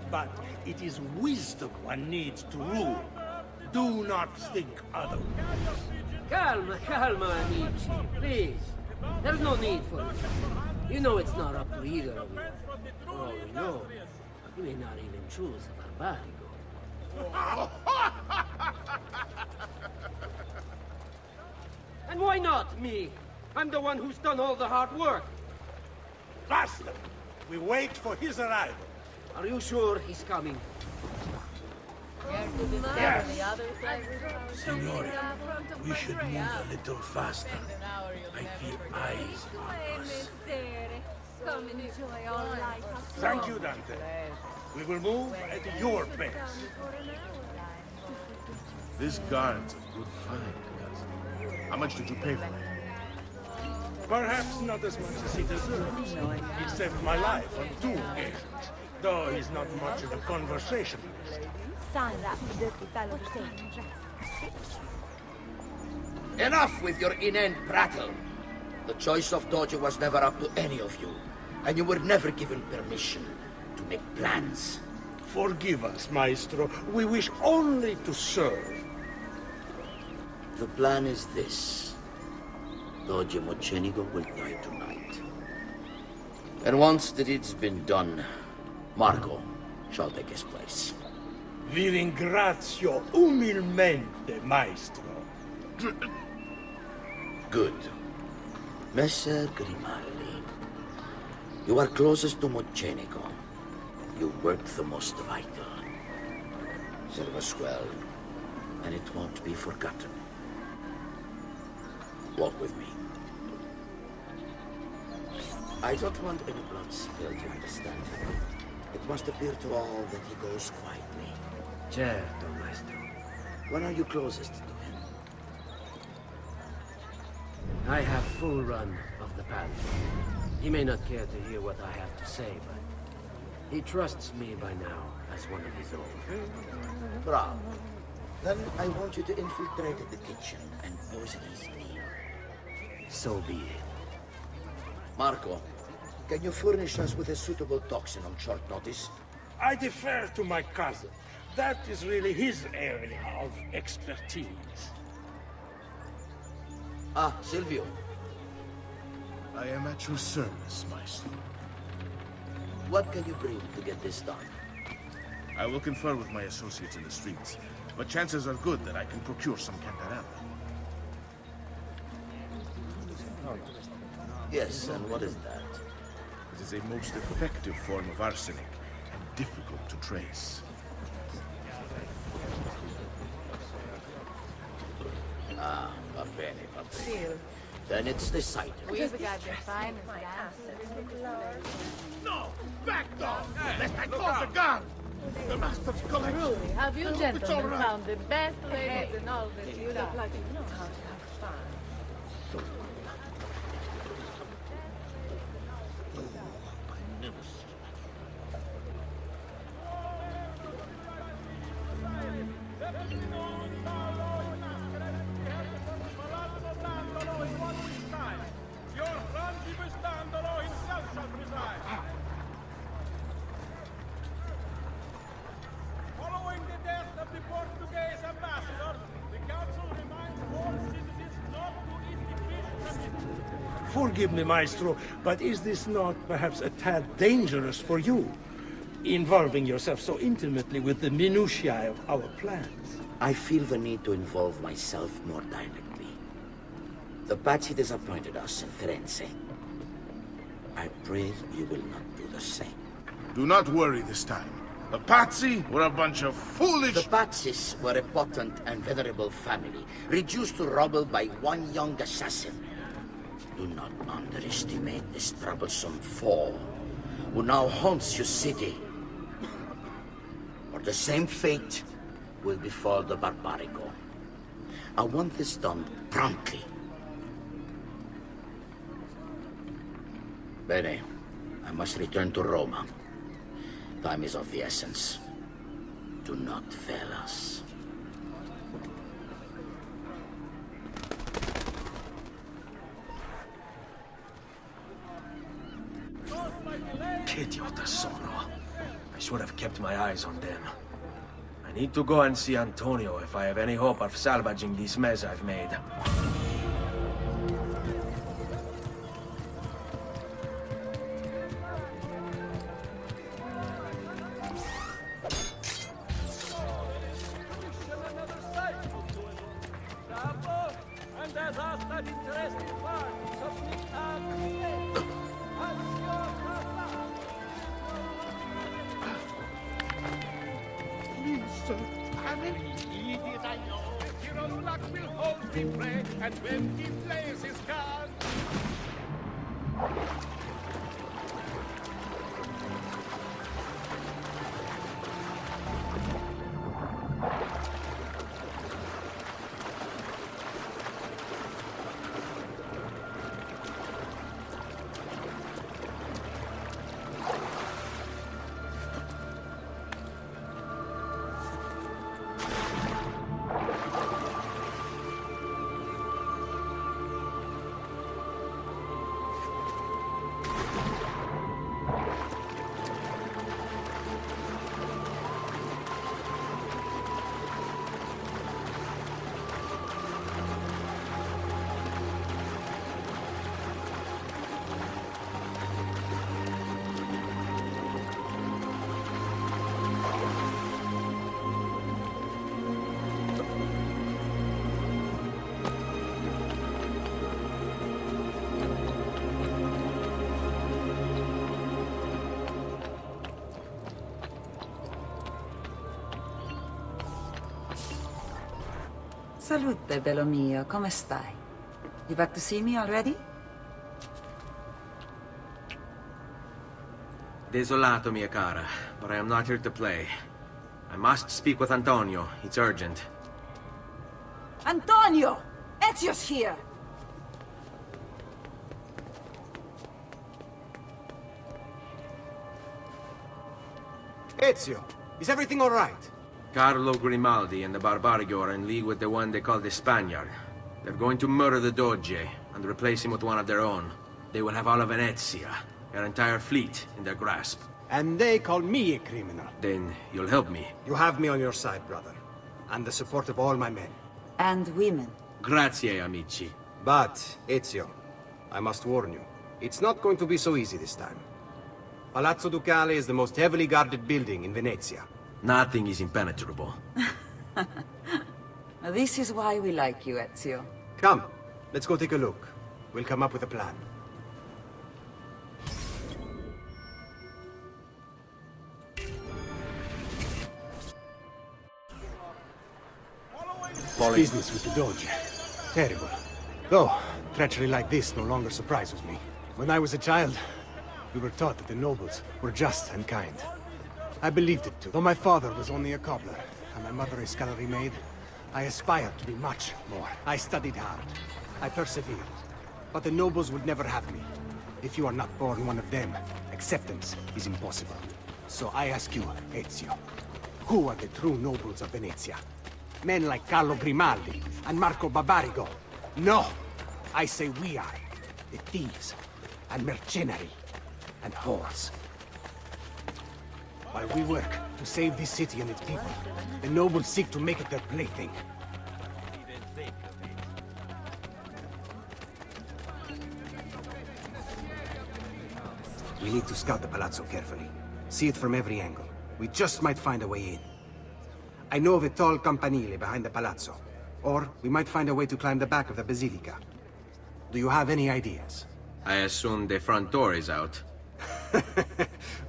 But it is wisdom one needs to rule. Do not think otherwise. Calma, calma, amici. Please. There's no need for it. You know it's not up to either of you. For all we know, you may not even choose a barbarigo. And why not me? I'm the one who's done all the hard work. Basta! We wait for his arrival. Are you sure he's coming? Yes. Signore, we should move a little faster. I feel eyes on us. Come enjoy all life. Thank you, Dante. We will move at your pace. This guard's a good find, cousin. How much did you pay for it? Perhaps not as much as he deserves. He saved my life on 2 occasions, though he's not much of a conversationalist. Enough with your inane prattle. The choice of Dojo was never up to any of you, and you were never given permission to make plans. Forgive us, Maestro. We wish only to serve. The plan is this. Dojo Mocenigo will die tonight. And once the deed's been done, Marco shall take his place. Vi ringrazio umilmente, Maestro. Good. Messer Grimaldi, you are closest to Mocenigo. You work the most vital. Serve us well, and it won't be forgotten. Walk with me. I don't want any blood spilled, you understand? It must appear to all that he goes quietly. Certo, Maestro. When are you closest to him? I have full run of the palace. He may not care to hear what I have to say, but he trusts me by now as one of his own. Bravo. Then I want you to infiltrate the kitchen and poison his meal. So be it. Marco, can you furnish us with a suitable toxin on short notice? I defer to my cousin. That is really his area of expertise. Ah, Silvio. I am at your service, Maestro. What can you bring to get this done? I will confer with my associates in the streets, but chances are good that I can procure some cantarella. Yes, and what is that? It is a most effective form of arsenic, and difficult to trace. Ah, va bene, va bene. Then it's decided. We've got the finest dancers. No! Back off! Lest I call the guard! The master's calling. Truly, have you It's gentlemen all right. found the best ladies in all the you look like you know how to have fun. Following the death of the Portuguese ambassador, the council reminds all citizens not to eat the fish from it. Forgive me, Maestro, but is this not perhaps a tad dangerous for you? Involving yourself so intimately with the minutiae of our plans. I feel the need to involve myself more directly. The Pazzi disappointed us in Firenze. I pray you will not do the same. Do not worry this time. The Pazzi were a bunch of foolish... The Pazzis were a potent and venerable family, reduced to rubble by one young assassin. Do not underestimate this troublesome foe, who now haunts your city. Or the same fate will befall the Barbarico. I want this done promptly. Bene, I must return to Roma. Time is of the essence. Do not fail us. Che idiota sono. I should have kept my eyes on them. I need to go and see Antonio if I have any hope of salvaging this mess I've made. And as us that interested party submit our complaint. As your papa. Please, sir. I'm an idiot, I know. The hero's luck will hold me prey, and when he plays his cards... Salute, bello mio. Come stai? You back to see me already? Desolato, mia cara, but I am not here to play. I must speak with Antonio. It's urgent. Antonio! Ezio's here! Ezio, is everything all right? Carlo Grimaldi and the Barbarigo are in league with the one they call the Spaniard. They're going to murder the Doge and replace him with one of their own. They will have all of Venezia, their entire fleet, in their grasp. And they call me a criminal. Then you'll help me. You have me on your side, brother. And the support of all my men. And women. Grazie, amici. But, Ezio, I must warn you. It's not going to be so easy this time. Palazzo Ducale is the most heavily guarded building in Venezia. Nothing is impenetrable. This is why we like you, Ezio. Come, let's go take a look. We'll come up with a plan. Business with the Doge. Terrible. Though, treachery like this no longer surprises me. When I was a child, we were taught that the nobles were just and kind. I believed it too. Though my father was only a cobbler, and my mother a scullery maid, I aspired to be much more. I studied hard. I persevered. But the nobles would never have me. If you are not born one of them, acceptance is impossible. So I ask you, Ezio, who are the true nobles of Venezia? Men like Carlo Grimaldi and Marco Barbarigo? No! I say we are. The thieves, and mercenary, and whores. While we work to save this city and its people, the nobles seek to make it their plaything. We need to scout the palazzo carefully. See it from every angle. We just might find a way in. I know of a tall campanile behind the palazzo. Or we might find a way to climb the back of the basilica. Do you have any ideas? I assume the front door is out.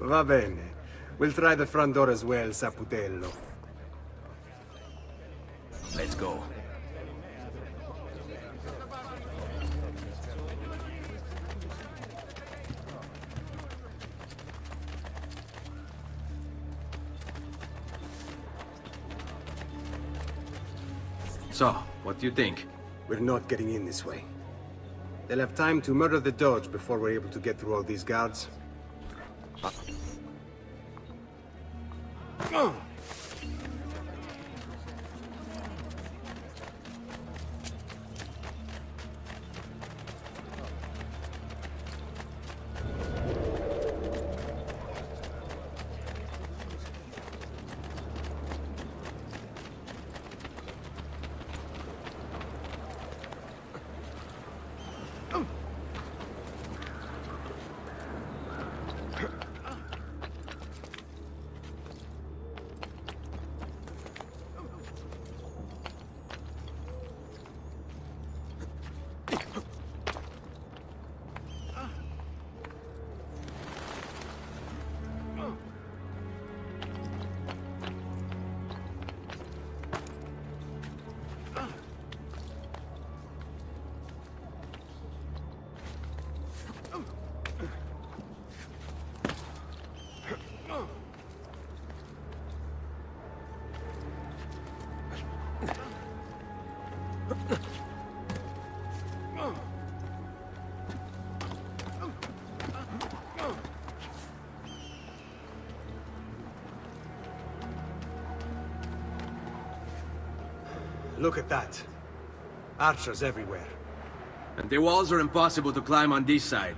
Va bene. We'll try the front door as well, Saputello. Let's go. So, what do you think? We're not getting in this way. They'll have time to murder the Doge before we're able to get through all these guards. Look at that. Archers everywhere. And the walls are impossible to climb on this side.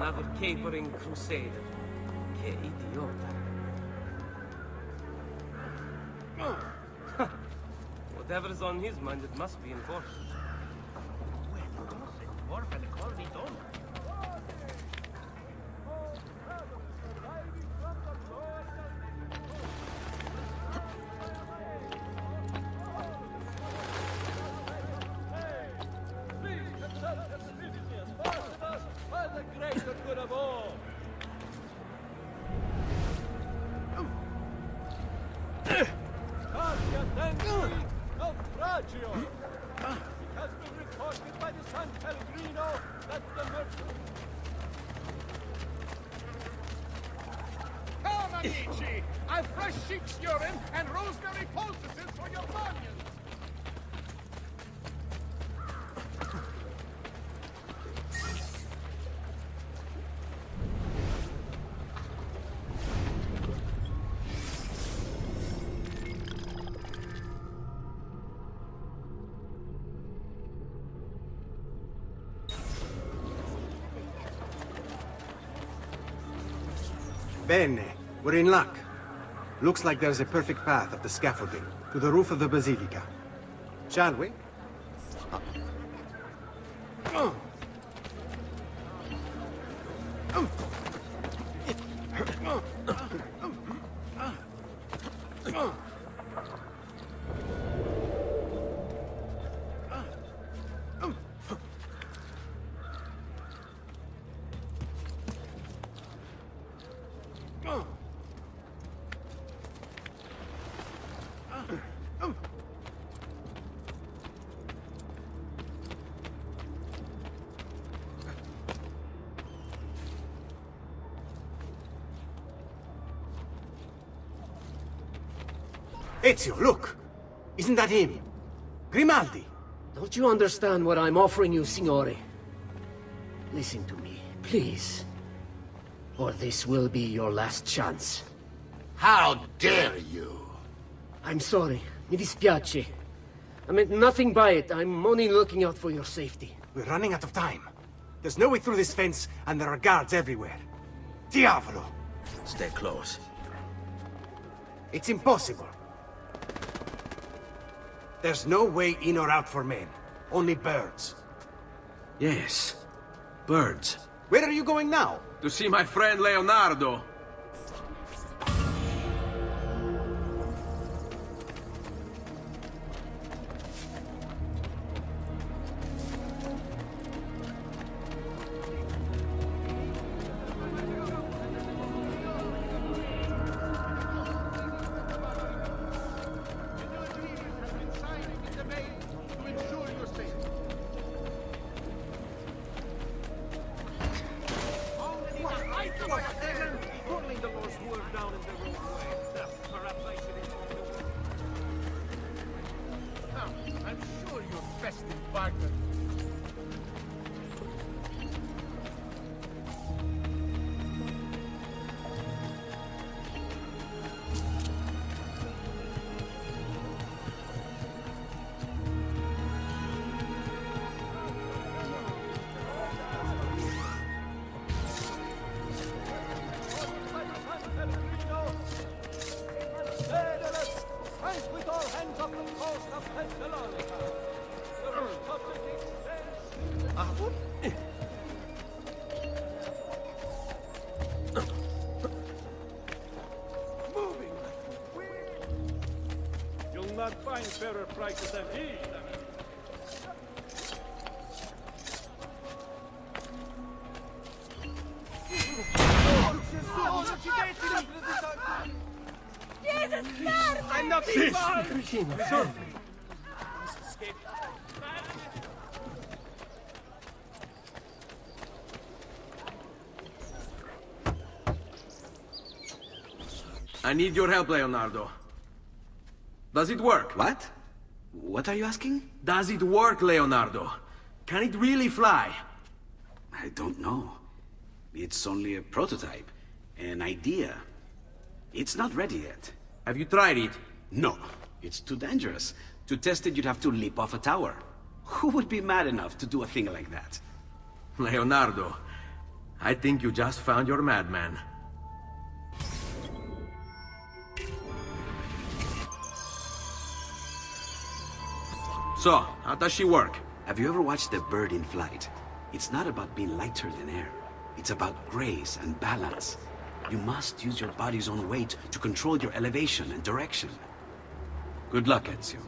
Another capering crusader. Che idiota. Whatever's on his mind, it must be important. For the greater good of all. Naufragio! It has been reported by the San Pellegrino that the merchant... Come, amici! I've fresh sheep's urine and rosemary poultices for your bunions! Bene, we're in luck. Looks like there's a perfect path up the scaffolding to the roof of the basilica. Shall we? Ezio, look! Isn't that him? Grimaldi! Don't you understand what I'm offering you, Signore? Listen to me, please. Or this will be your last chance. How dare you? I'm sorry. Mi dispiace. I meant nothing by it. I'm only looking out for your safety. We're running out of time. There's no way through this fence, and there are guards everywhere. Diavolo! Stay close. It's impossible. There's no way in or out for men. Only birds. Yes. Birds. Where are you going now? To see my friend Leonardo. I'm sure you're festive bargain. With all hands up the coast of Thessalonica. The Republic extends... Moving! You'll not find fairer prices than he. I'm not involved! Sorry. I need your help, Leonardo. Does it work? What? What are you asking? Does it work, Leonardo? Can it really fly? I don't know. It's only a prototype. An idea. It's not ready yet. Have you tried it? No. It's too dangerous. To test it, you'd have to leap off a tower. Who would be mad enough to do a thing like that? Leonardo, I think you just found your madman. So, how does she work? Have you ever watched a bird in flight? It's not about being lighter than air. It's about grace and balance. You must use your body's own weight to control your elevation and direction. Good luck, Ezio.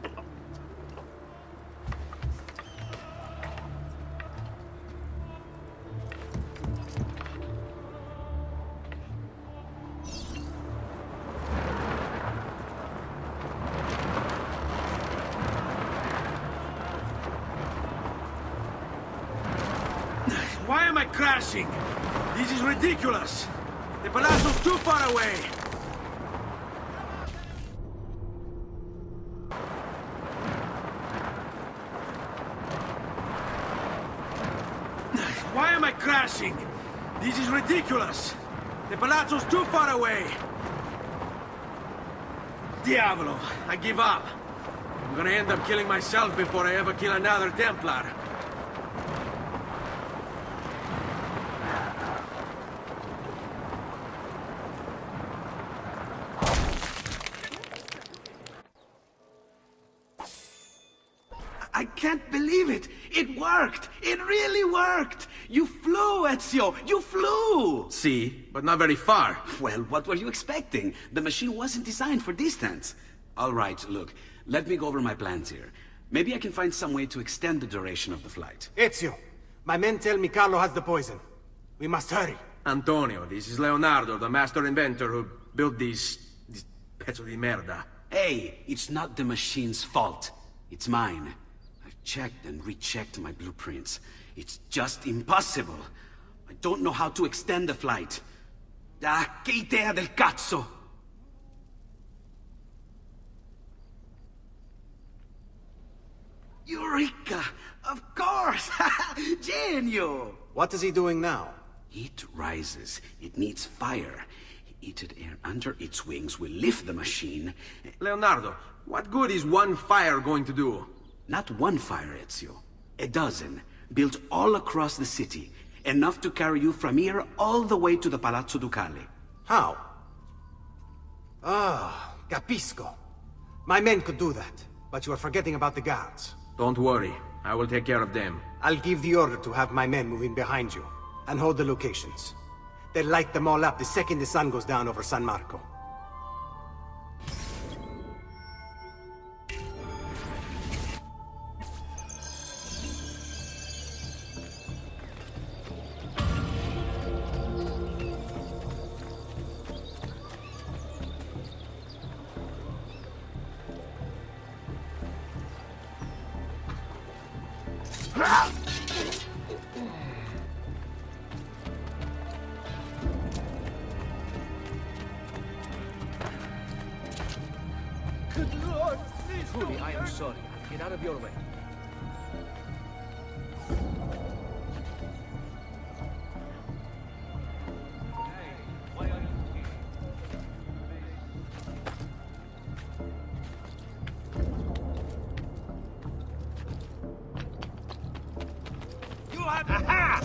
Why am I crashing? This is ridiculous! The palazzo's too far away! Why am I crashing? This is ridiculous! The palazzo's too far away! Diavolo! I give up! I'm gonna end up killing myself before I ever kill another Templar. I can't believe it! It worked! It really worked! You flew, Ezio! You flew! See, but not very far. Well, what were you expecting? The machine wasn't designed for distance. All right, look, let me go over my plans here. Maybe I can find some way to extend the duration of the flight. Ezio, my men tell me Carlo has the poison. We must hurry. Antonio, this is Leonardo, the master inventor who built these pezzo di merda. Hey, it's not the machine's fault. It's mine. I've checked and rechecked my blueprints. It's just impossible. I don't know how to extend the flight. Ah, che idea del cazzo! Eureka! Of course! Genio! What is he doing now? Heat rises. It needs fire. Heated air under its wings will lift the machine. Leonardo, what good is one fire going to do? Not one fire, Ezio. A dozen, built all across the city. Enough to carry you from here all the way to the Palazzo Ducale. How? Ah, capisco. My men could do that, but you are forgetting about the guards. Don't worry, I will take care of them. I'll give the order to have my men move in behind you, and hold the locations. They'll light them all up the second the sun goes down over San Marco. Good Lord, please Truly, I am sorry. Get out of your way. You have... Aha!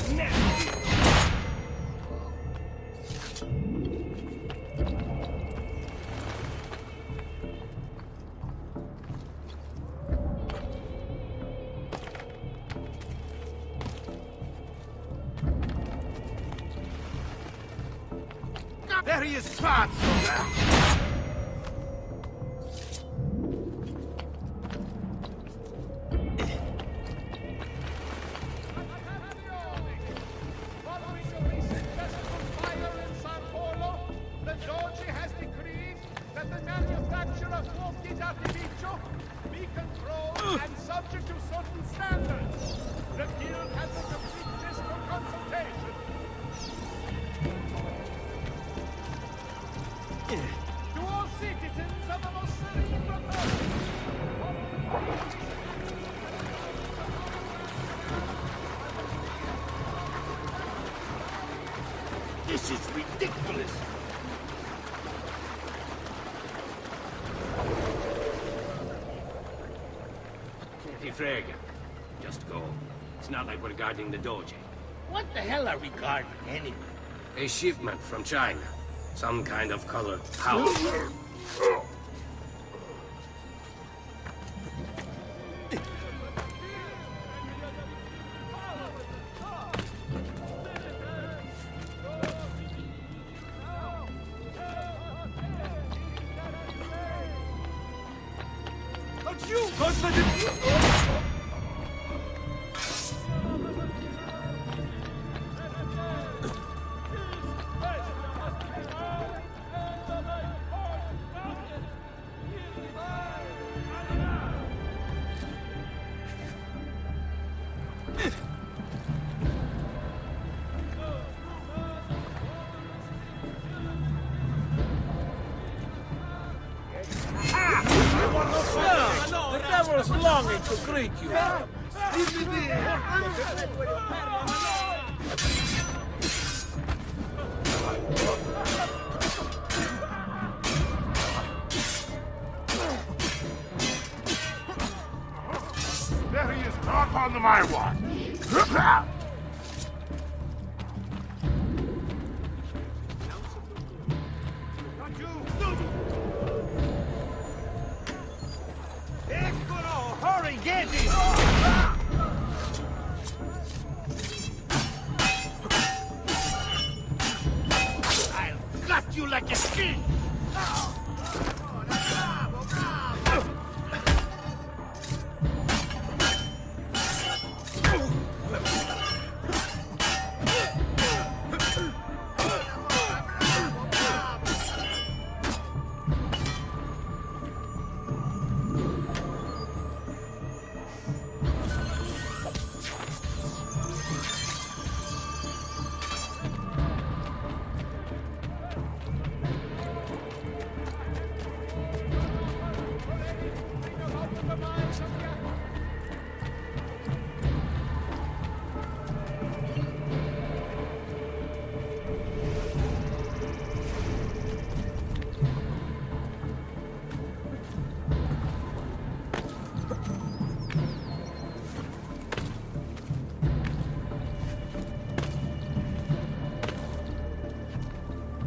There he is, Pazzo! Following the recent festival fire in San Polo, the Doge has decreed that the manufacture of fuochi d'artificio be controlled and subject to certain standards. The guild has a complete list for consultation. To all citizens of the most serene republic, This is ridiculous! Ti frega. Just go. It's not like we're guarding the Doge. What the hell are we guarding anyway? A shipment from China. Some kind of colored powder. The devil's longing to greet you. There he is, not on my watch. Hurry, get it! I'll cut you like a skin!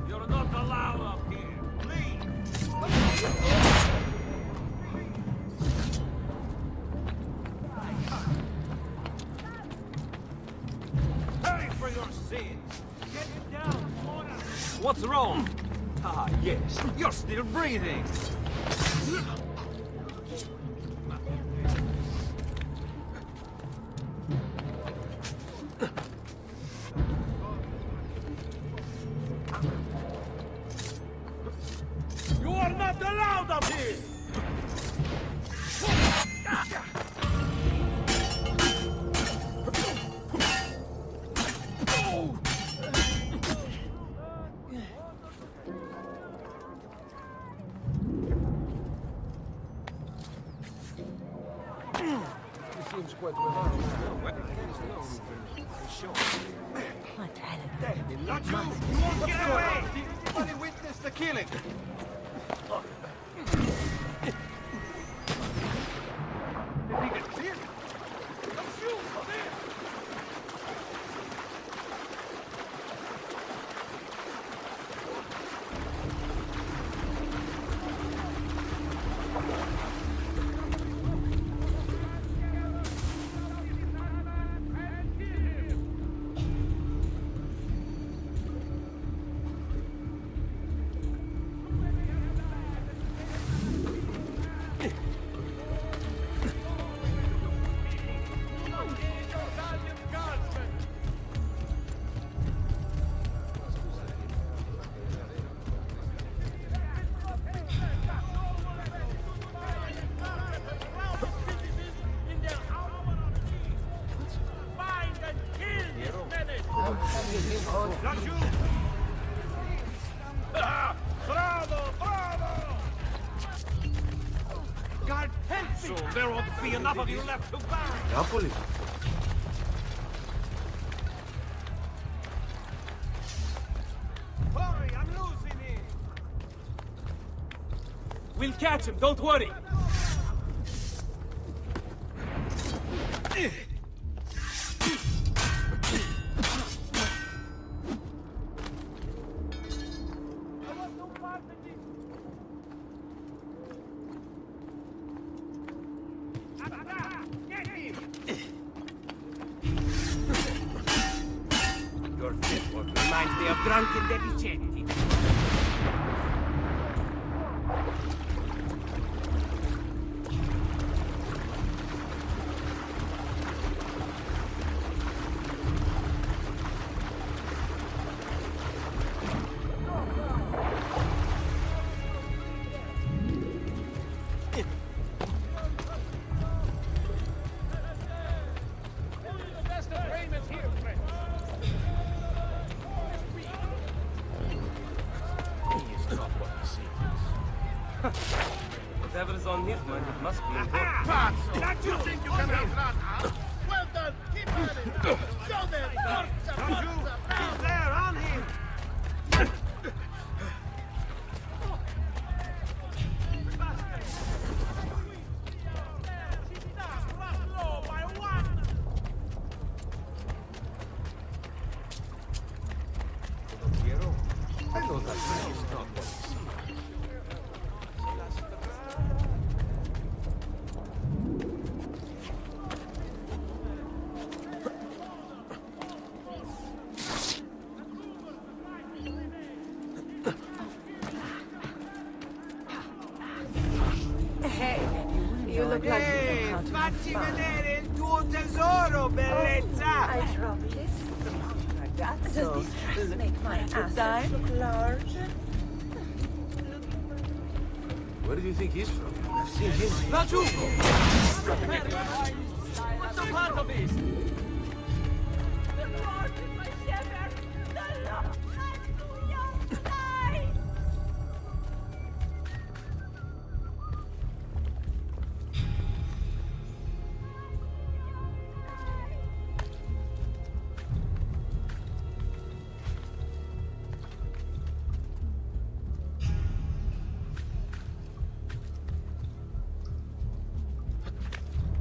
You're not allowed up here. Leave. Pay for your sins! Get it down, Mona. What's wrong? Ah, yes, you're still breathing. You are not allowed up here. Seems quite relaxed. Not you! You won't get away! Did anybody witness the killing? Did he get killed? Don't shoot! Come here! Not you! Bravo! Bravo! God help me! So there ought to be enough of you left to bury. Napoli. Hurry, I'm losing it! We'll catch him, don't worry! reminds me of drunken deficienti. Whatever's on his mind, it must be important. Pazzo! Don't you think you can outrun us? Well done! Keep at it! Show them! Forza! Forza! He's there, on him! I know that man is not what he seems. Hey, you look like you know how to have Facci fun. vedere il tuo tesoro, bellezza! I dropped it. Does this dress make my ass look large? Where do you think he's from? I've seen him. Laggiù! What's the part of this?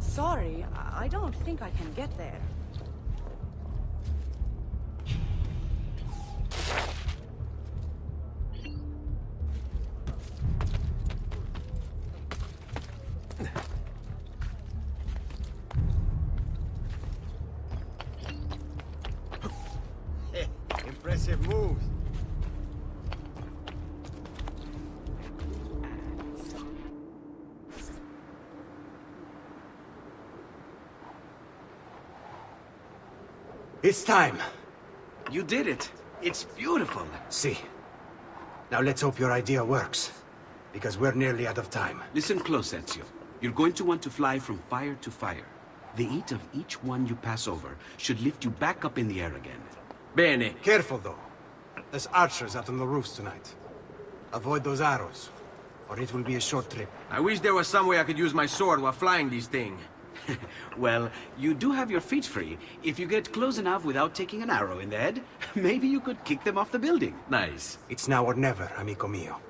Sorry, I don't think I can get there. Impressive moves. It's time. You did it. It's beautiful. See. Now let's hope your idea works. Because we're nearly out of time. Listen close, Ezio. You're going to want to fly from fire to fire. The heat of each one you pass over should lift you back up in the air again. Bene. Careful, though. There's archers out on the roofs tonight. Avoid those arrows, or it will be a short trip. I wish there was some way I could use my sword while flying these things. Well, you do have your feet free. If you get close enough without taking an arrow in the head, maybe you could kick them off the building. Nice. It's now or never, amico mio.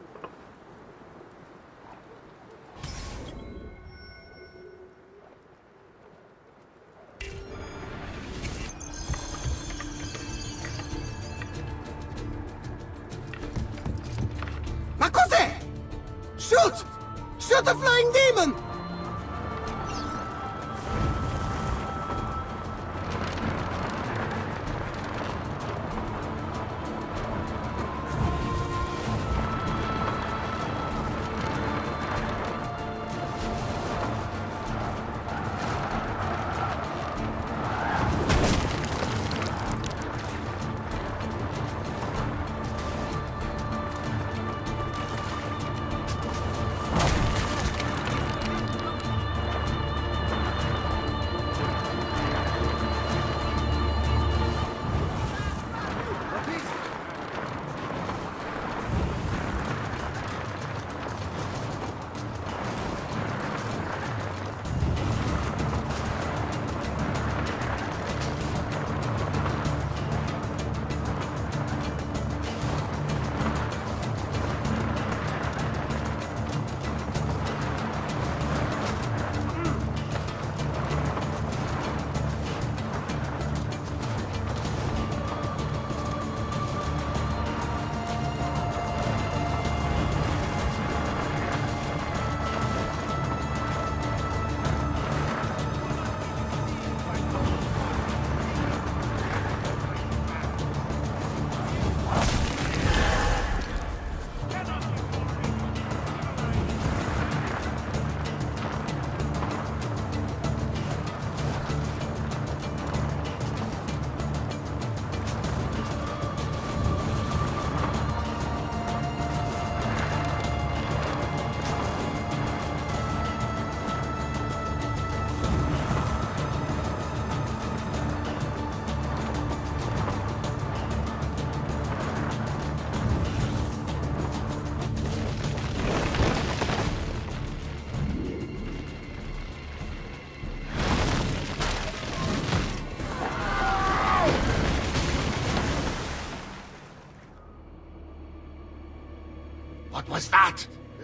Ma cos'è? Shoot! Shoot the flying demon!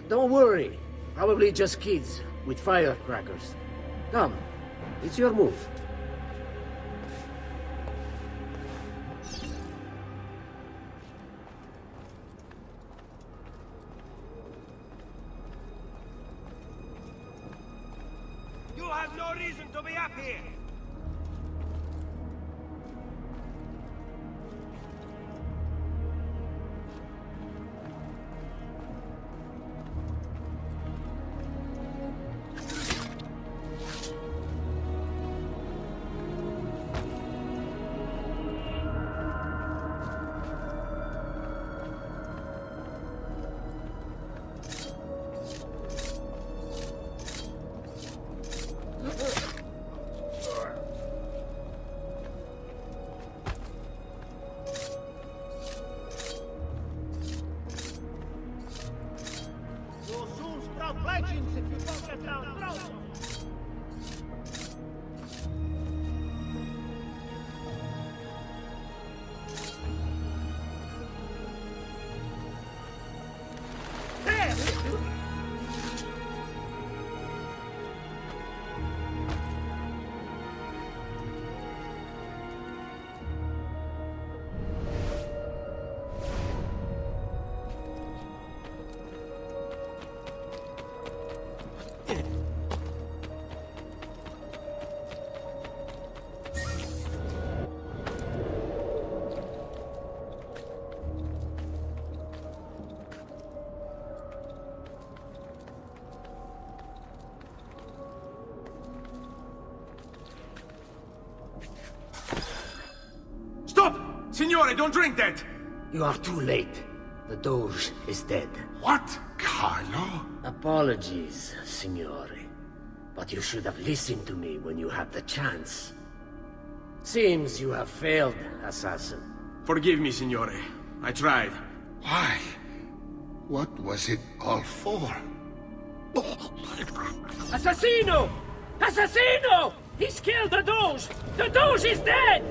Don't worry. Probably just kids with firecrackers. Come, it's your move. You have no reason to be up here! You'll soon sprout legends if you don't get down thrown. Stop! Signore, don't drink that! You are too late. The Doge is dead. What? Carlo? Apologies, Signore. But you should have listened to me when you had the chance. Seems you have failed, assassin. Forgive me, Signore. I tried. Why? What was it all for? Assassino! Assassino! He's killed the Doge! The Doge is dead!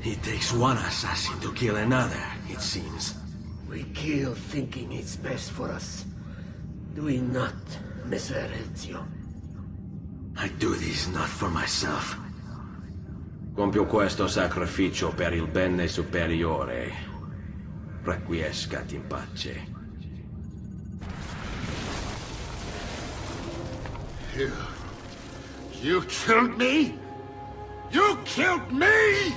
It takes one assassin to kill another, it seems. We kill thinking it's best for us. Do we not, Messer Ezio? I do this not for myself. Compio questo sacrificio per il bene superiore. Requiescat in pace. You killed me? You killed me?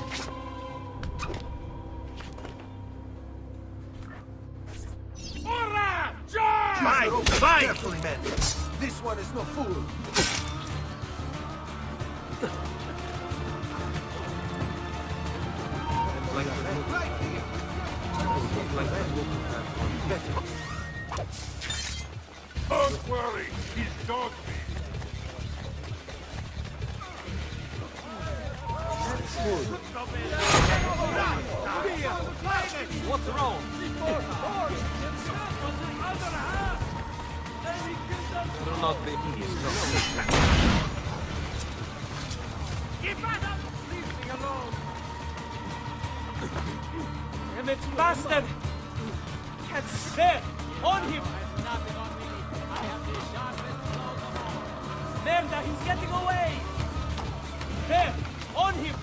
Ora! Charge! Fight! Carefully, men. This one is no fool. Don't worry, he's dogged me. What's wrong? Better not be eavesdropping. Keep back up! Leave me alone! Damn it, bastard! Can't spare! On him! Merda, he's getting away! There! On him!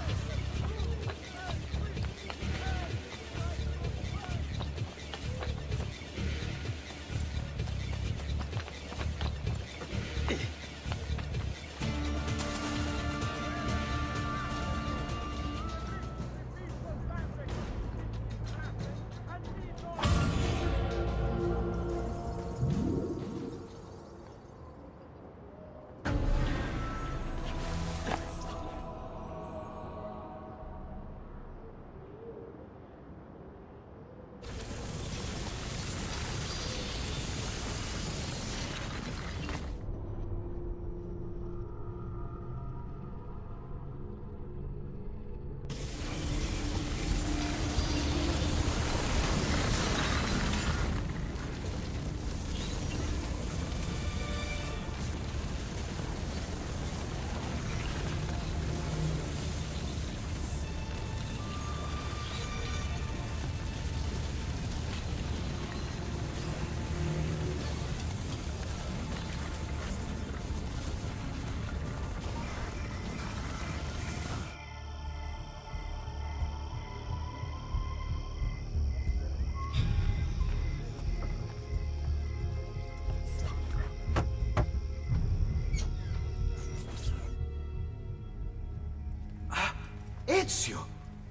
Ezio!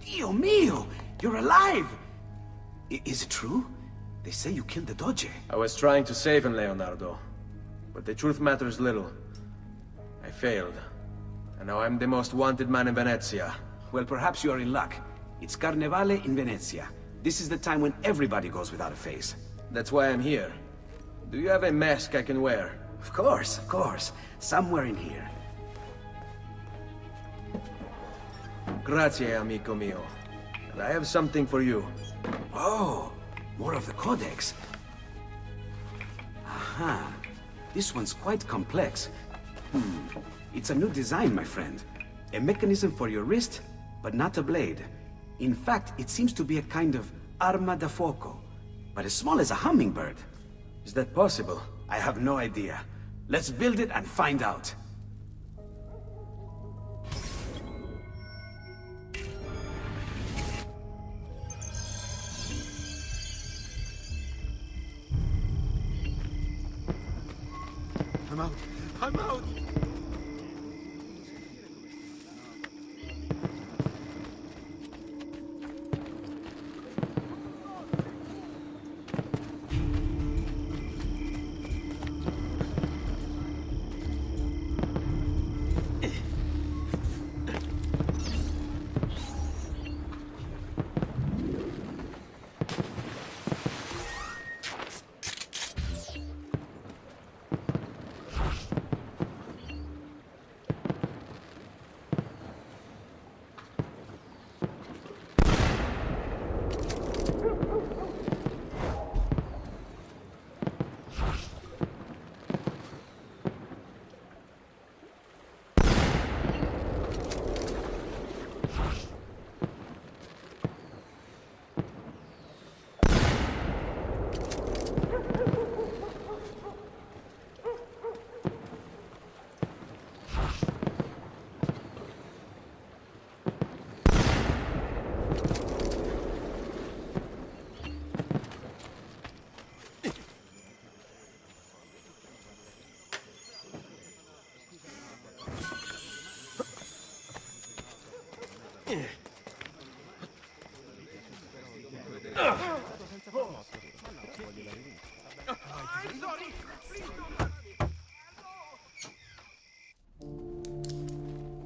Dio mio! You're alive! Is it true? They say you killed the Doge. I was trying to save him, Leonardo. But the truth matters little. I failed. And now I'm the most wanted man in Venezia. Well, perhaps you are in luck. It's Carnevale in Venezia. This is the time when everybody goes without a face. That's why I'm here. Do you have a mask I can wear? Of course, of course. Somewhere in here. Grazie, amico mio. And I have something for you. Oh, more of the Codex. Aha. This one's quite complex. It's a new design, my friend. A mechanism for your wrist, but not a blade. In fact, it seems to be a kind of arma da fuoco, but as small as a hummingbird. Is that possible? I have no idea. Let's build it and find out. I'm out. I'm out.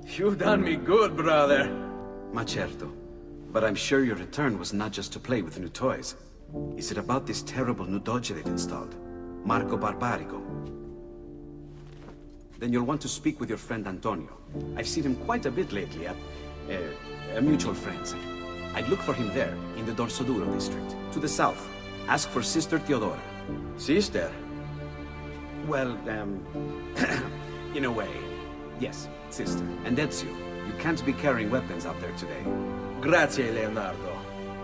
You've done me good, brother. Ma certo. But I'm sure your return was not just to play with new toys. Is it about this terrible new doge they've installed? Marco Barbarigo? Then you'll want to speak with your friend Antonio. I've seen him quite a bit lately at... a mutual friend's. I'd look for him there, in the Dorsoduro district. To the south. Ask for Sister Teodora. Sister? Well, in a way. Yes, sister. And Ezio, you can't be carrying weapons out there today. Grazie, Leonardo.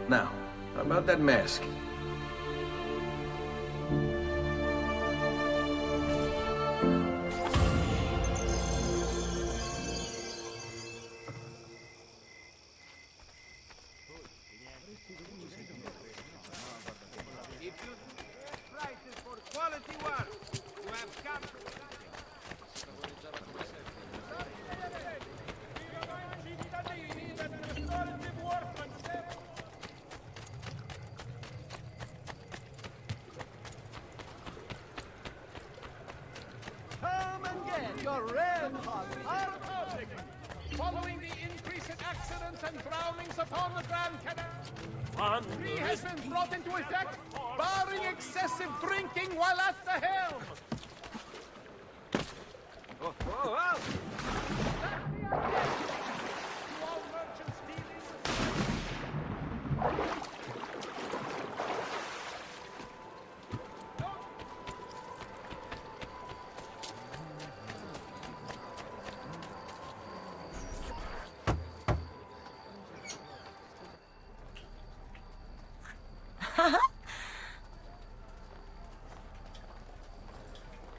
Now, how about that mask? Prices for quality work. You have come. Come and get your red hot narcotic. Following the increase in accidents and drownings upon the Grand Canal, a decree has been brought into effect, barring excessive drinking while at the helm.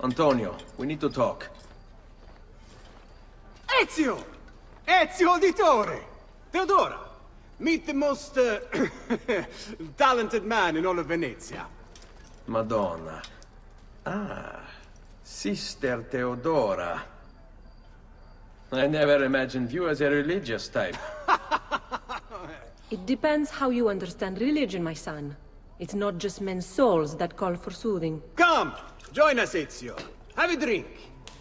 Antonio, we need to talk. Ezio! Ezio Auditore! Teodora! Meet the most, talented man in all of Venezia. Madonna. Ah, Sister Teodora. I never imagined you as a religious type. It depends how you understand religion, my son. It's not just men's souls that call for soothing. Come! Join us, Ezio. Have a drink.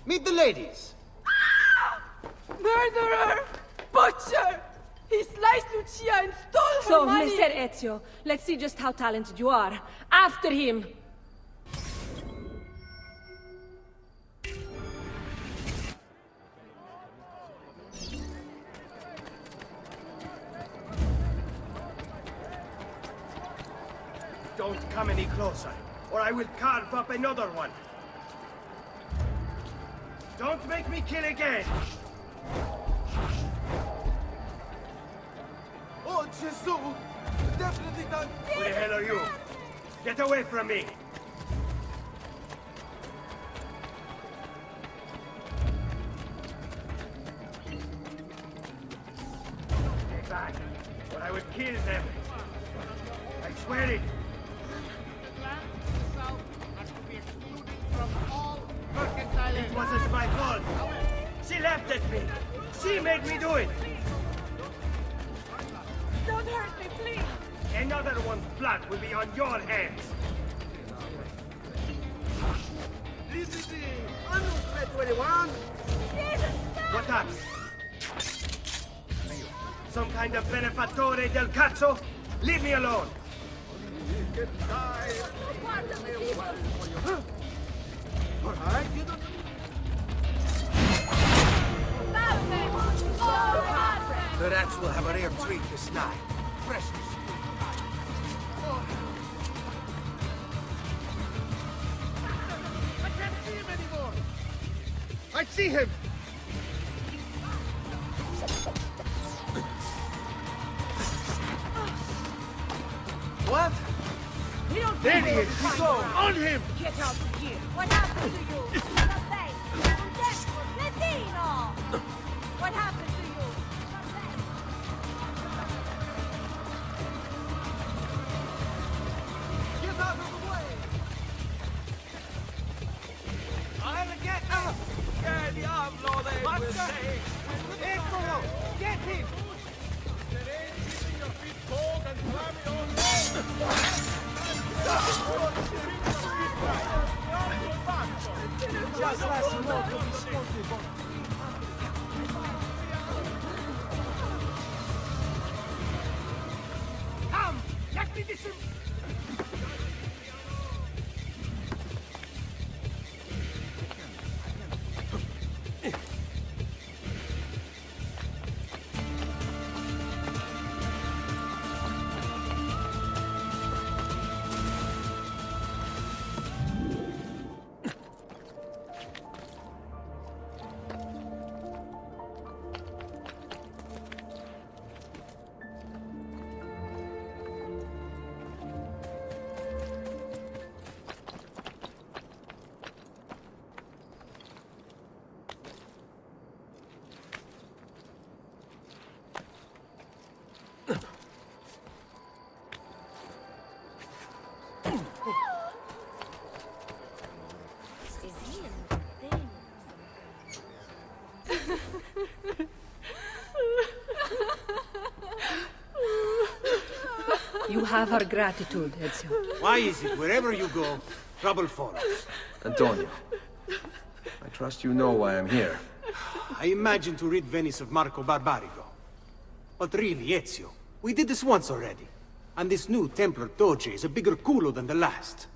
Meet the ladies. Murderer! Butcher! He sliced Lucia and stole her So, money! Messer Ezio, let's see just how talented you are. After him! Don't come any closer, or I will carve up another one. Don't make me kill again! Oh, Jesus! Definitely done. Who the hell are you? Get away from me! Stay back, or I will kill them. I swear it. It wasn't my fault. She laughed at me. She made me do it. Don't hurt me, please! Another one's blood will be on your hands. What up? Some kind of benefatore del cazzo? Leave me alone. Alright, you don't... The rats will have a rare treat this night. Precious. I can't see him anymore! I see him! What? We don't There think he we'll is! find Go! her. On him! Get out of here! What happened to you? What happened to you? Get out of the way! I'll get up! Que diablo they will say! Eccolo! Get him! Just last month to be spoken. Come! Let me dis... You have our gratitude, Ezio. Why is it wherever you go, trouble follows? Antonio, I trust you know why I'm here. I imagine to rid Venice of Marco Barbarigo. But really, Ezio, we did this once already. And this new Templar Doge is a bigger culo than the last.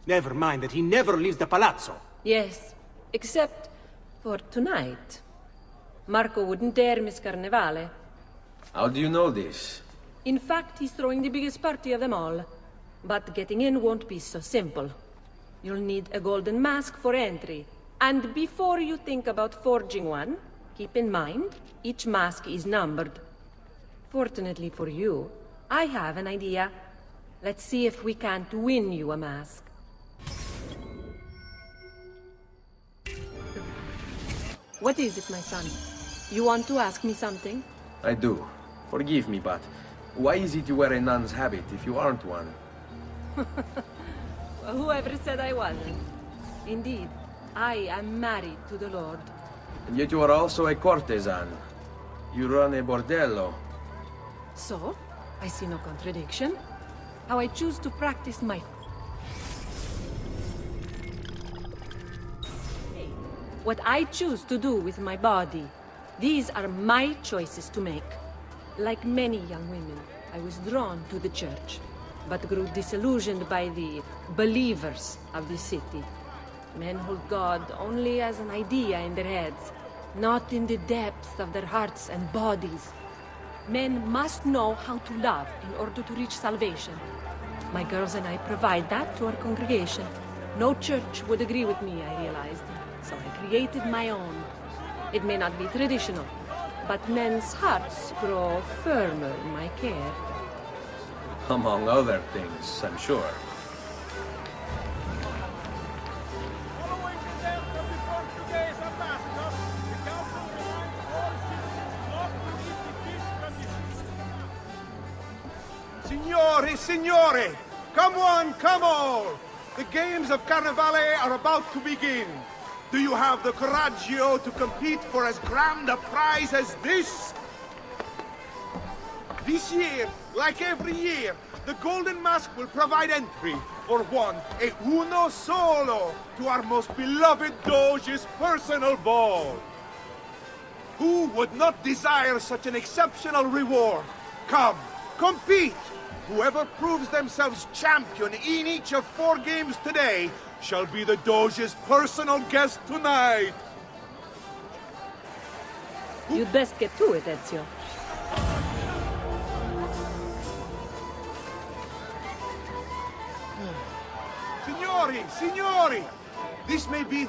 Never mind that he never leaves the palazzo. Yes, except for tonight. Marco wouldn't dare miss Carnevale. How do you know this? In fact, he's throwing the biggest party of them all. But getting in won't be so simple. You'll need a golden mask for entry. And before you think about forging one, keep in mind, each mask is numbered. Fortunately for you, I have an idea. Let's see if we can't win you a mask. What is it, my son? You want to ask me something? I do. Forgive me, but why is it you wear a nun's habit if you aren't one? Whoever said I wasn't? Indeed, I am married to the Lord. And yet you are also a courtesan. You run a bordello. So? I see no contradiction. How I choose to practice my... What I choose to do with my body. These are my choices to make. Like many young women, I was drawn to the church, but grew disillusioned by the believers of the city. Men hold God only as an idea in their heads, not in the depths of their hearts and bodies. Men must know how to love in order to reach salvation. My girls and I provide that to our congregation. No church would agree with me, I realized, so I created my own. It may not be traditional, but men's hearts grow firmer in my care. Among other things, I'm sure. Following the death of the Portuguese ambassador, the council reminds all citizens not to eat the fish from the Signori, signore! Come on, come on! The games of Carnevale are about to begin. Do you have the coraggio to compete for as grand a prize as this? This year, like every year, the Golden Mask will provide entry for one, e uno solo, to our most beloved Doge's personal ball. Who would not desire such an exceptional reward? Come, compete! Whoever proves themselves champion in each of 4 games today shall be the Doge's personal guest tonight. You'd best get to it, Ezio. Signori, signori! This may be...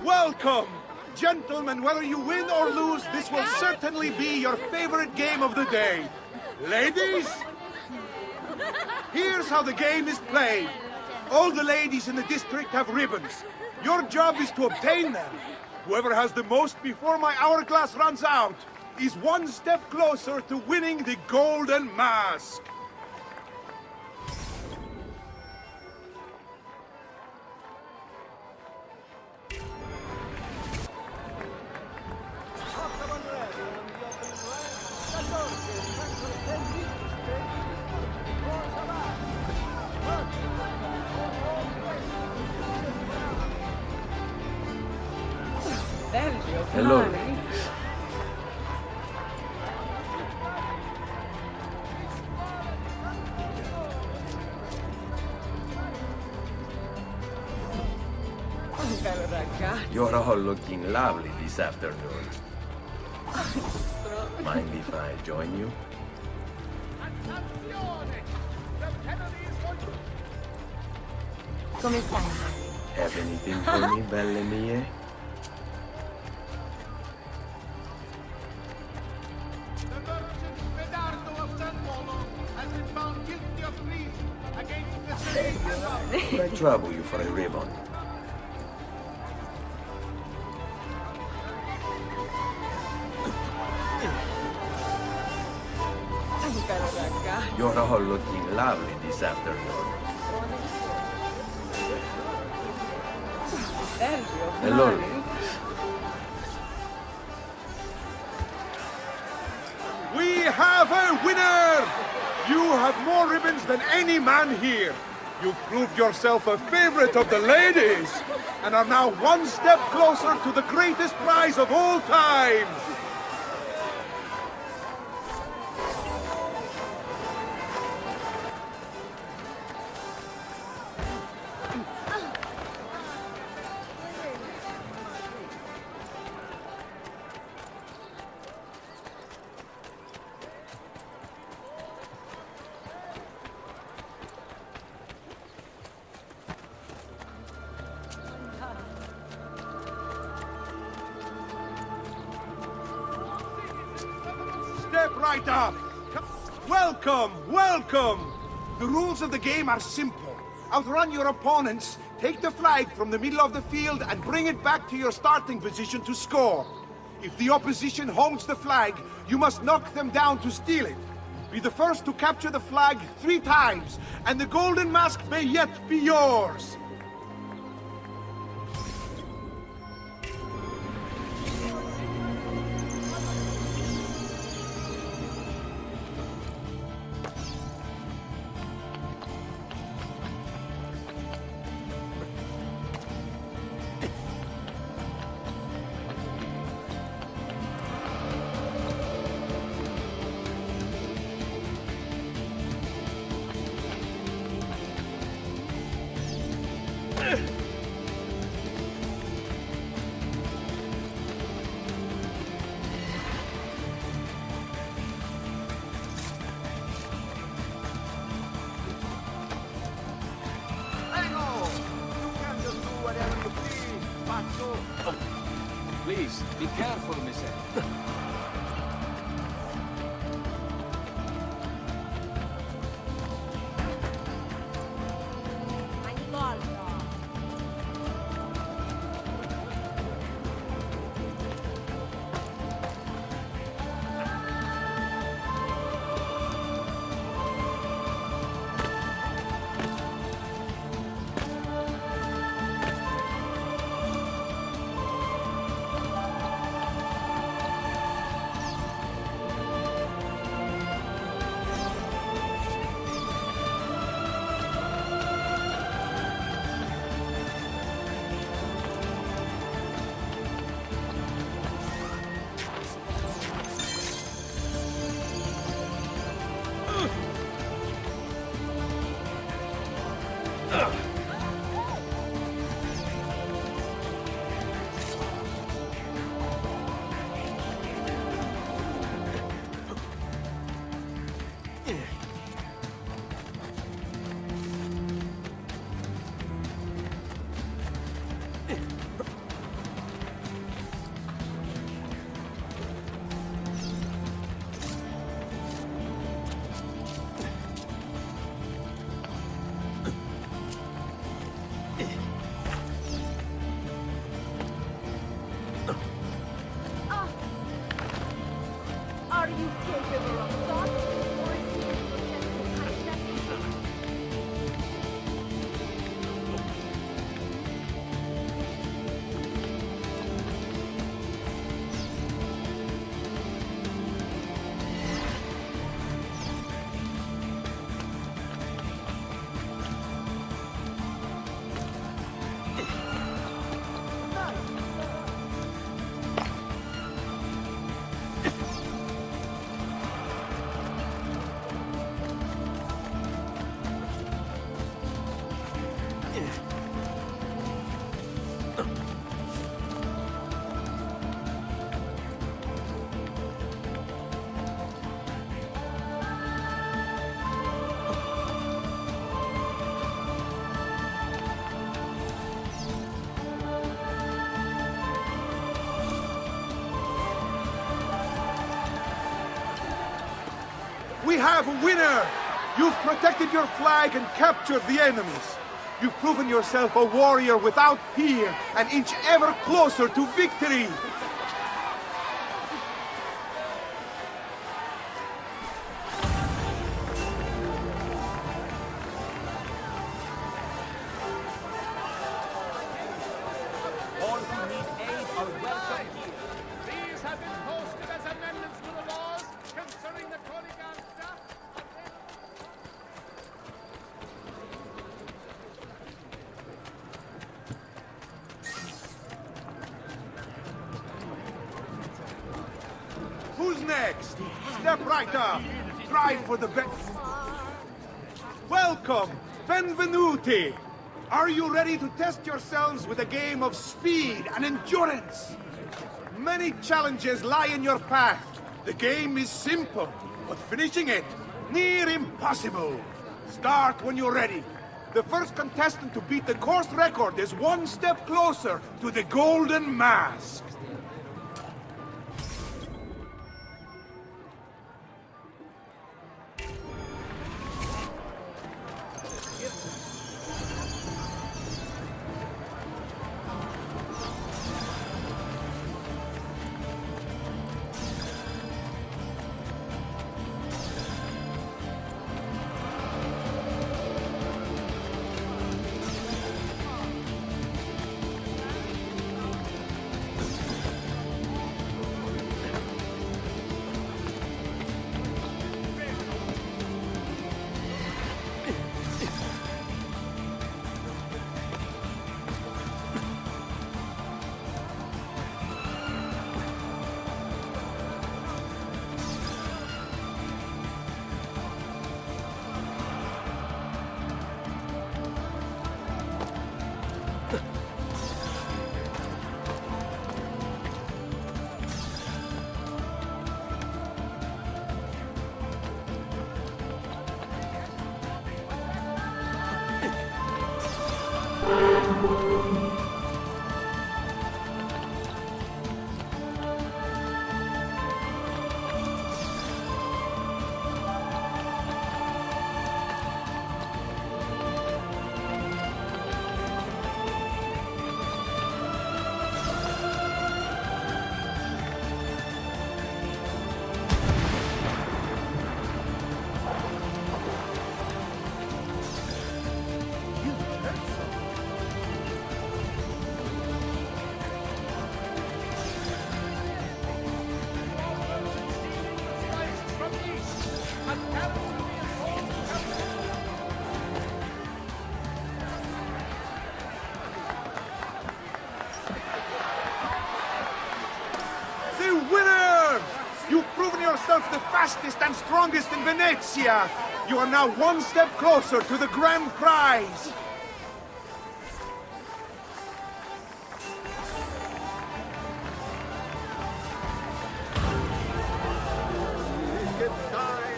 Welcome! Gentlemen, whether you win or lose, this will certainly be your favorite game of the day. Ladies? Here's how the game is played. All the ladies in the district have ribbons. Your job is to obtain them. Whoever has the most before my hourglass runs out is one step closer to winning the Golden Mask. Hello. You're all looking lovely this afternoon. Mind if I join you? Come stai? Have anything for me, belle mie? Could I trouble you for a ribbon? You're all looking lovely this afternoon. Hello. We have a winner! You have more ribbons than any man here. You've proved yourself a favorite of the ladies, and are now one step closer to the greatest prize of all time. Step right up. Welcome, welcome. The rules of the game are simple. Outrun your opponents, take the flag from the middle of the field and bring it back to your starting position to score. If the opposition holds the flag, you must knock them down to steal it. Be the first to capture the flag 3 times, and the Golden Mask may yet be yours. Please, be careful, Miss Anne. Are you capable of thought? Or is it We have a winner! You've protected your flag and captured the enemies. You've proven yourself a warrior without fear, an inch ever closer to victory! All who need aid are welcome here. These have been posted as amendments to the laws concerning the Koniganza. Who's next? Step right up. Try for the best. Welcome, benvenuti. Are you ready to test yourselves with a game of speed and endurance? Many challenges lie in your path. The game is simple, but finishing it, near impossible. Start when you're ready. The first contestant to beat the course record is one step closer to the Golden Mask. The winner! You've proven yourself the fastest and strongest in Venezia! You are now one step closer to the grand prize!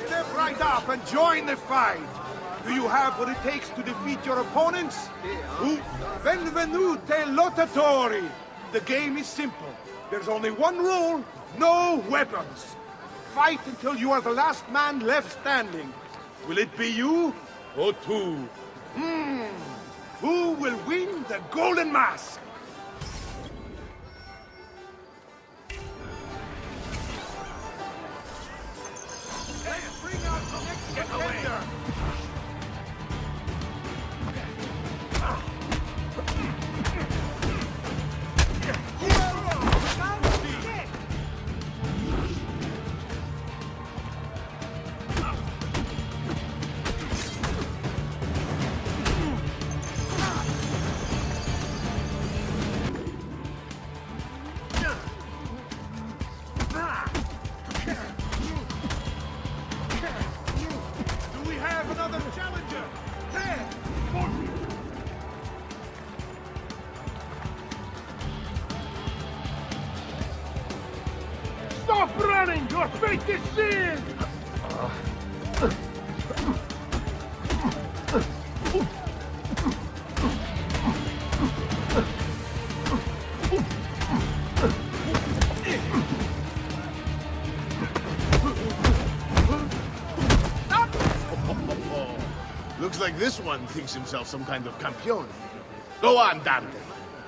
Step right up and join the fight! Do you have what it takes to defeat your opponents? Benvenute lottatori! The game is simple. There's only one rule, no weapons. Fight until you are the last man left standing. Will it be you or two? Who will win the Golden Mask? Let's bring out the next contender! Do we have another challenger? There! Stop running! Your fate is sealed! Looks like this one thinks himself some kind of campione. Go on, Dante.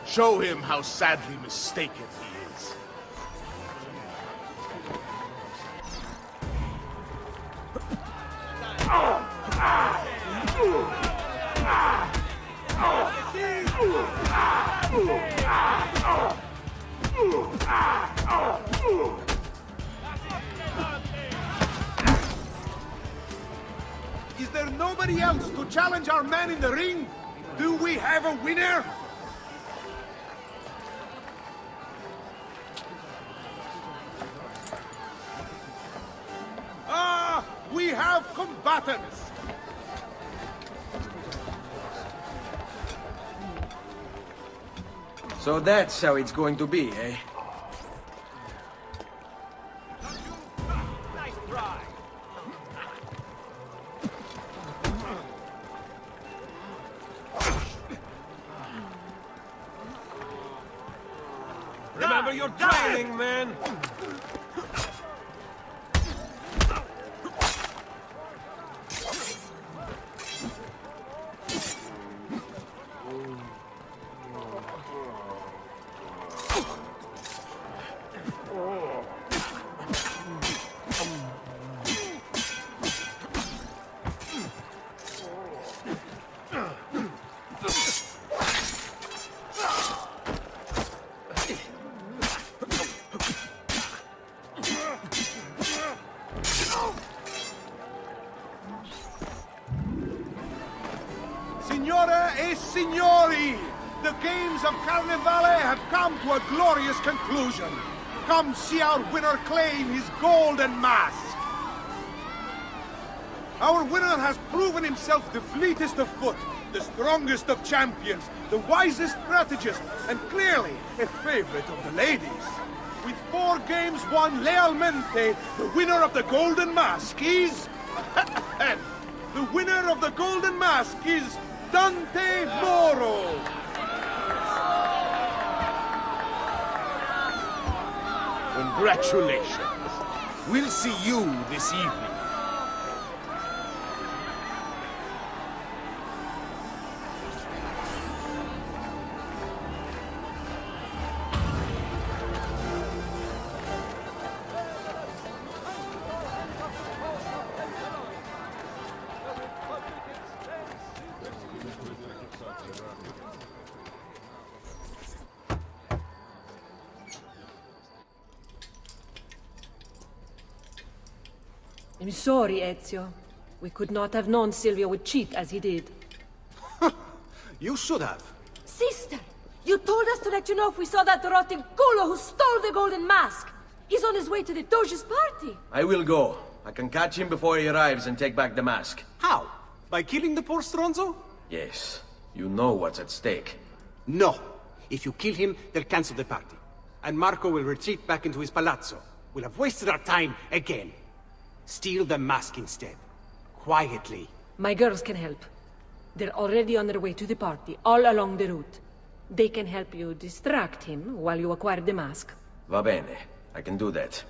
Show him how sadly mistaken he is. Is there nobody else to challenge our man in the ring? Do we have a winner? We have combatants! So that's how it's going to be, eh? Nice try! Remember your training, man! Signore e signori, the games of Carnevale have come to a glorious conclusion. Come see our winner claim his golden mask. Our winner has proven himself the fleetest of foot, the strongest of champions, the wisest strategist, and clearly a favorite of the ladies. With 4 games won lealmente, the winner of the Golden Mask is... the winner of the Golden Mask is Dante Moro! Congratulations. We'll see you this evening. I'm sorry, Ezio. We could not have known Silvio would cheat as he did. You should have. Sister! You told us to let you know if we saw that rotting culo who stole the golden mask! He's on his way to the Doge's party! I will go. I can catch him before he arrives and take back the mask. How? By killing the poor Stronzo? Yes. You know what's at stake. No. If you kill him, they'll cancel the party. And Marco will retreat back into his palazzo. We'll have wasted our time again. Steal the mask instead. Quietly. My girls can help. They're already on their way to the party, all along the route. They can help you distract him while you acquire the mask. Va bene. I can do that.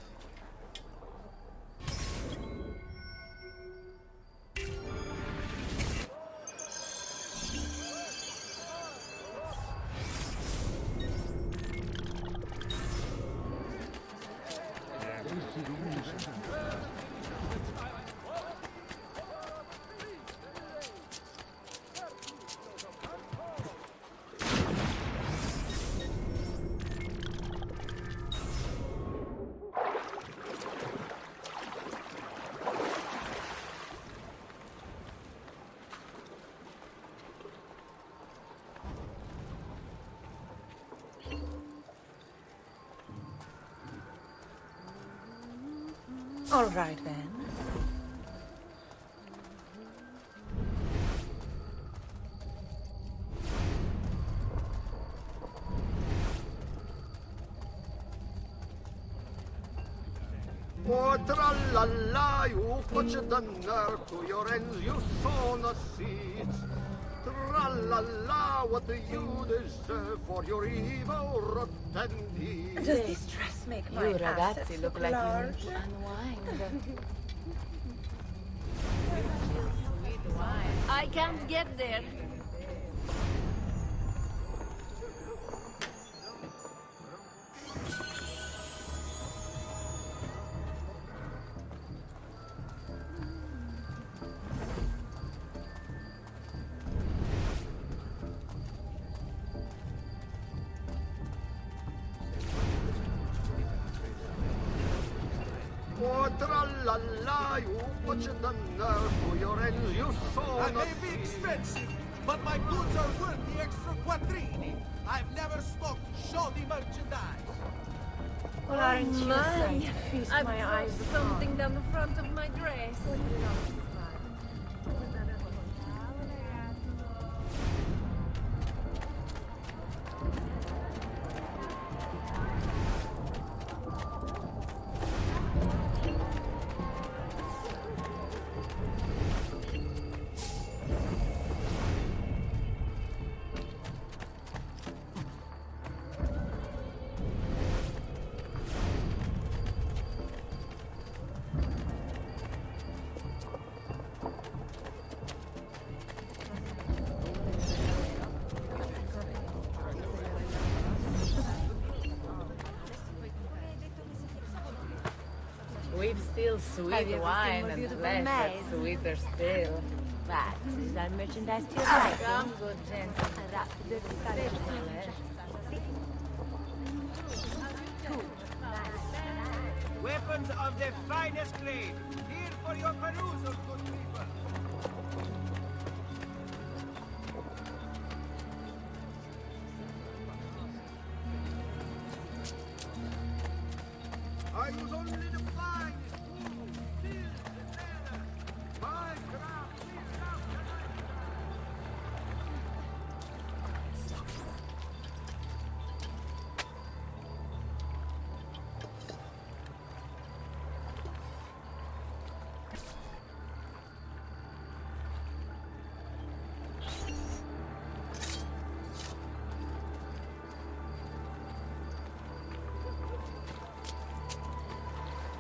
All right, then. Oh, tra-la-la, you put the nerve to your ends, you sow the seeds. Tra-la-la, what do you deserve for your evil, rotten deeds? Does this dress make my assets look large? I can't get there. Oh, tra-la-la, you put the nerve to your ends, you sow I the may be expensive, but my goods are worth the extra quattrini. I've never stocked shoddy merchandise. Well, aren't you man, sad? feast I've my eyes dropped something down the front of my dress. We've still sweet wine and flesh that's sweeter still. Right, is that merchandise to your Come, liking? good gentleman. Weapons of the finest grade, here for your perusal, good people. I was only the finest wool, silk, and leather. My craft is out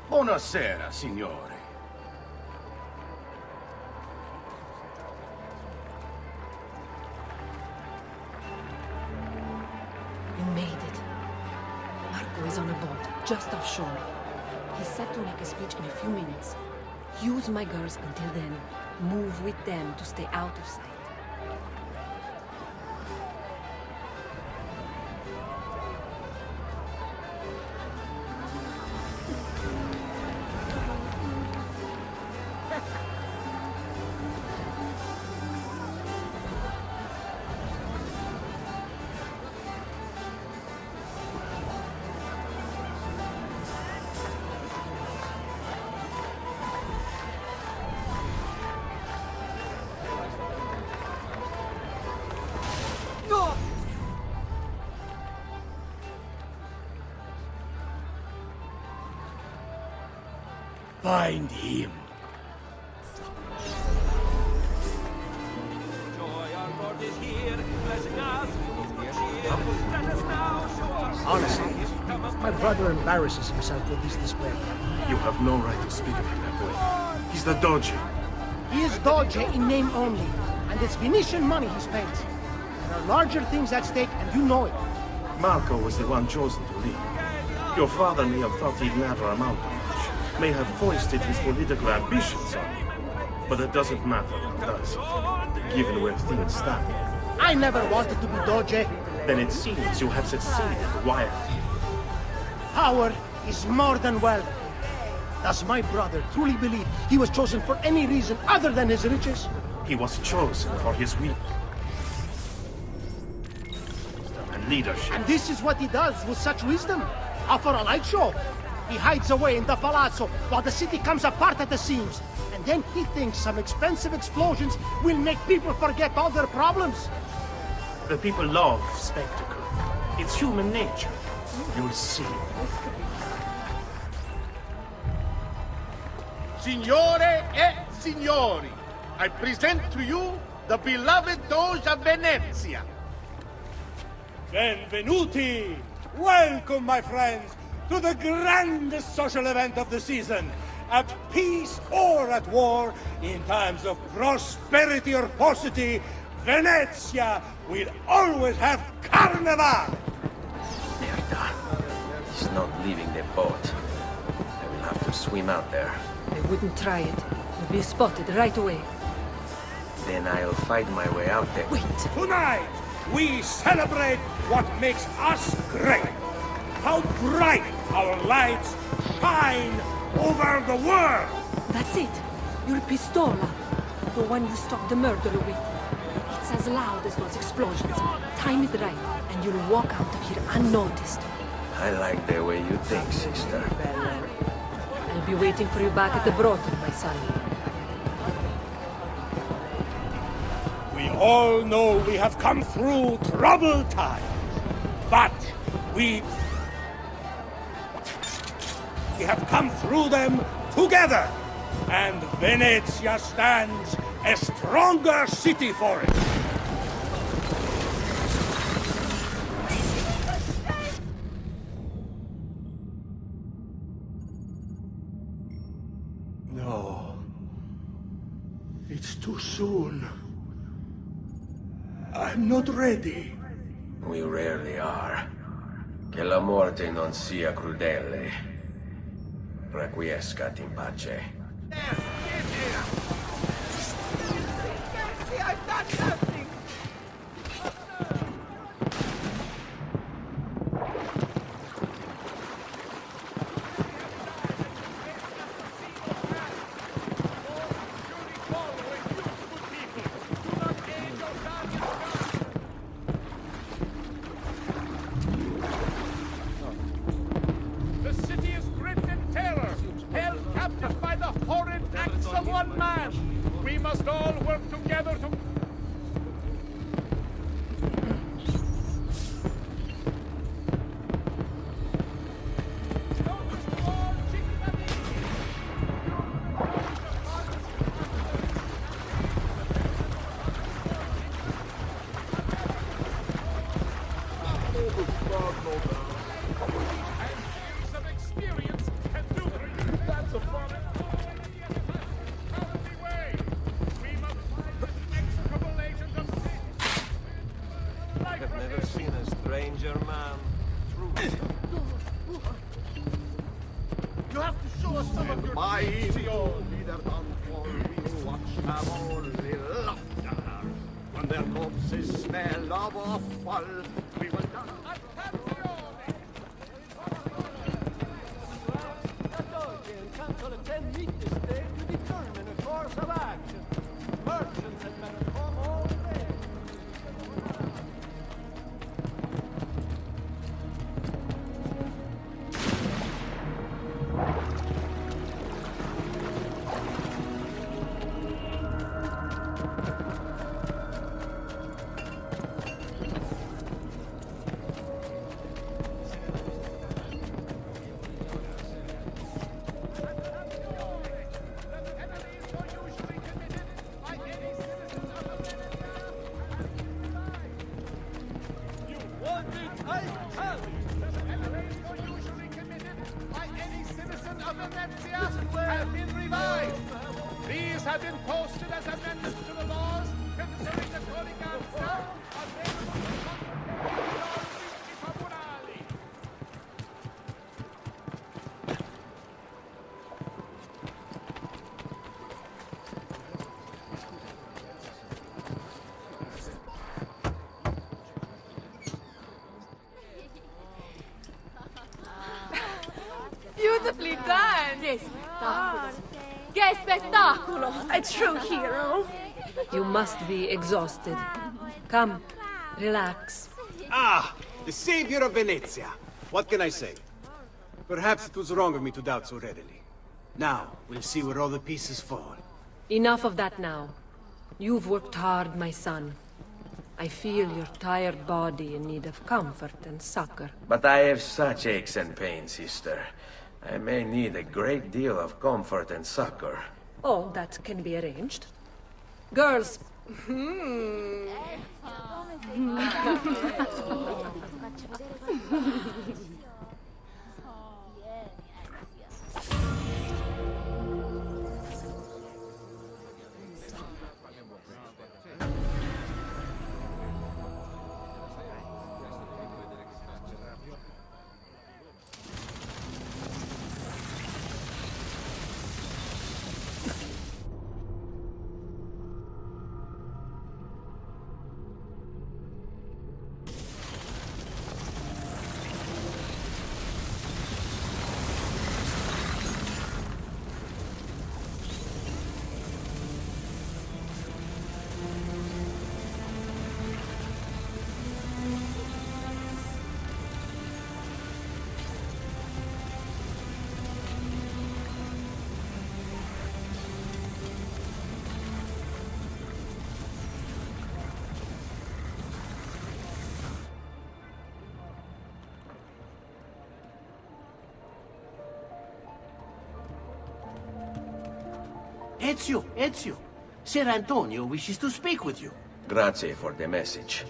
Buonasera, signore. You made it. Marco is on a boat, just offshore. He's set to make a speech in a few minutes. Use my girls until then. Move with them to stay out of sight. find him. Honestly, my brother embarrasses himself with this display. You have no right to speak of him that way. He's the Doge. He is Doge in name only, and it's Venetian money he spends. There are larger things at stake, and you know it. Marco was the one chosen to lead. Your father may have thought he'd never amount to much, may have foisted his political ambitions on you. But it doesn't matter, does it? Given where things stand. I never wanted to be Doge. Then it seems you have succeeded wildly. Power is more than wealth. Does my brother truly believe he was chosen for any reason other than his riches? He was chosen for his wisdom and leadership. And this is what he does with such wisdom? Offer a light show? He hides away in the palazzo while the city comes apart at the seams. And then he thinks some expensive explosions will make people forget all their problems. The people love spectacle. It's human nature. You'll see. Signore e signori, I present to you the beloved Doge of Venezia. Benvenuti! Welcome, my friends, to the grandest social event of the season. At peace or at war, in times of prosperity or paucity, Venezia will always have carnival! Merda. He's not leaving the boat. I will have to swim out there. They wouldn't try it. You'll be spotted right away. Then I'll fight my way out there. Wait! Tonight, we celebrate what makes us great. How bright our lights shine over the world! That's it! Your pistola. The one you stopped the murderer with. It's as loud as those explosions. Time it right, and you'll walk out of here unnoticed. I like the way you think, sister. I'll be waiting for you back at the brothel, my son. We all know we have come through troubled times, but we have come through them together, and Venezia stands a stronger city for it. No. It's too soon. I'm not ready. We rarely are. Che la morte non sia crudele. Requiescat in pace. I've done nothing! The city is gripped in terror, held captive by the horrid acts of one man. We must all work together to... I've never seen a stranger man. You have to show us some of your ezio. When their corpses smell of offal, we will not... Council of 10 meet this day to determine a course of action. Merchants had better come all day. have been posted as amendments to the laws concerning the colleganza available for tribunali. Beautifully done! Che spettacolo! Che spettacolo! A true hero! You must be exhausted. Come, relax. Ah, the savior of Venezia. What can I say? Perhaps it was wrong of me to doubt so readily. Now, we'll see where all the pieces fall. Enough of that now. You've worked hard, my son. I feel your tired body in need of comfort and succor. But I have such aches and pains, sister. I may need a great deal of comfort and succor. Oh, that can be arranged. Girls. Ezio, Ser Antonio wishes to speak with you. Grazie for the message.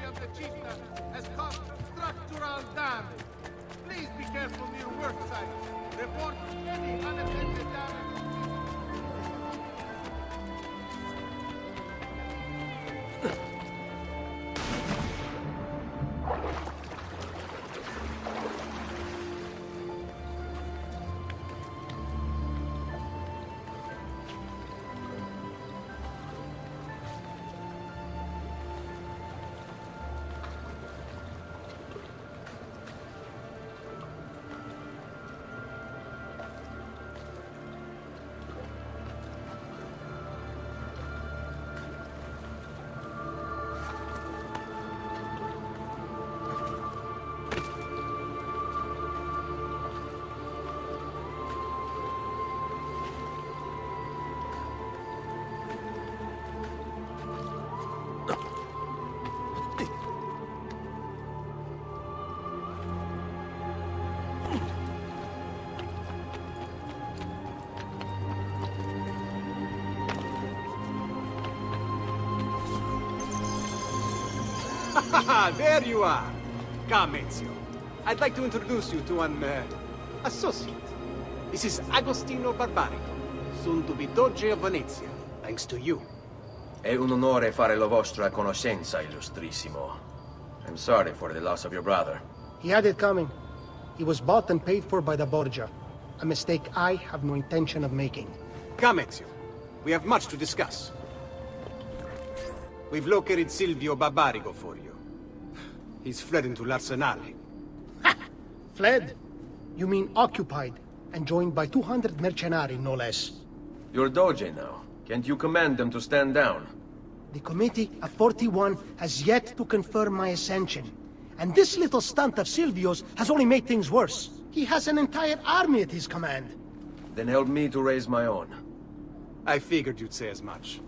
Of the chieftain has caused structural damage. Please be careful near work site. Report any unattended damage. There you are! Come, Ezio. I'd like to introduce you to an, associate. This is Agostino Barbarico, soon to be Doge of Venezia, thanks to you. È un onore fare la vostra conoscenza, illustrissimo. I'm sorry for the loss of your brother. He had it coming. He was bought and paid for by the Borgia. A mistake I have no intention of making. Come, Ezio. We have much to discuss. We've located Silvio Barbarigo for you. He's fled into l'Arsenale. Fled? You mean occupied, and joined by 200 mercenari, no less. You're Doge now. Can't you command them to stand down? The committee of 41 has yet to confirm my ascension. And this little stunt of Silvio's has only made things worse. He has an entire army at his command. Then help me to raise my own. I figured you'd say as much.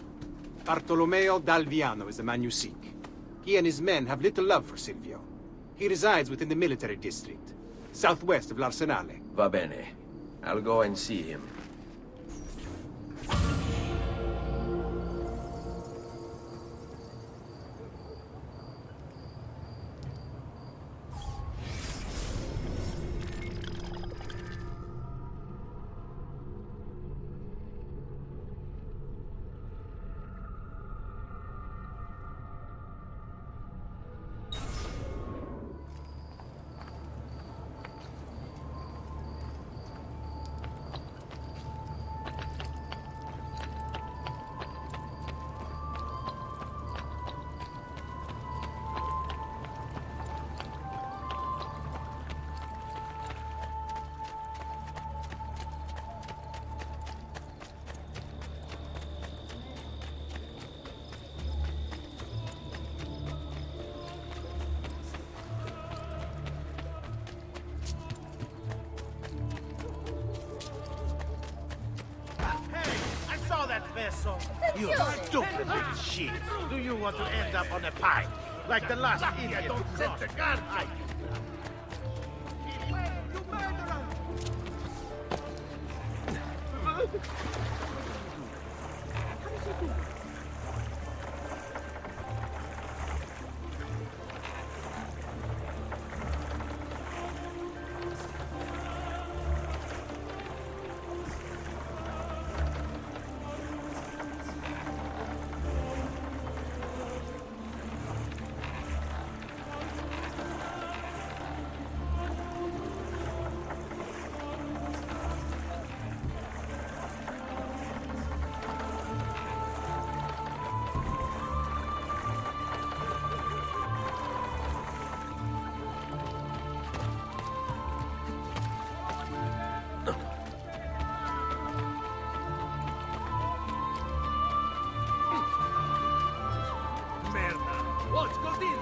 Bartolomeo d'Alviano is the man you seek. He and his men have little love for Silvio. He resides within the military district, southwest of l'Arsenale. Va bene. I'll go and see him. You stupid little shit! Do you want to end up on a pike? Like the last idiot who set the guard high? What's got into you?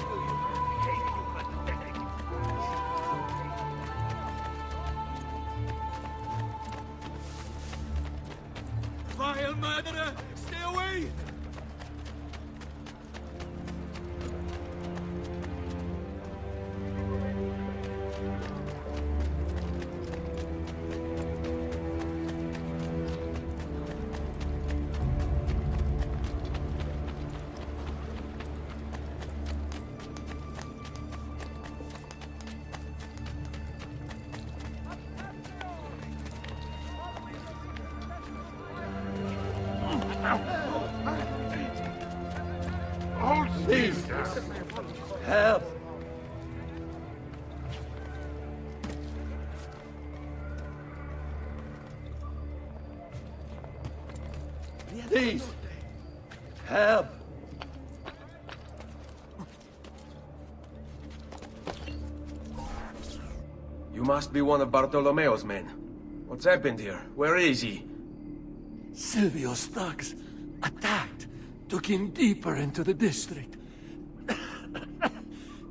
I hate you, pathetic. Vile murderer! Stay away! Oh, Jesus! Help! Please! Help! You must be one of Bartolomeo's men. What's happened here? Where is he? Silvio's thugs attacked, took him deeper into the district.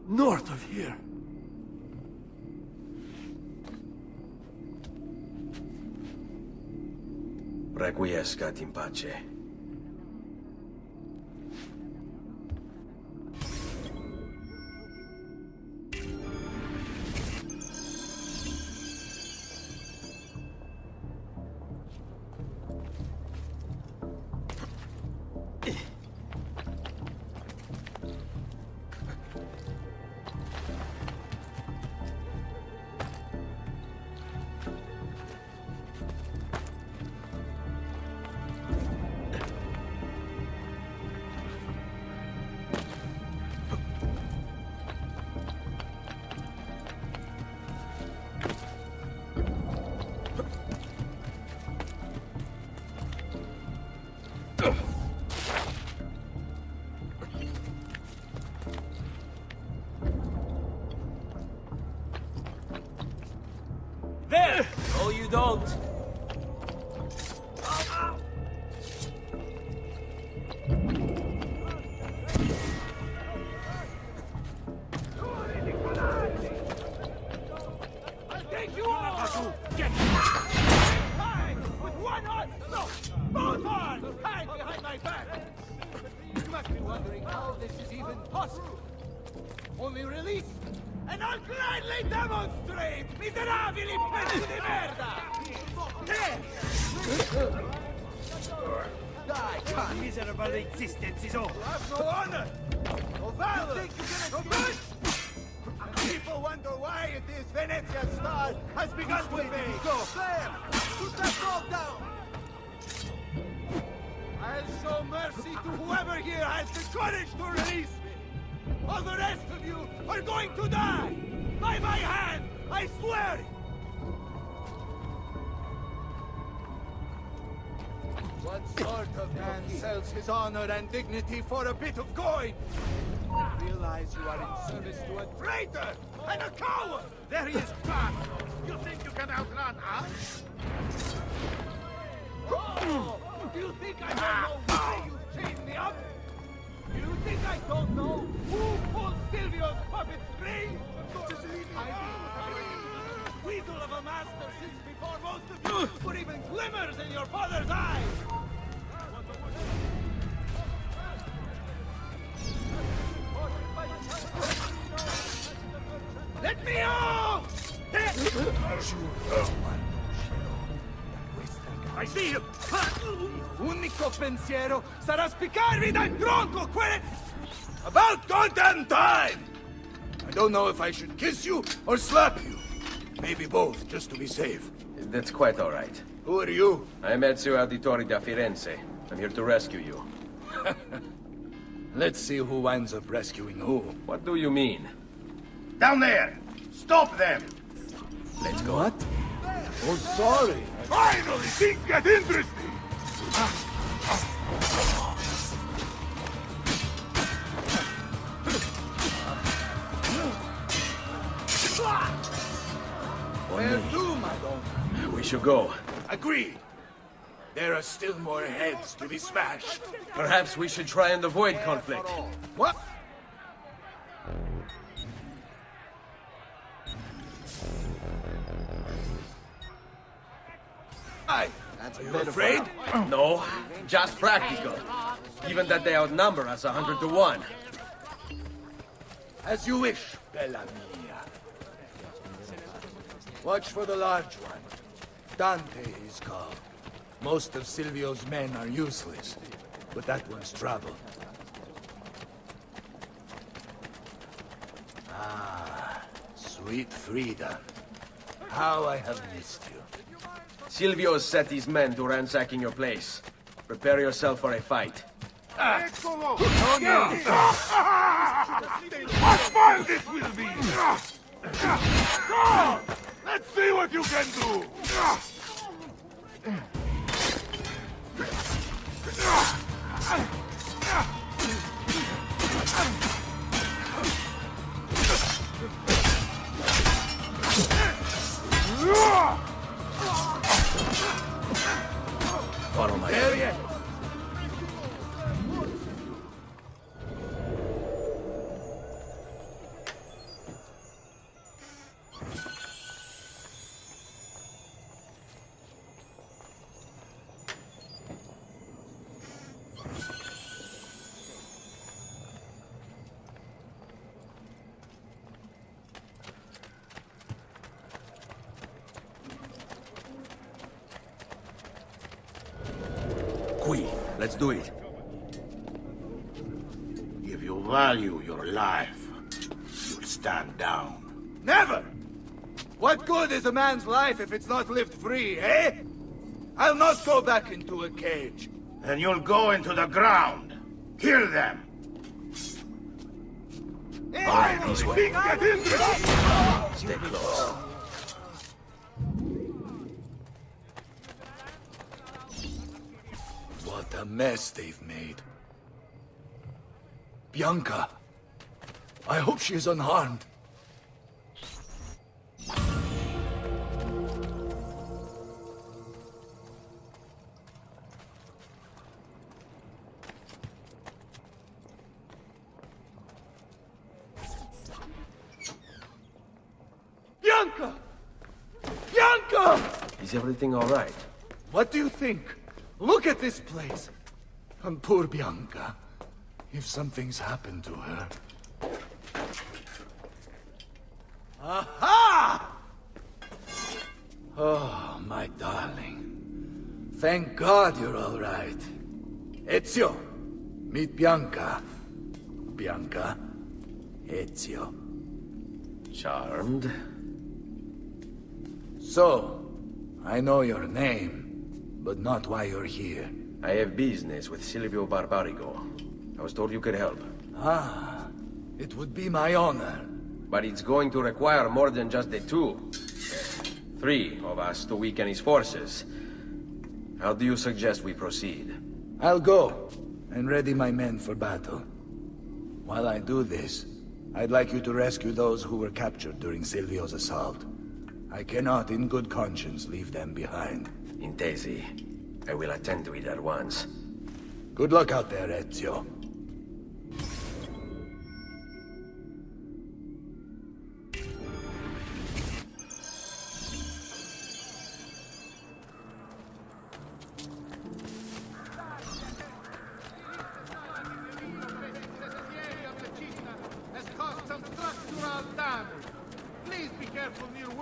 North of here. Requiescat in pace. There! No, you don't. I'll take you all! Get hide! With one arm! No! Both arms! Hide behind my back! You must be wondering how this is even possible. Only release, and I'll gladly demonstrate! Miserabili pezzi di merda! Die, miserable existence is all! You have no honor! No valor! No good! People wonder why it is Venezia's star has begun to fade! Go! There! Put that dog down! I'll show mercy to whoever here has the courage to release me! All the rest of you are going to die! By my hand! I swear it! What sort of man sells his honor and dignity for a bit of coin? Realize you are in service to a traitor and a coward! There he is, Clark! You think you can outrun us? Oh! Do you think I don't know why you chained me up? Do you think I don't know who pulled Silvio's puppet string? I've been weasel of a master since before most of you were even glimmers in your father's eyes! Let me out! I see him! L'unico pensiero sarà spiccarvi dal tronco quelle... About goddamn time! I don't know if I should kiss you or slap you. Maybe both, just to be safe. That's quite all right. Who are you? I'm Ezio Auditore da Firenze. I'm here to rescue you. Let's see who winds up rescuing who. What do you mean? Down there! Stop them! Let's go. What? Oh, sorry. Finally, things get interesting! Where to, Madonna? We should go. Agreed. There are still more heads to be smashed. Perhaps we should try and avoid conflict. What? Are you afraid? No, just practical. Given that they outnumber us 100 to 1. As you wish, Bella mia. Watch for the large one. Dante is called. Most of Silvio's men are useless, but that one's trouble. Ah, sweet Frida. How I have missed you. Silvio has set his men to ransacking your place. Prepare yourself for a fight. Eccolo! What fun this will be! Let's see what you can do! Follow my There you Let's do it. If you value your life, you'll stand down. Never! What good is a man's life if it's not lived free, eh? I'll not go back into a cage. Then you'll go into the ground. Kill them. All right, this way. Get in there! Stay close. What a mess they've made. Bianca. I hope she is unharmed. Bianca! Bianca! Is everything all right? What do you think? Look at this place. And poor Bianca. If something's happened to her... Aha! Oh, my darling. Thank God you're all right. Ezio, meet Bianca. Bianca, Ezio. Charmed. So, I know your name, but not why you're here. I have business with Silvio Barbarigo. I was told you could help. Ah, it would be my honor. But it's going to require more than just the two. 3 of us to weaken his forces. How do you suggest we proceed? I'll go and ready my men for battle. While I do this, I'd like you to rescue those who were captured during Silvio's assault. I cannot, in good conscience, leave them behind. Intesi. I will attend to it at once. Good luck out there, Ezio.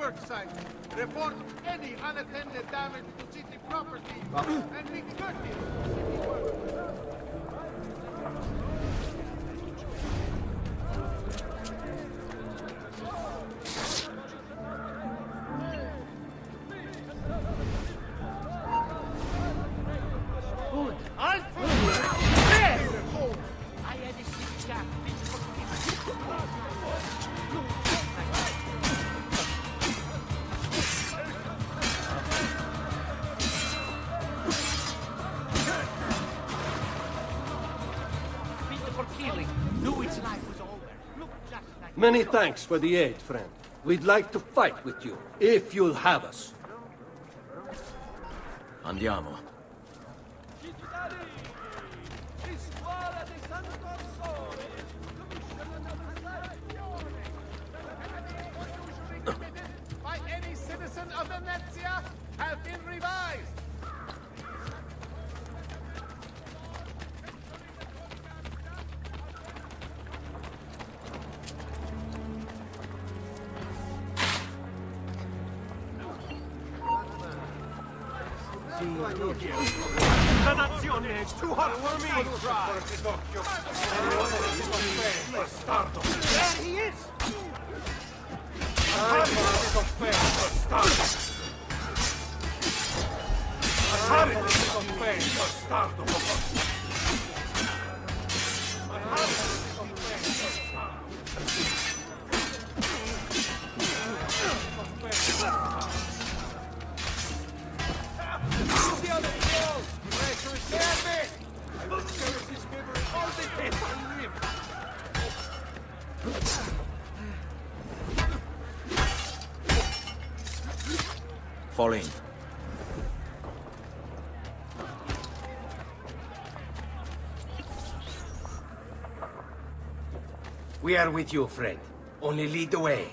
worksite. Report any unattended damage to city property. And be courteous to city workers. Many thanks for the aid, friend. We'd like to fight with you, if you'll have us. Andiamo. By any citizen of Venezia have been revised. La nazione è too hot for me! Bastardo! There he is! Bastardo! Fall in. We are with you, friend. Only lead the way.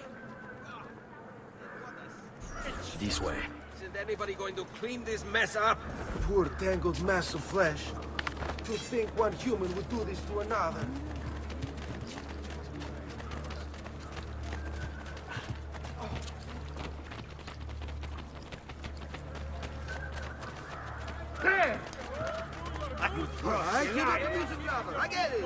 This way. Isn't anybody going to clean this mess up? Poor tangled mass of flesh. To think one human would do this to another. I get it!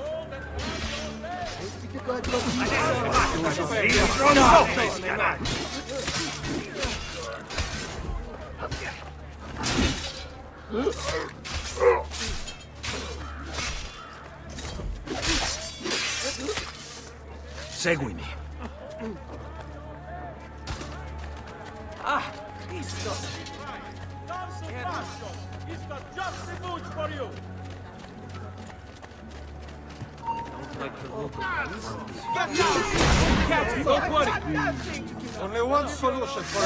Seguimi. Ah, Cristo! He's got just the boots for you! Like the local Get down! Catch me, don't worry! Only one solution for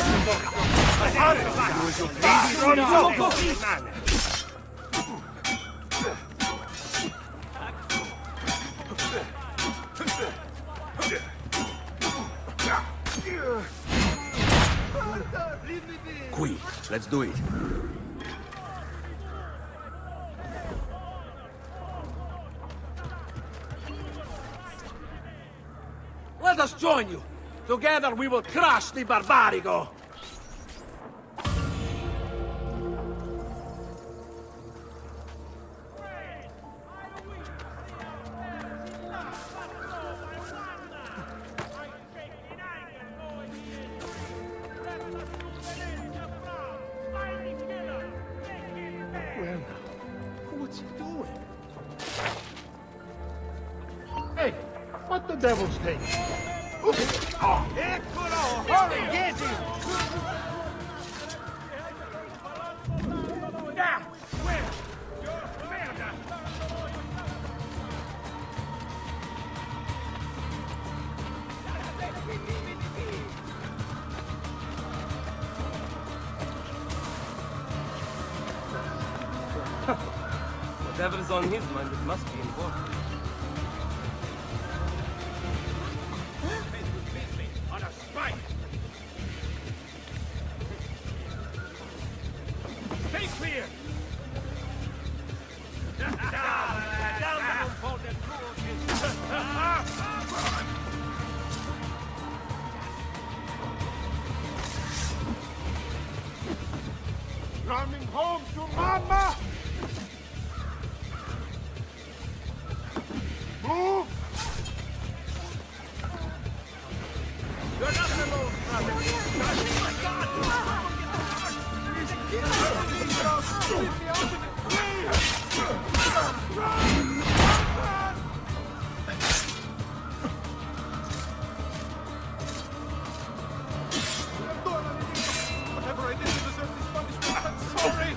Qui, let's do it. Let us join you. Together we will crush the Barbarigo. Well, what's he doing? Hey, what the devil's take? Eccolo! Hurry, get him! Now! Where? Merda! Whatever is on his mind, it must be important. On a spike! Stay clear! Down for the cruelty! Coming home to Mama! Move! You're not alone, brother. Oh my God! Whatever I did to deserve this punishment, I'm sorry!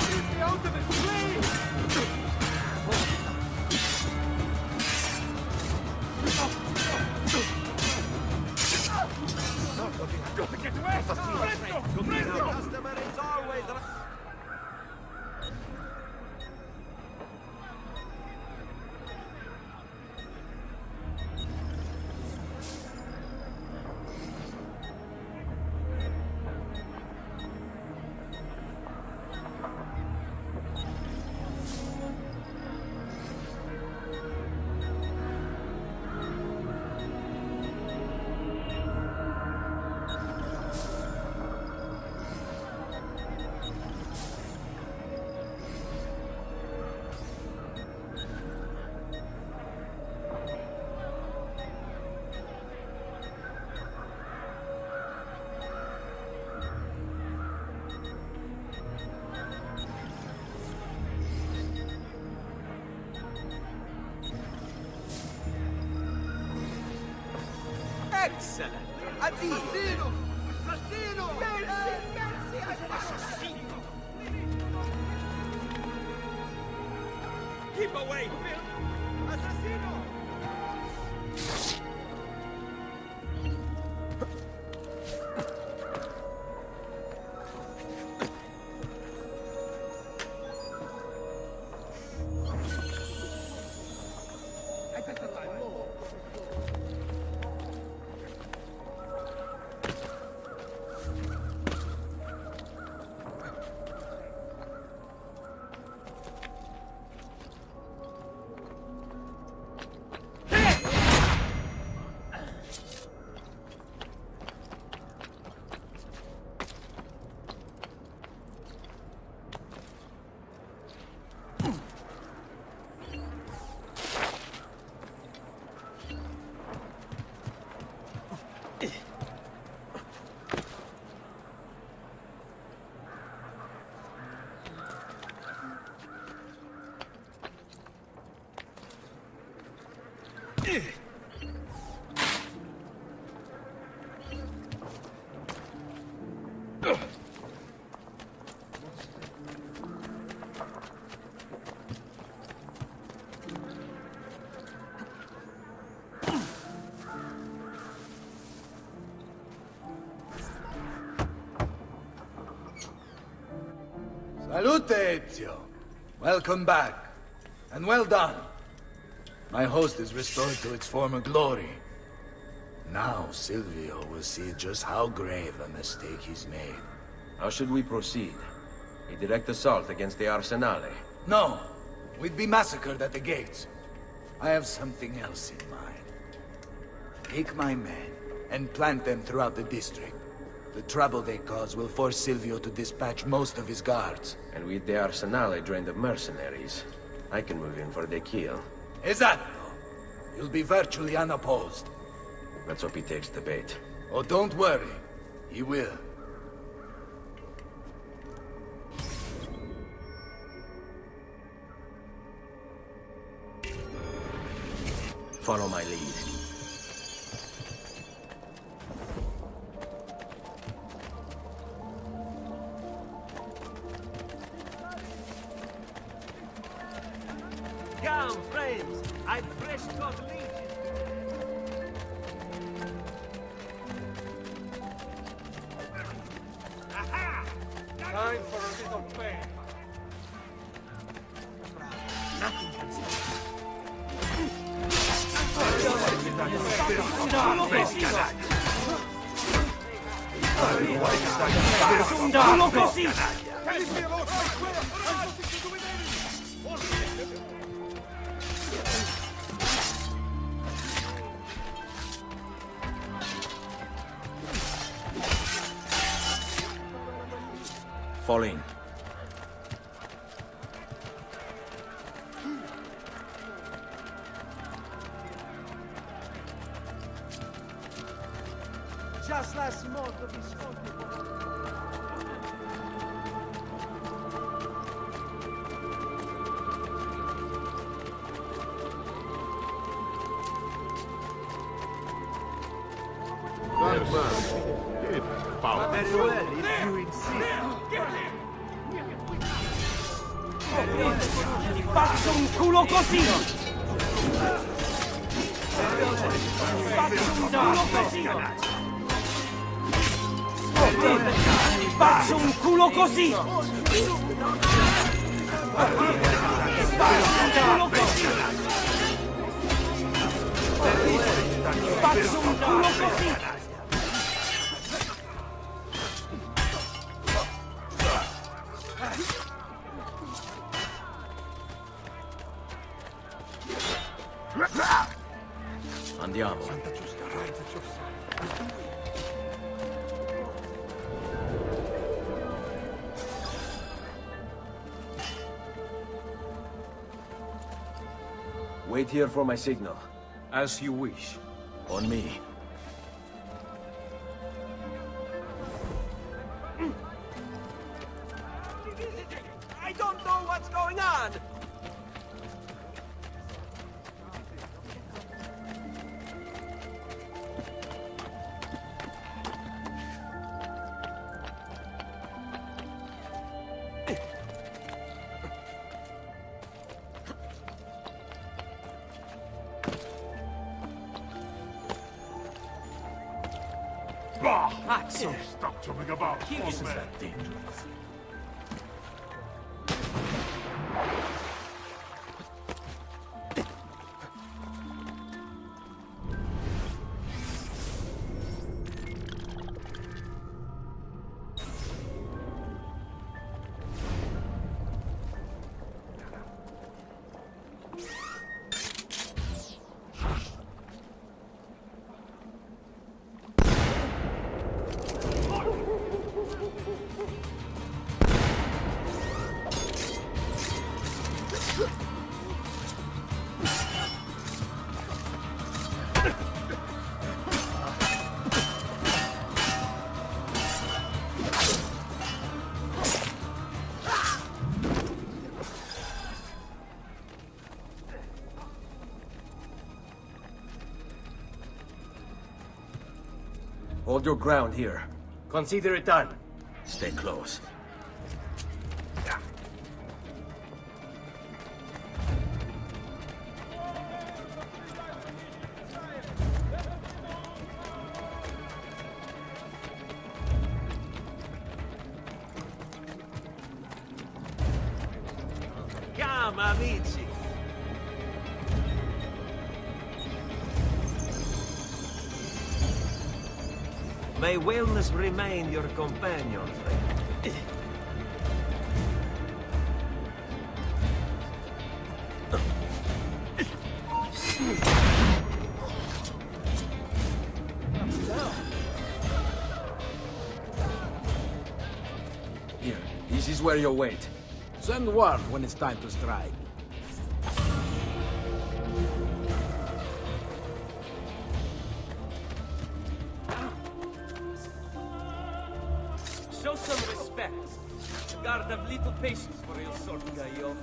Leave me out of it, please! Got to get away! Presto! Presto! Customer is always Excellent! Assassino! Assassino! Merci! Assassino! Keep away, Phil! Assassino! Salute, Ezio. Welcome back. And well done. My host is restored to its former glory. Now Silvio will see just how grave a mistake he's made. How should we proceed? A direct assault against the Arsenale? No. We'd be massacred at the gates. I have something else in mind. Take my men and plant them throughout the district. The trouble they cause will force Silvio to dispatch most of his guards. And with the Arsenale drained of mercenaries, I can move in for the kill. Esatto. You'll be virtually unopposed. Let's hope he takes the bait. Oh, don't worry. He will. Follow my lead. Come, friends! I've fresh got legion. Aha! Time for a little play. Nothing can stop. Solo così! Fall in. Just last month, the Visconti. Very well, if you insist. Ti faccio un culo così! Ti faccio un culo così! Ti faccio un culo così! Ti faccio un culo così! Andiamo. Wait here for my signal. As you wish. On me. I don't know what's going on! Pazzo! Stop jumping about. Isn't that dangerous? Hold your ground here. Consider it done. Stay close. Come, amici! May wellness remain your companion, friend. Here, this is where you wait. Send word when it's time to strike. Show some respect. Guard have little patience for your sort, Gaio.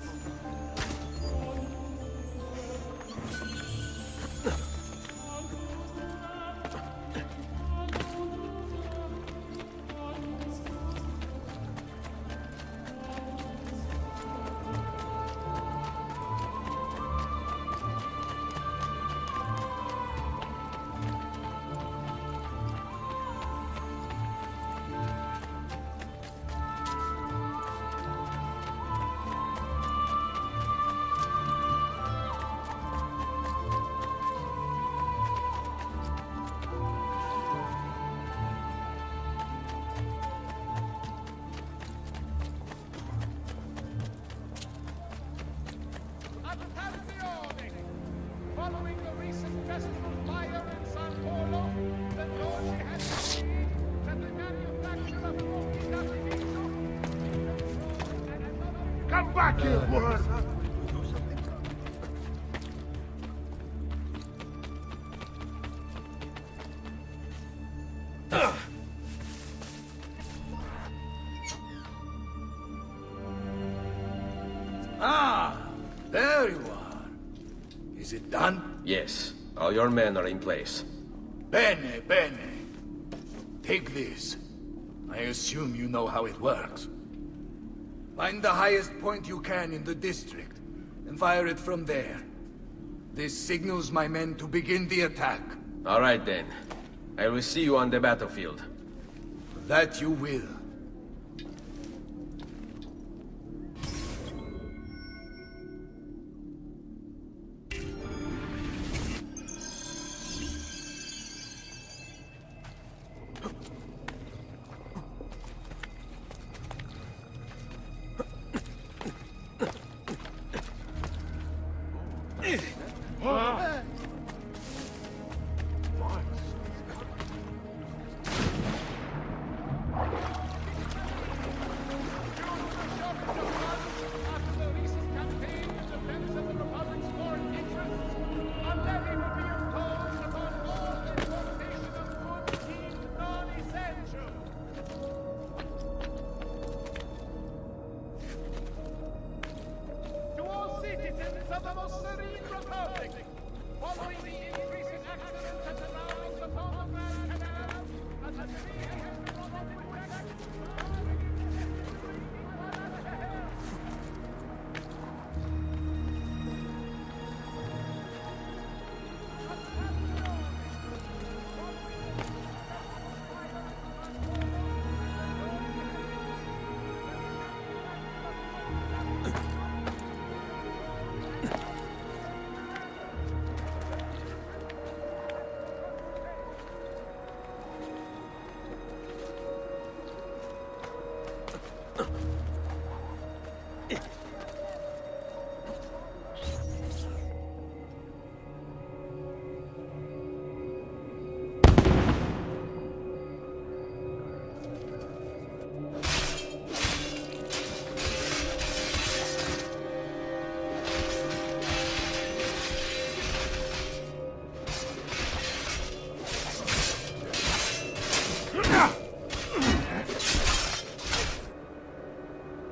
Following the recent festival fire in San Polo, the Doge has decreed that the manufacture of fuochi d'artificio Come back here, boy! Ah, there you are. Is it done? Yes. All your men are in place. Bene, bene. Take this. I assume you know how it works. Find the highest point you can in the district, and fire it from there. This signals my men to begin the attack. All right, then. I will see you on the battlefield. That you will.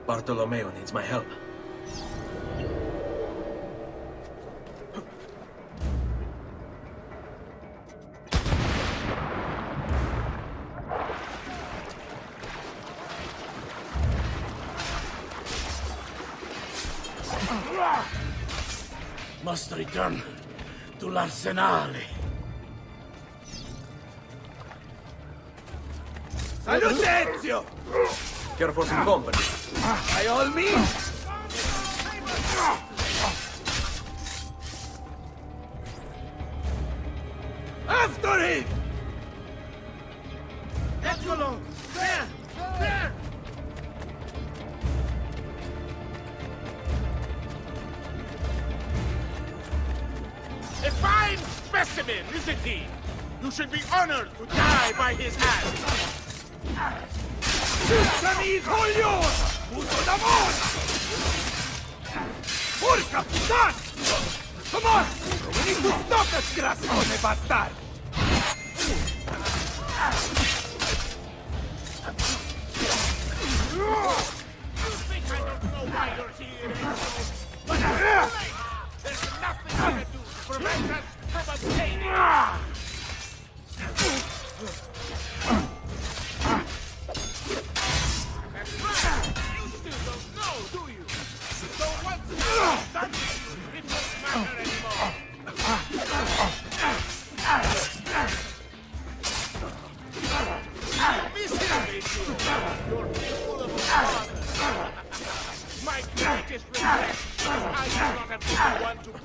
Bartolomeo needs my help. Must return to l'Arsenale. Salute, Ezio! Care for some company? By all means! After him! Eccolo! There! There! A fine specimen, isn't he? You should be honored to die by his hand. Sciami, coglione! Uso d'amore! Porca puttana! Come on! We need to stop that grassone bastard! You think I don't know why you're here, but it's too late! There's nothing I can do to prevent us from obtaining it! That's right! You still don't know, do you? So once it's done with you, it won't matter anymore! Miserable! You're full of father! My greatest regret is I do not have been one to you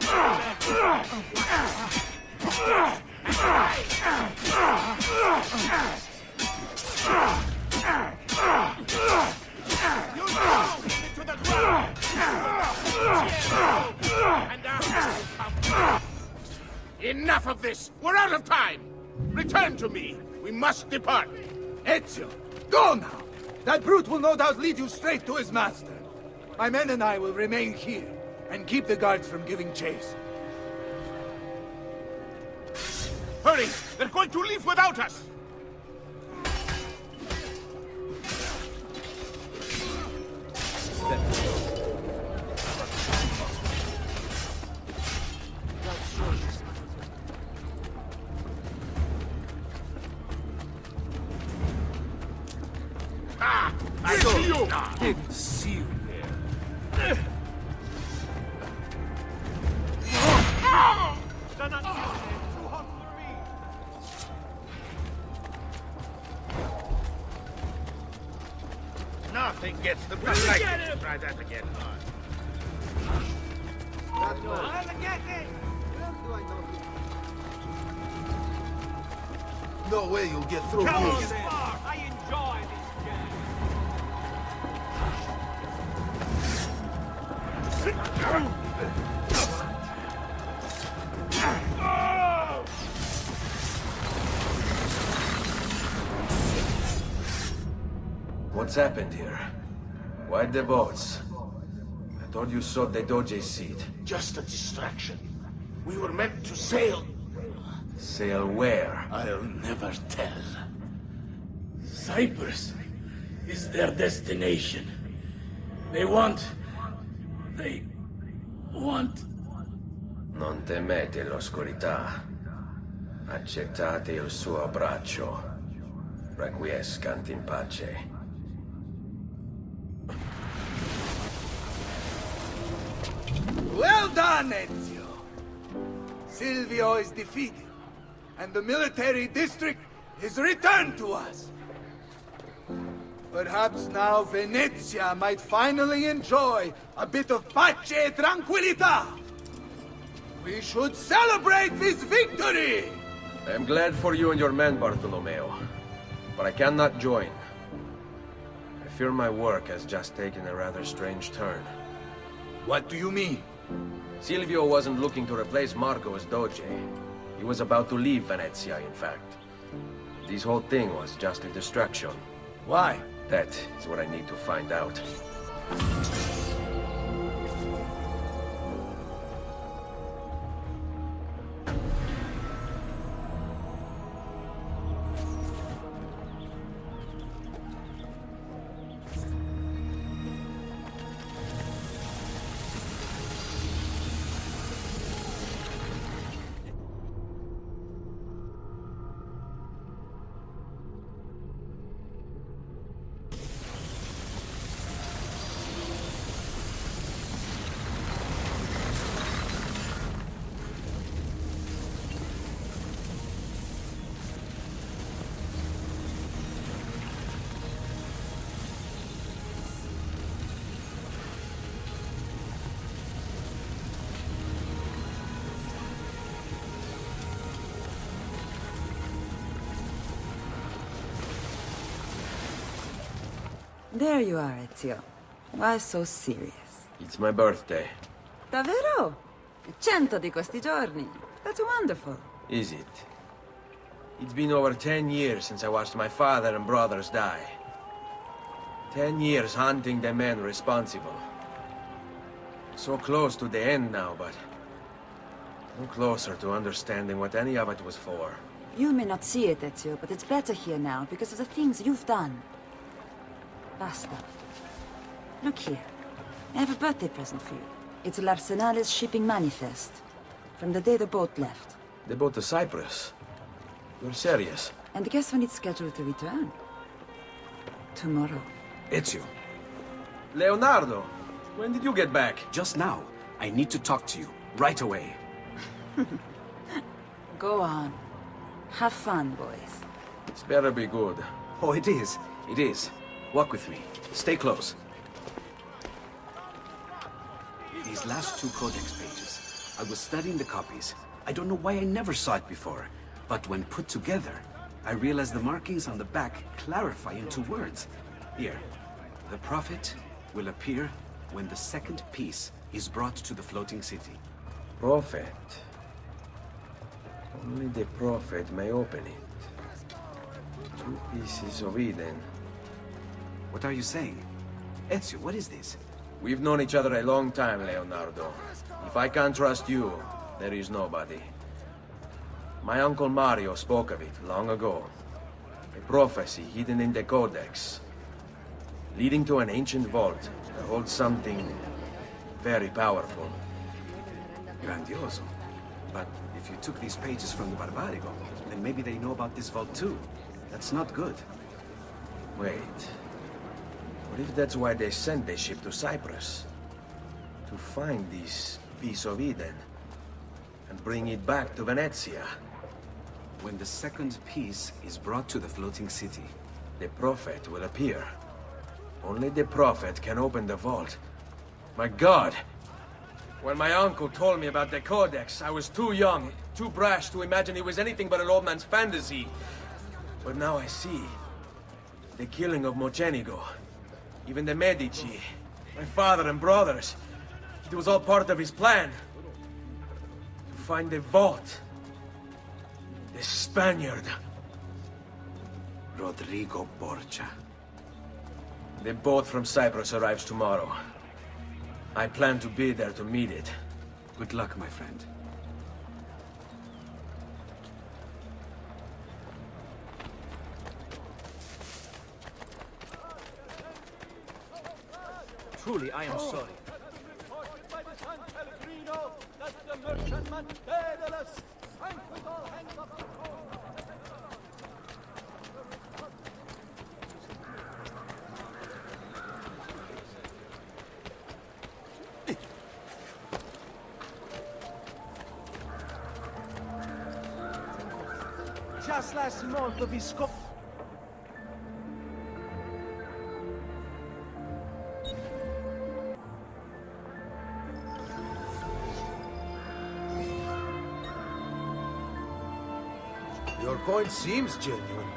drove him into the ground! And now enough of this! We're out of time! Return to me! We must depart! Ezio, go now! That brute will no doubt lead you straight to his master. My men and I will remain here, and keep the guards from giving chase. Hurry! They're going to leave without us! I didn't see you there. Nothing gets the blood like it. Try that again. No way you'll get through Come on, here. then. I enjoy this game. What's happened here? Why the boats? I thought you sought the Doge's seat. Just a distraction. We were meant to sail. Sail where? I'll never tell. Cyprus is their destination. They want... Non temete l'oscurità. Accettate il suo abbraccio. Requiescant in pace. Well done, Ezio! Silvio is defeated, and the military district is returned to us. Perhaps now Venezia might finally enjoy a bit of pace e tranquillità. We should celebrate this victory! I am glad for you and your men, Bartolomeo. But I cannot join. I fear my work has just taken a rather strange turn. What do you mean? Silvio wasn't looking to replace Marco as Doge. He was about to leave Venezia, in fact. This whole thing was just a distraction. Why? That is what I need to find out. There you are, Ezio. Why so serious? It's my birthday. Davvero? 100 di questi giorni. That's wonderful. Is it? It's been over 10 years since I watched my father and brothers die. 10 years hunting the men responsible. So close to the end now, but no closer to understanding what any of it was for. You may not see it, Ezio, but it's better here now because of the things you've done. Basta. Look here. I have a birthday present for you. It's l'Arsenale's shipping manifest. From the day the boat left. The boat to Cyprus? You're serious? And guess when it's scheduled to return? Tomorrow. Ezio. Leonardo! When did you get back? Just now. I need to talk to you. Right away. Go on. Have fun, boys. It's better be good. Oh, it is. It is. Walk with me. Stay close. These last 2 codex pages. I was studying the copies. I don't know why I never saw it before. But when put together, I realized the markings on the back clarify into words. Here. The prophet will appear when the second piece is brought to the floating city. Prophet? Only the prophet may open it. 2 pieces of Eden. What are you saying? Ezio, what is this? We've known each other a long time, Leonardo. If I can't trust you, there is nobody. My uncle Mario spoke of it long ago. A prophecy hidden in the Codex, leading to an ancient vault that holds something very powerful. Grandioso. But if you took these pages from the Barbarigo, then maybe they know about this vault too. That's not good. Wait. What if that's why they sent the ship to Cyprus? To find this piece of Eden and bring it back to Venezia. When the second piece is brought to the floating city, the Prophet will appear. Only the Prophet can open the vault. My God! When my uncle told me about the Codex, I was too young, too brash to imagine it was anything but an old man's fantasy. But now I see. The killing of Mocenigo. Even the Medici. My father and brothers. It was all part of his plan. To find the vault. The Spaniard. Rodrigo Borgia. The boat from Cyprus arrives tomorrow. I plan to be there to meet it. Good luck, my friend. Truly, I am sorry. Just last month we scored. Your coin seems genuine.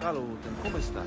Salute, come stai?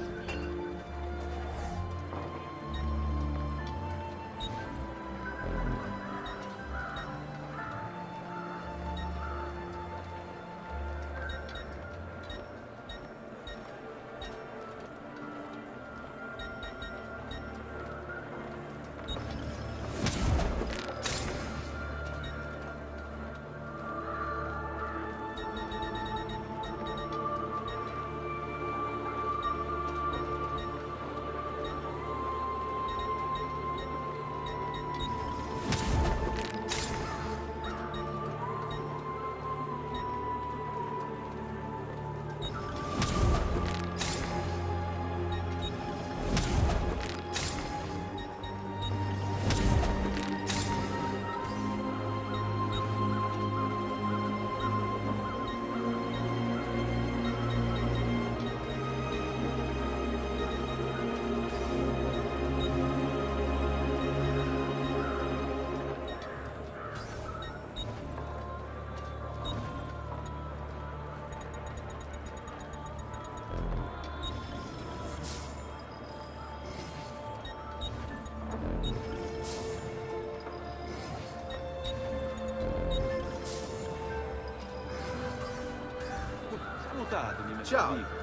Salutatemi, Ciao. amico.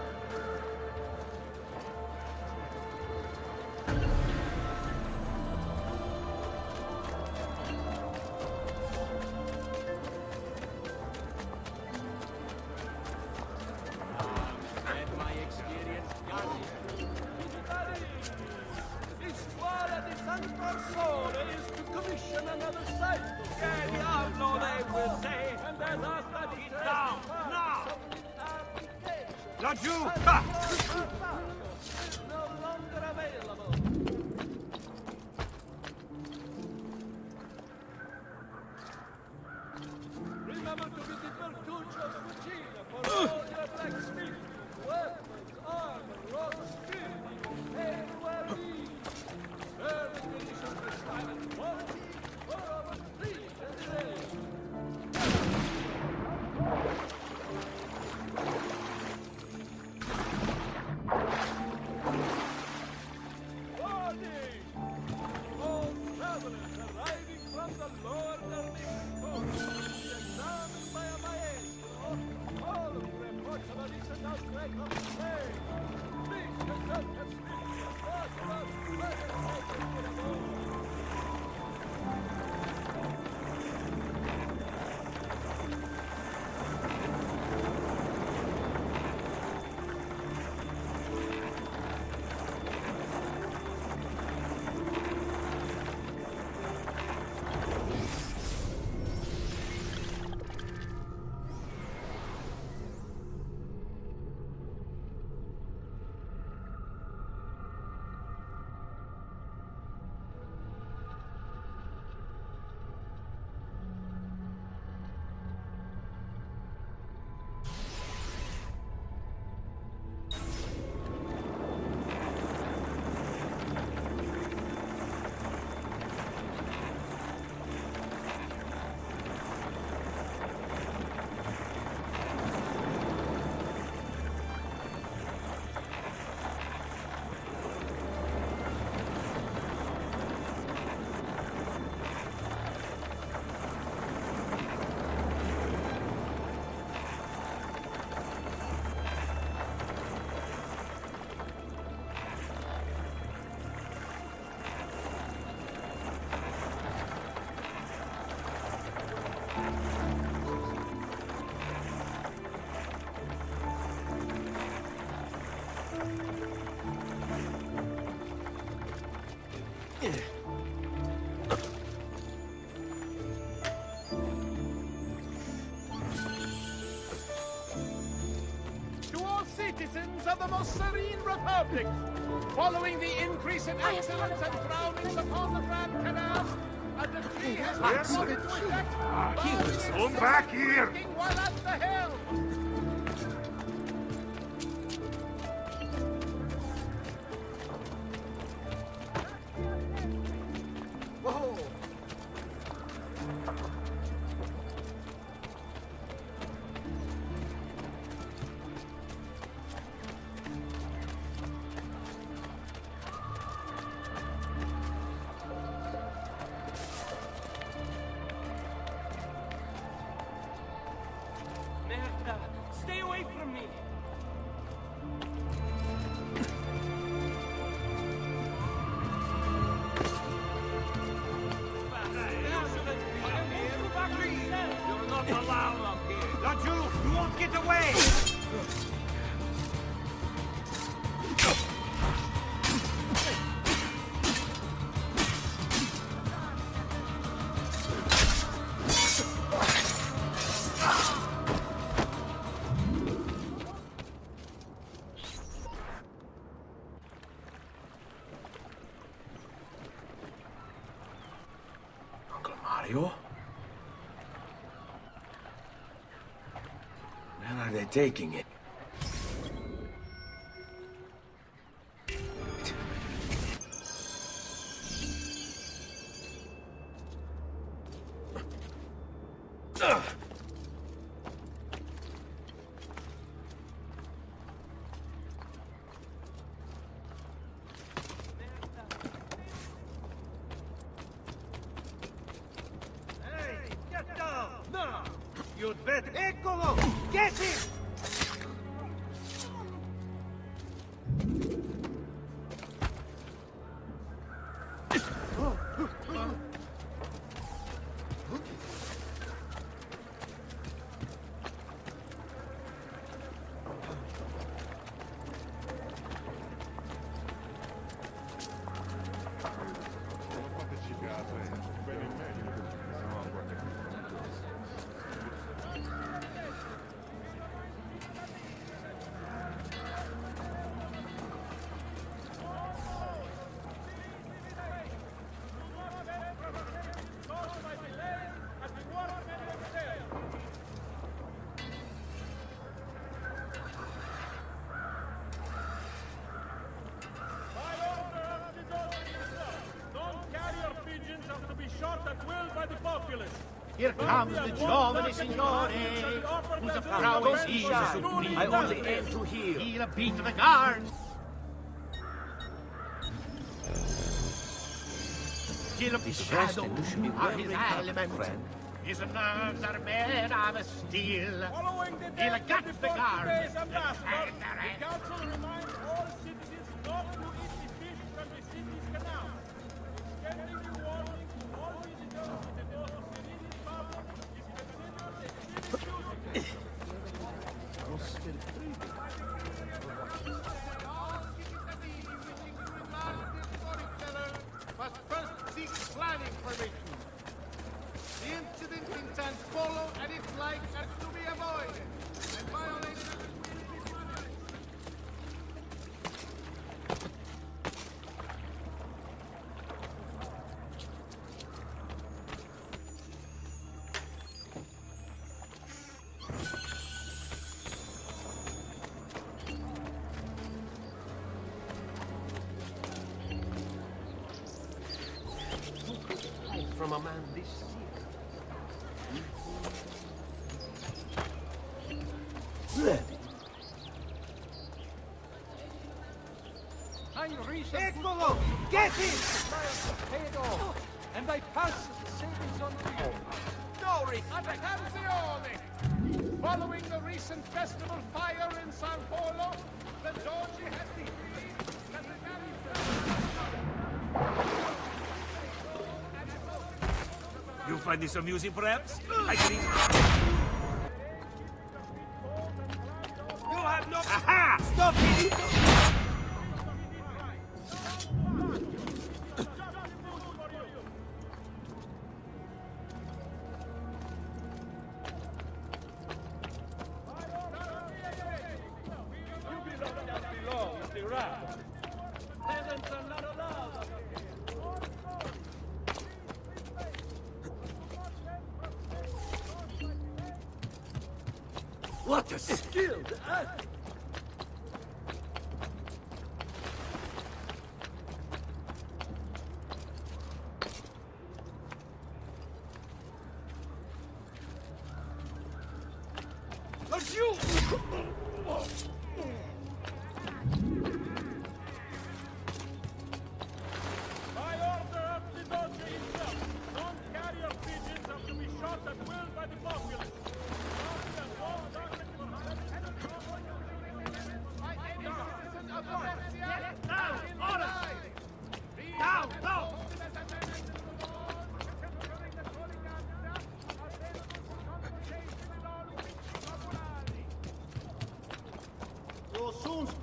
Laggiù! Remember to visit Bertuccio Fucina for all your blacksmith, weapons, armor, raw spirits, everywhere needs. Very delicious this time, quality for over 3 generations. To all citizens of the most serene republic, following the increase in accidents and drownings upon the Grand Canal, a decree has been brought into effect. Come back here! While at the helm. Whoa! Merda! Stay away from me! You're not allowed up here. Not you! You won't get away! Uncle Mario? Where are they taking it? Hey, get down! Now! You'd better... Eccolo! Get him! Here comes the giovane signore, whose prowess is supreme. I only aim to heal. He'll beat the guards. He'll be shadow of his element. His nerves are made of steel. He'll gut the guards. The council reminds all citizens not to eat the fish from the city's canal. Sending you warning to all visitors to the Dos Serenis Pablo is Must first seek planning permission. The incident in San Polo and its like are to be avoided, and violations will be punished. From a man this Eccolo! Get him! Pay it all, and I pass the savings on to you. Dori, attenzione! Following the recent festival fire in San Polo, the Doge has decreed that the You find this amusing, perhaps? I can eat... You have no... Aha! Stop it! What a skill! By order of the Doge himself, non-carrier pigeons are to be shot at will by the populace. Down! Order! Down! Down!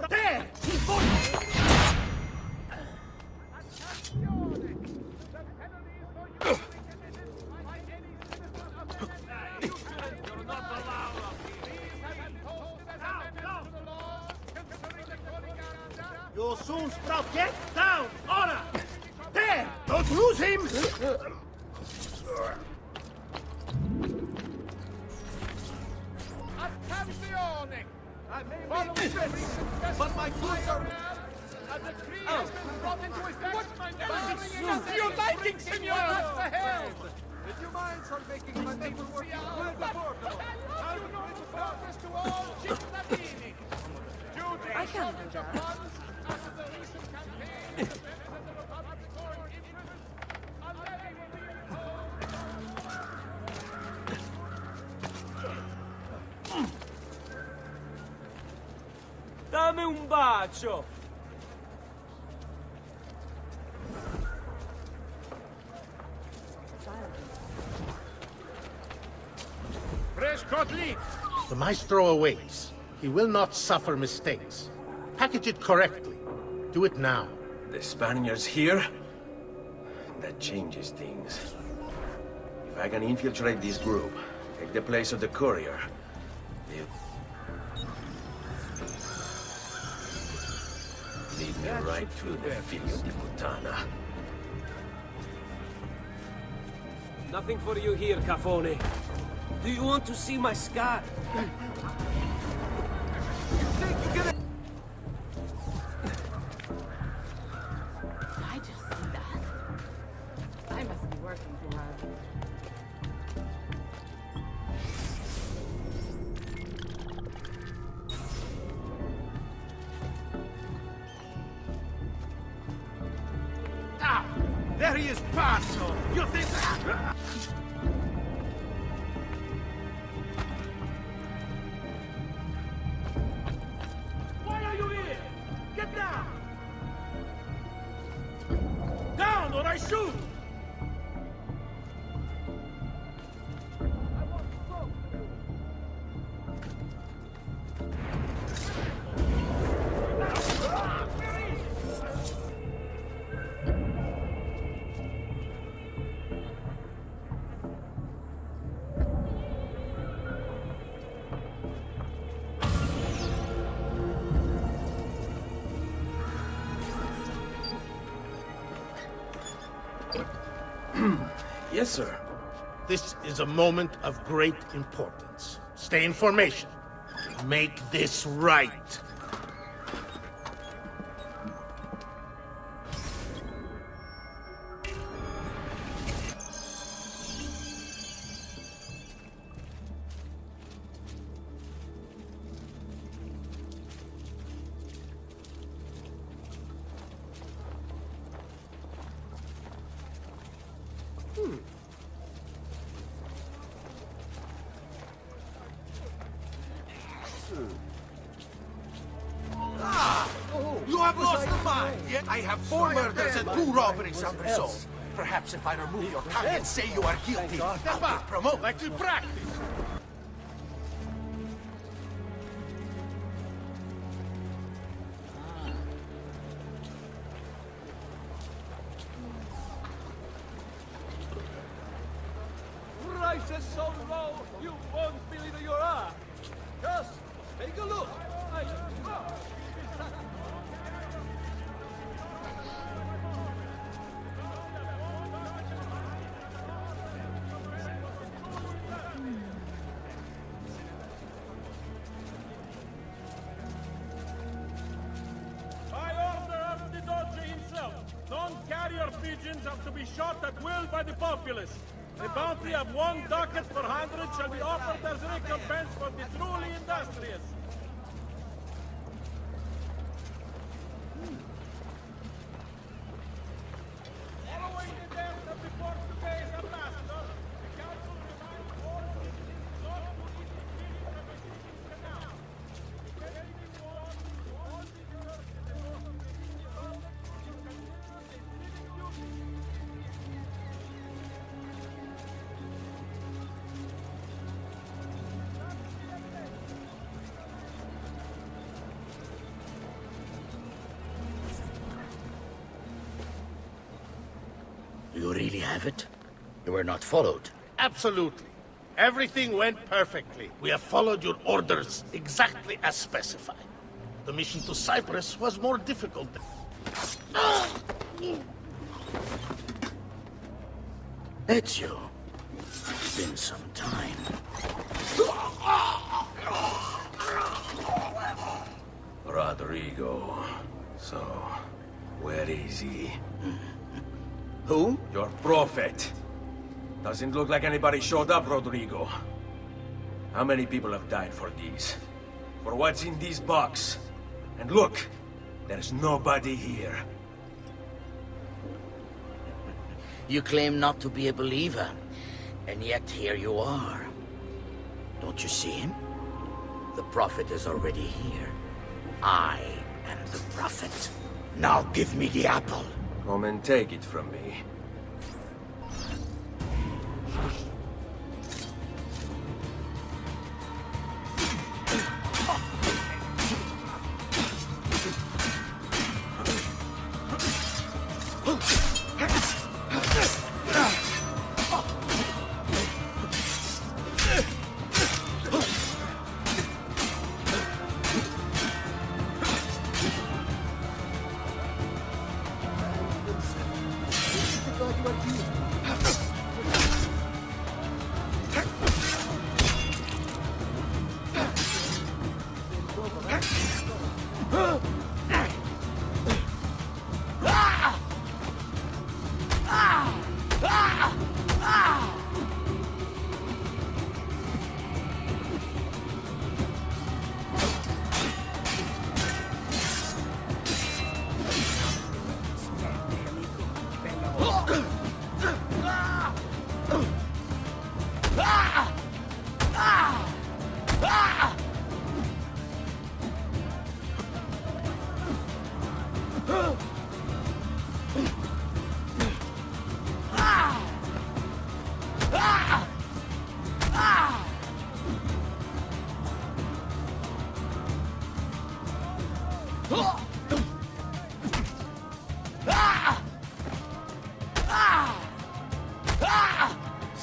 There! You'll soon sprout. Get down! Order! There! Don't lose him! Attenzione! Follow me, but my goods are... A decree has been brought into effect. What's my name? To your liking, senor! What's the hell? Would you mind from making my paperwork affordable? I'm going to progress to all cittadini. I can't do that. After the recent campaign, the Republic's foreign interests, a levy will be imposed. Dammi un bacio! Fresh-cut leaf. The maestro awaits. He will not suffer mistakes. Package it correctly. Do it now. The Spaniards here? That changes things. If I can infiltrate this group, take the place of the courier, lead me right through the figlio di puttana. Nothing for you here, Cafone. Do you want to see my scar? I just see that. I must be working too hard. Ah! There he is, Pancho! You think that... Why are you here? Get down! Down or I shoot! Yes, sir. This is a moment of great importance. Stay in formation. Make this right. You have lost the mind! Yet I have 4 murders and 2 robberies unresolved. Perhaps if I remove your tongue and say you are guilty, I'll get promoted. Like we practice. Prices so low, you won't believe your eye. Just take a look. your pigeons are to be shot at will by the populace. A bounty of 1 ducat per 100 shall be offered as recompense for the truly industrious. Following the death of the Portuguese ambassador, the council reminds all citizens not to eat the fish from the Sicilian canal. The pending war will all be diverted to the north of the Republic to continue its civic duty. You really have it? You were not followed. Absolutely. Everything went perfectly. We have followed your orders exactly as specified. The mission to Cyprus was more difficult than... Ezio, it's been some time. Rodrigo. So, where is he? Who? Your prophet. Doesn't look like anybody showed up, Rodrigo. How many people have died for these? For what's in this box? And look, there's nobody here. You claim not to be a believer, and yet here you are. Don't you see him? The prophet is already here. I am the prophet. Now give me the apple. Come and take it from me.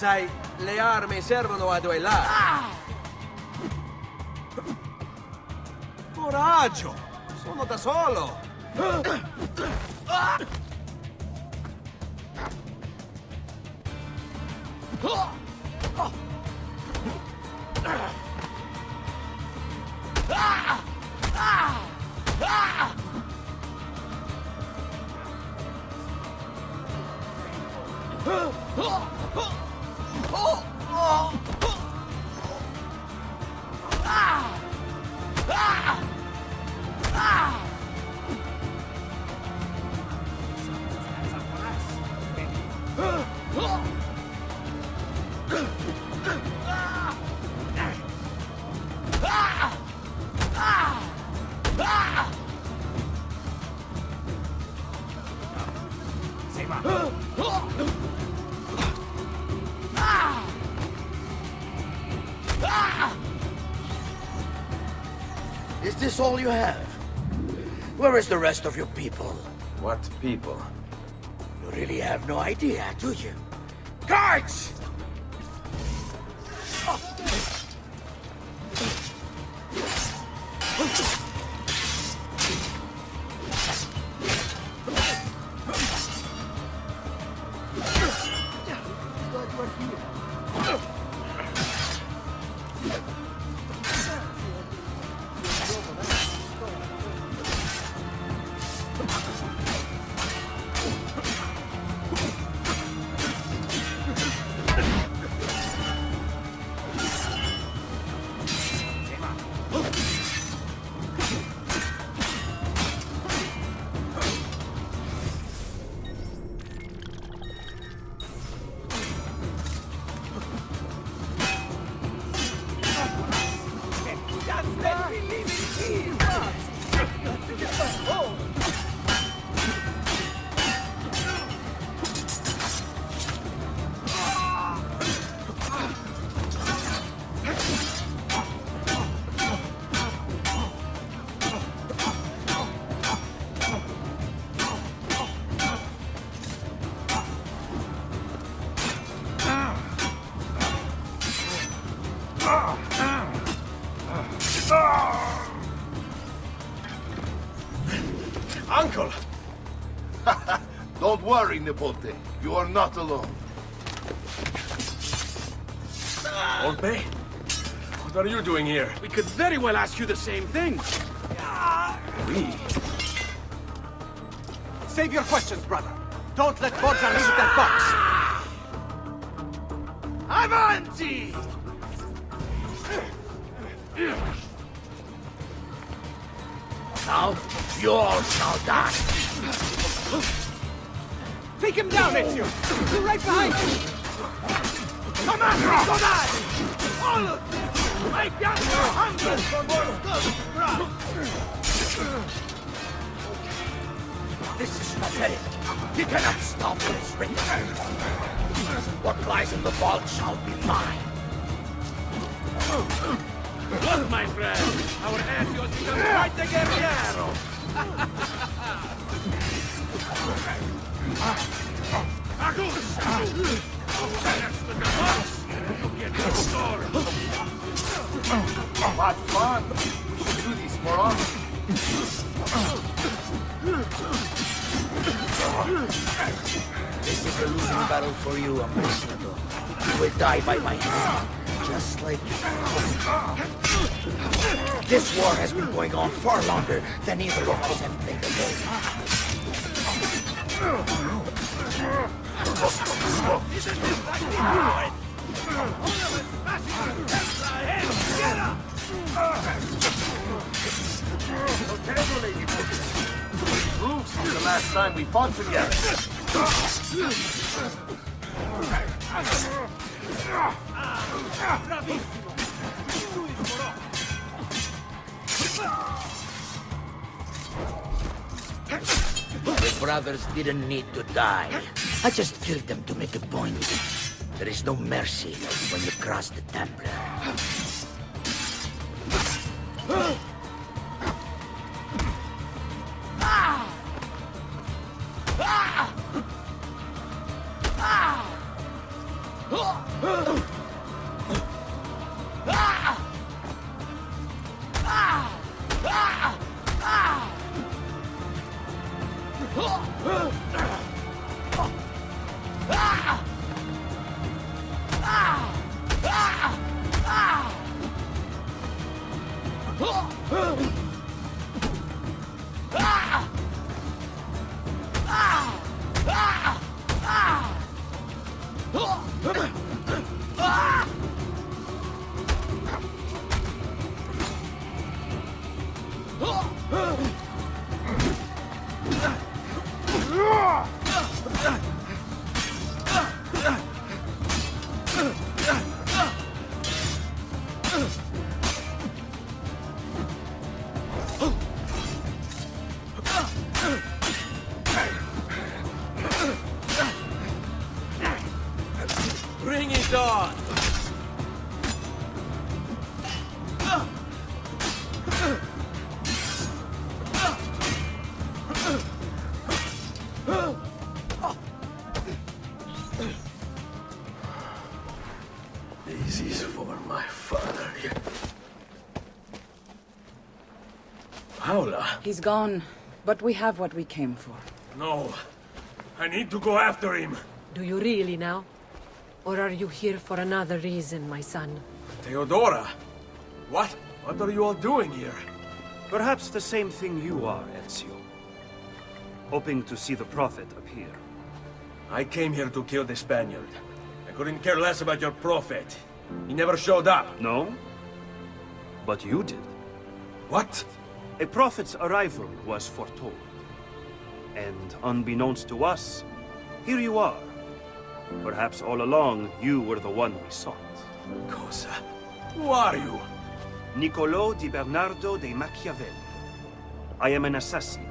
Sai, le armi servono a duellare. Coraggio! Sono da solo! Is this all you have? Where is the rest of your people? What people? You really have no idea, do you? Guards! Don't worry, Nipote. You are not alone. Volpe? What are you doing here? We could very well ask you the same thing. We? Save your questions, brother. Don't let Borgia leave with that box. Avanti! Now, you all shall die. Take him down, Ezio! We're right behind you! Come on, crocodile! All of you! I got your hunger for more stuff! This is pathetic. You cannot stop what is written. What lies in the vault shall be mine. Look, my friend, our ezio has become quite the guerrero. What fun! We should do this more often. This is a losing battle for you, Ambassador. You will die by my hand, just like you. This war has been going on far longer than either of us have played alone. Proves since the last time we fought together. The brothers didn't need to die. I just killed them to make a point. There is no mercy when you cross the Templar. Bring it on! This is for my father. Paula? He's gone, but we have what we came for. No. I need to go after him. Do you really now? Or are you here for another reason, my son? Theodora? What? What are you all doing here? Perhaps the same thing you are, Ezio. Hoping to see the Prophet appear. I came here to kill the Spaniard. I couldn't care less about your Prophet. He never showed up. No? But you did. What? A Prophet's arrival was foretold. And unbeknownst to us, here you are. Perhaps all along, you were the one we sought. Cosa? Who are you? Niccolò di Bernardo de Machiavelli. I am an assassin,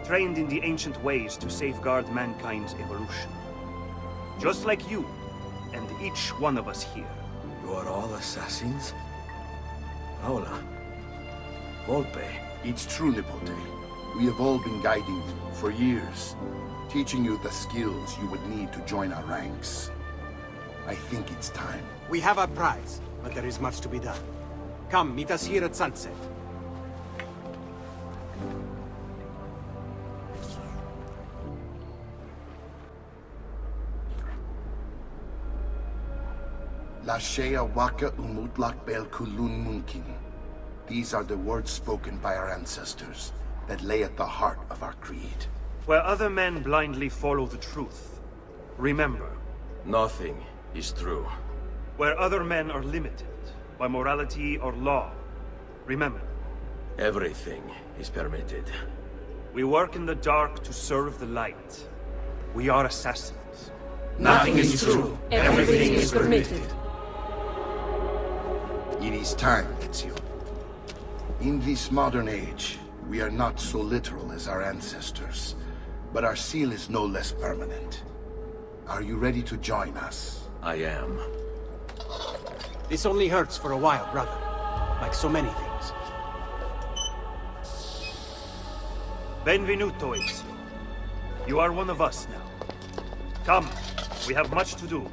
trained in the ancient ways to safeguard mankind's evolution. Just like you, and each one of us here. You are all assassins? Paola? Volpe? It's true, Nipote. We have all been guiding you for years, teaching you the skills you would need to join our ranks. I think it's time. We have our prize, but there is much to be done. Come, meet us here at sunset. Lashea waka umutlak bel kulun munkin. These are the words spoken by our ancestors that lay at the heart of our creed. Where other men blindly follow the truth, remember. Nothing is true. Where other men are limited by morality or law, remember. Everything is permitted. We work in the dark to serve the light. We are assassins. Nothing is true. Everything is permitted. It is time, Ezio. In this modern age, we are not so literal as our ancestors, but our seal is no less permanent. Are you ready to join us? I am. This only hurts for a while, brother. Like so many things. Benvenuto, Ezio. You are one of us now. Come, we have much to do.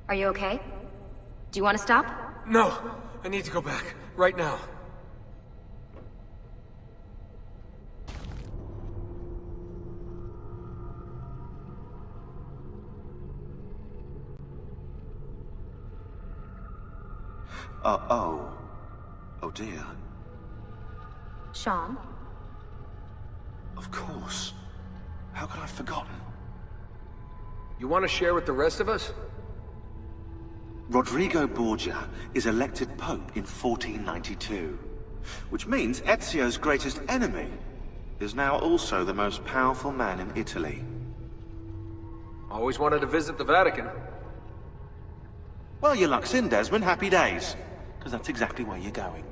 Are you okay? Do you want to stop? No, I need to go back. Right now. Oh dear. Sean? Of course. How could I have forgotten? You want to share with the rest of us? Rodrigo Borgia is elected Pope in 1492, which means Ezio's greatest enemy is now also the most powerful man in Italy. Always wanted to visit the Vatican. Well, your luck's in, Desmond. Happy days. Because that's exactly where you're going.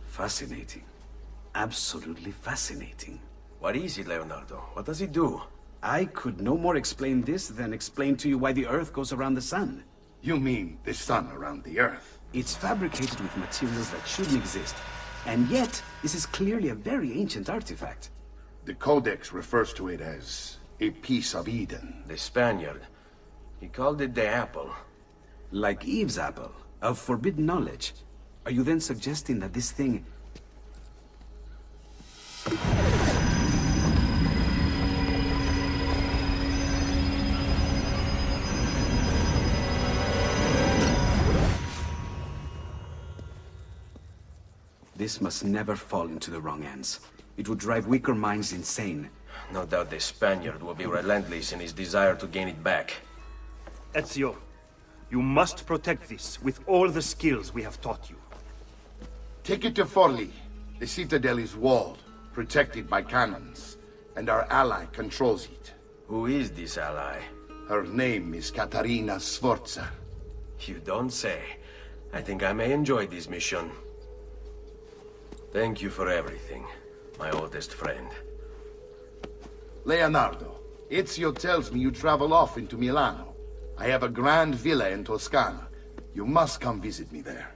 Fascinating. Absolutely fascinating. What is it, Leonardo? What does it do? I could no more explain this than explain to you why the Earth goes around the Sun. You mean the sun around the Earth? It's fabricated with materials that shouldn't exist. And yet, this is clearly a very ancient artifact. The Codex refers to it as a piece of Eden. The Spaniard. He called it the apple. Like Eve's apple, of forbidden knowledge. Are you then suggesting that this thing... This must never fall into the wrong hands. It would drive weaker minds insane. No doubt the Spaniard will be relentless in his desire to gain it back. Ezio, you must protect this with all the skills we have taught you. Take it to Forli. The citadel is walled, protected by cannons, and our ally controls it. Who is this ally? Her name is Caterina Sforza. You don't say. I think I may enjoy this mission. Thank you for everything, my oldest friend. Leonardo, Ezio tells me you travel off into Milano. I have a grand villa in Toscana. You must come visit me there.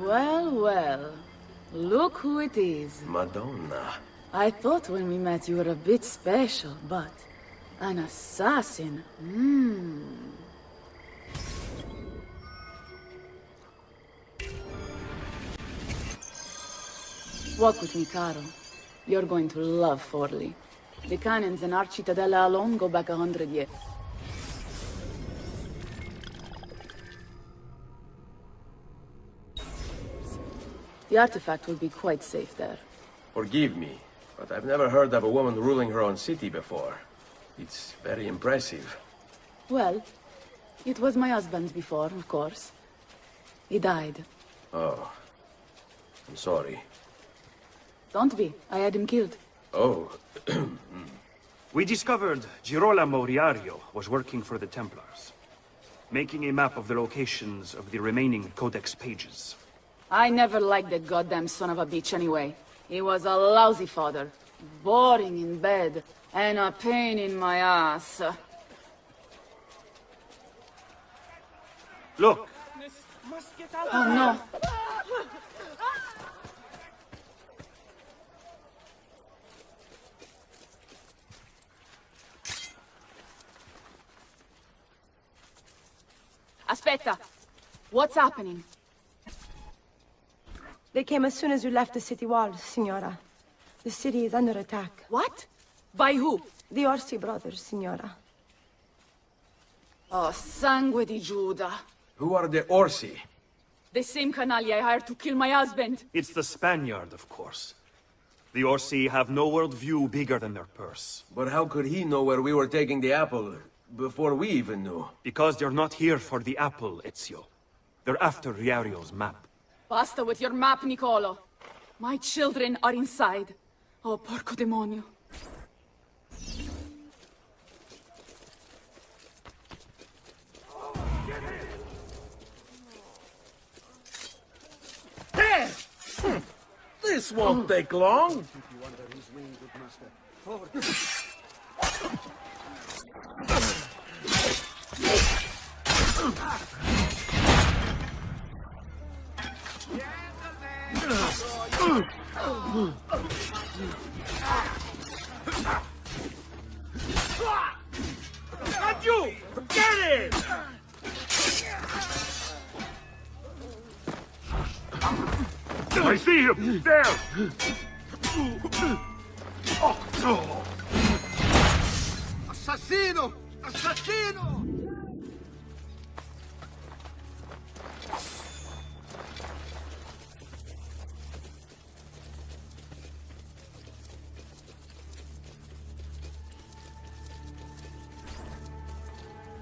Well, well. Look who it is. Madonna. I thought when we met you were a bit special, but... an assassin? Walk with me, Caro. You're going to love Forli. The cannons in our Cittadella alone go back 100 years. The artifact will be quite safe there. Forgive me, but I've never heard of a woman ruling her own city before. It's very impressive. Well, it was my husband before, of course. He died. Oh. I'm sorry. Don't be. I had him killed. Oh. We discovered Girolamo Riario was working for the Templars, making a map of the locations of the remaining Codex pages. I never liked that goddamn son of a bitch anyway. He was a lousy father. Boring in bed. And a pain in my ass. Look! Oh no! Aspetta! What's happening? They came as soon as you left the city walls, Signora. The city is under attack. What? By who? The Orsi brothers, Signora. Oh, sangue di Giuda. Who are the Orsi? The same canaglia I hired to kill my husband. It's the Spaniard, of course. The Orsi have no worldview bigger than their purse. But how could he know where we were taking the apple before we even knew? Because they're not here for the apple, Ezio. They're after Riario's map. Basta with your map, Nicolo. My children are inside. Oh, porco demonio. There! This won't take long. Not you! Get it! I see him! There! Assassino! Assassino!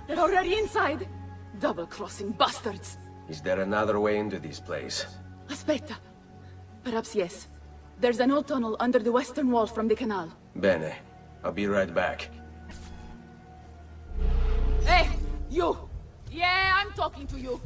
They're already inside. Double-crossing bastards. Is there another way into this place? Aspetta. Perhaps yes. There's an old tunnel under the western wall from the canal. Bene. I'll be right back. Hey, you! Yeah, I'm talking to you.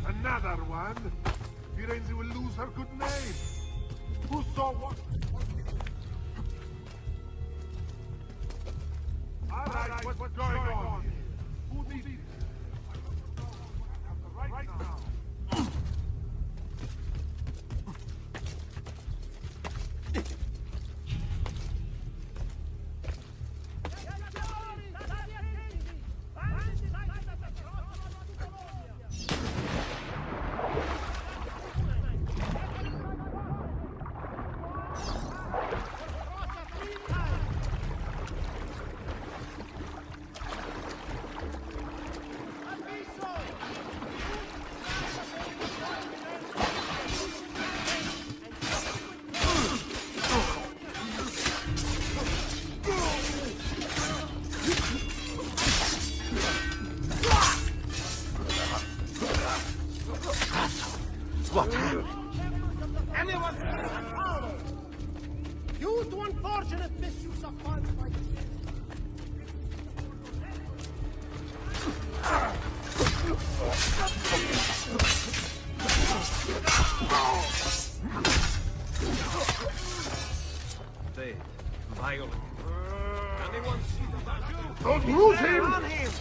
Another one? Firenze will lose her good name. Who saw what? All right, what's going on here? Who did it? Right now. Due to unfortunate misuse of funds by the They violent. Anyone see the Baju? Don't lose him! On him!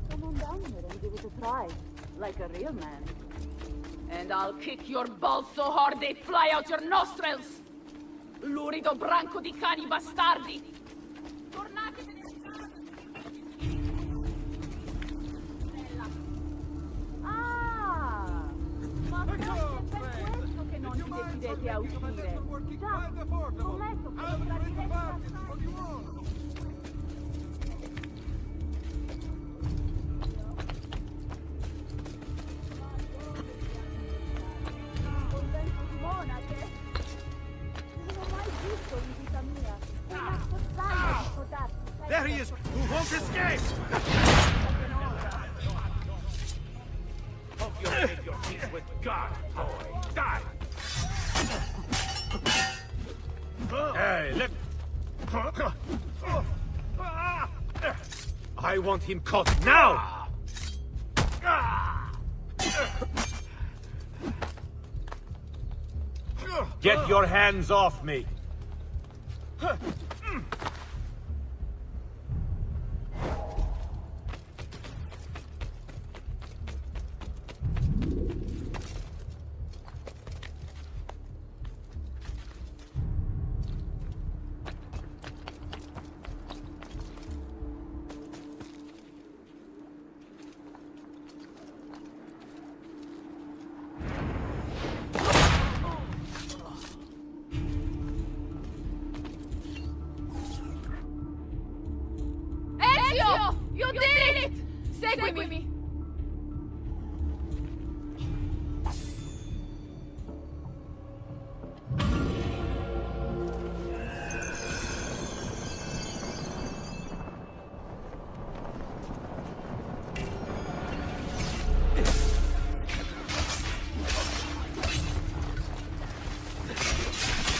Come on down here and give it a try, like a real man. And I'll kick your balls so hard they fly out your nostrils! Lurido branco di cani bastardi! Ah! Ma forse è per questo che non ci decidete a uscire. Già, scommetto che lo gradirete assai. Convento di monache? Non ho mai visto in vita mia una scozzaglia di potarsi. There he is! Who won't escape? Hope you'll make your peace with God, boy. Die! Hey, let... I want him caught now! Get your hands off me! Ezio! You did it! Seguimi!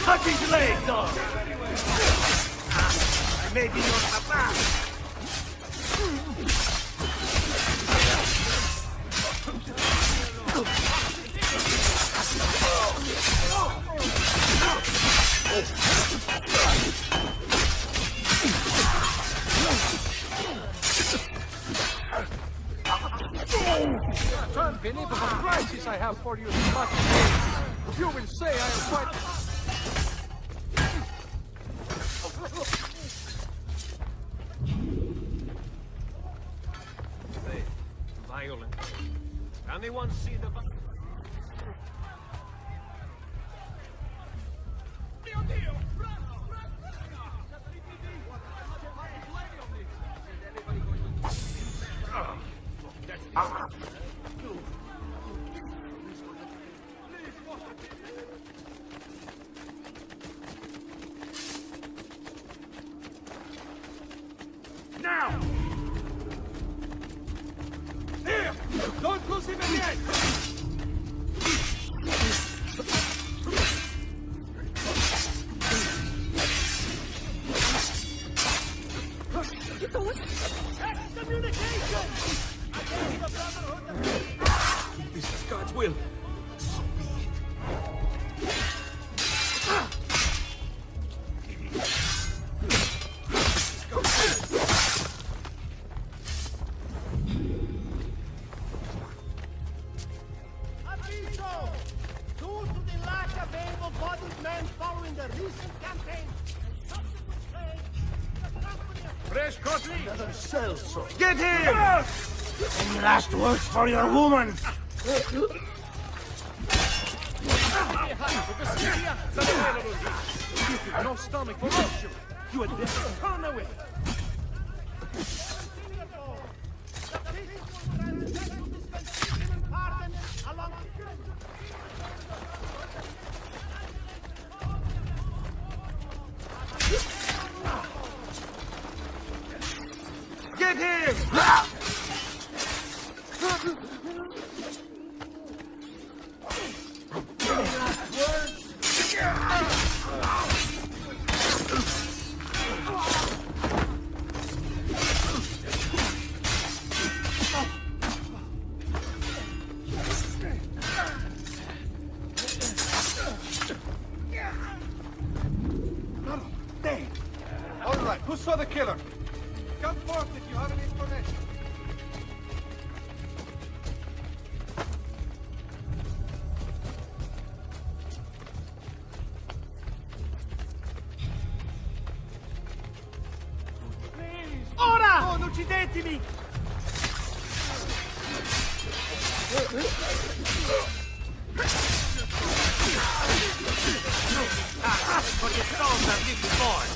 Cut his legs off! I may be your papa! It's unbelievable prices I have for you, but you will say I am quite... They violent. Anyone see the... Now! Here! Don't lose him again! Excommunication! If this is God's will, so be it. Aviso! Due to the lack of able-bodied men following the recent campaign and subsequent plague, the company of... Fresh coffee? Another cell, sir. Get him! Any last words for your woman? No stomach for you. You had better turn away. Get him! There. All right, who saw the killer? Come forth if you have any information. Ora! Non uccidetemi! For your stones are little boy.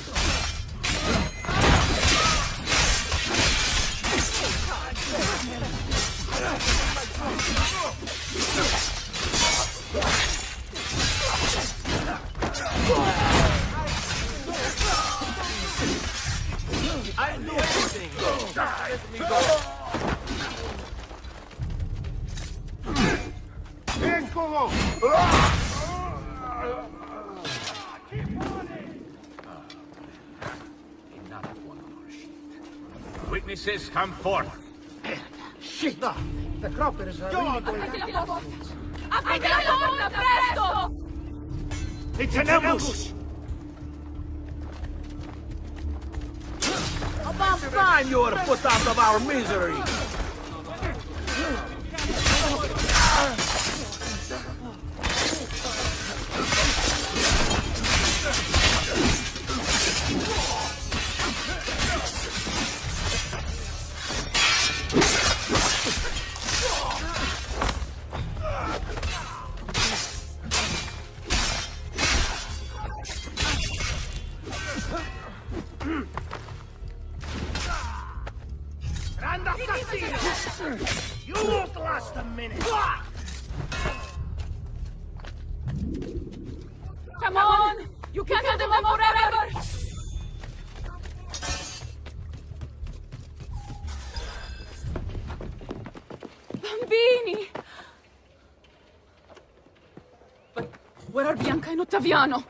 I'll do anything. Just let me go. Eccolo! Another one on our sheet. Witnesses, come forth. Shit! No, the cropper is really going... Aprite la porta, presto! It's an ambush! About time you were put out of our misery. Grande assassino! You won't last a minute! Come on! You can't hold them on forever! Bambini! But where are Bianca and Ottaviano?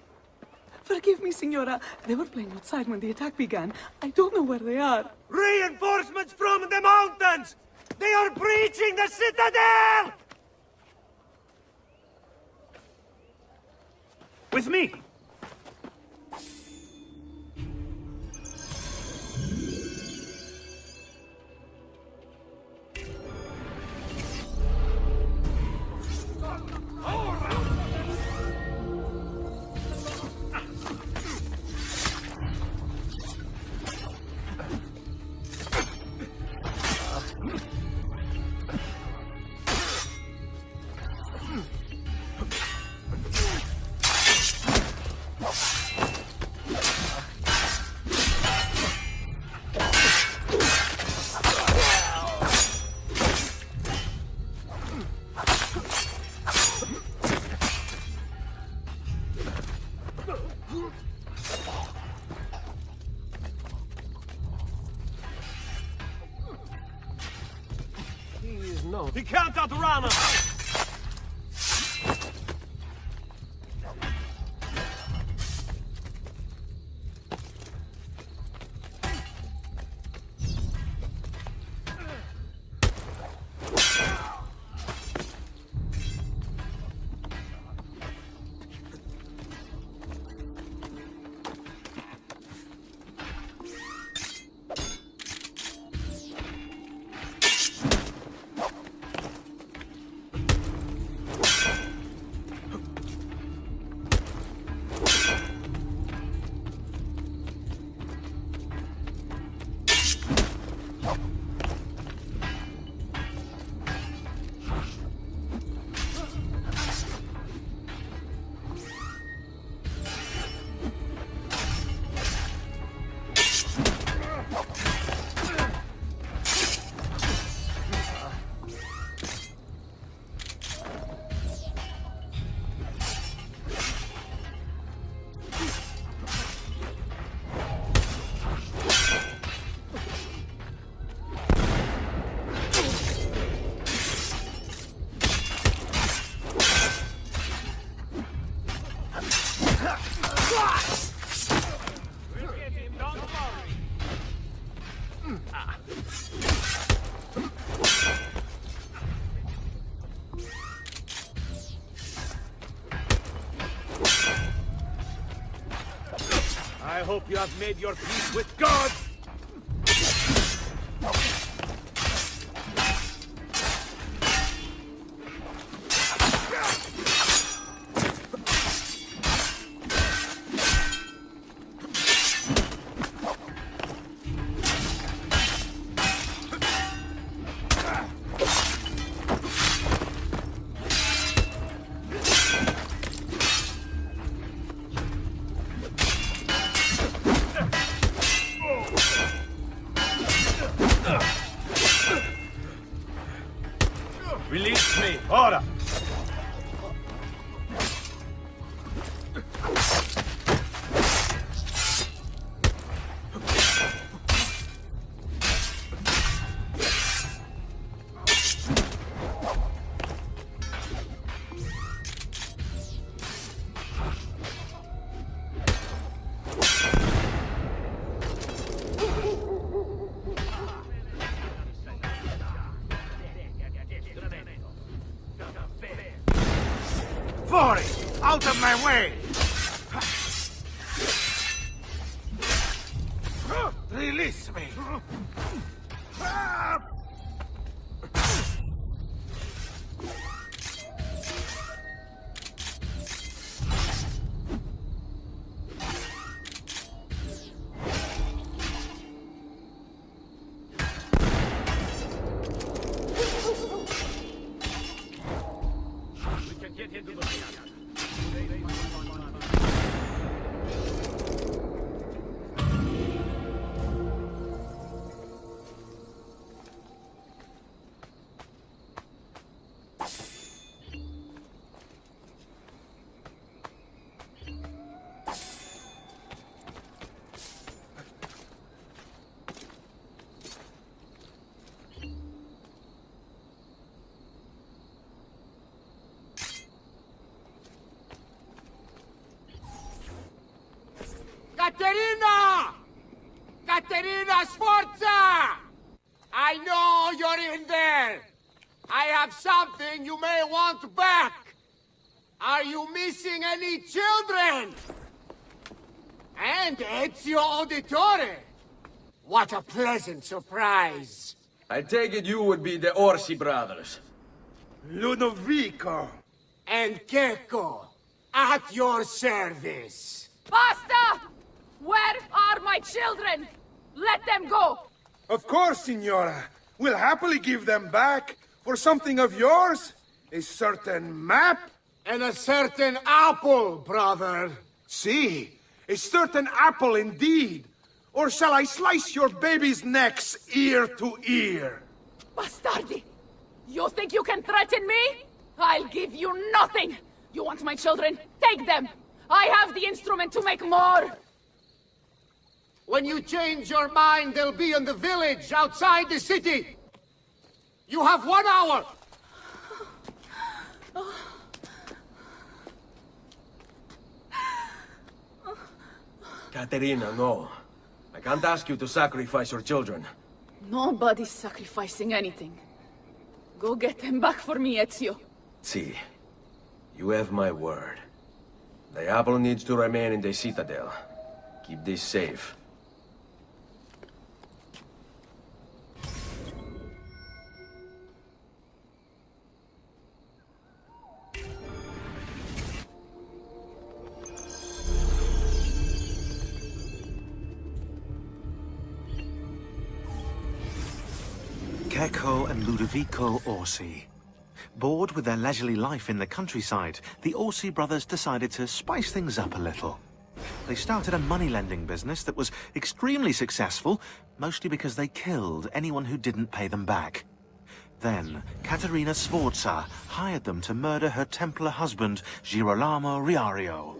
Forgive me, Signora. They were playing outside when the attack began. I don't know where they are. Reinforcements from the mountains! They are breaching the citadel! With me! He can't outrun us! I hope you have made your peace with God! Release me, ora! Fuori! Out of my way! Release me! Caterina! Caterina Sforza! I know you're in there! I have something you may want back! Are you missing any children? And Ezio Auditore! What a pleasant surprise! I take it you would be the Orsi brothers. Ludovico! And Keko, at your service! Basta! Where are my children? Let them go! Of course, Signora. We'll happily give them back for something of yours. A certain map. And a certain apple, brother. See, a certain apple indeed. Or shall I slice your baby's necks ear to ear? Bastardi! You think you can threaten me? I'll give you nothing! You want my children? Take them! I have the instrument to make more! When you change your mind, they'll be in the village outside the city. You have 1 hour. Caterina, no. I can't ask you to sacrifice your children. Nobody's sacrificing anything. Go get them back for me, Ezio. See, you have my word. The apple needs to remain in the citadel. Keep this safe. Keko and Ludovico Orsi. Bored with their leisurely life in the countryside, the Orsi brothers decided to spice things up a little. They started a money-lending business that was extremely successful, mostly because they killed anyone who didn't pay them back. Then, Caterina Sforza hired them to murder her Templar husband, Girolamo Riario,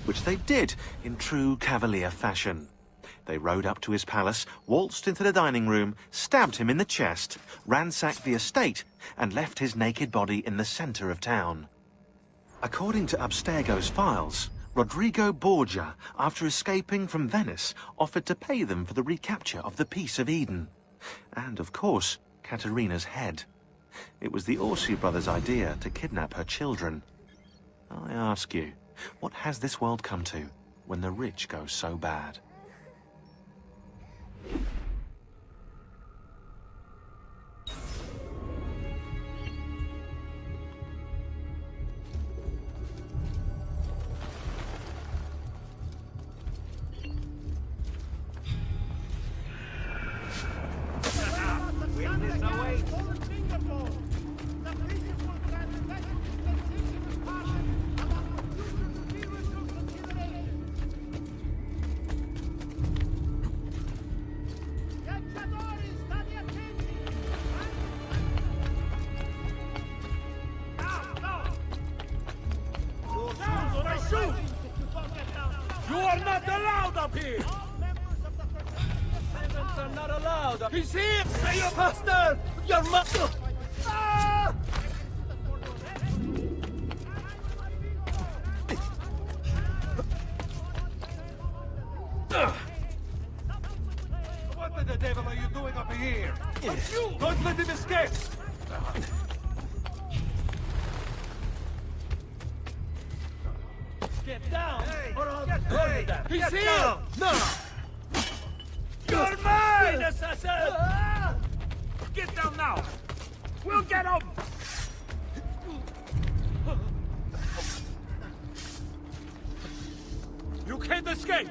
which they did in true Cavalier fashion. They rode up to his palace, waltzed into the dining room, stabbed him in the chest, ransacked the estate, and left his naked body in the center of town. According to Abstergo's files, Rodrigo Borgia, after escaping from Venice, offered to pay them for the recapture of the Peace of Eden. And, of course, Caterina's head. It was the Orsi brothers' idea to kidnap her children. I ask you, what has this world come to? when the rich go so bad. You are not allowed up here! Peasants are not allowed up. He's here! Say your master! Your mother! Ah! What the devil are you doing up here? Don't let him escape! Get down! Or I'll get down! He's here! Down. No! You're mine, assassin! Get down now! We'll get him! You can't escape!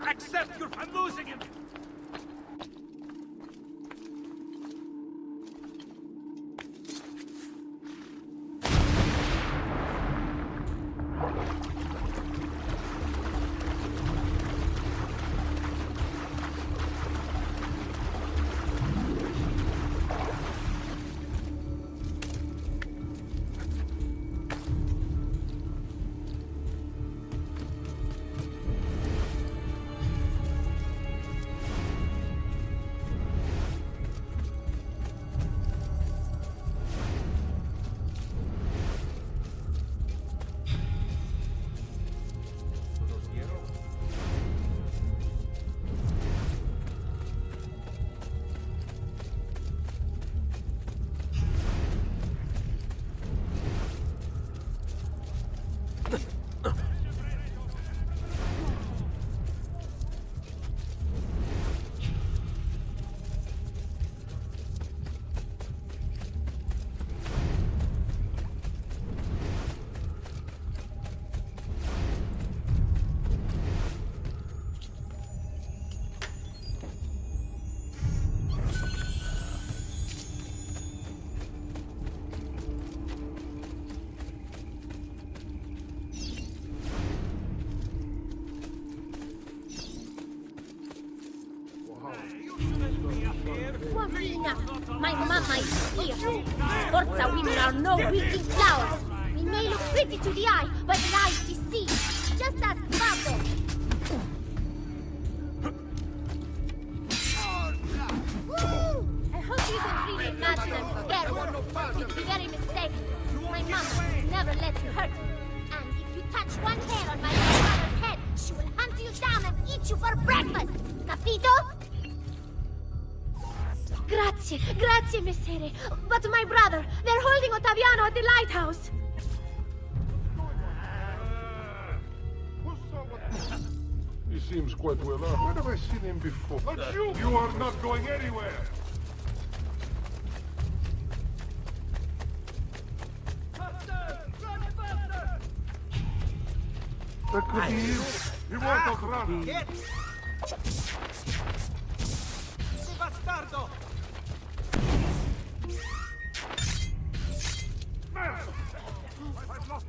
Accept your... I'm losing him! My mama is here. Sforza women are no wilting flowers. We may look pretty to the eye, but lies deceive. Just ask Pablo. I hope you can really imagine I'm scared. You'd be very mistaken. My mama would never let you hurt me. And if you touch one hair on my grandmother's head, she will hunt you down and eat you for breakfast. Capito? Grazie, grazie, messere. But my brother, they're holding Ottaviano at the lighthouse. He seems quite well armed. Where have I seen him before? But you are not going anywhere! That could be you. He won't outrun. Get! Bastardo! I've lost.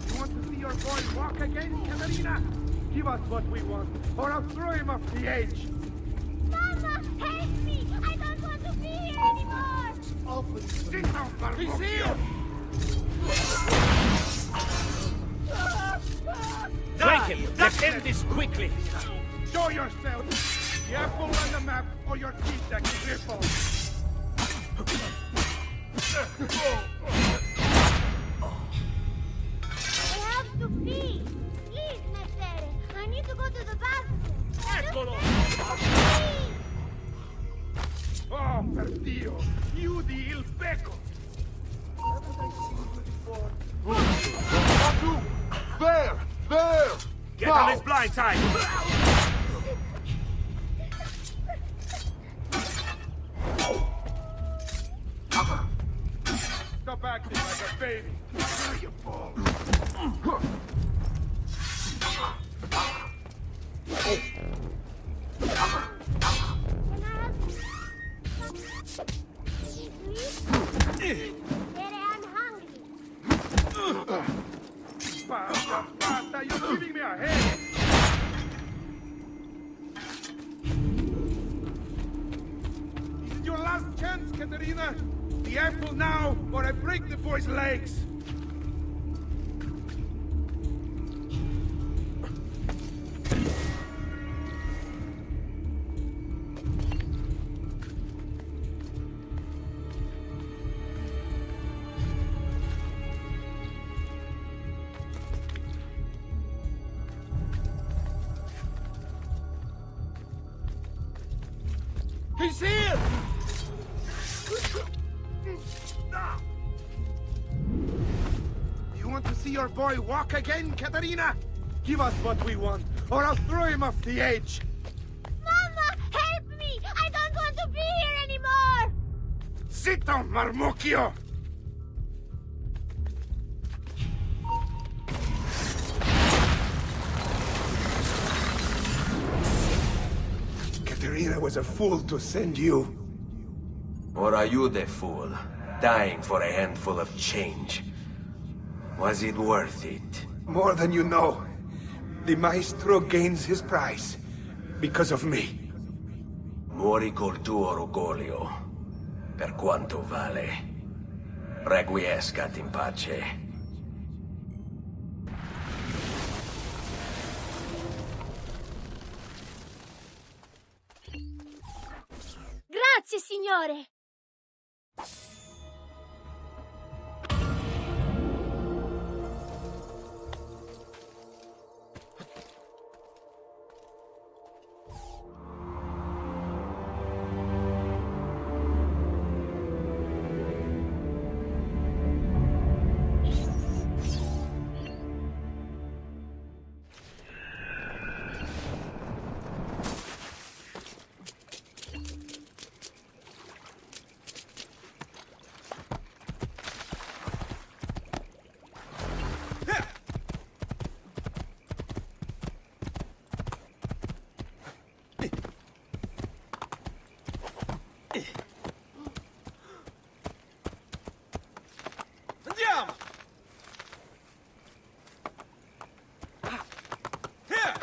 You want to see your boy walk again, Caterina? Give us what we want, or I'll throw him off the edge. Mama, help me! I don't want to be here anymore! Sit down, Barbo. He's here! Flank him! Let's end this quickly! Show yourself! The apple on the map, or your teeth that cripple. per Dio! Chiudi il becco! Haven't I seen you before? Got you! There! There! Get on his blind side! Stop acting like a baby! There you fall! Basta, basta! You're giving me a headache! This is your last chance, Katerina! The apple now, or I break the boy's legs! He's here! You want to see your boy walk again, Katerina? Give us what we want, or I'll throw him off the edge! Mama, help me! I don't want to be here anymore! Sit down, Marmocchio! Katerina was a fool to send you. Or are you the fool, dying for a handful of change? Was it worth it? More than you know. The maestro gains his prize because of me. Muori col tuo orgoglio, per quanto vale. Requiescat in pace. Grazie, signore! Andiamo! Here!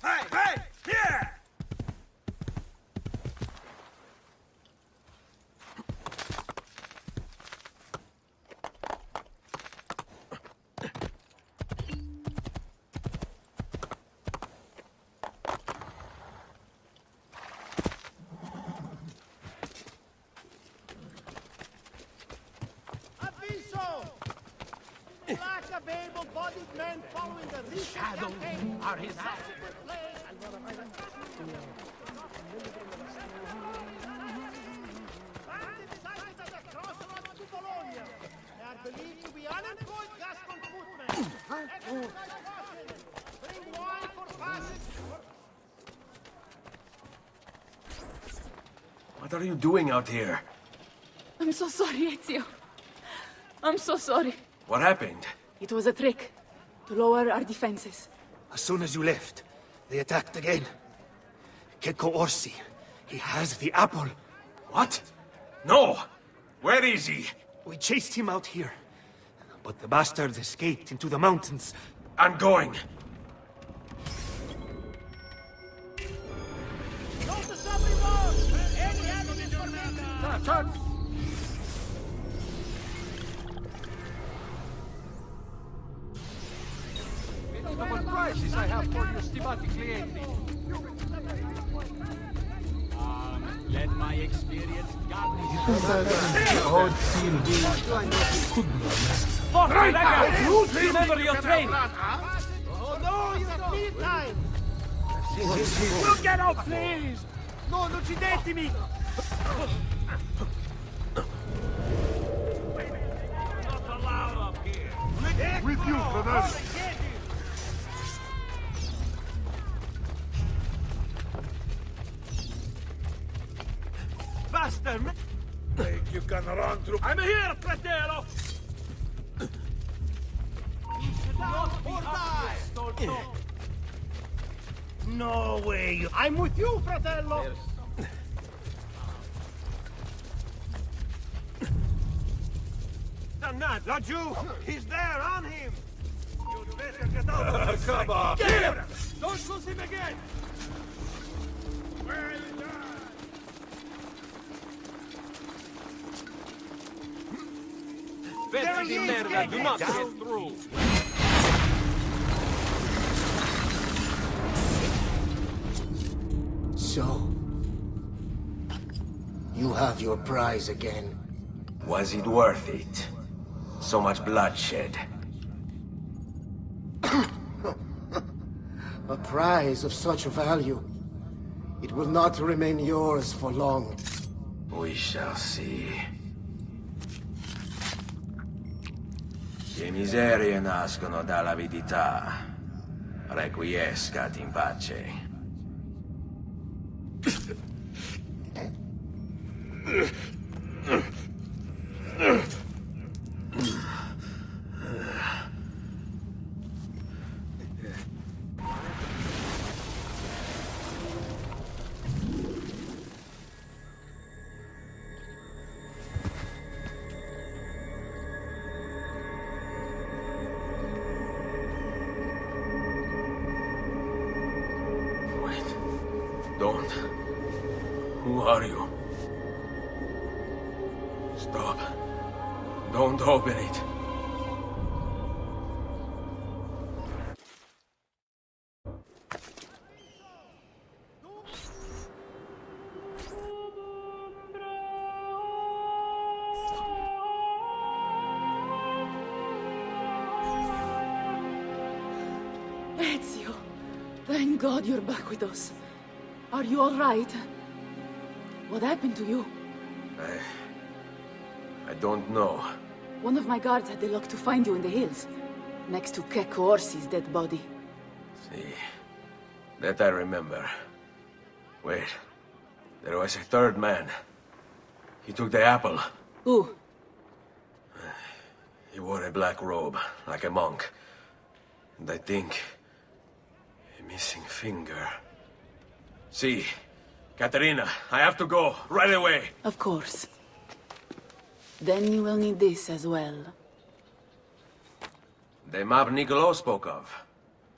Hey, hey! Here! Able-bodied men following the Shadows are his They are believed to be unemployed Gascon footmen. Exercise caution. Bring wine for passage. What are you doing out here? I'm so sorry, Ezio. I'm so sorry. What happened? It was a trick to lower our defenses. As soon as you left, they attacked again. Checco Orsi, he has the apple. What? No! Where is he? We chased him out here, but the bastard escaped into the mountains. I'm going. Notice everyone! Any enemy information! Turn! What prices I have for you, stimati clienti. Let my experience guide me. Forte, raga! Remember your training! Oh no, it's a meal time! You get out, please! Non uccidetemi! Not allowed up here. With you, Fernando. Faster, man! Think you can run through... I'm here, fratello! Not or die! No way! I'm with you, fratello! Not laggiù! He's there, on him! You'd better get out of this Come on! Get him! Don't lose him again! Well done! Pezzi di merda, do not get through! So, you have your prize again. Was it worth it? So much bloodshed. A prize of such value. It will not remain yours for long. We shall see. Le miserie nascono dall'avidità. Requiescat in pace. Don't. Who are you? Stop. Don't open it. Ezio, thank God you're back with us. Are you all right? What happened to you? I don't know. One of my guards had the luck to find you in the hills, next to Kek Orsi's dead body. See, that I remember. Wait, there was a third man. He took the apple. Who? He wore a black robe, like a monk. And I think... a missing finger. See, Katerina, I have to go, right away. Of course. Then you will need this as well. The map Niccolo spoke of.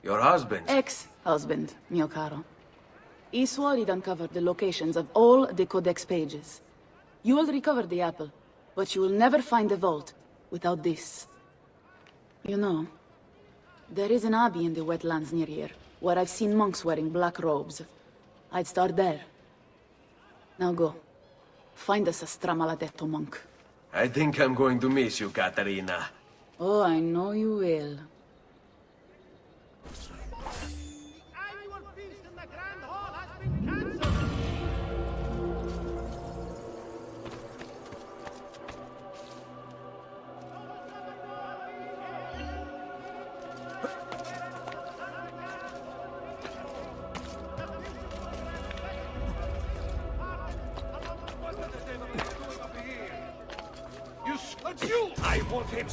Your husband. Ex-husband, mio caro. He swore he'd uncovered the locations of all the Codex pages. You will recover the apple, but you will never find the vault without this. You know, there is an abbey in the wetlands near here, where I've seen monks wearing black robes. I'd start there. Now go. Find us a stramaladetto monk. I think I'm going to miss you, Katerina. Oh, I know you will. Annual feast in the Grand Hall has been cancelled! You! I want him!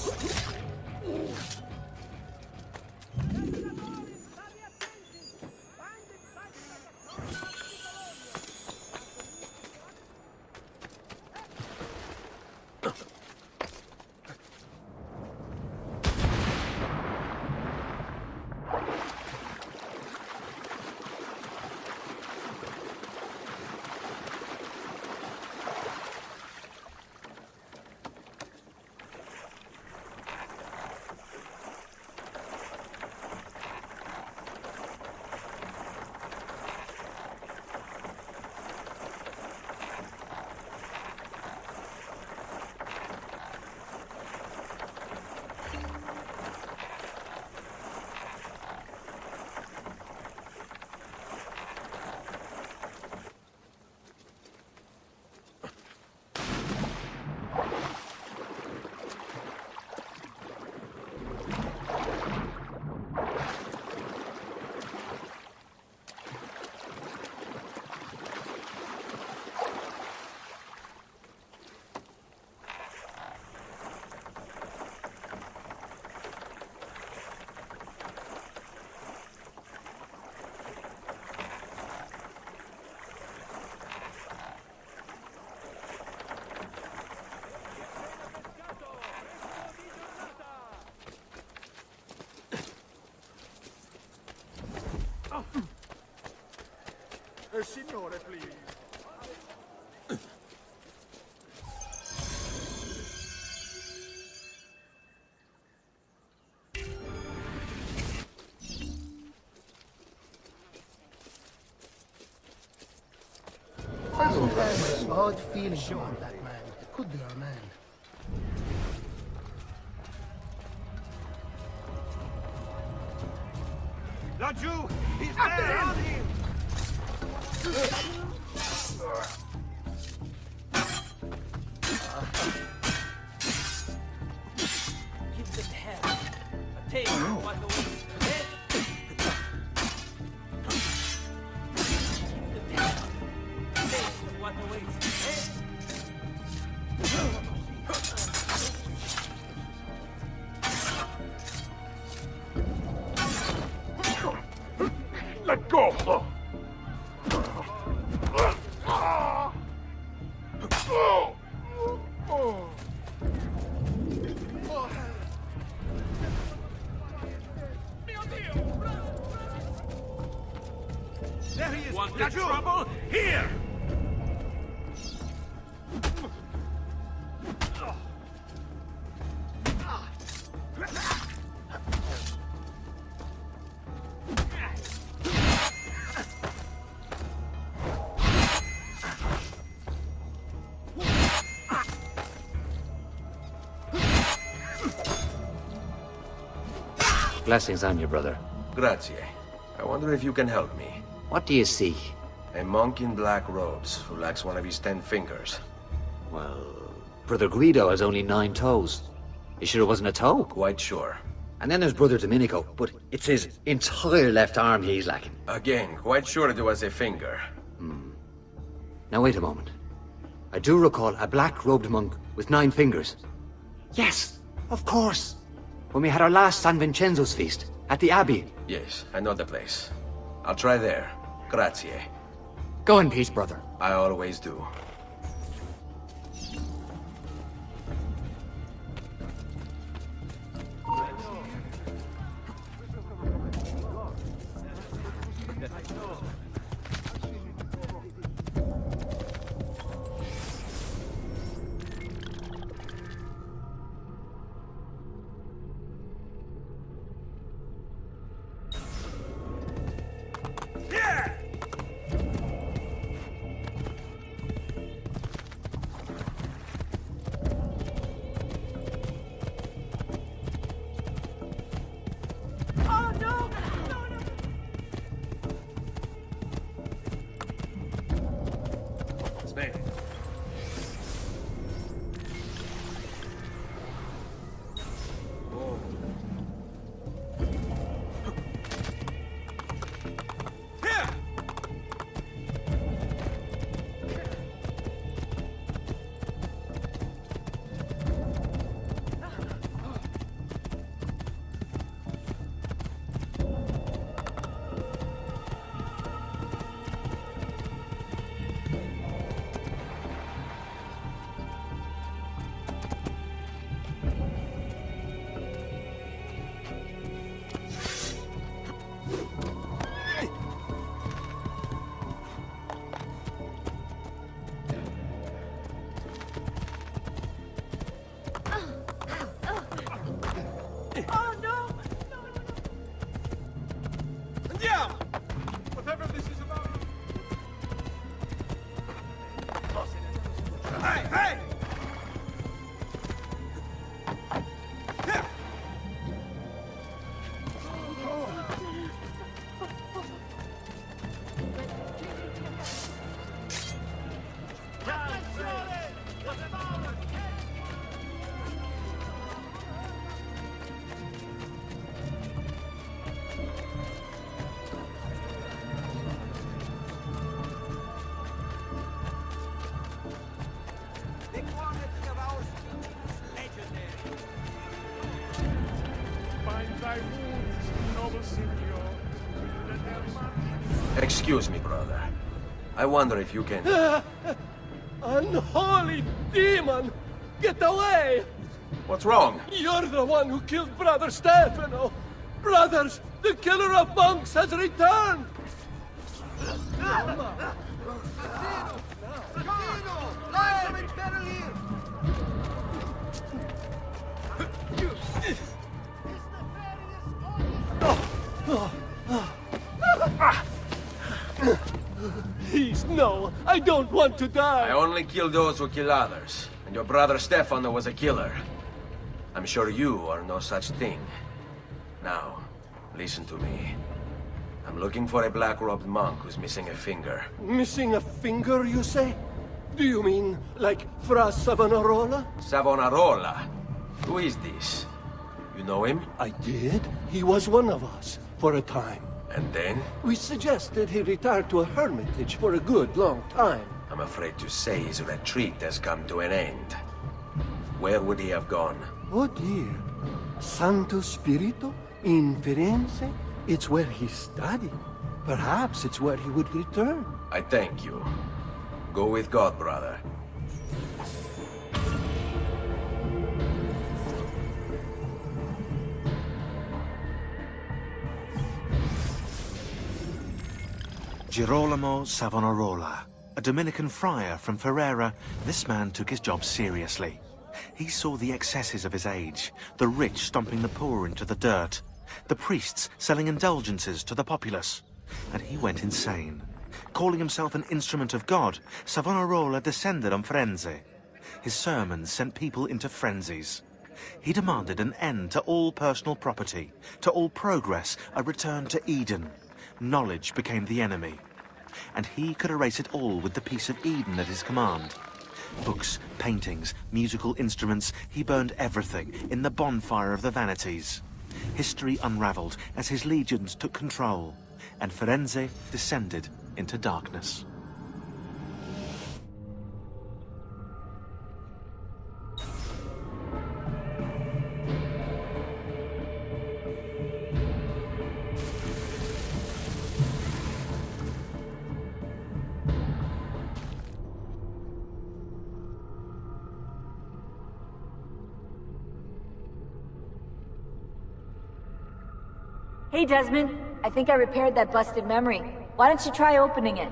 Signore, please. I don't have an odd feeling about that man. It could be our man. Laggiù! He's there! On him! Give them hell. A taste of what awaits. What awaits. Let go! There he is! Want the Laggiù! trouble? Here! Blessings on you, brother. Grazie. I wonder if you can help me. What do you seek? A monk in black robes who lacks one of his 10 fingers. Well, Brother Guido has only 9 toes. You sure it wasn't a toe? Quite sure. And then there's Brother Domenico, but it's his entire left arm he's lacking. Again, quite sure it was a finger. Now wait a moment. I do recall a black-robed monk with 9 fingers. Yes, of course. When we had our last San Vincenzo's feast at the Abbey. Yes, I know the place. I'll try there. Grazie. Go in peace, brother. I always do. Whatever this is about. Hey, hey! Excuse me, brother. I wonder if you can... Unholy demon! Get away! What's wrong? You're the one who killed Brother Stefano! Brothers, the killer of monks has returned! Please, no. I don't want to die. I only kill those who kill others. And your brother Stefano was a killer. I'm sure you are no such thing. Now, listen to me. I'm looking for a black-robed monk who's missing a finger. Missing a finger, you say? Do you mean like Fra Savonarola? Savonarola? Who is this? You know him? I did. He was one of us, for a time. And then? We suggested he retire to a hermitage for a good long time. I'm afraid to say his retreat has come to an end. Where would he have gone? Oh dear. Santo Spirito? In Firenze? It's where he studied. Perhaps it's where he would return. I thank you. Go with God, brother. Girolamo Savonarola, a Dominican friar from Ferrara, this man took his job seriously. He saw the excesses of his age, the rich stomping the poor into the dirt, the priests selling indulgences to the populace, and he went insane. Calling himself an instrument of God, Savonarola descended on Firenze. His sermons sent people into frenzies. He demanded an end to all personal property, to all progress, a return to Eden. Knowledge became the enemy, and he could erase it all with the piece of Eden at his command. Books, paintings, musical instruments, he burned everything in the bonfire of the vanities. History unraveled as his legions took control, and Firenze descended into darkness. Hey, Desmond. I think I repaired that busted memory. Why don't you try opening it?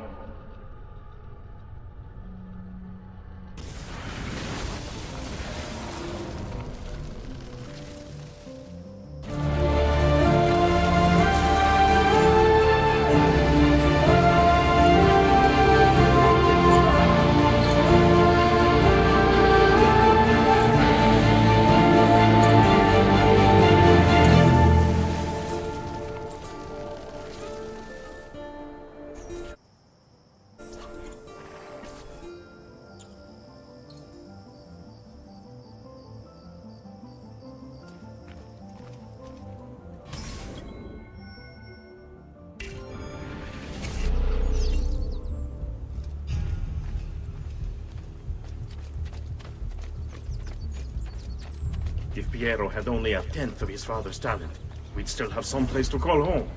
If Piero had only a tenth of his father's talent, we'd still have some place to call home.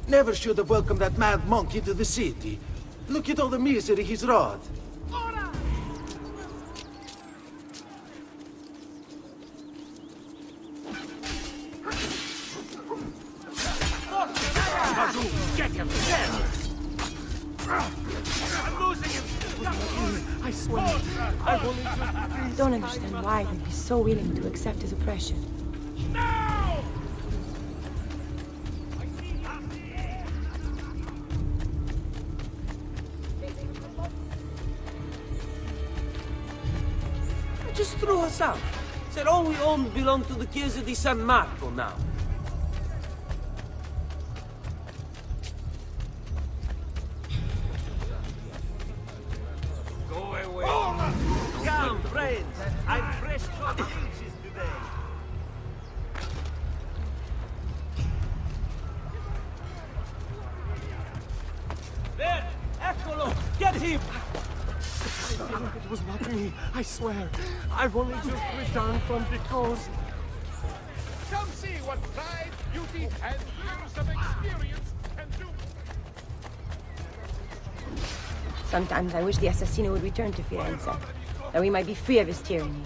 Never should have welcomed that mad monk into the city. Look at all the misery he's wrought. Get him! I'm losing him! I swear, I've only I don't understand why they'd be so willing to accept his oppression. Just threw us out. Said all we owned belonged to the Chiesa di San Marco now. Go away. Come, friends. I've fresh caught inches today. There! Eccolo! Get him! It was not me, I swear. I've only just returned from the coast. Come see what pride beauty and years of experience can do. Sometimes I wish the assassino would return to Firenze, that we might be free of his tyranny.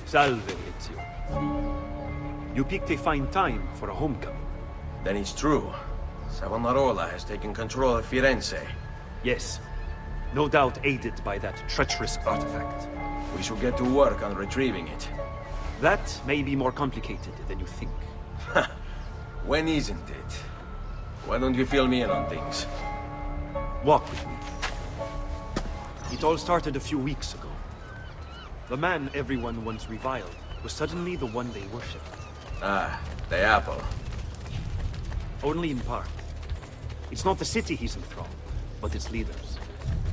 Salve, Ezio. You picked a fine time for a homecoming. Then it's true. Savonarola has taken control of Firenze. Yes. No doubt aided by that treacherous artifact. We should get to work on retrieving it. That may be more complicated than you think. When isn't it? Why don't you fill me in on things? Walk with me. It all started a few weeks ago. The man everyone once reviled was suddenly the one they worshipped. Ah, the apple. Only in part. It's not the city he's enthralled, but its leaders.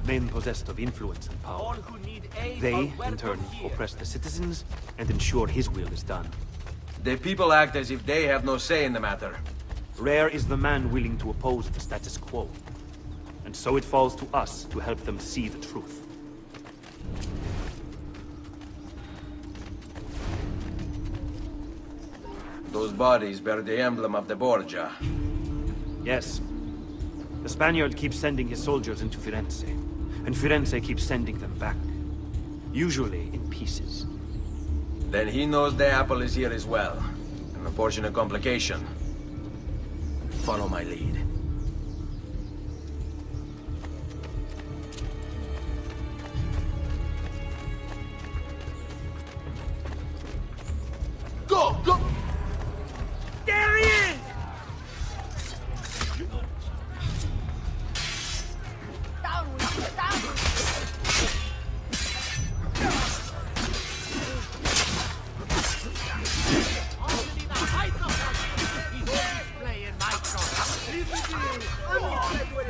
Men possessed of influence and power. They, in turn, oppress the citizens and ensure his will is done. The people act as if they have no say in the matter. Rare is the man willing to oppose the status quo. And so it falls to us to help them see the truth. Those bodies bear the emblem of the Borgia. Yes. The Spaniard keeps sending his soldiers into Firenze, and Firenze keeps sending them back. Usually in pieces. Then he knows the apple is here as well. An unfortunate complication. Follow my lead. Go! Go! There he is! Down with you, down with Only the height of that! He's always playing my song. Leave me be! Only play with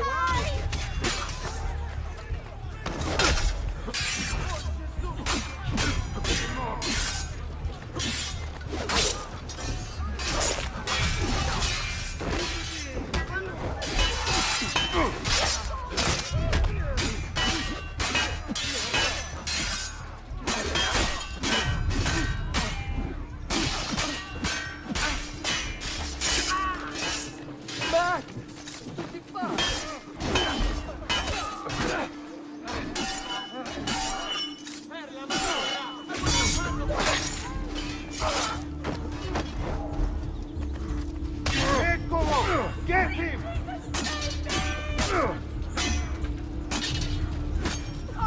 Get him!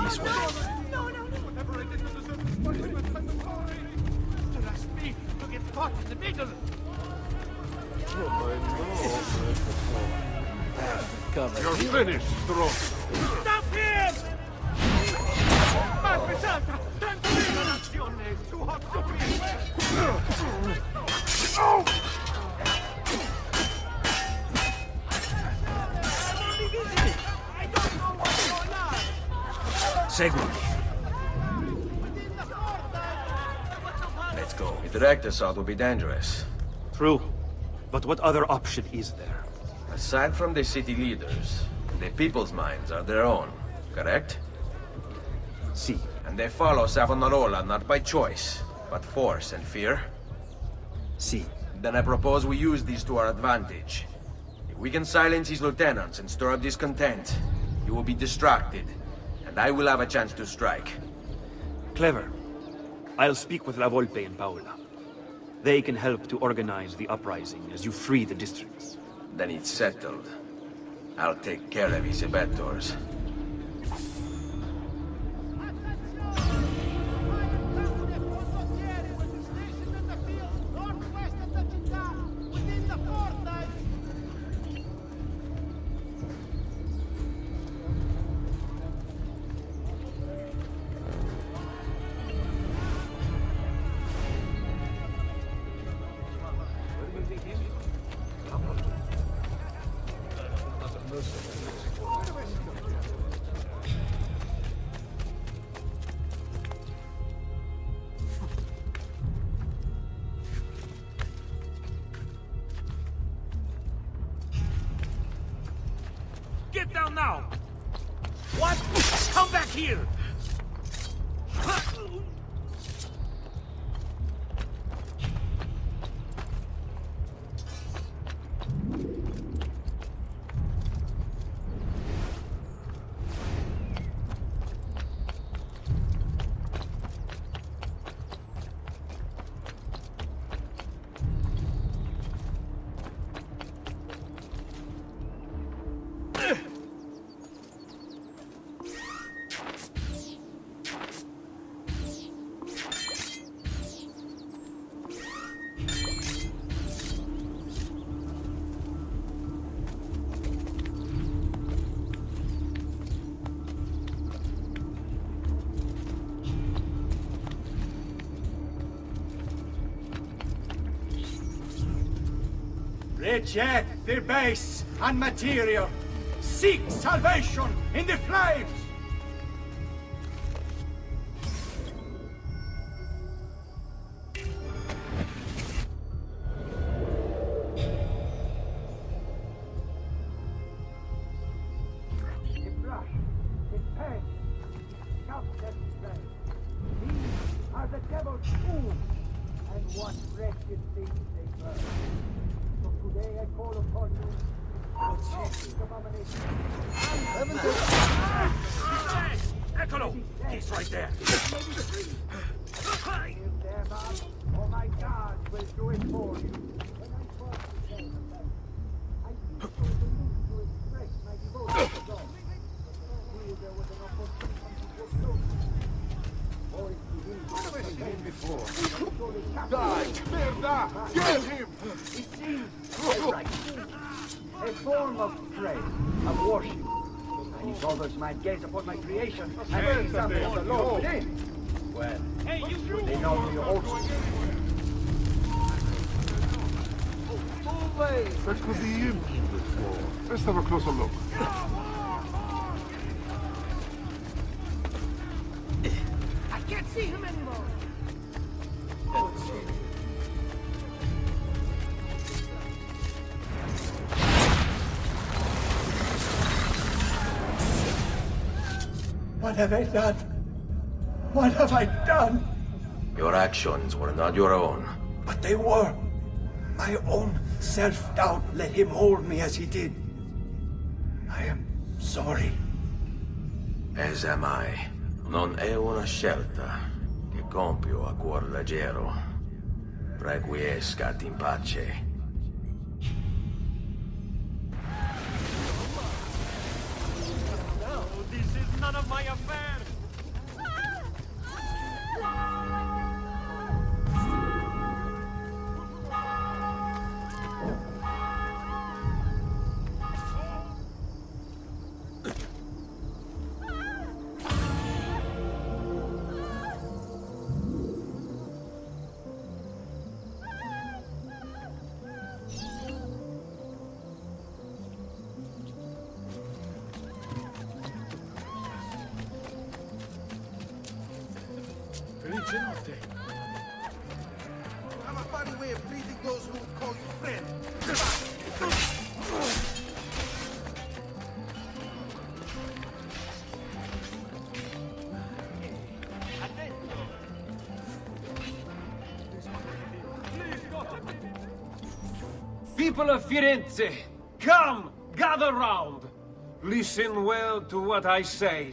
This way. whatever I did to deserve this punishment, I'm sorry. To ask me to get caught in the middle. You're finished, Strong. Stop him! Madre Santa! Tanto meno nazione! Too hot to be! Seguimi. Let's go. A direct assault will be dangerous. True. But what other option is there? Aside from the city leaders, the people's minds are their own, correct? Si. And they follow Savonarola not by choice, but force and fear? Si. Then I propose we use these to our advantage. If we can silence his lieutenants and stir up discontent, he will be distracted, and I will have a chance to strike. Clever. I'll speak with La Volpe and Paola. They can help to organize the uprising as you free the districts. Then it's settled. I'll take care of his abettors. Get down now! What? Come back here! Reject the base and material. Seek salvation in the flames. The brush, the pen, countless flames. These are the devil's tools, and what wretched things they burn. Today I call upon you. Eccolo! He's right there! Oh my God, will do it for you. When I cross the day, I feel so relieved to express my devotion to God. Here there was an opportunity to go close. What have I seen before? Die! Merda! Kill him! It seems right. A form of praise, of worship. And if others might gaze upon my creation and see something of the Lord within, well, they know me also. That could be him. Let's have a closer look. I can't see him anymore. What have I done? What have I done? Your actions were not your own. But they were. My own self-doubt let him hold me as he did. I am sorry. As am I. Non è una scelta che compio a cuor leggero. Requiescat in pace. No, this is none of my affair! I'm a funny way of pleasing those who would call you friend. People of Firenze, come, gather round. Listen well to what I say.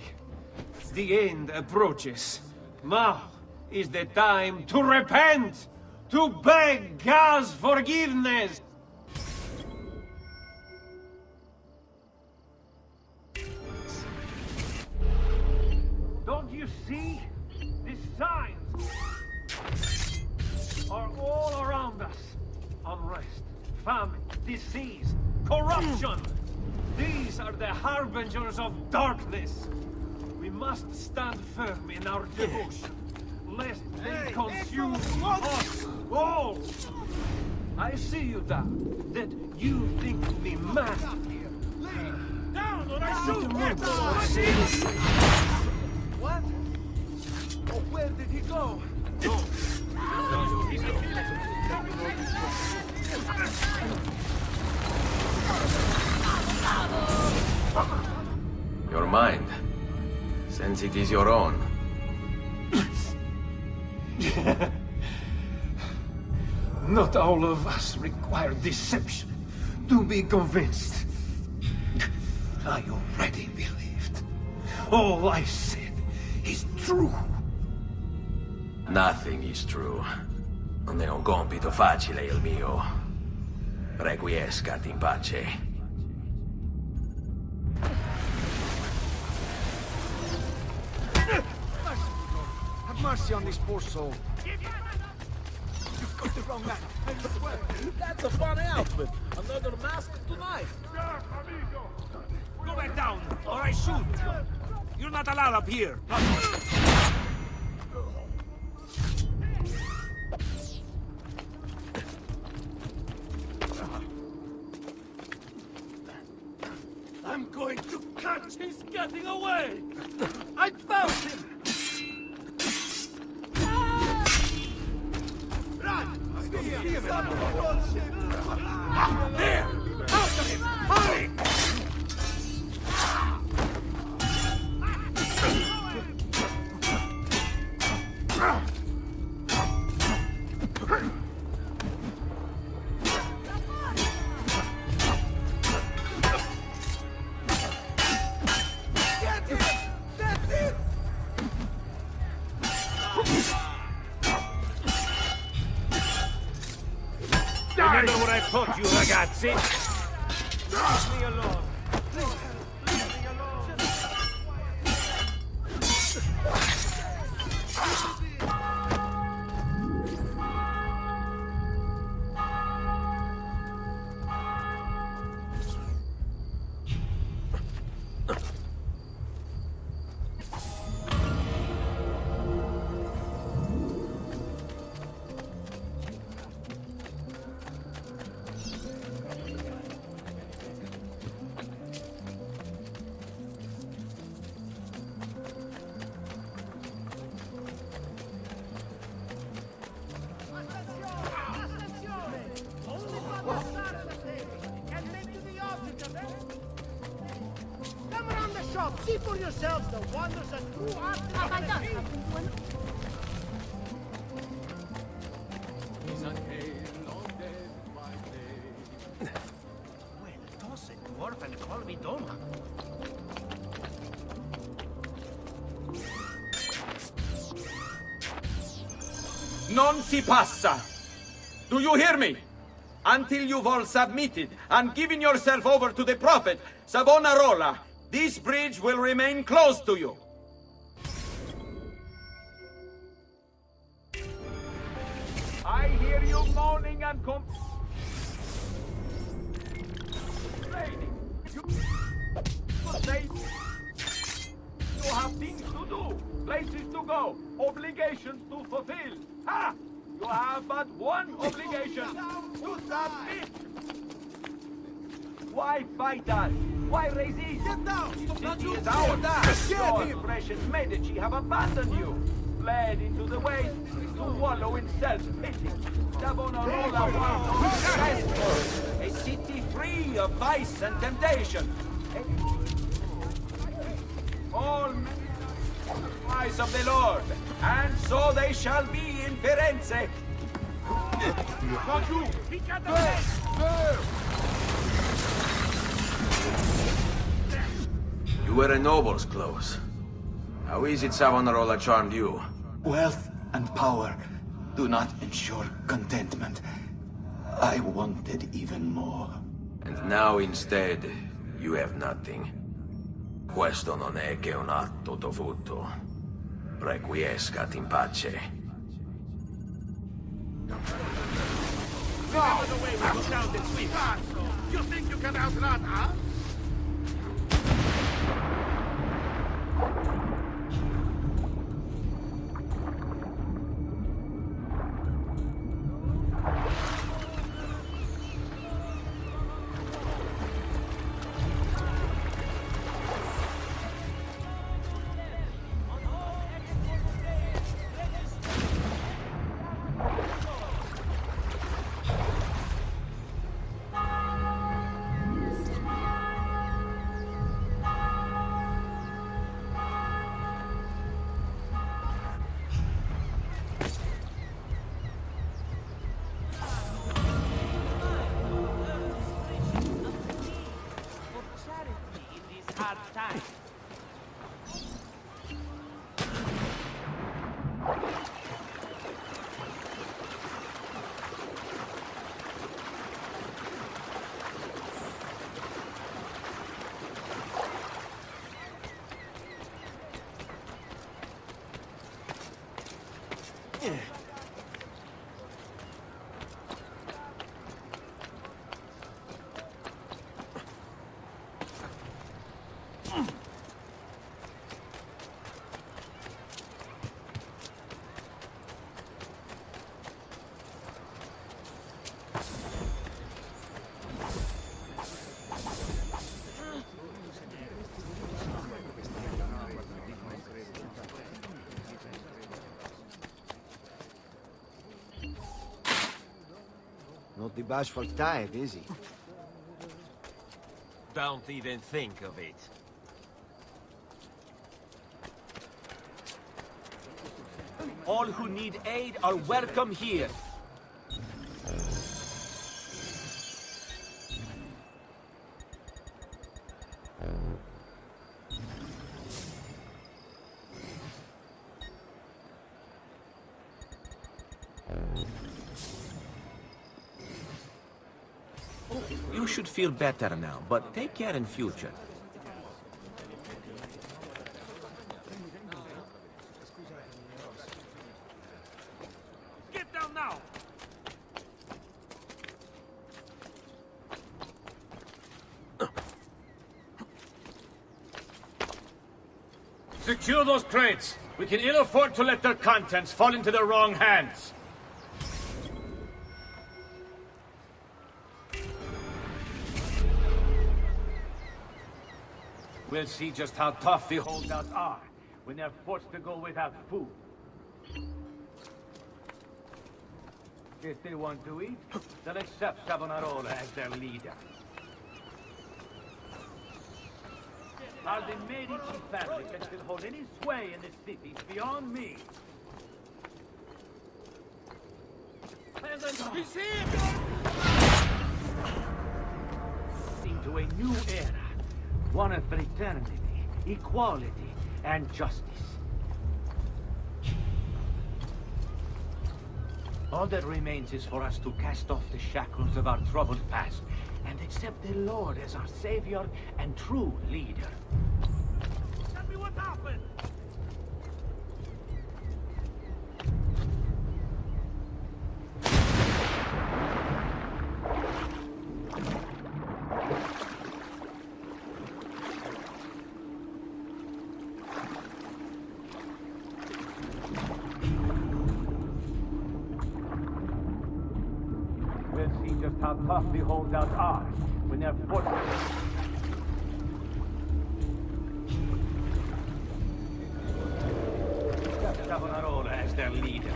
The end approaches. Now is the time to repent, to beg God's forgiveness. Don't you see? The signs are all around us. Unrest, famine, disease, corruption. These are the harbingers of darkness. We must stand firm in our devotion, lest they consume us all. I see you, Dad, that you think me mad. or I shoot! Get down! What? Oh, where did he go? Your mind, since it is your own. Not all of us require deception to be convinced. I already believed. All I said is true. Nothing is true. Non è un compito facile il mio. Requiescat in pace. Have mercy on this poor soul. You've got the wrong man. I swear. That's a funny outfit. Another mask to knife. Go back down, or I shoot. You're not allowed up here. I'm going to catch. He's getting away. I found him. Run! There! After him! Hurry! Remember what I taught you, ragazzi? Leave me alone. Leave me alone. Come around the shop. See for yourselves the wonders and true art of the king. Dwarf and call me Doma. Non si passa! Do you hear me? Until you've all submitted and given yourself over to the Prophet, Savonarola, this bridge will remain closed to you. I hear you moaning and complaining. You have things to do, places to go, obligations to fulfill. Ha! You have but one obligation, to submit. Why fight us? Why resist? Get down! It is our task. Your precious Medici have abandoned you, fled into the waste to wallow in self-pity. Savonarola was successful, a city free of vice and temptation. All men are the eyes of the Lord, and so they shall be in Firenze. Not you! There! There! You wear a noble's clothes. How is it Savonarola charmed you? Wealth and power do not ensure contentment. I wanted even more. And now instead, you have nothing. Questo non è che un atto dovuto. Requiescat in pace. Remember the way we go down the sweep. You think you can outrun us? hard time. Not the bashful type, is he? Don't even think of it. All who need aid are welcome here. You should feel better now, but take care in future. Get down now! Secure those crates. We can ill afford to let their contents fall into the wrong hands. We'll see just how tough the holdouts are when they're forced to go without food. If they want to eat, they'll accept Savonarola as their leader. How the Medici family can still hold any sway in this city is beyond me. He's here! Into a new era. One of fraternity, equality, and justice. All that remains is for us to cast off the shackles of our troubled past and accept the Lord as our savior and true leader. Tell me what happened! We'll see just how tough the holdouts are when they're forced to... accept Savonarola as their leader.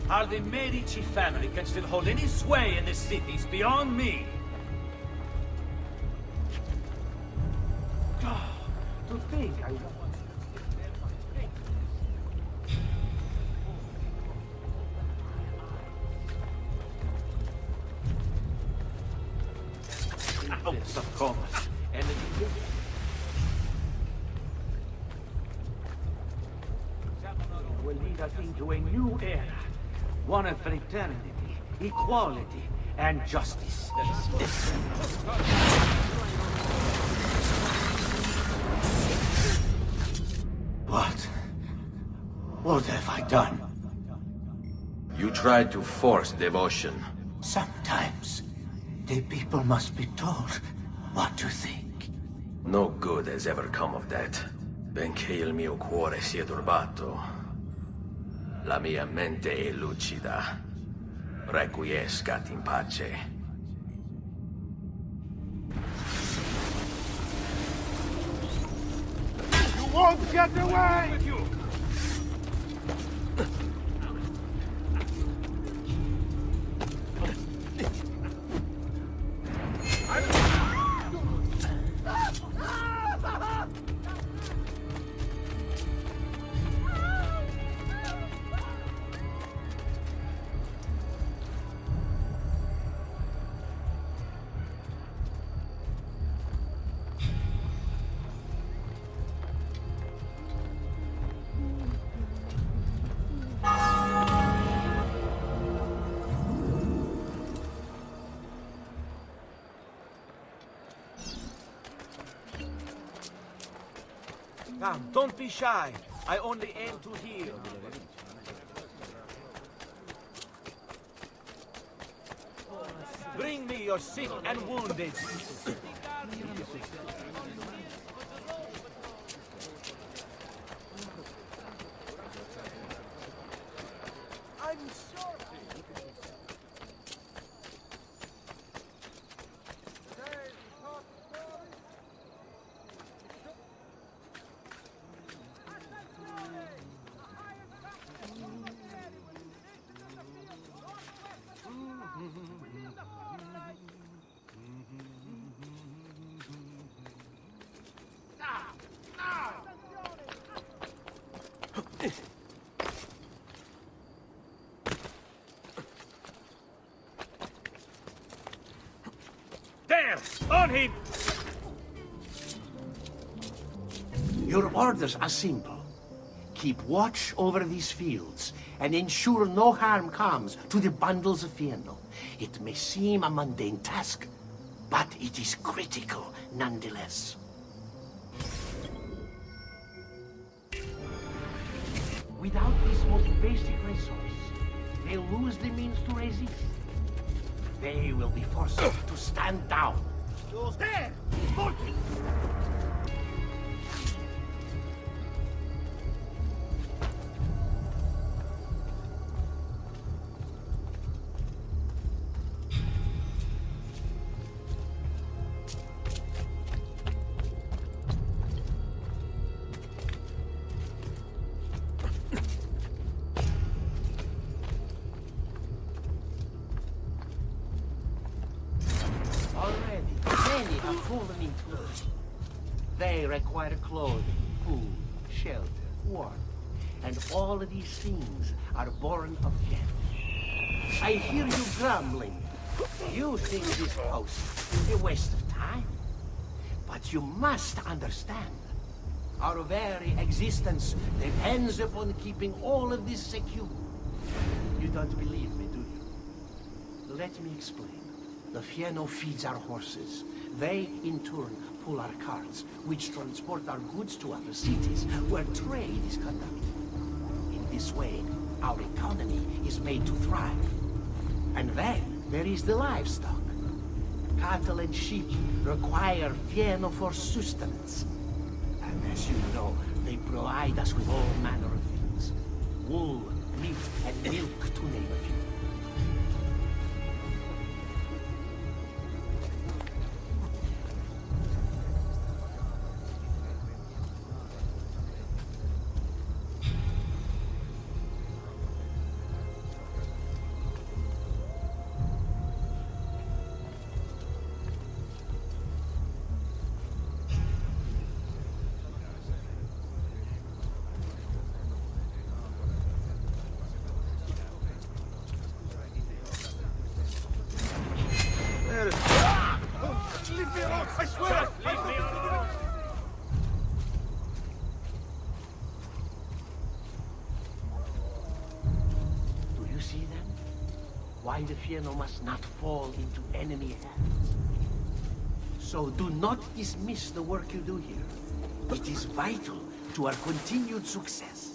How the Medici family can still hold any sway in this city is beyond me. To think I... This, of course, and it will lead us into a new era, one of fraternity, equality, and justice. What have I done? You tried to force devotion. Sometimes the people must be told what to think. No good has ever come of that. Benché il mio cuore sia turbato, la mia mente è lucida. Requiescat in pace. You won't get away with you! Come, don't be shy. I only aim to heal. Bring me your sick and wounded. I'm sorry. There! On him! Your orders are simple. Keep watch over these fields and ensure no harm comes to the bundles of Fieno. It may seem a mundane task, but it is critical nonetheless. Without this most basic resource, they lose the means to resist. They will be forced to stand down. There! Volki! Already, many have fallen into it. They require clothing, food, shelter, warmth, and all of these things are born of fear. I hear you grumbling. You think this post is a waste of time. But you must understand, our very existence depends upon keeping all of this secure. You don't believe me, do you? Let me explain. The Fieno feeds our horses. They, in turn, pull our carts, which transport our goods to other cities, where trade is conducted. In this way, our economy is made to thrive. And then, there is the livestock. Cattle and sheep require Fieno for sustenance. And as you know, they provide us with all manner of things. Wool, meat, and milk, to name a few. Leave me alone! I swear! Just leave me alone! Do you see then? Why the Fieno must not fall into enemy hands. So do not dismiss the work you do here. It is vital to our continued success.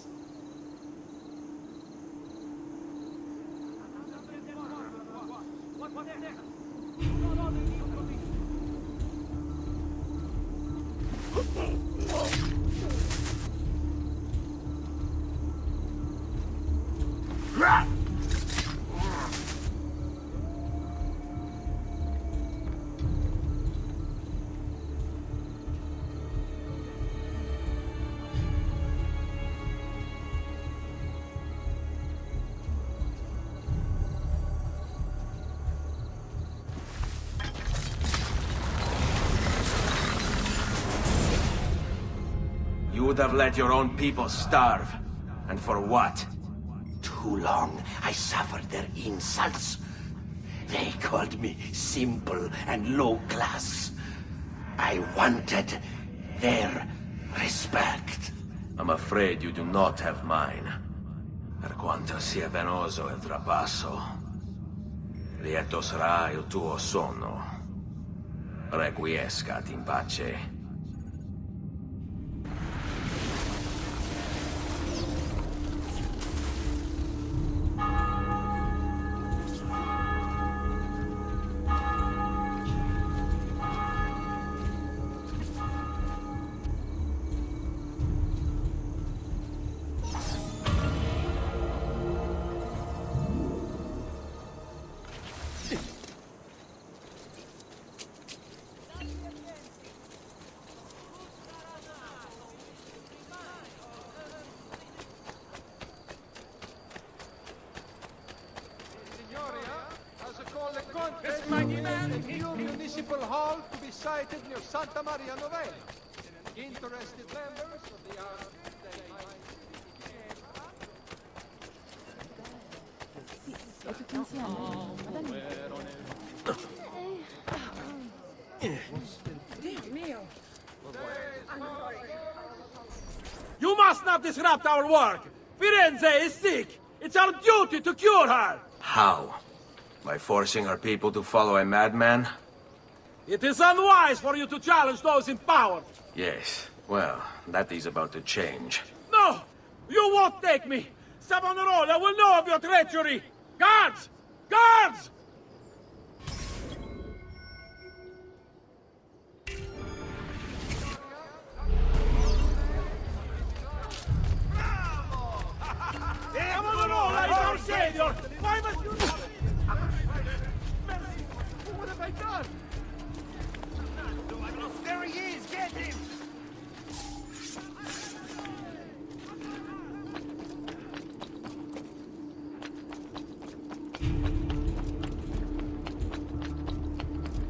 You would have let your own people starve. And for what? Too long I suffered their insults. They called me simple and low class. I wanted their respect. I'm afraid you do not have mine. Per quanto sia penoso il trapasso, lieto sarà il tuo sonno. Requiescat in pace. New municipal hall to be sited near Santa Maria Novella. Interested members of the armed You must not disrupt our work! Firenze is sick! It's our duty to cure her! How? By forcing our people to follow a madman? It is unwise for you to challenge those in power! Yes. Well, that is about to change. No! You won't take me! Savonarola will know of your treachery! Guards! Guards! Savonarola is our savior! Why must you... Mercy! What have I done? There he is! Get him!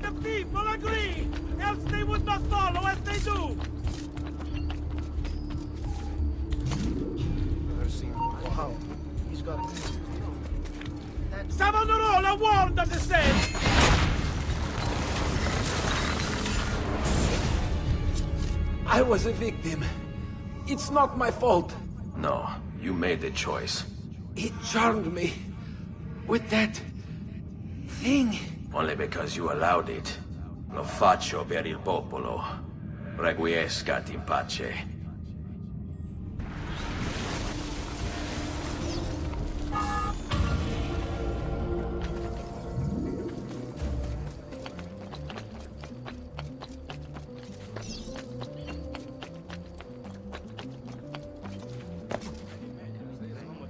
The people agree! Else they would not follow as they do! Wow. He's got it. Savonarola warned of the same! I was a victim. It's not my fault. No, you made the choice. He charmed me with that thing. Only because you allowed it. Lo faccio per il popolo. Requiescat in pace.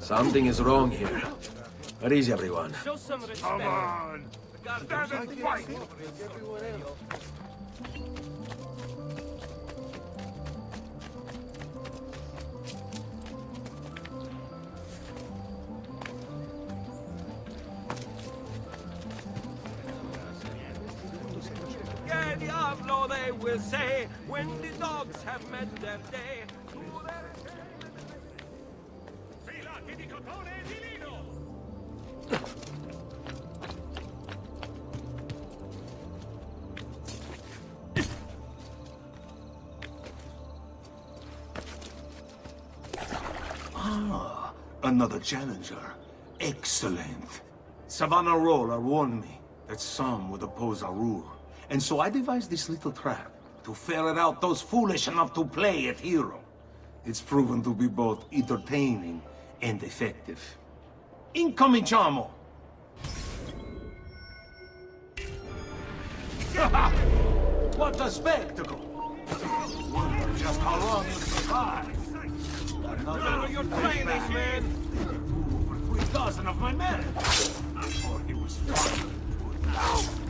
Something is wrong here. Where is everyone? Show some respect. Come on! Stand and fight! Yeah, Diablo, they will say, when the dogs have met their day. Ah, another challenger. Excellent. Savonarola warned me that some would oppose our rule. And so I devised this little trap to ferret out those foolish enough to play at hero. It's proven to be both entertaining and effective. Incominciamo! What a spectacle! Wonder just how long you survive. Another You're training, man! 2 or 3 dozen of my men! Or he was fine.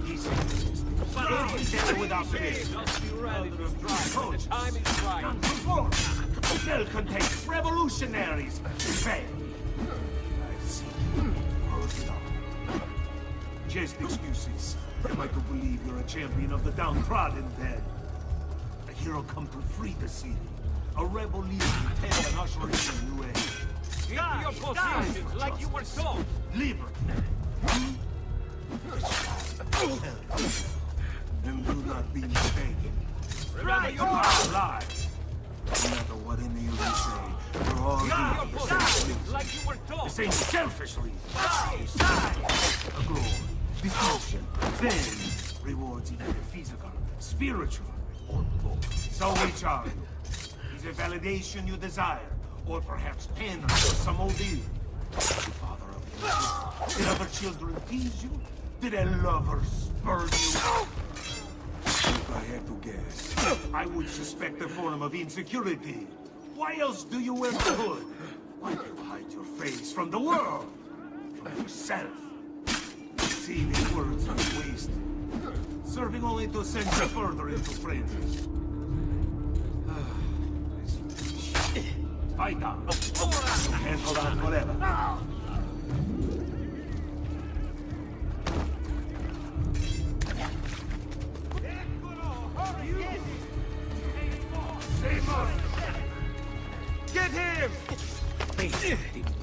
He's every day without fail. Just be ready to strike. The time is right. Bell contains revolutionaries. Fail. I've seen you. Hold it up. Just excuses. Am I to believe you're a champion of the downtrodden then? A hero come to free the city. A rebel leader to tell and usher in a new age. Get your positions like you were told. Liberty. And do not be mistaken. Remember your lives. No matter what any of you say, we're all here for the same reason. like you were told. The same selfishly. A goal, distinction, fame, rewards either physical, spiritual, or both. So which are you? Is it validation you desire? Or perhaps penance or some ordeal? The father of your children. Did other children tease you? Did a lover spurn you? If I had to guess, I would suspect a form of insecurity. Why else do you wear the hood? Why do you hide your face from the world? From yourself? See, these words are wasted, serving only to send you further into frenzy. Fight on. Handle on whatever. him! Face the brutal.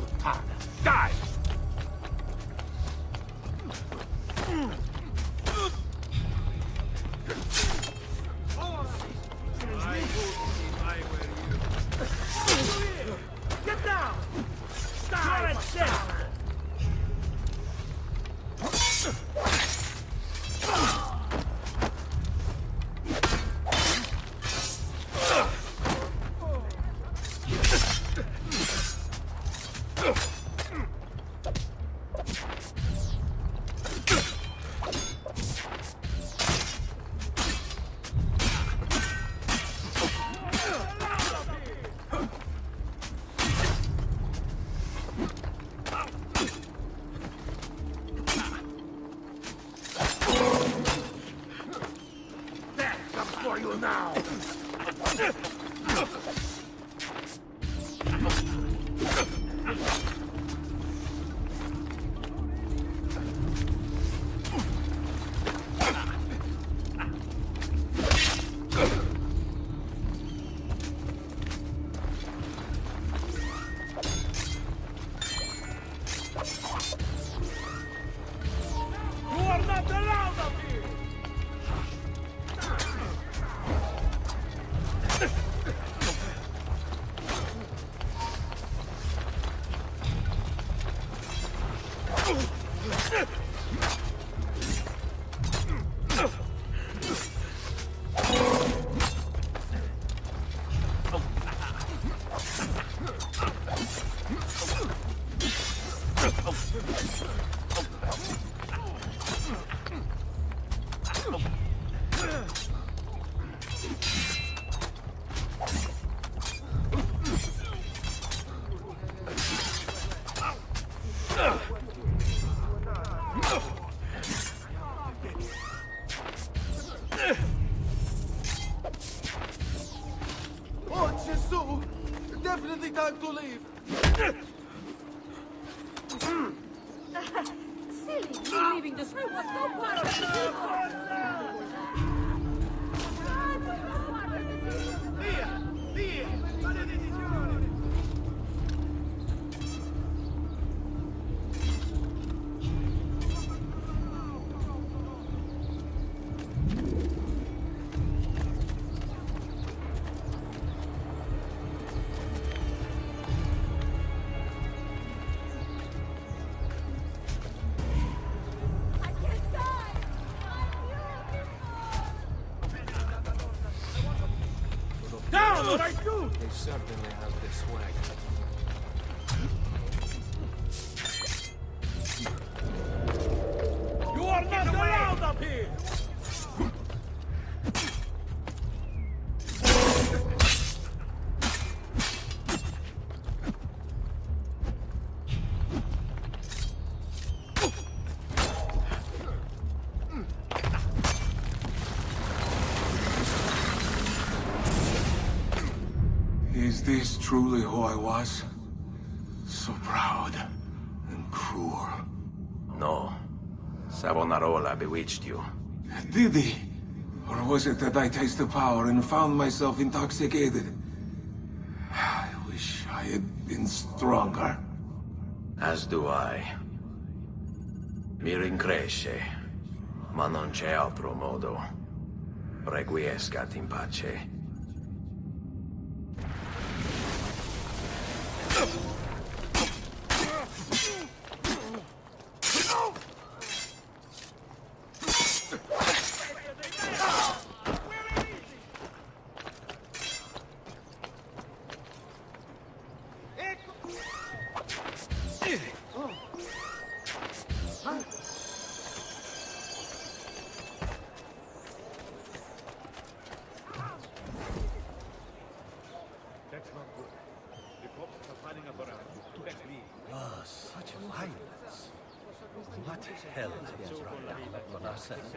Die! Get down! Die! For you now! You are not allowed up here! Oh, Jesus! Definitely time to leave. Silly, you leaving this room was no part of the Via! Via! Down, what I do! They certainly have the swag. You are not allowed up here! Is this truly who I was? So proud and cruel. No. Savonarola bewitched you. Did he? Or was it that I tasted power and found myself intoxicated? I wish I had been stronger. As do I. Mi rincresce, ma non c'è altro modo. Requiescat in pace. That's not good. The cops are piling up around. Let's leave. Ah, such violence. What hell is right now for ourselves?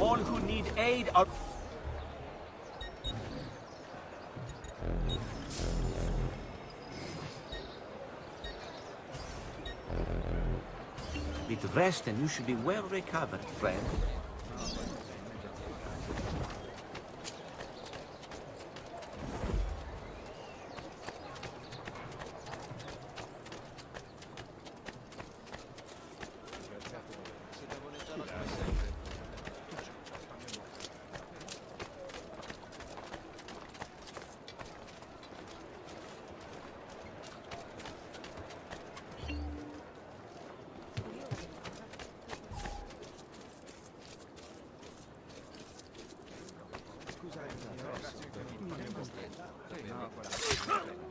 All who need aid are... Bit rest and you should be well recovered, friend.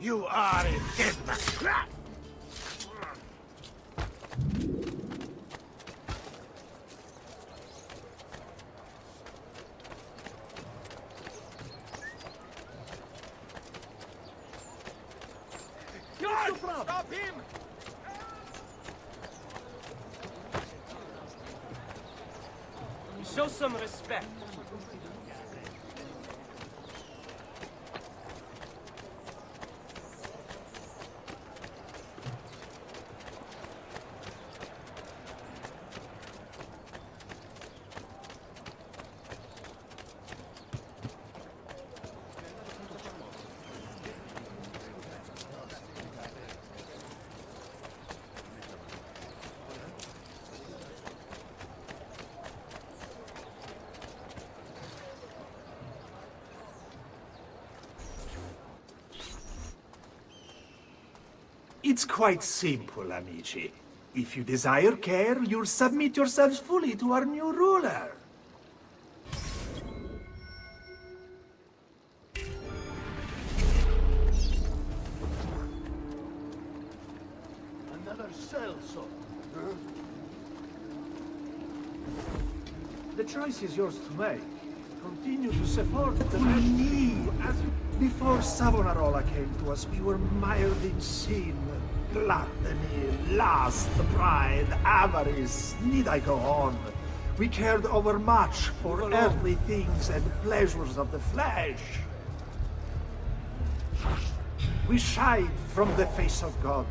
You are a dead man. Stop him! Show some respect. It's quite simple, amici. If you desire care, you'll submit yourselves fully to our new ruler. Another sellsword, huh? The choice is yours to make. Continue to support the We as before Savonarola came to us, we were mired in sin, gluttony, lust, pride, avarice. Need I go on? We cared overmuch for earthly things and pleasures of the flesh. We shied from the face of God.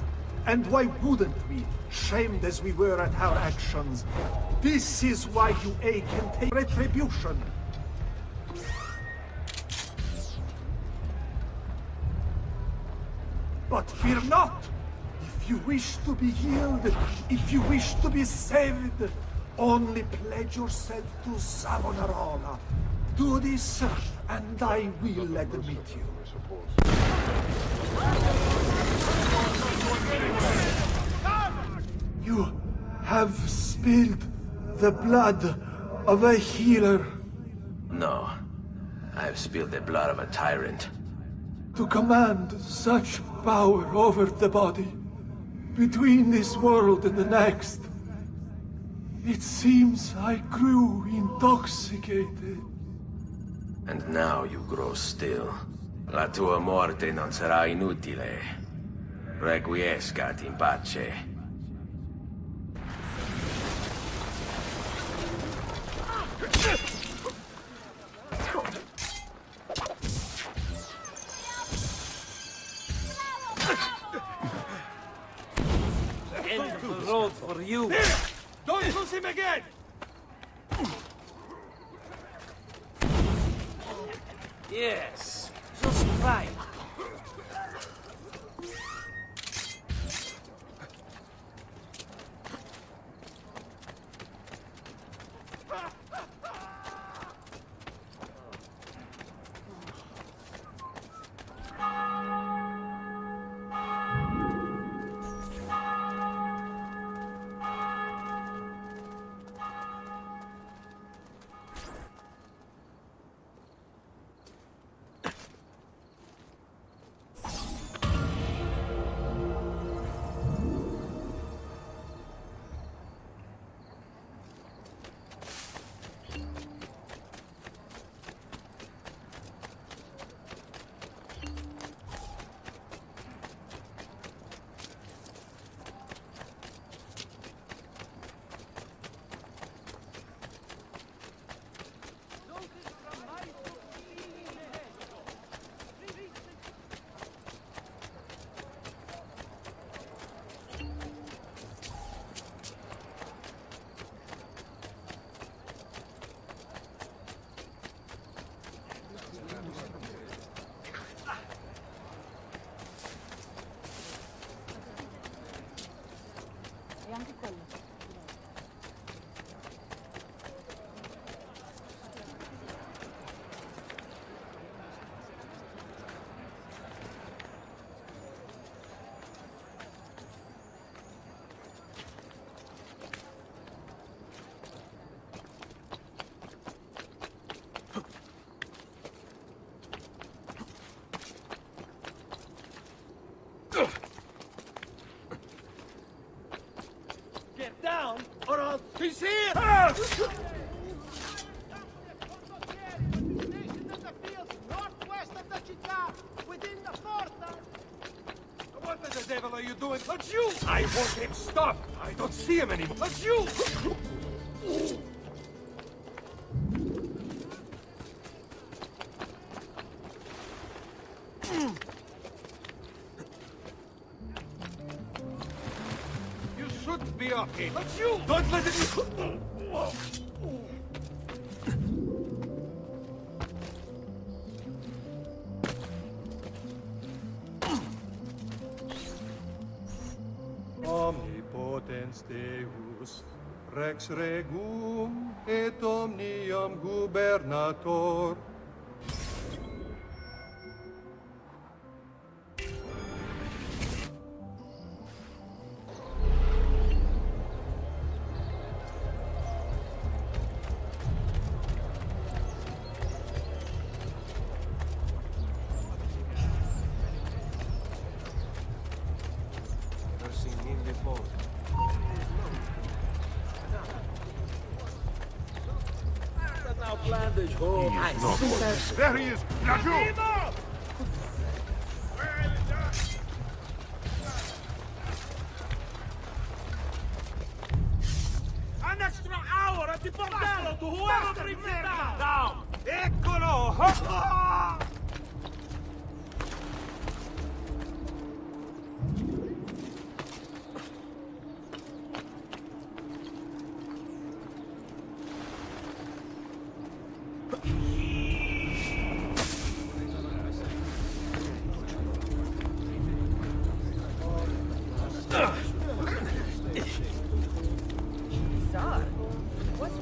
And why wouldn't we, shamed as we were at our actions? This is why you ache and take retribution. But fear not! If you wish to be healed, if you wish to be saved, only pledge yourself to Savonarola. Do this, and I will admit you. You have spilled the blood of a healer. No. I've spilled the blood of a tyrant. To command such power over the body, between this world and the next. It seems I grew intoxicated. And now you grow still. La tua morte non sarà inutile. Requiescat in pace. End of the road for you. Don't lose him again! Yes, just right. E anche quello. Help! He's here! Northwest of the città, within the forta. What the devil are you doing? That's you! I want him stopped! I don't see him anymore! That's you! You shouldn't be okay! That's you! Don't let it... Omnipotens Deus, Rex Regum, et omnium gubernator. There he is! Raju! An extra hour at the bordello to whoever brings it down! Eccolo! Bizarre. What's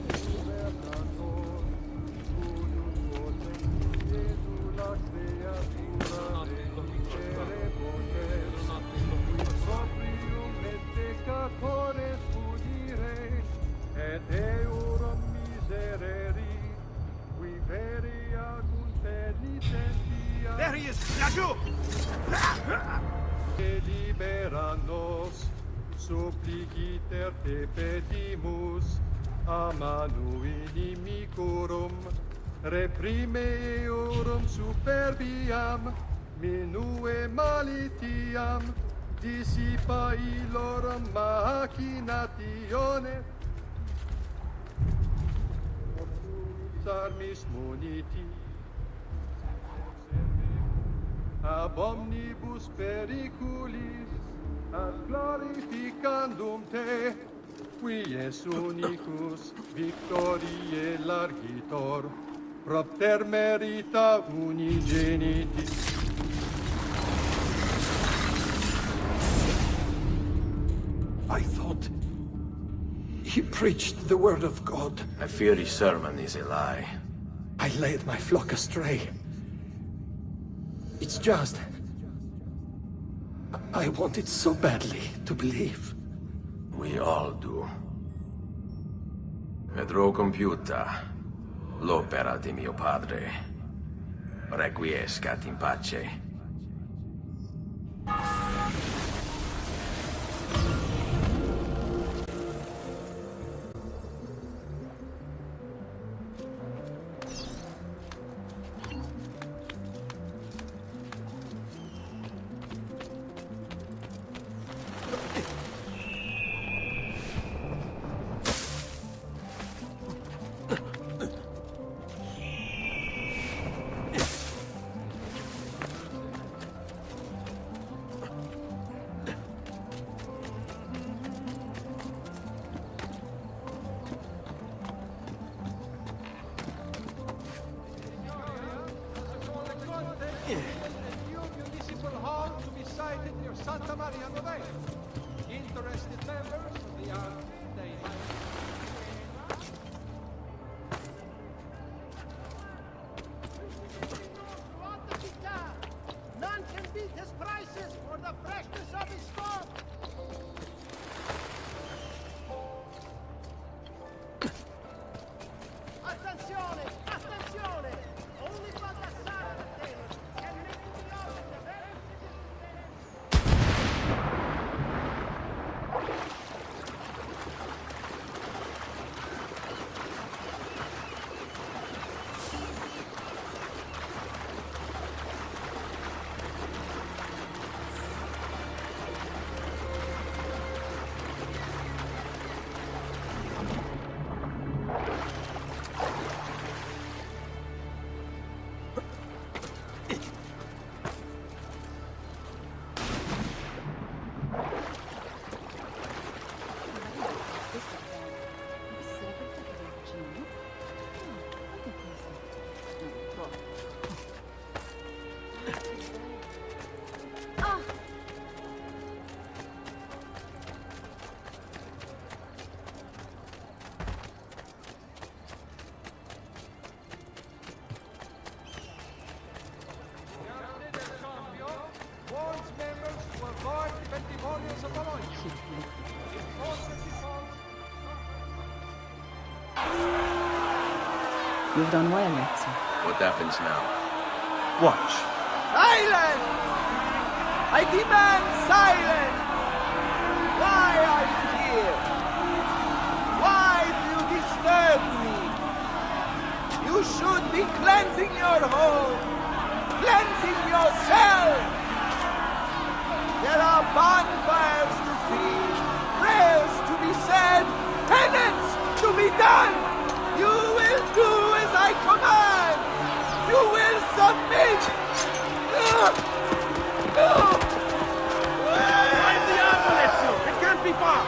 et eorum miserere, qui peria cum penitentia. There he is! Raju! Libera nos, suppliciter te petimus, a manu inimicorum, reprime eorum superbiam, minue malitiam, dissipa illorum machinatione, armis muniti, ab omnibus periculis, ad glorificandum te, qui es unicus victoriae largitor, propter merita unigeniti. I thought he preached the word of God. I fear his sermon is a lie. I led my flock astray. It's just... I wanted so badly to believe. We all do. Vedrò compiuta l'opera di mio padre. Requiescat in pace. Santa Maria Novella. Interested members of the Army, they none can beat his prices or the freshness of his stock. Attenzione! Attenzione! Only Baldassare the tailor can make the office the very You've done well, Ezio. What happens now? Watch. Silence! I demand silence! Why are you here? Why do you disturb me? You should be cleansing your home, cleansing yourself. There are bonfires to see, prayers to be said, penance to be done. You will do as I command. You will submit. No! Find the apple, Ezio! It can't be far!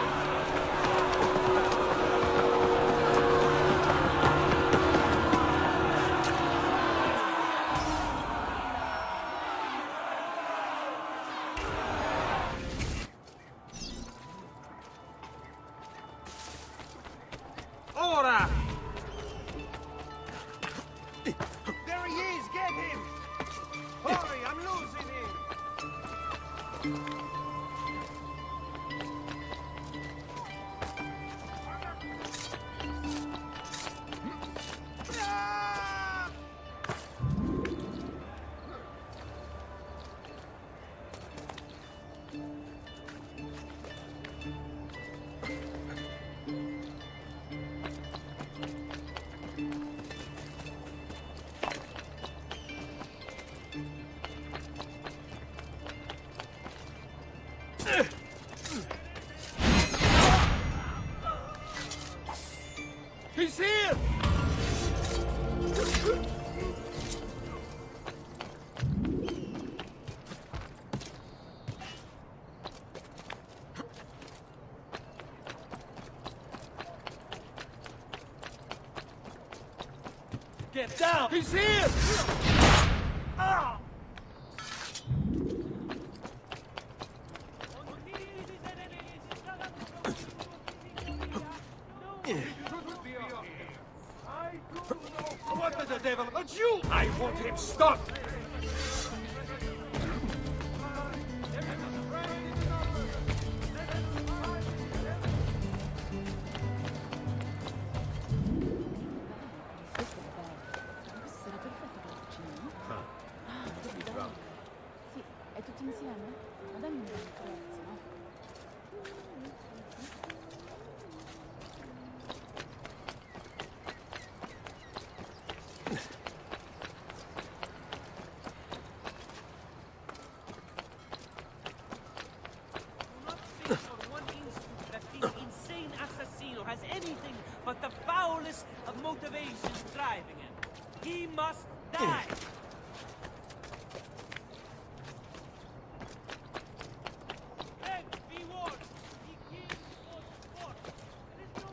Ora! There he is! Get him! Hurry, I'm losing him! He's here! Get down! He's here! Ah! What the devil? It's you! I want him stopped! Sì, è tutto insieme? Ma dammi un prezzo, no? Has anything but the foulest of motivations driving him. He must die! Men, be warned! He came for sport. There is no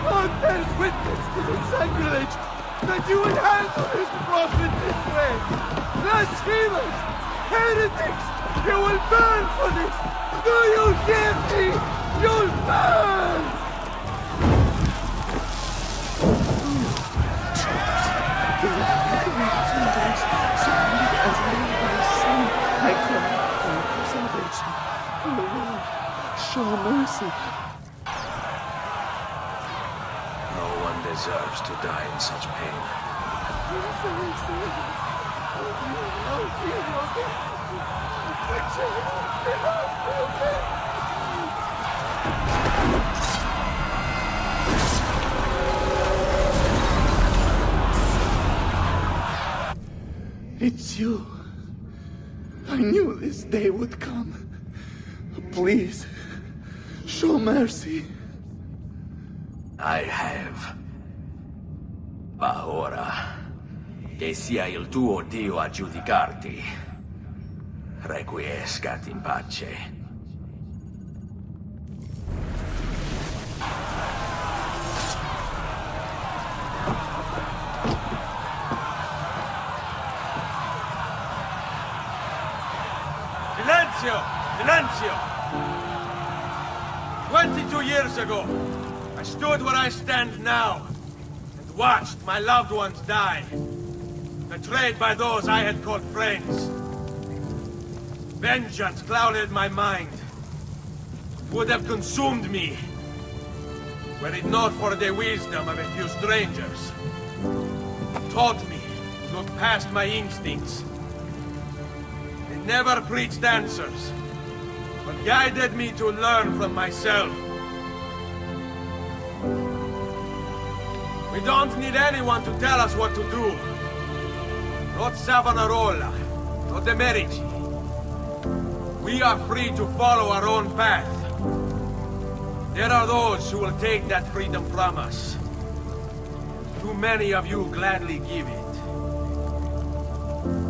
God bears witness to the sacrilege that you would handle his prophet this way. Blasphemers! Heretics! You will burn for this! Do you hear me? You'll burn! Show mercy. No one deserves to die in such pain. It's you. I knew this day would come. Please, show mercy. I have. Ma ora, che sia il tuo Dio a giudicarti. Requiescat in pace. Silenzio! Silenzio! 22 years ago, I stood where I stand now, and watched my loved ones die, betrayed by those I had called friends. Vengeance clouded my mind. It would have consumed me, were it not for the wisdom of a few strangers. Taught me to look past my instincts. They never preached answers, but guided me to learn from myself. We don't need anyone to tell us what to do. Not Savonarola, not the Medici. We are free to follow our own path. There are those who will take that freedom from us. Too many of you gladly give it.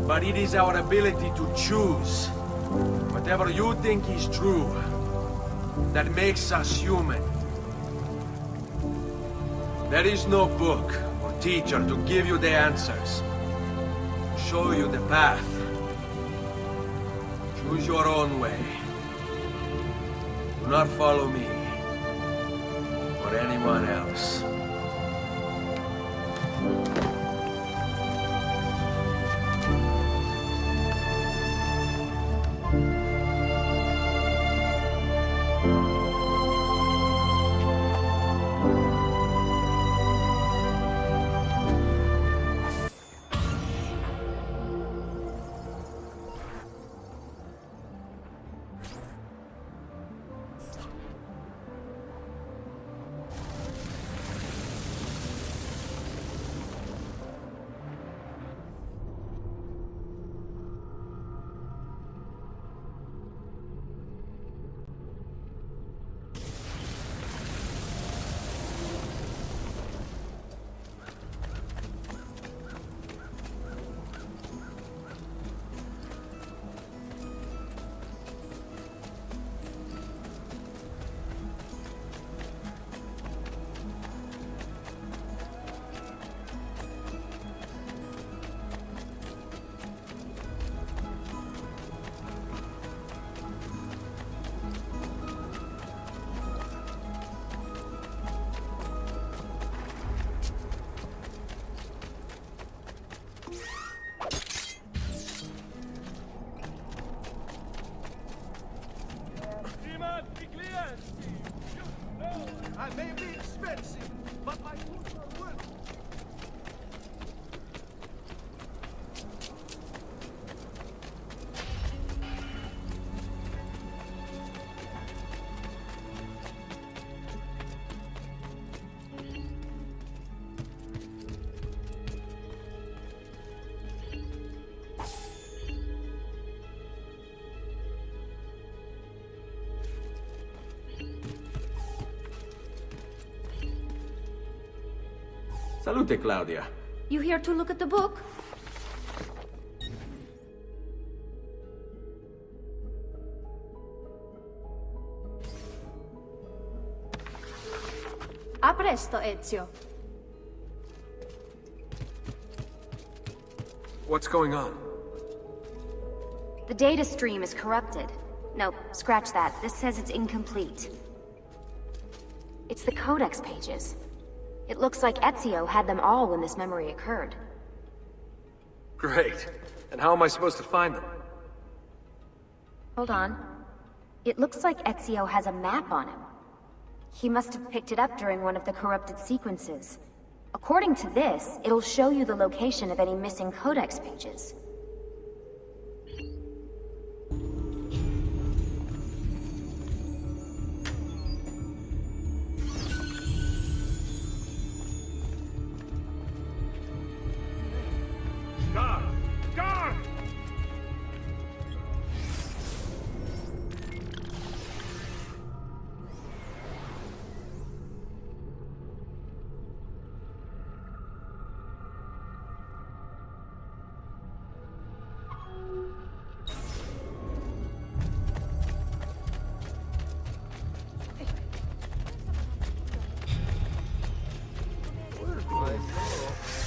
But it is our ability to choose whatever you think is true that makes us human. There is no book or teacher to give you the answers, show you the path. Choose your own way. Do not follow me or anyone else. I may be expensive, but my goods are worth it. Salute, Claudia. You here to look at the book? A presto, Ezio. What's going on? The data stream is corrupted. Nope, scratch that. This says it's incomplete. It's the codex pages. It looks like Ezio had them all when this memory occurred. Great. And how am I supposed to find them? Hold on. It looks like Ezio has a map on him. He must have picked it up during one of the corrupted sequences. According to this, it'll show you the location of any missing codex pages. Guard! Guard!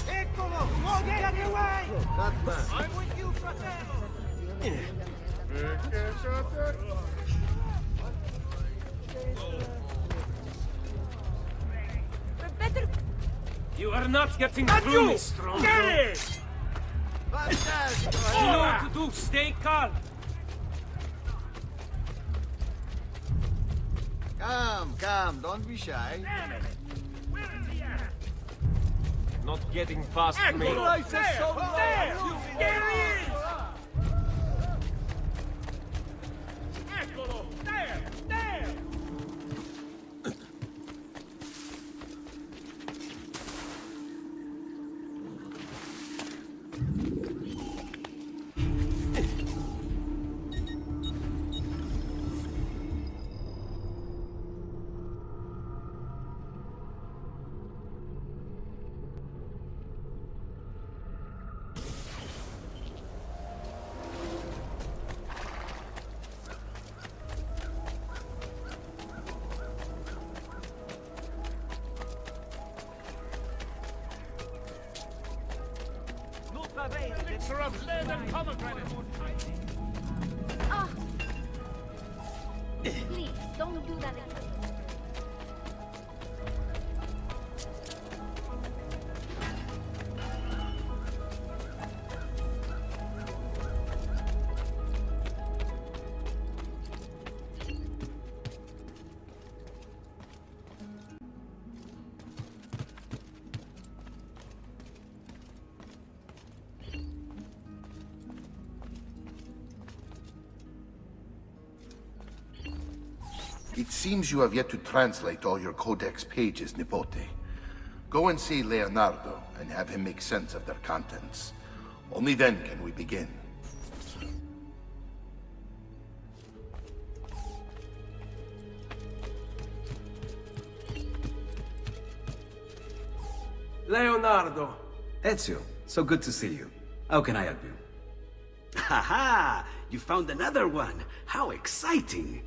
Eccolo! Won't get away! Not bad. I'm with you, fratello! You are not getting Not through you! me, strong. Get it! You know what to do. Stay calm. Come, don't be shy. Damn it! Where is he at? Not getting past me. There! There he is! Eccolo! There! There! Elixir of lead and pomegranate. Ah. Please, don't do that again. It seems you have yet to translate all your codex pages, Nipote. Go and see Leonardo and have him make sense of their contents. Only then can we begin. Leonardo. Ezio, so good to see you. How can I help you? Ha ha! You found another one! How exciting!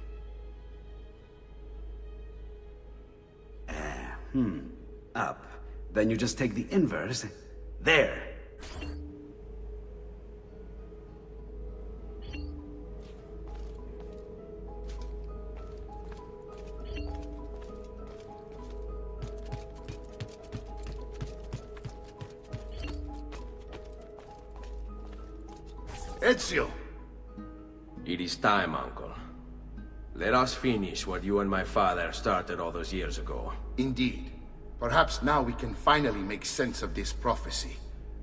Up. Then you just take the inverse. There. Ezio! It is time, Uncle. Let us finish what you and my father started all those years ago. Indeed. Perhaps now we can finally make sense of this prophecy,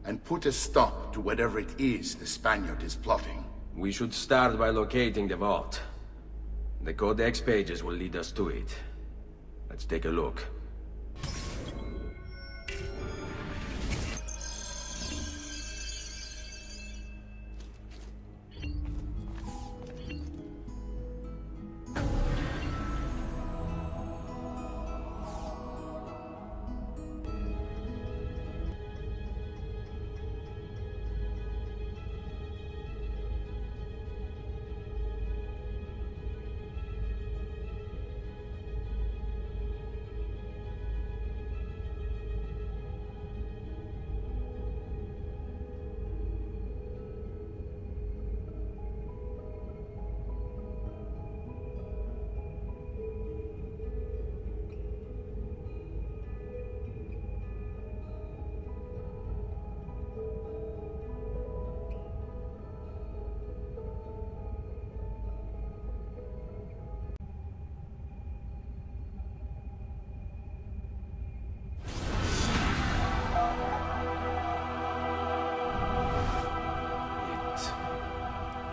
and put a stop to whatever it is the Spaniard is plotting. We should start by locating the vault. The Codex pages will lead us to it. Let's take a look.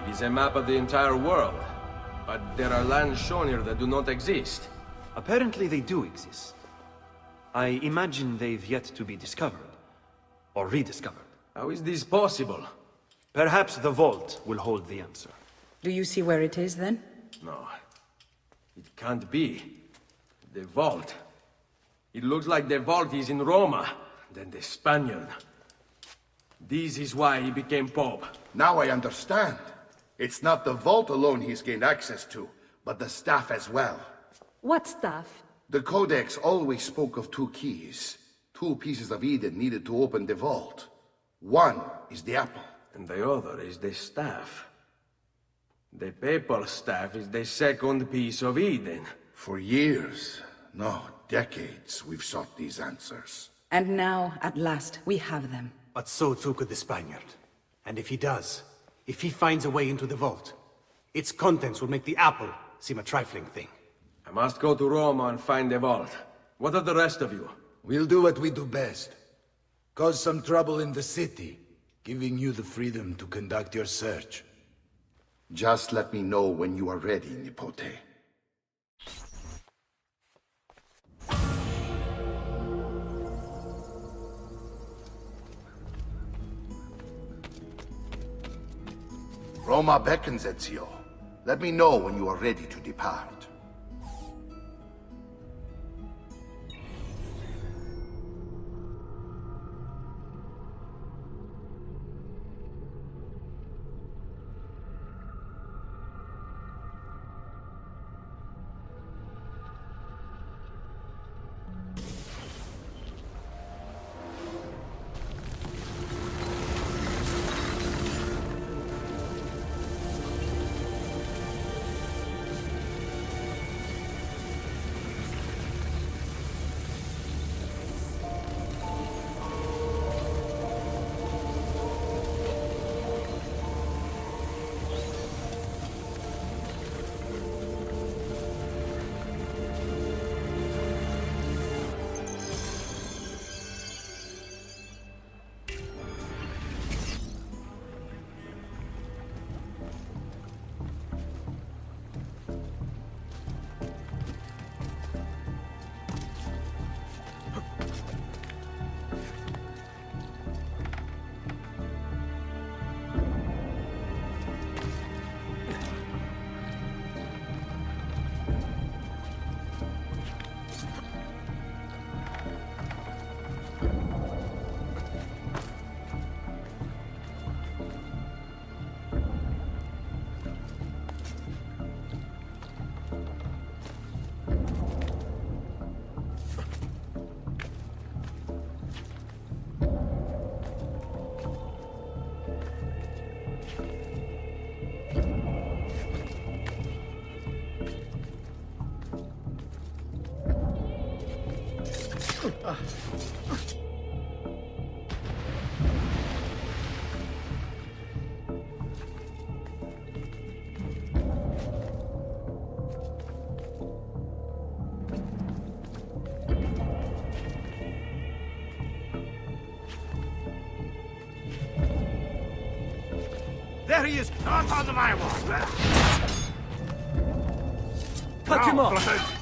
It is a map of the entire world, but there are lands shown here that do not exist. Apparently they do exist. I imagine they've yet to be discovered. Or rediscovered. How is this possible? Perhaps the vault will hold the answer. Do you see where it is, then? No. It can't be. The vault. It looks like the vault is in Roma, then the Spaniard. This is why he became Pope. Now I understand. It's not the vault alone he's gained access to, but the staff as well. What staff? The Codex always spoke of two keys. Two pieces of Eden needed to open the vault. One is the apple. And the other is the staff. The papal staff is the second piece of Eden. For years, no, decades, we've sought these answers. And now, at last, we have them. But so too could the Spaniard. And if he does, if he finds a way into the vault, its contents will make the apple seem a trifling thing. I must go to Roma and find the vault. What of the rest of you? We'll do what we do best. Cause some trouble in the city, giving you the freedom to conduct your search. Just let me know when you are ready, Nipote. Roma beckons, Ezio. Let me know when you are ready to depart. There he is! Not on my wall! Cut him off!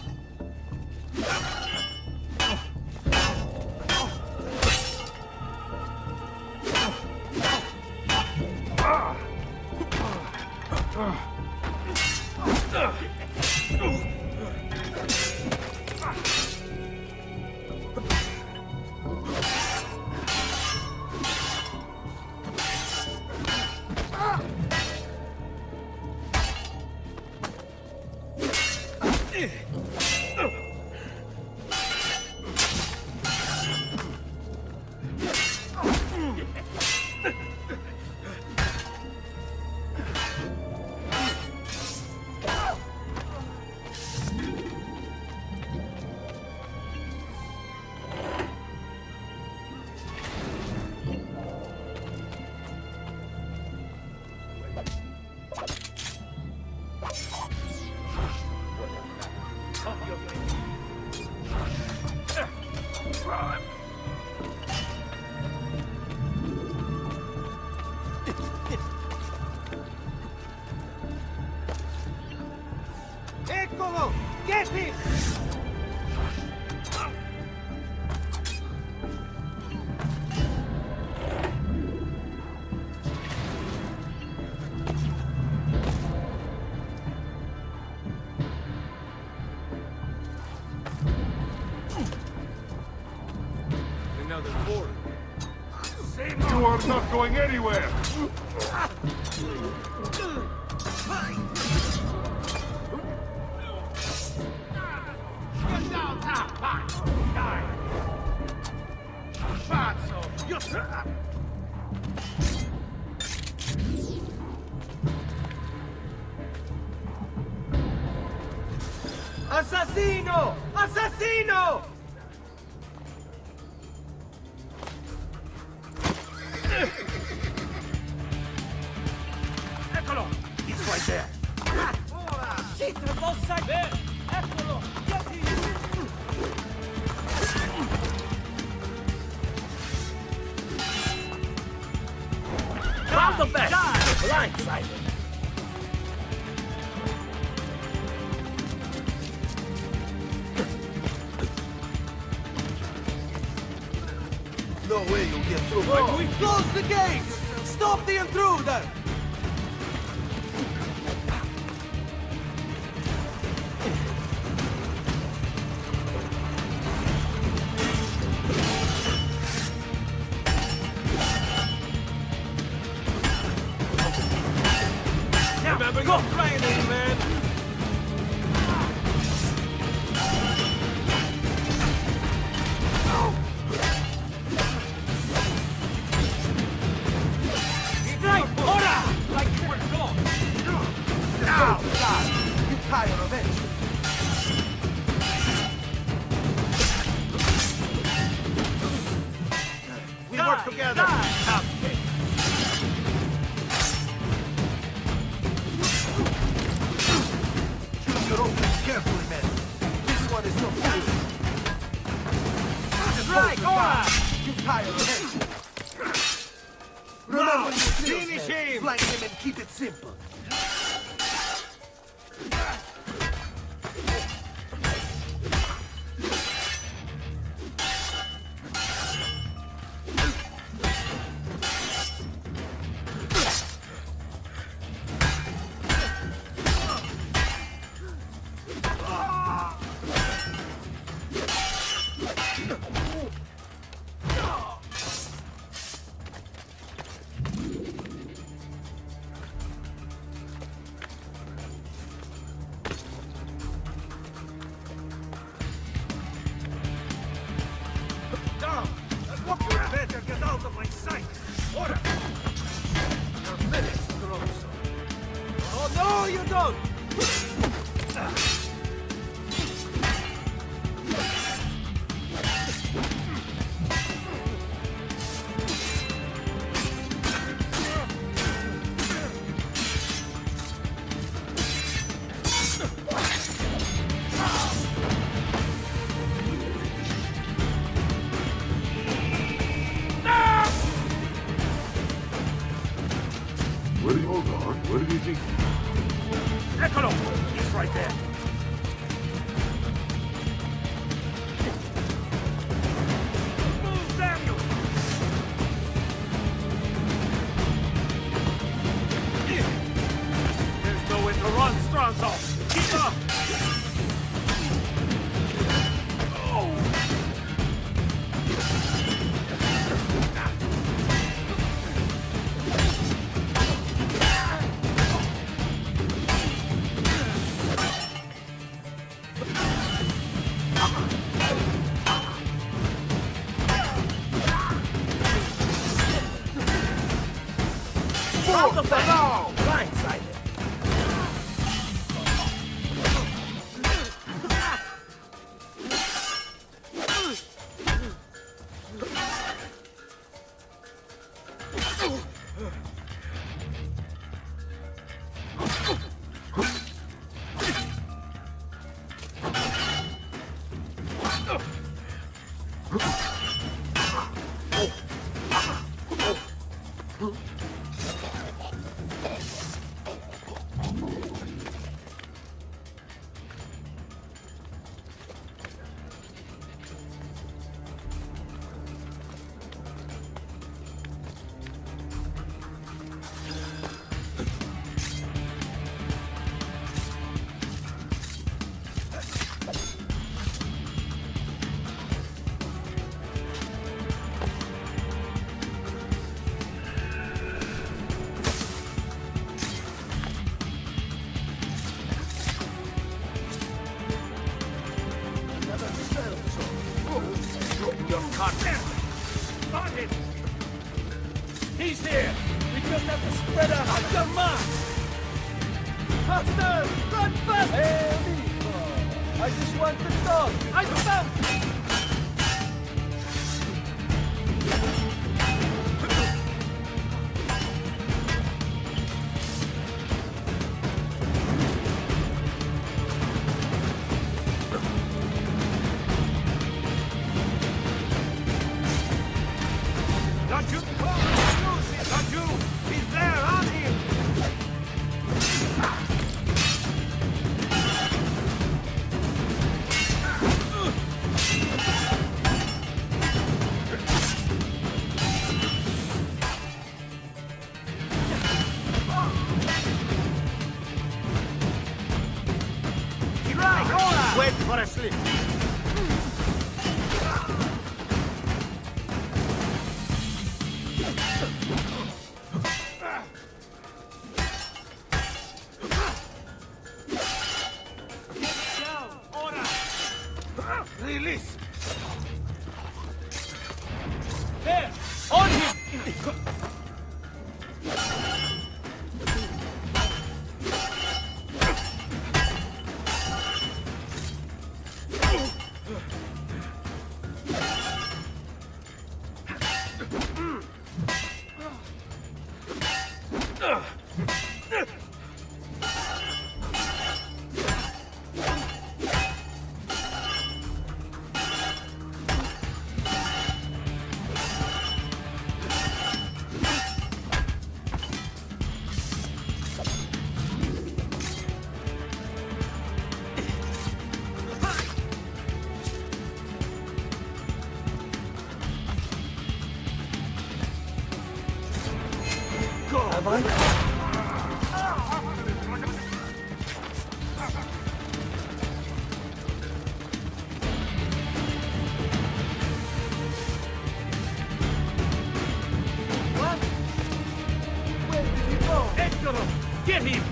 Eccolo! Get him! Another board. You are not going anywhere! Assassino! Assassino! right there. Shit, they're both sides there! Eccolo! Get him! Round the back! Blindsided! No way you'll get through. Oh. We close the gates! Stop the intruder! Remember your training, man! We work together! Choose your openings carefully, man. This one is no fool. Strike! Ora! You tire of it. Remember your skills, Finish man. him! Flank him and keep it simple. Better get out of my sight! Order! You're finished, Grosso. Oh, no, you don't! Where do you hold on? Where do you think? Eccolo! He's right there. Move, Samuel! There's nowhere to run, Stronzo! Keep up! Round the back! Blindsided! On him! He's here! We just have to spread out like your mark! Faster! Run fast! Hey, amigo! I just want to talk! I found you! perfect for a slip. Release. There! On him! Get him!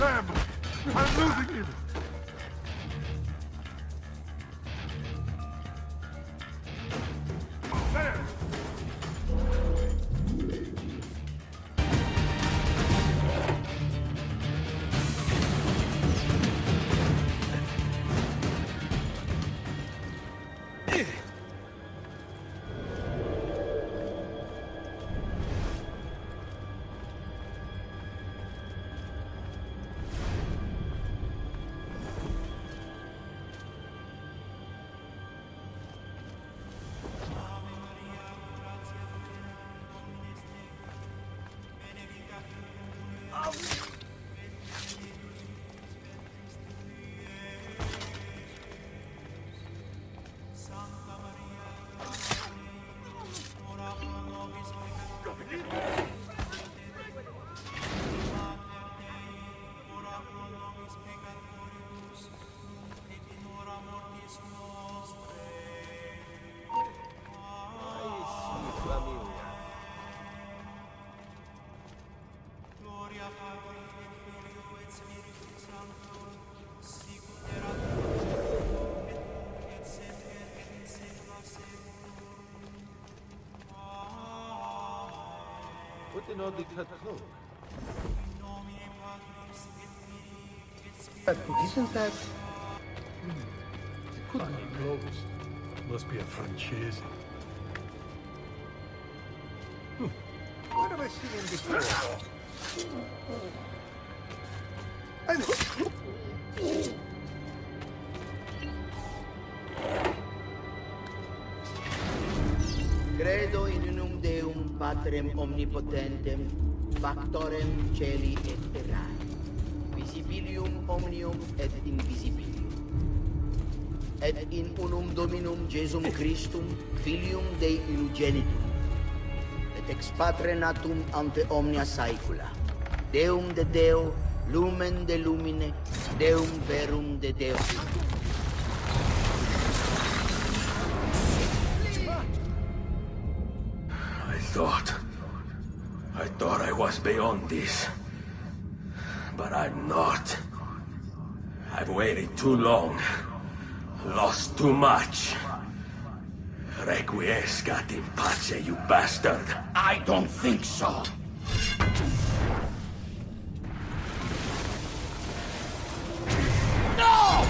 Damn! I'm losing him! There! What an oddly cut cloak. Isn't that... It could be closed. Must be a francese. Where have I seen him before? Credo in unum Deum Patrem omnipotentem, factorem celi et terrae, visibilium omnium et invisibilium, et in unum Dominum Jesum Christum, Filium Dei unigenitum, et ex Patre natum ante omnia saecula, Deum de Deo, lumen de lumine, Deum verum de Deo. I thought I was beyond this. But I'm not. I've waited too long. Lost too much. Requiescat in pace, you bastard. I don't think so. No!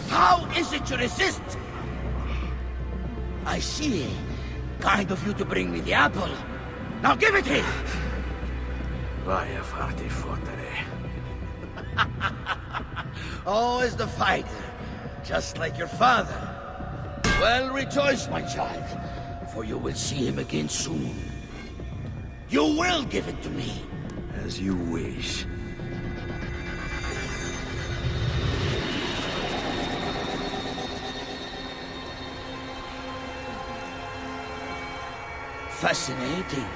How is it you resist? I see. Kind of you to bring me the apple. Now give it here! Vaya farti fottere. Always the fighter, just like your father. Well, rejoice, my child, for you will see him again soon. You will give it to me. As you wish. Fascinating.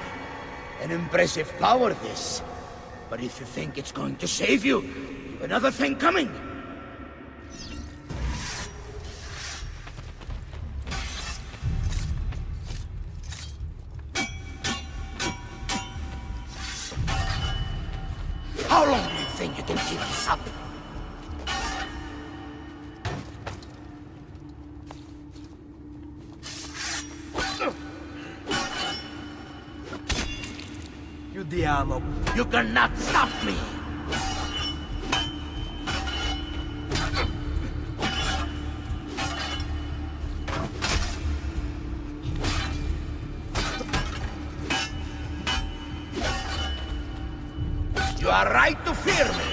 An impressive power, this. But if you think it's going to save you, you've another thing coming. How long do you think you can keep this up? Chiudiamo. You cannot stop me! You are right to fear me!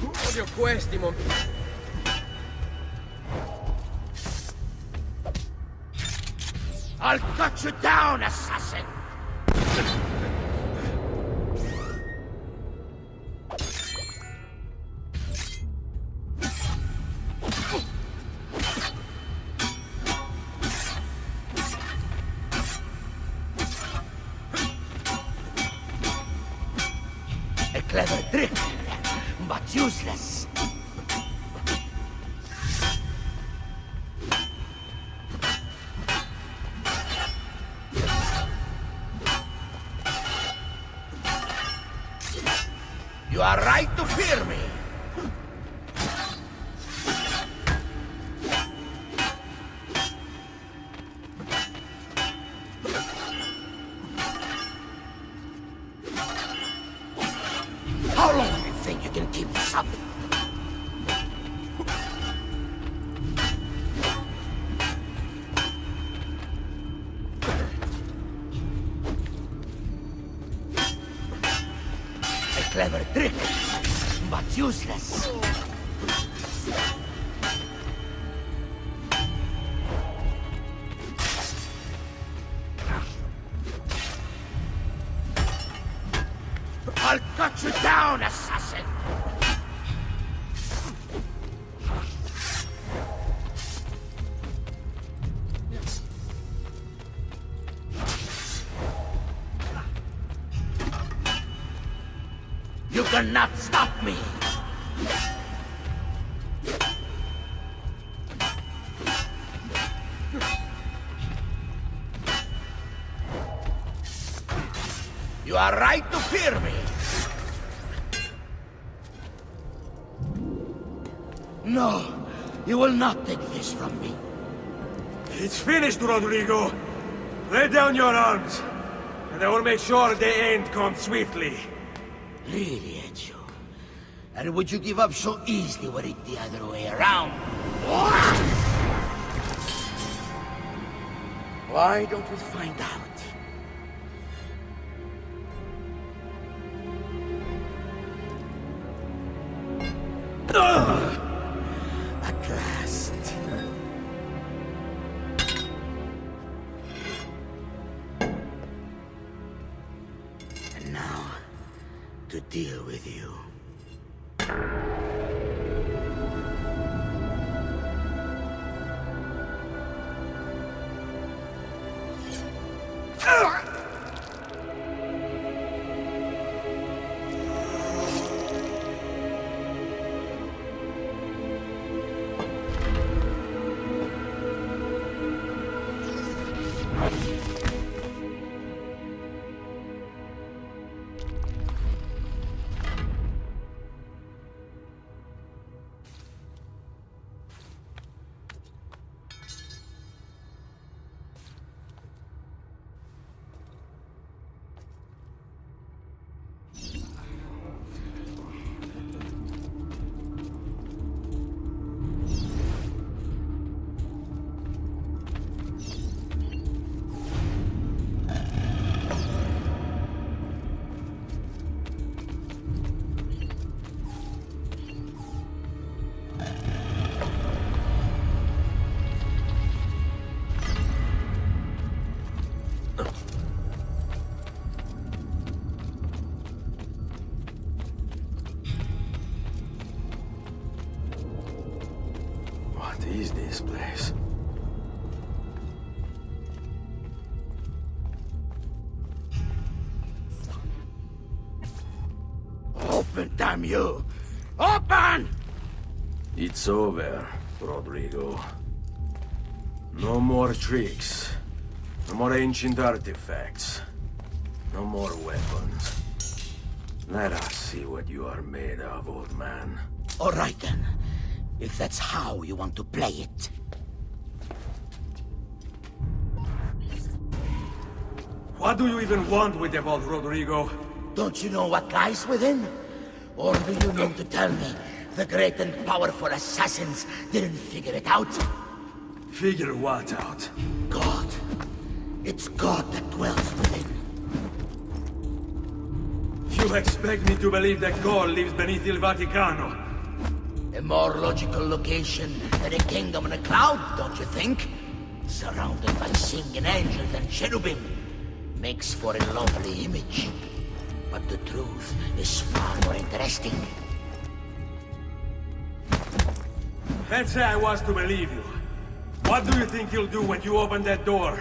Odio questi I'll cut you down, assassin! A clever trick, but useless. You are right to fear me. How long do you think you can keep this up? A clever trick, but useless. I'll cut you down, assassin! You cannot stop me! You are right to fear me! No, you will not take this from me. It's finished, Rodrigo. Lay down your arms, and I will make sure the end comes swiftly. Really, Ezio? And would you give up so easily were it the other way around? Why don't we find out? At last. And now, to deal with you. is this place? Open, damn you! Open! It's over, Rodrigo. No more tricks. No more ancient artifacts. No more weapons. Let us see what you are made of, old man. All right then. If that's how you want to play it. What do you even want with the vault, Rodrigo? Don't you know what lies within? Or do you mean to tell me the great and powerful assassins didn't figure it out? Figure what out? God. It's God that dwells within. You expect me to believe that God lives beneath Il Vaticano? A more logical location than a kingdom in a cloud, don't you think? Surrounded by singing angels and cherubim. Makes for a lovely image. But the truth is far more interesting. Let's say I was to believe you. What do you think you'll do when you open that door?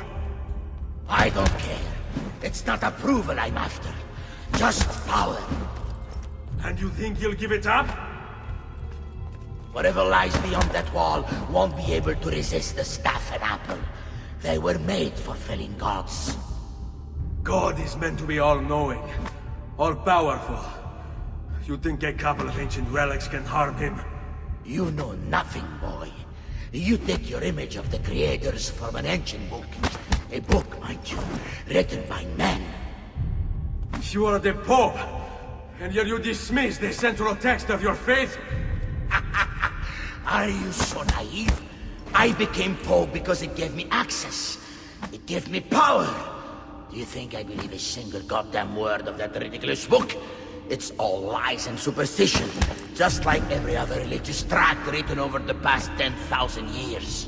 I don't care. It's not approval I'm after. Just power. And you think you'll give it up? Whatever lies beyond that wall won't be able to resist the staff and apple. They were made for felling gods. God is meant to be all-knowing, all-powerful. You think a couple of ancient relics can harm him? You know nothing, boy. You take your image of the creators from an ancient book. A book, mind you, written by men. You are the Pope, and yet you dismiss the central text of your faith? Are you so naive? I became Pope because it gave me access. It gave me power. Do you think I believe a single goddamn word of that ridiculous book? It's all lies and superstition, just like every other religious tract written over the past 10,000 years.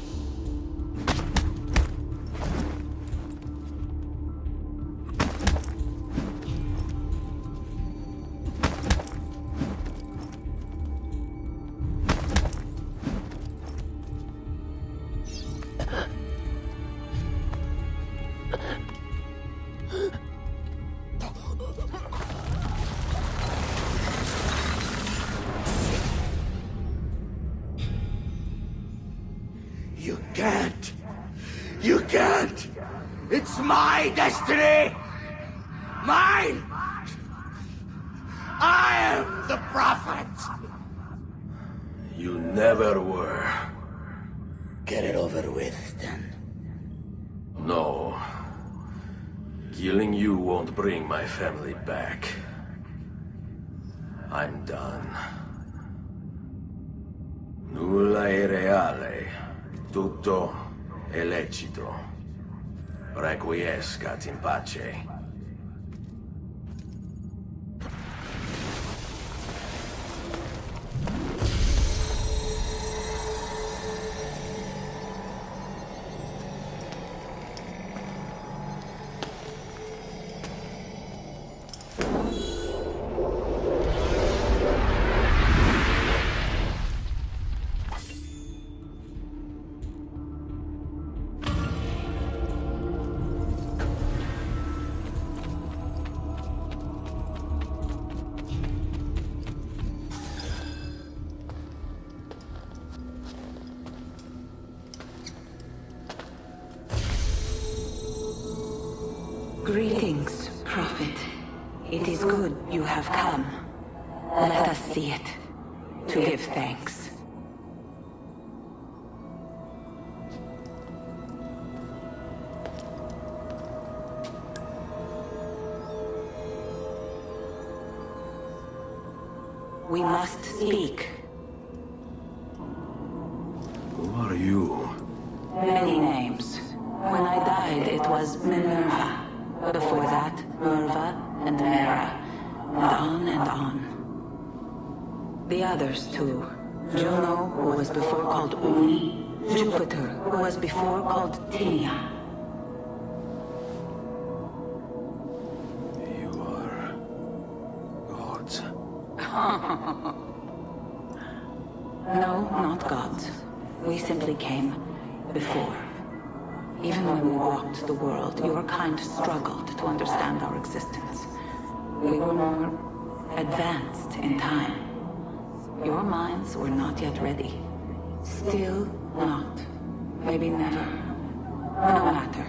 You can't! You can't! It's my destiny! Mine! I am the prophet! You never were. Get it over with, then. No. Killing you won't bring my family back. I'm done. Nulla è reale. Tutto è lecito. Requiescat in pace. Greetings, Prophet. It is good you have come. Let us see it, to give thanks. We must speak. Who are you? Many names. When I died, it was Minerva. Before that, Merva and Mera. And on and on. The others, too. Juno, who was before called Uni. Jupiter, who was before called Tinia. You are... gods. No, not gods. We simply came before. Even when we walked the world, your kind struggled to understand our existence. We were more advanced in time. Your minds were not yet ready. Still not. Maybe never. No matter.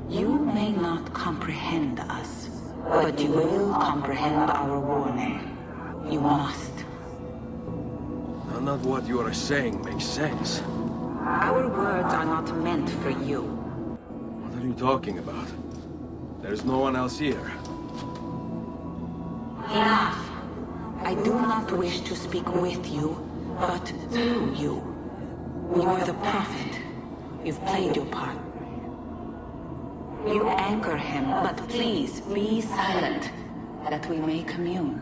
You may not comprehend us, but you will comprehend our warning. You must. None of what you are saying makes sense. Our words are not meant for you. What are you talking about? There's no one else here. Enough. I do not wish to speak with you, but through you. You are the prophet. You've played your part. You anchor him, but please be silent, that we may commune.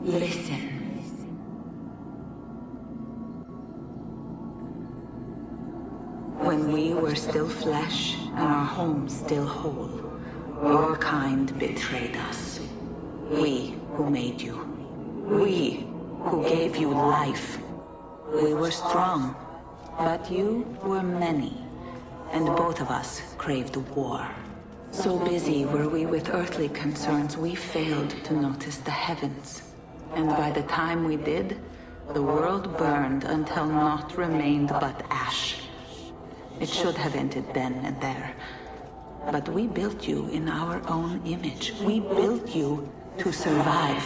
Listen. When we were still flesh and our home still whole, your kind betrayed us. We who made you. We who gave you life. We were strong, but you were many, and both of us craved war. So busy were we with earthly concerns, we failed to notice the heavens. And by the time we did, the world burned until naught remained but ash. It should have ended then and there. But we built you in our own image. We built you to survive.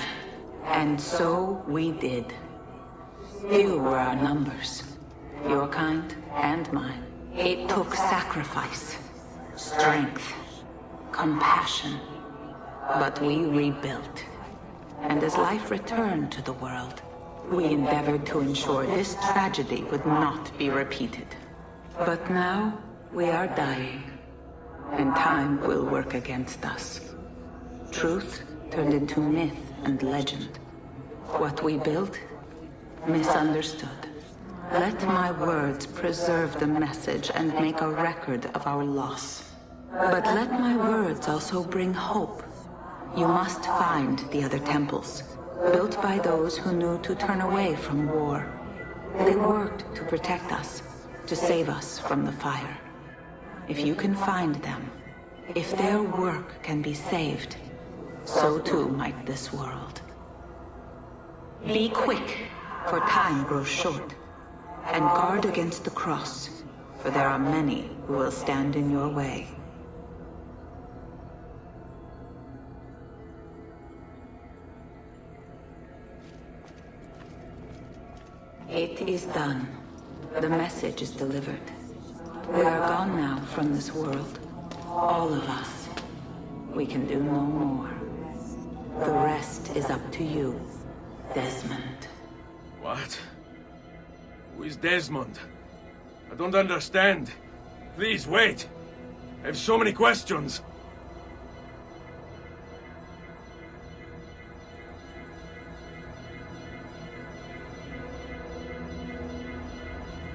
And so we did. Few were our numbers. Your kind and mine. It took sacrifice, strength, compassion. But we rebuilt. And as life returned to the world, we endeavored to ensure this tragedy would not be repeated. But now, we are dying, and time will work against us. Truth turned into myth and legend. What we built, misunderstood. Let my words preserve the message and make a record of our loss. But let my words also bring hope. You must find the other temples, built by those who knew to turn away from war. They worked to protect us, to save us from the fire. If you can find them, if their work can be saved, so too might this world. Be quick, for time grows short, and guard against the cross, for there are many who will stand in your way. It is done. The message is delivered. We are gone now from this world. All of us. We can do no more. The rest is up to you, Desmond. What? Who is Desmond? I don't understand. Please, wait. I have so many questions.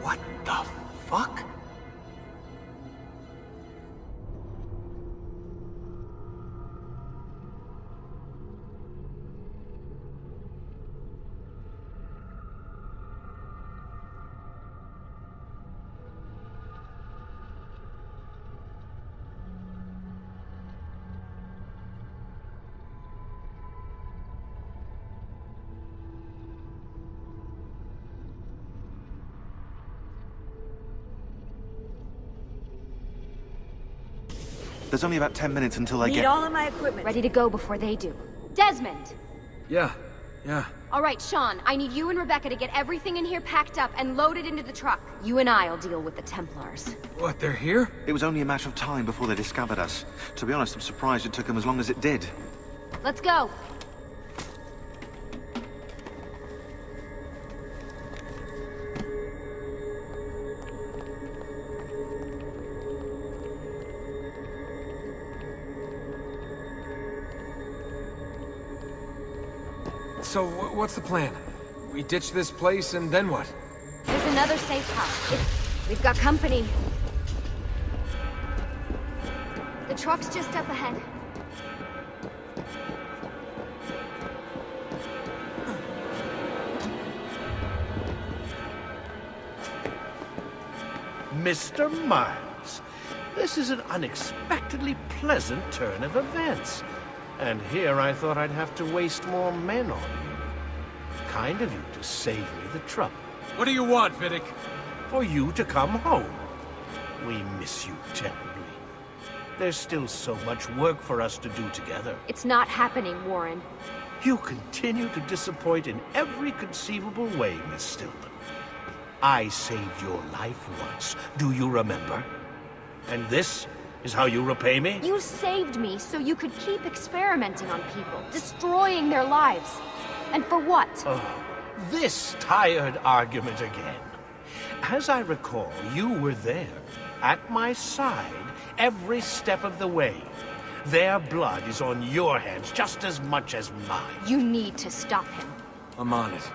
What the fuck? There's only about 10 minutes until I Need get... all of my equipment. Ready to go before they do. Desmond! Yeah. All right, Sean, I need you and Rebecca to get everything in here packed up and loaded into the truck. You and I'll deal with the Templars. What, they're here? It was only a matter of time before they discovered us. To be honest, I'm surprised it took them as long as it did. Let's go. So, what's the plan? We ditch this place and then what? There's another safe house. We've got company. The truck's just up ahead. Mr. Miles. This is an unexpectedly pleasant turn of events. And here I thought I'd have to waste more men on you. Kind of you to save me the trouble. What do you want, Vidic? For you to come home. We miss you terribly. There's still so much work for us to do together. It's not happening, Warren. You continue to disappoint in every conceivable way, Miss Stillman. I saved your life once, do you remember? And this is how you repay me? You saved me so you could keep experimenting on people, destroying their lives. And for what? Oh, this tired argument again. As I recall, you were there, at my side, every step of the way. Their blood is on your hands just as much as mine. You need to stop him. I'm on it.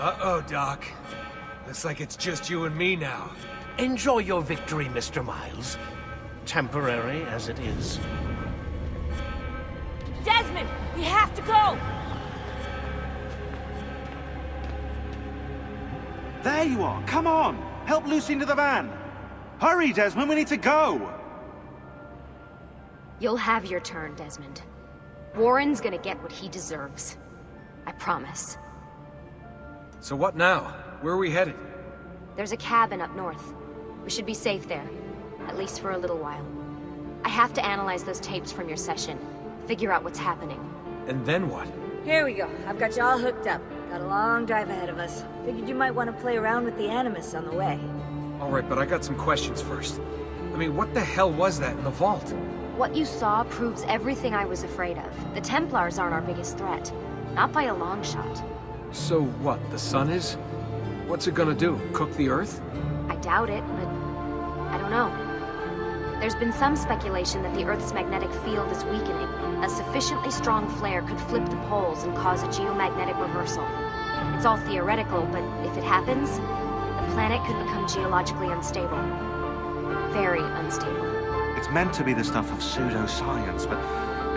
Uh-oh, Doc. Looks like it's just you and me now. Enjoy your victory, Mr. Miles. Temporary as it is. Desmond, we have to go! There you are! Come on! Help Lucy into the van! Hurry, Desmond, we need to go! You'll have your turn, Desmond. Warren's gonna get what he deserves. I promise. So what now? Where are we headed? There's a cabin up north. We should be safe there. At least for a little while. I have to analyze those tapes from your session. Figure out what's happening. And then what? Here we go. I've got you all hooked up. Got a long drive ahead of us. Figured you might want to play around with the Animus on the way. Alright, but I got some questions first. I mean, what the hell was that in the vault? What you saw proves everything I was afraid of. The Templars aren't our biggest threat. Not by a long shot. So what, the sun is? What's it gonna do? Cook the Earth? I doubt it, but I don't know. There's been some speculation that the Earth's magnetic field is weakening. A sufficiently strong flare could flip the poles and cause a geomagnetic reversal. It's all theoretical, but if it happens, the planet could become geologically unstable. Very unstable. It's meant to be the stuff of pseudoscience, but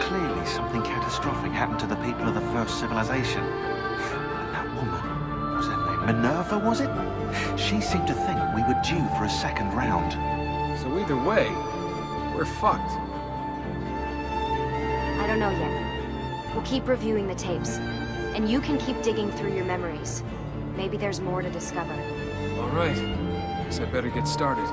clearly something catastrophic happened to the people of the first civilization. And that woman, what was her name? Minerva, was it? She seemed to think we were due for a second round. So either way, we're fucked. I don't know yet. We'll keep reviewing the tapes. And you can keep digging through your memories. Maybe there's more to discover. Alright. Guess I better get started.